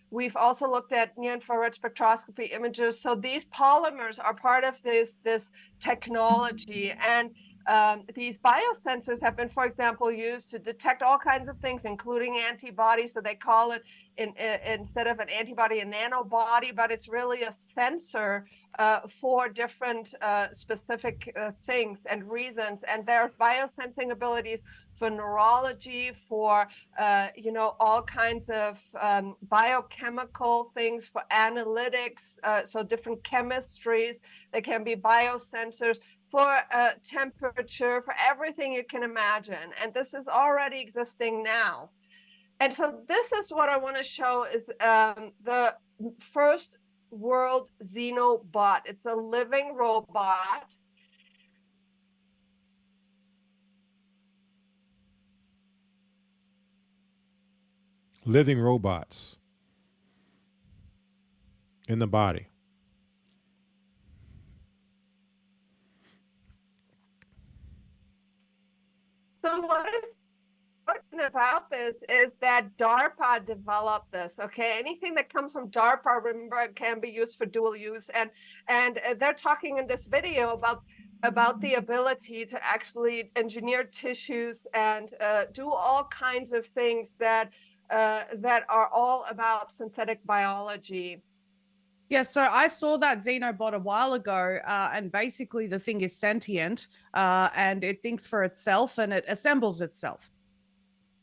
we've also looked at near-infrared spectroscopy images. So these polymers are part of this technology. And these biosensors have been, for example, used to detect all kinds of things, including antibodies. So they call it, instead of an antibody, a nanobody, but it's really a sensor for different specific things and reasons. And there's biosensing abilities for neurology, for all kinds of biochemical things, for analytics, so different chemistries. They can be biosensors for temperature, for everything you can imagine. And this is already existing now. And so this is what I want to show is the first world xenobot. It's a living robot. Living robots in the body. So what is important about this is that DARPA developed this. Okay, anything that comes from DARPA, remember, it can be used for dual use, and they're talking in this video about the ability to actually engineer tissues and do all kinds of things that that are all about synthetic biology. Yeah, so I saw that Xenobot a while ago, and basically the thing is sentient, and it thinks for itself and it assembles itself.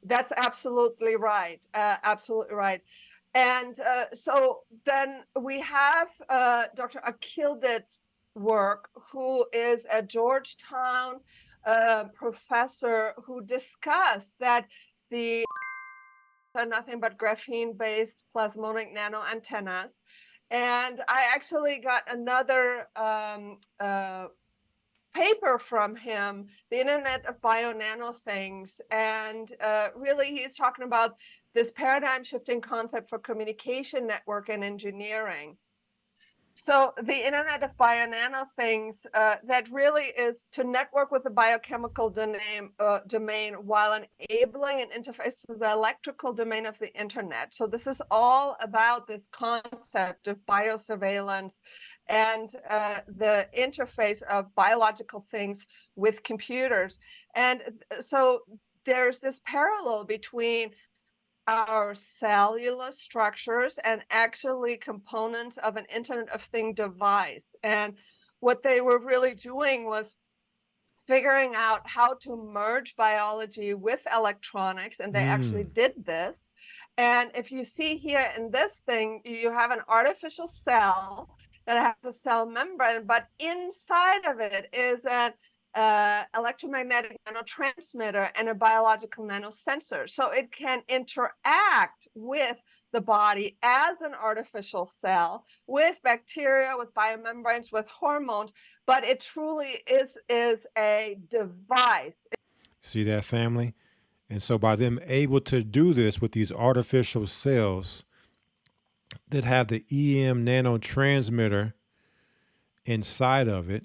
That's absolutely right. Absolutely right. And so then we have Dr. Akildit's work, who is a Georgetown professor who discussed that the are nothing but graphene-based plasmonic nano antennas. And I actually got another paper from him, The Internet of Bio-Nano Things, and really he's talking about this paradigm-shifting concept for communication network and engineering. So the Internet of Bio-Nano Things, that really is to network with the biochemical domain while enabling an interface to the electrical domain of the internet. So this is all about this concept of biosurveillance and the interface of biological things with computers. And so there's this parallel between our cellular structures and actually components of an Internet of Things device. And what they were really doing was figuring out how to merge biology with electronics, and they actually did this. And if you see here in this thing, you have an artificial cell that has a cell membrane, but inside of it is an electromagnetic nanotransmitter and a biological nanosensor. So it can interact with the body as an artificial cell, with bacteria, with biomembranes, with hormones, but it truly is a device. See that, family? And so by them able to do this with these artificial cells that have the EM nanotransmitter inside of it,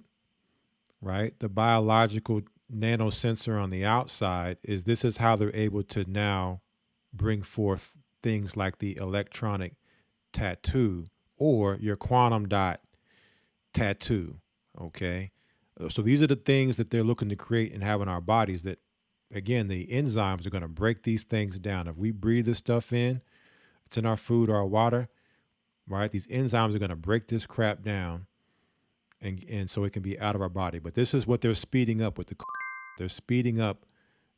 right? The biological nanosensor on the outside, this is how they're able to now bring forth things like the electronic tattoo or your quantum dot tattoo, okay? So these are the things that they're looking to create and have in our bodies that, again, the enzymes are going to break these things down. If we breathe this stuff in, it's in our food or our water, right? These enzymes are going to break this crap down, and so it can be out of our body. But this is what they're speeding up with they're speeding up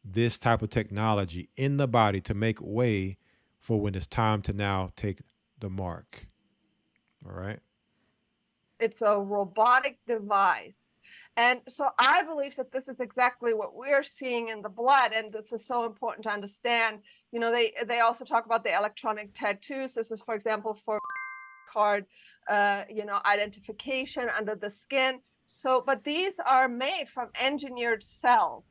this type of technology in the body to make way for when it's time to now take the mark. All right. It's a robotic device. And so I believe that this is exactly what we're seeing in the blood, and this is so important to understand. You know, they also talk about the electronic tattoos. This is, for example, for card, identification under the skin. So, but these are made from engineered cells.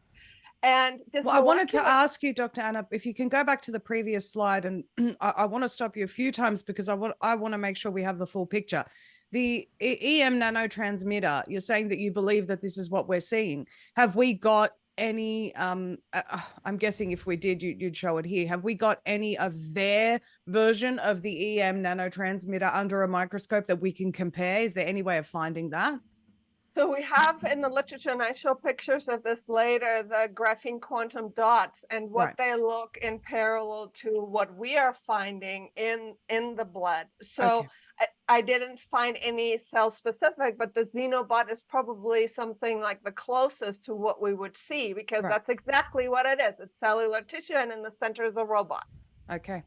And this I wanted to ask you, Dr. Anna, if you can go back to the previous slide, and I want to stop you a few times because I want to make sure we have the full picture. The EM nanotransmitter, you're saying that you believe that this is what we're seeing. Have we got any, I'm guessing if we did, you'd show it here. Have we got any of their version of the EM nanotransmitter under a microscope that we can compare? Is there any way of finding that? So we have in the literature, and I show pictures of this later, the graphene quantum dots and what they look in parallel to what we are finding in the blood. So I didn't find any cell specific, but the xenobot is probably something like the closest to what we would see, because that's exactly what it is. It's cellular tissue, and in the center is a robot. Okay.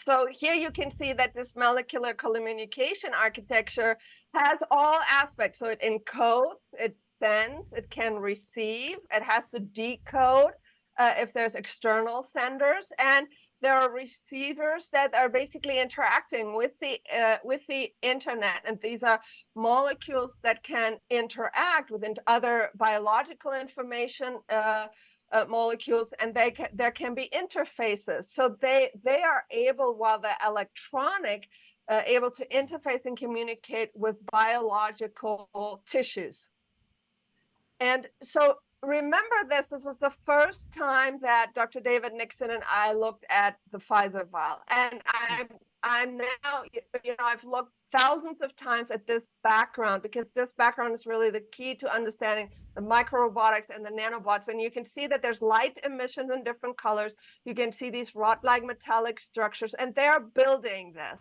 So here you can see that this molecular communication architecture has all aspects. So it encodes, it sends, it can receive, it has to decode if there's external senders, and there are receivers that are basically interacting with the internet, and these are molecules that can interact with other biological information molecules, and there can be interfaces. So they are able, while they're electronic, able to interface and communicate with biological tissues. And so remember this was the first time that Dr. David Nixon and I looked at the Pfizer vial. And I'm now, I've looked thousands of times at this background, because this background is really the key to understanding the microrobotics and the nanobots. And you can see that there's light emissions in different colors. You can see these rod-like metallic structures, and they're building this.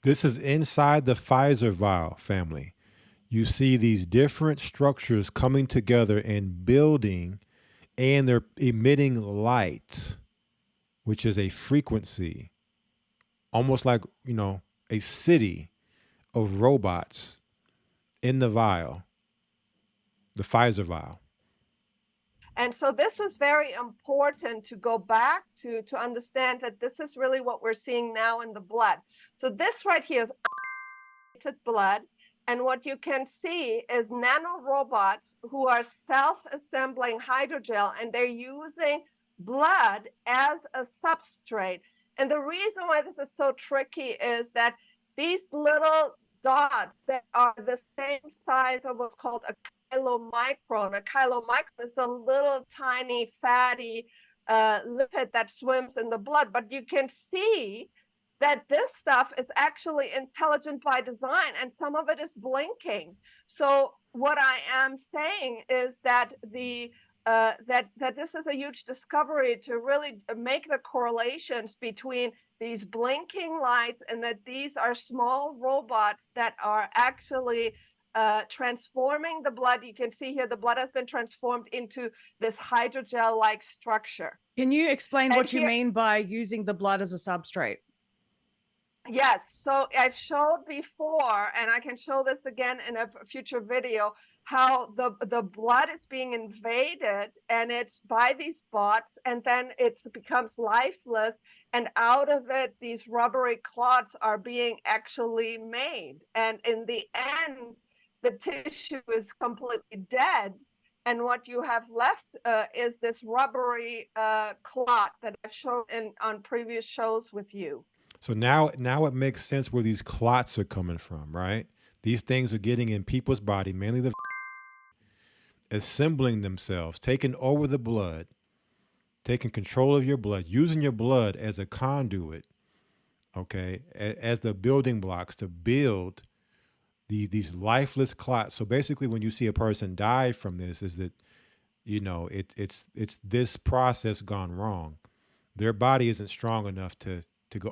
This is inside the Pfizer vial, family. You see these different structures coming together and building, and they're emitting light, which is a frequency, almost like, a city of robots in the vial, the Pfizer vial. And so this was very important to go back to understand that this is really what we're seeing now in the blood. So this right here is blood. And what you can see is nanorobots who are self-assembling hydrogel, and they're using blood as a substrate. And the reason why this is so tricky is that these little dots that are the same size of what's called a chylomicron. A chylomicron is a little tiny fatty lipid that swims in the blood, but you can see that this stuff is actually intelligent by design, and some of it is blinking. So what I am saying is that that this is a huge discovery to really make the correlations between these blinking lights, and that these are small robots that are actually transforming the blood. You can see here the blood has been transformed into this hydrogel-like structure. Can you explain what you mean by using the blood as a substrate? Yes, so I've showed before, and I can show this again in a future video, how the blood is being invaded, and it's by these bots, and then it becomes lifeless, and out of it, these rubbery clots are being actually made. And in the end, the tissue is completely dead, and what you have left is this rubbery clot that I've shown on previous shows with you. So now it makes sense where these clots are coming from, right? These things are getting in people's body, mainly the assembling themselves, taking over the blood, taking control of your blood, using your blood as a conduit, okay, as the building blocks to build these lifeless clots. So basically, when you see a person die from this, is that, it's this process gone wrong. Their body isn't strong enough to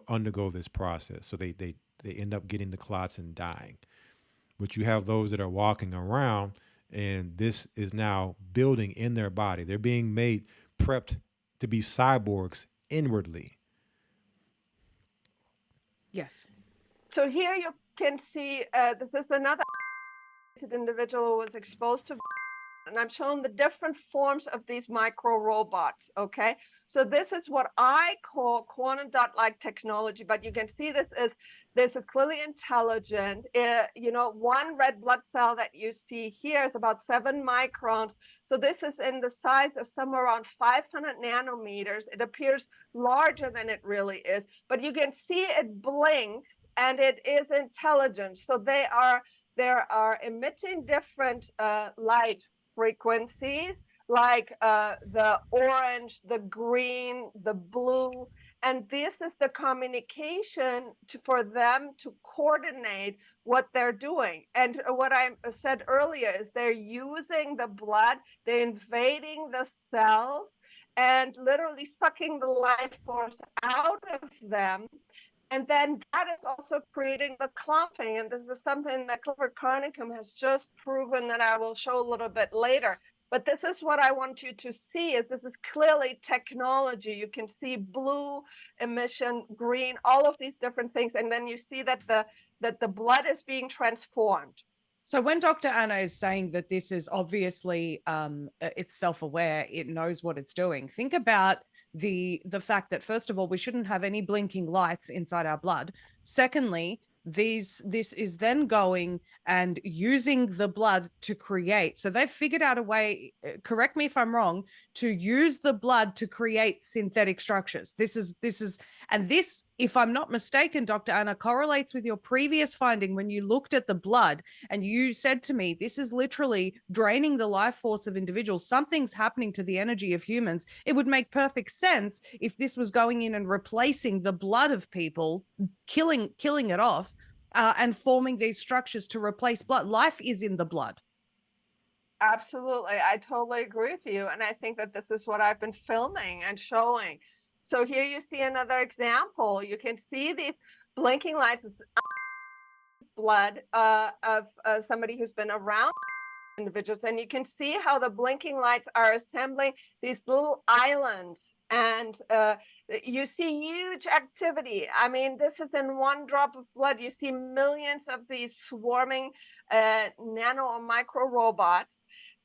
undergo this process. So they end up getting the clots and dying. But you have those that are walking around, and this is now building in their body. They're being prepped to be cyborgs inwardly. Yes. So here you can see this is another individual who was exposed to, and I'm showing the different forms of these micro robots. Okay, so this is what I call quantum dot-like technology, but you can see this is clearly intelligent. One red blood cell that you see here is about 7 microns. So this is in the size of somewhere around 500 nanometers. It appears larger than it really is, but you can see it blinks, and it is intelligent. So they are emitting different light frequencies, like the orange, the green, the blue, and this is the communication for them to coordinate what they're doing. And what I said earlier is they're using the blood, they're invading the cells, and literally sucking the life force out of them. And then that is also creating the clumping. And this is something that Clifford Carnicom has just proven, that I will show a little bit later. But this is what I want you to see is this is clearly technology. You can see blue emission, green, all of these different things. And then you see that the blood is being transformed. So when Dr. Anna is saying that this is obviously it's self-aware, it knows what it's doing. Think about the fact that first of all, we shouldn't have any blinking lights inside our blood. Secondly, this is then going and using the blood to create. So they've figured out a way, correct me if I'm wrong, to use the blood to create synthetic structures. This is, and this, if I'm not mistaken, Dr. Anna, correlates with your previous finding when you looked at the blood and you said to me, this is literally draining the life force of individuals. Something's happening to the energy of humans. It would make perfect sense if this was going in and replacing the blood of people, killing it off, and forming these structures to replace blood. Life is in the blood. Absolutely. I totally agree with you. And I think that this is what I've been filming and showing. So here you see another example. You can see these blinking lights. It's blood of somebody who's been around individuals. And you can see how the blinking lights are assembling these little islands. And you see huge activity. I mean, this is in one drop of blood. You see millions of these swarming nano or micro robots.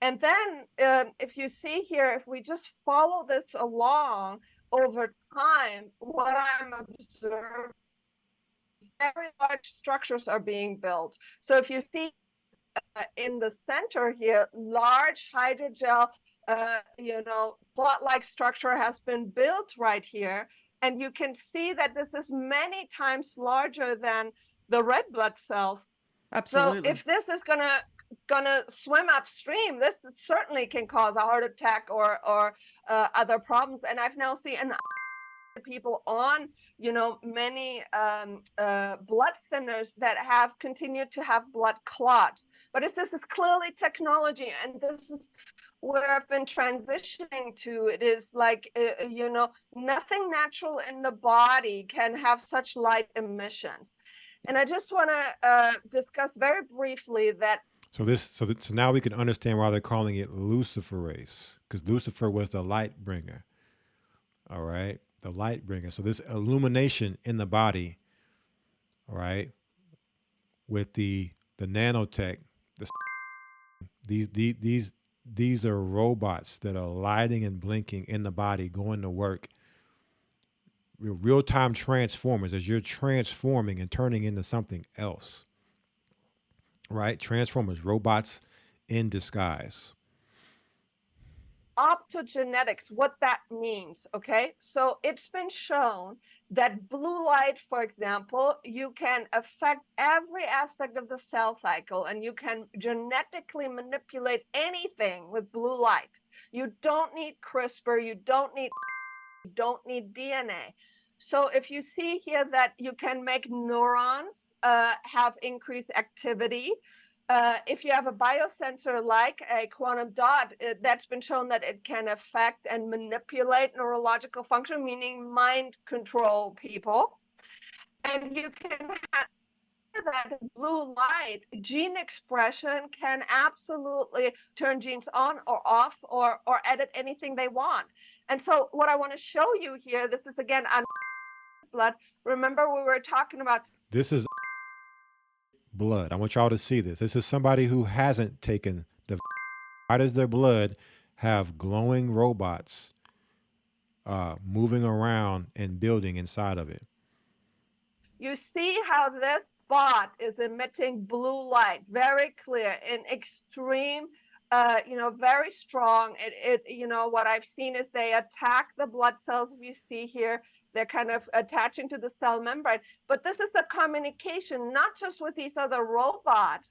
And then if you see here, if we just follow this along over time, what I'm observing, very large structures are being built. So if you see in the center here, large hydrogel plot-like structure has been built right here. And you can see that this is many times larger than the red blood cells. Absolutely. So if this is gonna swim upstream, this certainly can cause a heart attack or other problems. And I've now seen people on many blood thinners that have continued to have blood clots. But this is clearly technology, and this is where I've been transitioning to. It is like nothing natural in the body can have such light emissions. And I just want to discuss very briefly that. So now we can understand why they're calling it luciferase, because Lucifer was the light bringer. All right, the light bringer. So this illumination in the body, all right, with the nanotech, these are robots that are lighting and blinking in the body, going to work. Real-time transformers, as you're transforming and turning into something else. Right? Transformers, robots in disguise. Optogenetics, what that means, okay? So it's been shown that blue light, for example, you can affect every aspect of the cell cycle, and you can genetically manipulate anything with blue light. You don't need CRISPR, you don't need DNA. So if you see here that you can make neurons have increased activity, if you have a biosensor like a quantum dot, that's been shown that it can affect and manipulate neurological function, meaning mind control people. And you can have that blue light, gene expression can absolutely turn genes on or off or edit anything they want. And so what I want to show you here, this is again on blood. Remember we were talking about. This is blood. I want y'all to see this. This is somebody who hasn't taken the. Why does their blood have glowing robots moving around and building inside of it? You see how this spot is emitting blue light, very clear, in extreme, very strong. What I've seen is they attack the blood cells. You see here, they're kind of attaching to the cell membrane. But this is a communication, not just with these other robots,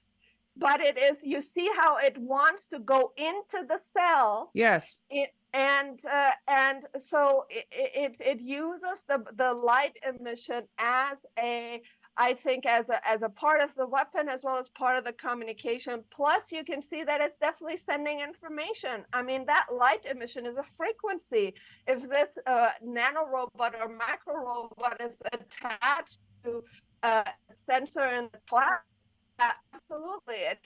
but it is, you see how it wants to go into the cell. Yes. And so it uses the light emission as I think as a part of the weapon as well as part of the communication. Plus, you can see that it's definitely sending information. I mean, that light emission is a frequency. If this nano robot or micro robot is attached to a sensor in the cloud, Absolutely, it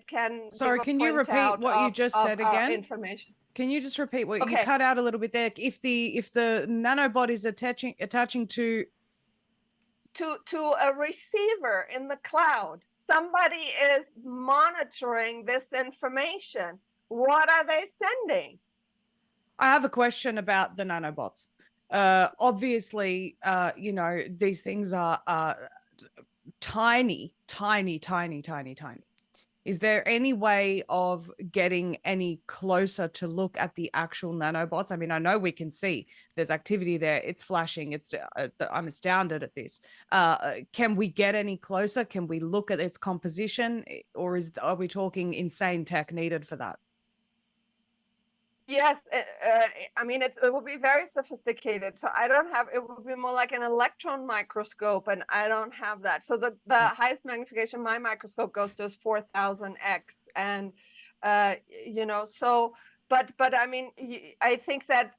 can Sorry, give a can you repeat printout what you of just said our again? information. Can you just repeat what you Okay, cut out a little bit there? If the nanobot is attaching to to a receiver in the cloud, somebody is monitoring this information. What are they sending? I have a question about the nanobots. Obviously, you know, these things are tiny, tiny, tiny, tiny, tiny. Is there any way of getting any closer to look at the actual nanobots? I mean, I know we can see there's activity there. It's flashing. I'm astounded at this. Can we get any closer? Can we look at its composition, or are we talking insane tech needed for that? Yes, I mean it will be very sophisticated. So I don't have. It would be more like an electron microscope, and I don't have that. So the highest magnification my microscope goes to is 4,000x, and you know. So, but I mean, I think that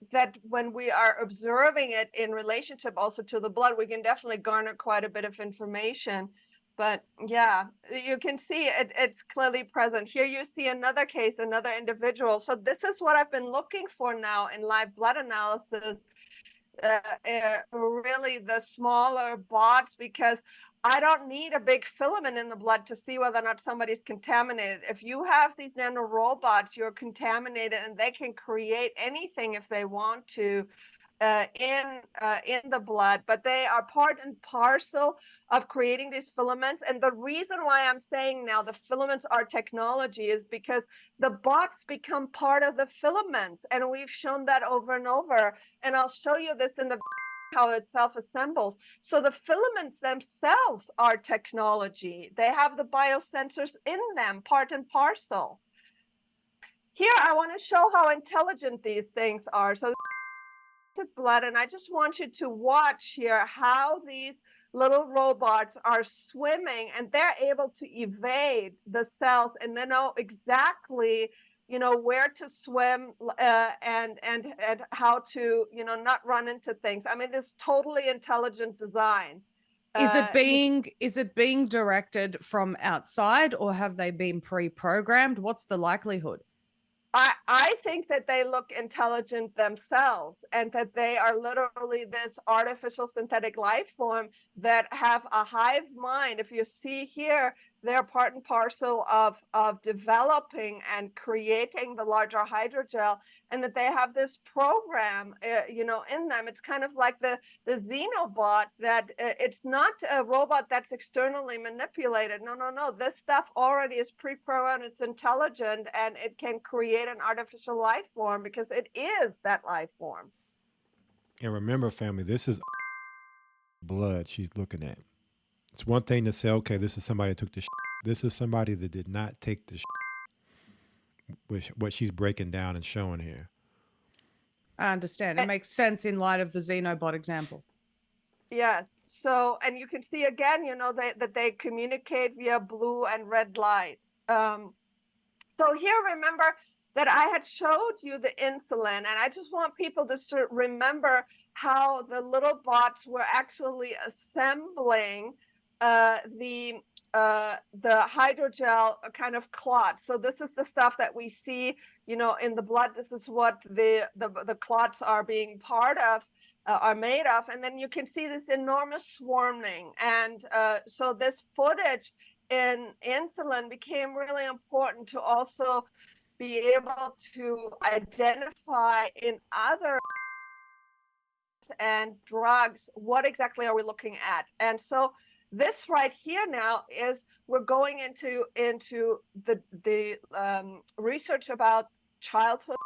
when we are observing it in relationship also to the blood, we can definitely garner quite a bit of information. But yeah, you can see it's clearly present. Here you see another case, another individual. So this is what I've been looking for now in live blood analysis, really the smaller bots, because I don't need a big filament in the blood to see whether or not somebody's contaminated. If you have these nanorobots, you're contaminated, and they can create anything if they want to in the blood, but they are part and parcel of creating these filaments. And the reason why I'm saying now the filaments are technology is because the bots become part of the filaments, and we've shown that over and over. And I'll show you this in the how it self-assembles. So the filaments themselves are technology. They have the biosensors in them, part and parcel. Here, I want to show how intelligent these things are. So blood, and I just want you to watch here how these little robots are swimming, and they're able to evade the cells, and they know exactly, you know, where to swim, and how to, you know, not run into things. I mean, this totally intelligent design. Is it being directed from outside, or have they been pre-programmed? What's the likelihood? I think that they look intelligent themselves, and that they are literally this artificial synthetic life form that have a hive mind. If you see here, they're part and parcel of developing and creating the larger hydrogel, and that they have this program, you know, in them. It's kind of like the xenobot, that it's not a robot that's externally manipulated. No, no, no. This stuff already is pre-programmed. It's intelligent, and it can create an artificial life form because it is that life form. And remember, family, this is blood she's looking at. It's one thing to say, okay, this is somebody that took the This is somebody that did not take the which what she's breaking down and showing here. I understand. It makes sense in light of the xenobot example. Yes. So, and you can see again, you know, that they communicate via blue and red light. So here, remember that I had showed you the insulin, and I just want people to remember how the little bots were actually assembling the hydrogel kind of clots. So this is the stuff that we see, you know, in the blood. This is what the clots are being part of, are made of. And then you can see this enormous swarming. And so this footage in insulin became really important to also be able to identify in other and drugs, what exactly are we looking at? And so this right here now is, we're going into the research about childhood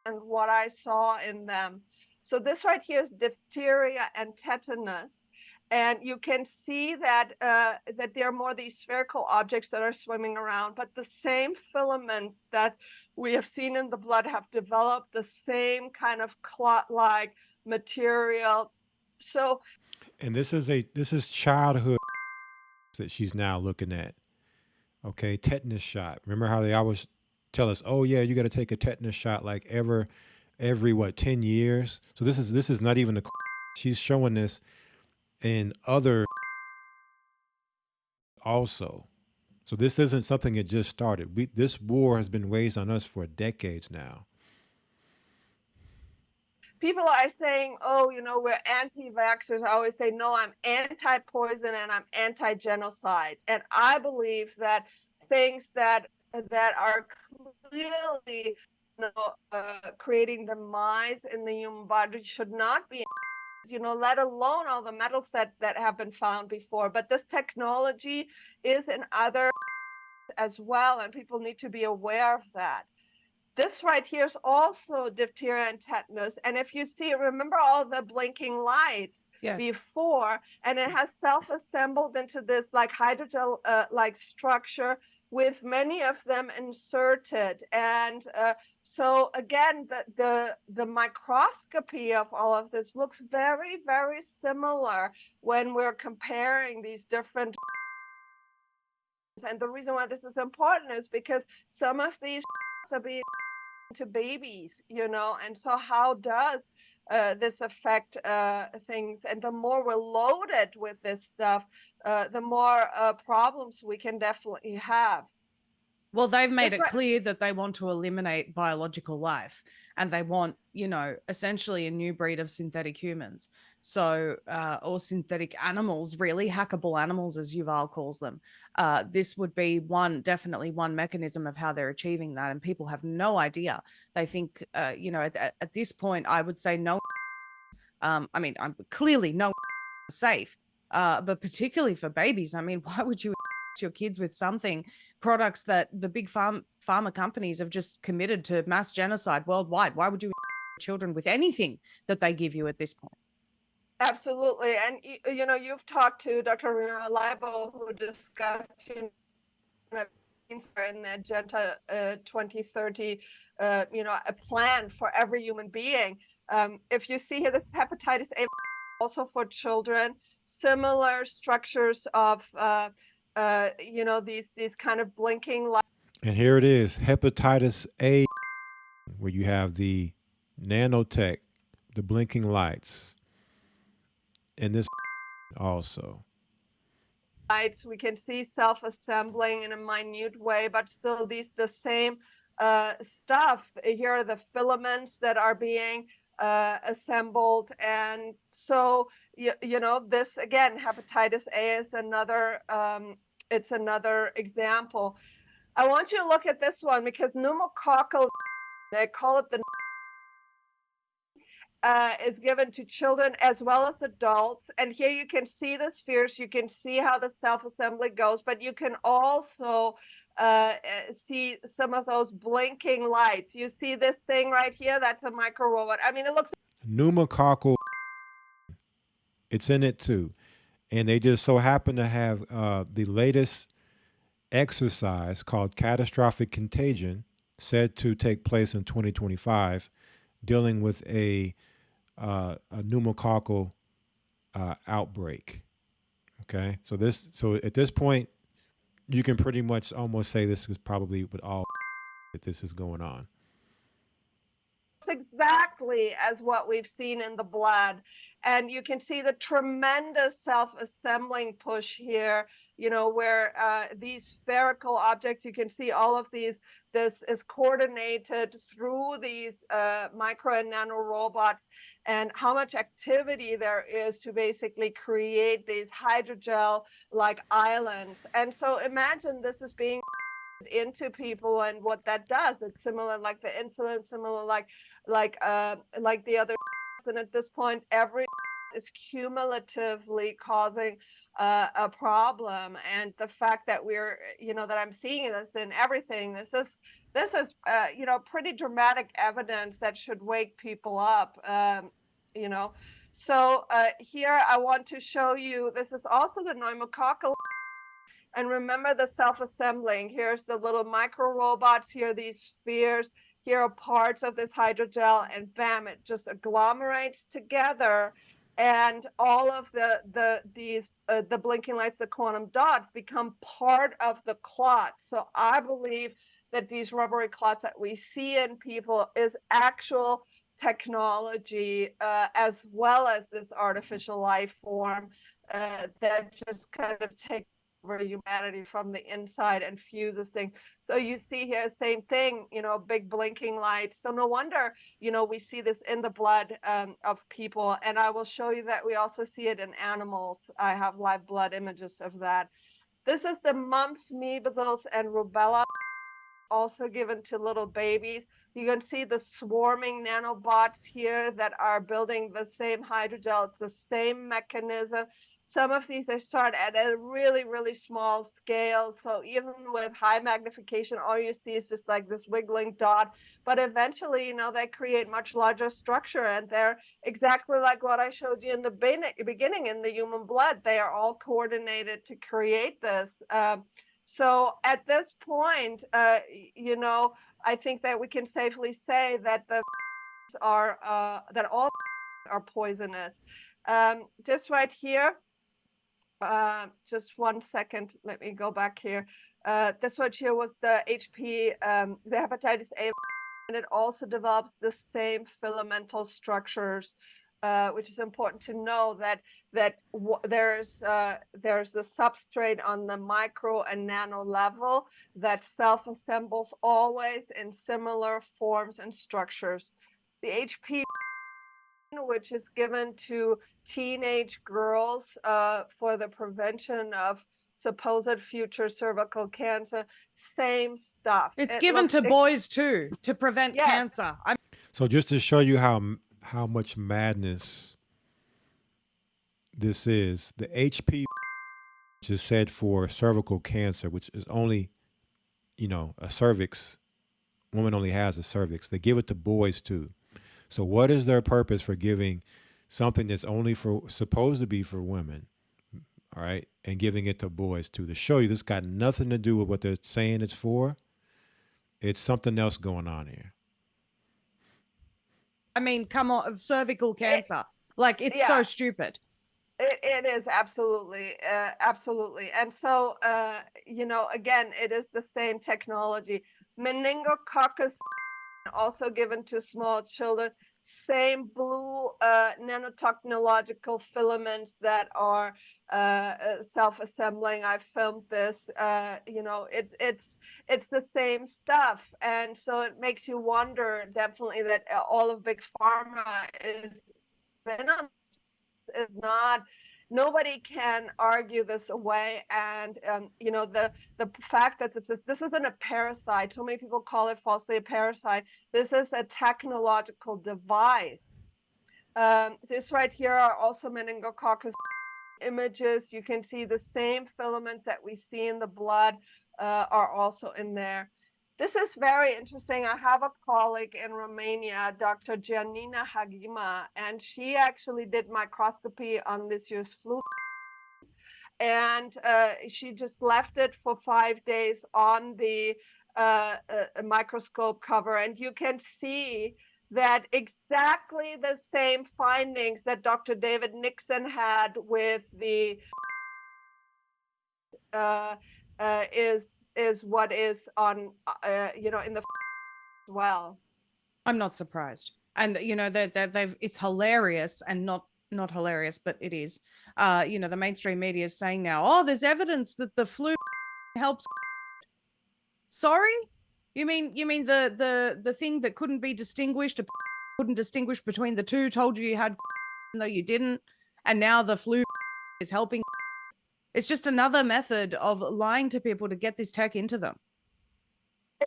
and what I saw in them. So this right here is diphtheria and tetanus. And you can see that that there are more these spherical objects that are swimming around, but the same filaments that we have seen in the blood have developed the same kind of clot-like material. So, and this is childhood that she's now looking at. Okay, tetanus shot. Remember how they always tell us, oh yeah, you got to take a tetanus shot like every what, 10 years. So this is not even a. She's showing this in other also. So this isn't something that just started. This war has been waged on us for decades now. People are saying, oh, we're anti-vaxxers. I always say, no, I'm anti-poison and I'm anti-genocide. And I believe that things that are clearly creating demise in the human body should not be, let alone all the metals that have been found before. But this technology is in other as well, and people need to be aware of that. This right here is also diphtheria and tetanus. And if you see, remember all the blinking lights before, and it has self-assembled into this like hydrogel like structure with many of them inserted. And so again, the microscopy of all of this looks very, very similar when we're comparing these different. And the reason why this is important is because some of these are being to babies, and so how does this affect things? And the more we're loaded with this stuff, the more problems we can definitely have. Well, they've made it clear that they want to eliminate biological life, and they want, essentially a new breed of synthetic humans. So, or synthetic animals, really hackable animals, as Yuval calls them. This would be definitely one mechanism of how they're achieving that. And people have no idea. They think, at this point, I would say no. I'm clearly no safe, but particularly for babies. I mean, why would you your kids with products that the big pharma companies have just committed to mass genocide worldwide? Why would you children with anything that they give you at this point? Absolutely. And you've talked to Dr. Libo, who discussed in the Agenda 2030 a plan for every human being. If you see here, this hepatitis A also for children, similar structures of these kind of blinking lights. And here it is, hepatitis A, where you have the nanotech, the blinking lights, and this also. Lights we can see self-assembling in a minute way, but still the same stuff. Here are the filaments that are being assembled, and so this again, hepatitis A is another. It's another example. I want you to look at this one because pneumococcal, they call it the is given to children as well as adults. And here you can see the spheres, you can see how the self-assembly goes, but you can also see some of those blinking lights. You see this thing right here? That's a micro robot. I mean, it looks pneumococcal, it's in it too. And they just so happen to have the latest exercise called Catastrophic Contagion, said to take place in 2025, dealing with a pneumococcal outbreak. Okay, so at this point, you can pretty much almost say this is probably with all that this is going on. Exactly as what we've seen in the blood. And you can see the tremendous self-assembling push here, where these spherical objects, you can see all of these, this is coordinated through these micro and nano robots, and how much activity there is to basically create these hydrogel-like islands. And so imagine this is being into people, and what that does, it's similar like the insulin, similar like the other, and at this point every is cumulatively causing a problem. And the fact that we're that I'm seeing this in everything, this is pretty dramatic evidence that should wake people up. So here I want to show you, this is also the pneumococcal. And remember the self-assembling. Here's the little micro robots. Here are these spheres. Here are parts of this hydrogel, and bam, it just agglomerates together. And all of the blinking lights, the quantum dots, become part of the clot. So I believe that these rubbery clots that we see in people is actual technology, as well as this artificial life form that just kind of takes humanity from the inside and fuses things. So you see here, same thing, big blinking lights. So no wonder, we see this in the blood of people. And I will show you that we also see it in animals. I have live blood images of that. This is the mumps, measles, and rubella, also given to little babies. You can see the swarming nanobots here that are building the same hydrogel. It's the same mechanism. Some of these, they start at a really, really small scale. So even with high magnification, all you see is just like this wiggling dot. But eventually, they create much larger structure. And they're exactly like what I showed you in the beginning in the human blood. They are all coordinated to create this. So at this point, I think that we can safely say that that all are poisonous. Just right here, just 1 second. Let me go back here. This right here was the HP, the hepatitis A, and it also develops the same filamental structures. Which is important to know that there's a substrate on the micro and nano level that self-assembles always in similar forms and structures. The HP, which is given to teenage girls for the prevention of supposed future cervical cancer, same stuff. It's given to boys too, to prevent cancer. So just to show you how much madness this is, the HP, which is said for cervical cancer, which is only, a cervix. Woman only has a cervix. They give it to boys too. So what is their purpose for giving something that's only supposed to be for women, all right, and giving it to boys too? To show you this got nothing to do with what they're saying it's for. It's something else going on here. I mean, come on, cervical cancer. It's so stupid. It is absolutely, absolutely. And so, again, it is the same technology. Meningococcus, also given to small children, same blue nanotechnological filaments that are self-assembling. I filmed this. It's the same stuff, and so it makes you wonder definitely that all of big pharma is not. Nobody can argue this away, and the fact that this isn't a parasite. So many people call it falsely a parasite. This is a technological device. This right here are also meningococcus images. You can see the same filaments that we see in the blood are also in there. This is very interesting. I have a colleague in Romania, Dr. Giannina Hagima, and she actually did microscopy on this year's flu. And she just left it for 5 days on the microscope cover. And you can see that exactly the same findings that Dr. David Nixon had with the is what is on in the as well. I'm not surprised, and they've it's hilarious and not hilarious, but it is. The mainstream media is saying now, oh, there's evidence that the flu helps. Sorry, you mean the thing that couldn't be distinguished, couldn't distinguish between the two, told you had, though you didn't, and now the flu is helping. It's just another method of lying to people to get this tech into them.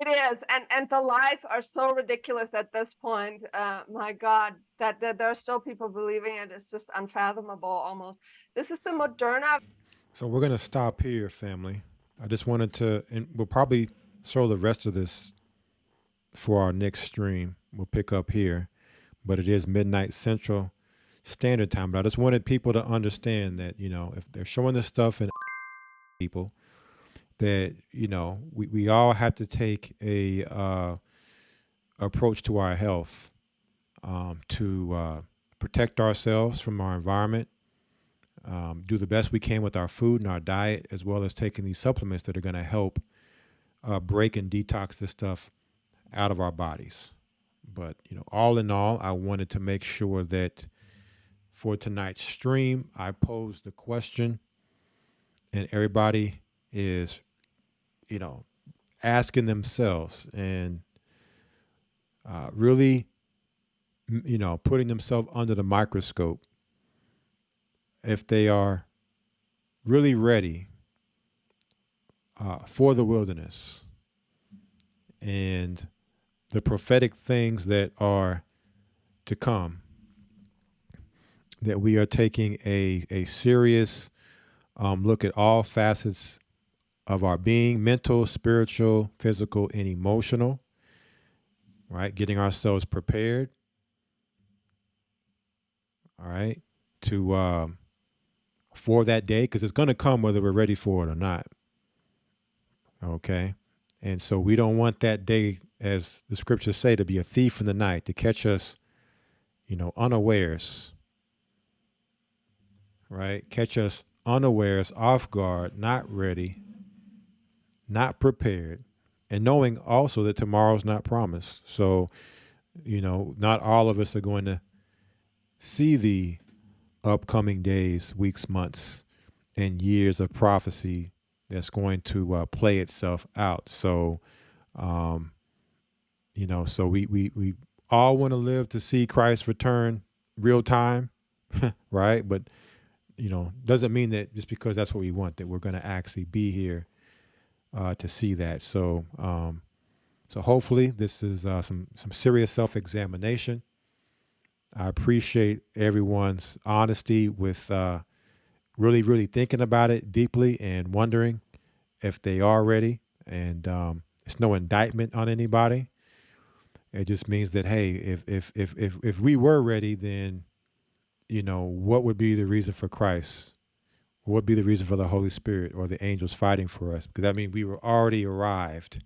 It is, and the lies are so ridiculous at this point. My God, that there are still people believing it. It's just unfathomable almost. This is the Moderna. So we're going to stop here, family. I just wanted to, and we'll probably show the rest of this for our next stream. We'll pick up here, but it is midnight Central Standard Time. But I just wanted people to understand that, if they're showing this stuff in people, that we all have to take a approach to our health to protect ourselves from our environment, do the best we can with our food and our diet, as well as taking these supplements that are going to help break and detox this stuff out of our bodies. But all in all, I wanted to make sure that for tonight's stream, I posed the question and everybody is, asking themselves and really, putting themselves under the microscope if they are really ready for the wilderness and the prophetic things that are to come, that we are taking a serious look at all facets of our being, mental, spiritual, physical, and emotional, right? Getting ourselves prepared, all right, to for that day, because it's going to come whether we're ready for it or not. Okay. And so we don't want that day, as the scriptures say, to be a thief in the night, to catch us, unawares, right? Catch us unawares, off guard, not ready, not prepared, and knowing also that tomorrow's not promised. So, not all of us are going to see the upcoming days, weeks, months, and years of prophecy that's going to play itself out. So, so we all want to live to see Christ return real time, right? But, doesn't mean that just because that's what we want, that we're going to actually be here to see that. So, so hopefully this is some serious self-examination. I appreciate everyone's honesty with really, really thinking about it deeply and wondering if they are ready. And it's no indictment on anybody. It just means that, hey, if we were ready, then, what would be the reason for Christ? What would be the reason for the Holy Spirit or the angels fighting for us? Because I mean, we were already arrived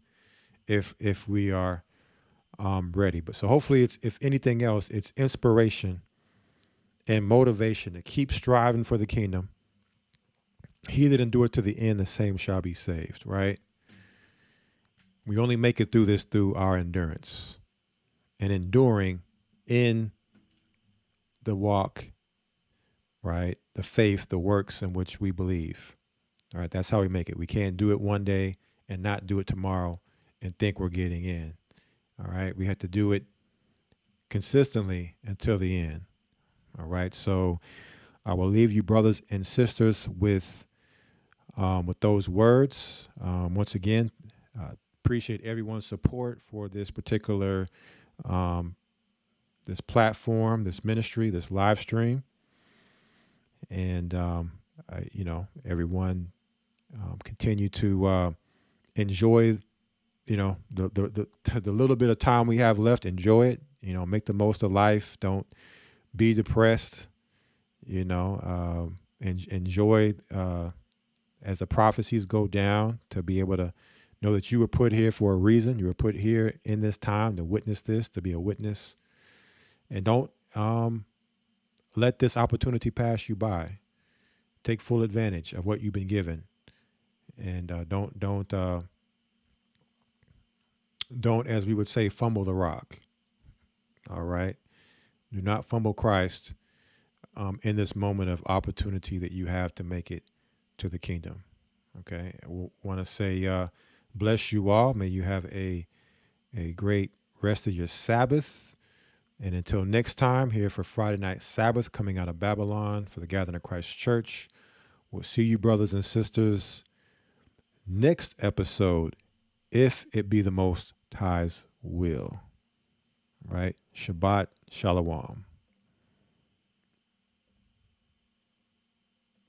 if we are ready. But so hopefully it's, if anything else, it's inspiration and motivation to keep striving for the kingdom. He that endureth to the end, the same shall be saved, right? We only make it through this through our endurance and enduring in the walk, right? The faith, the works in which we believe. All right, that's how we make it. We can't do it one day and not do it tomorrow and think we're getting in. All right, we have to do it consistently until the end. All right, so I will leave you, brothers and sisters, with those words. Once again, appreciate everyone's support for this particular this platform, this ministry, this live stream, and everyone continue to enjoy. The little bit of time we have left, enjoy it. Make the most of life. Don't be depressed. Enjoy as the prophecies go down, to be able to know that you were put here for a reason. You were put here in this time to witness this, to be a witness. And don't let this opportunity pass you by. Take full advantage of what you've been given, and don't, as we would say, fumble the rock. All right, do not fumble Christ in this moment of opportunity that you have to make it to the kingdom. Okay, I want to say bless you all. May you have a great rest of your Sabbath. And until next time, here for Friday Night Sabbath, coming out of Babylon for the Gathering of Christ Church, we'll see you, brothers and sisters, next episode, if it be the Most High's will. Right? Shabbat Shalom.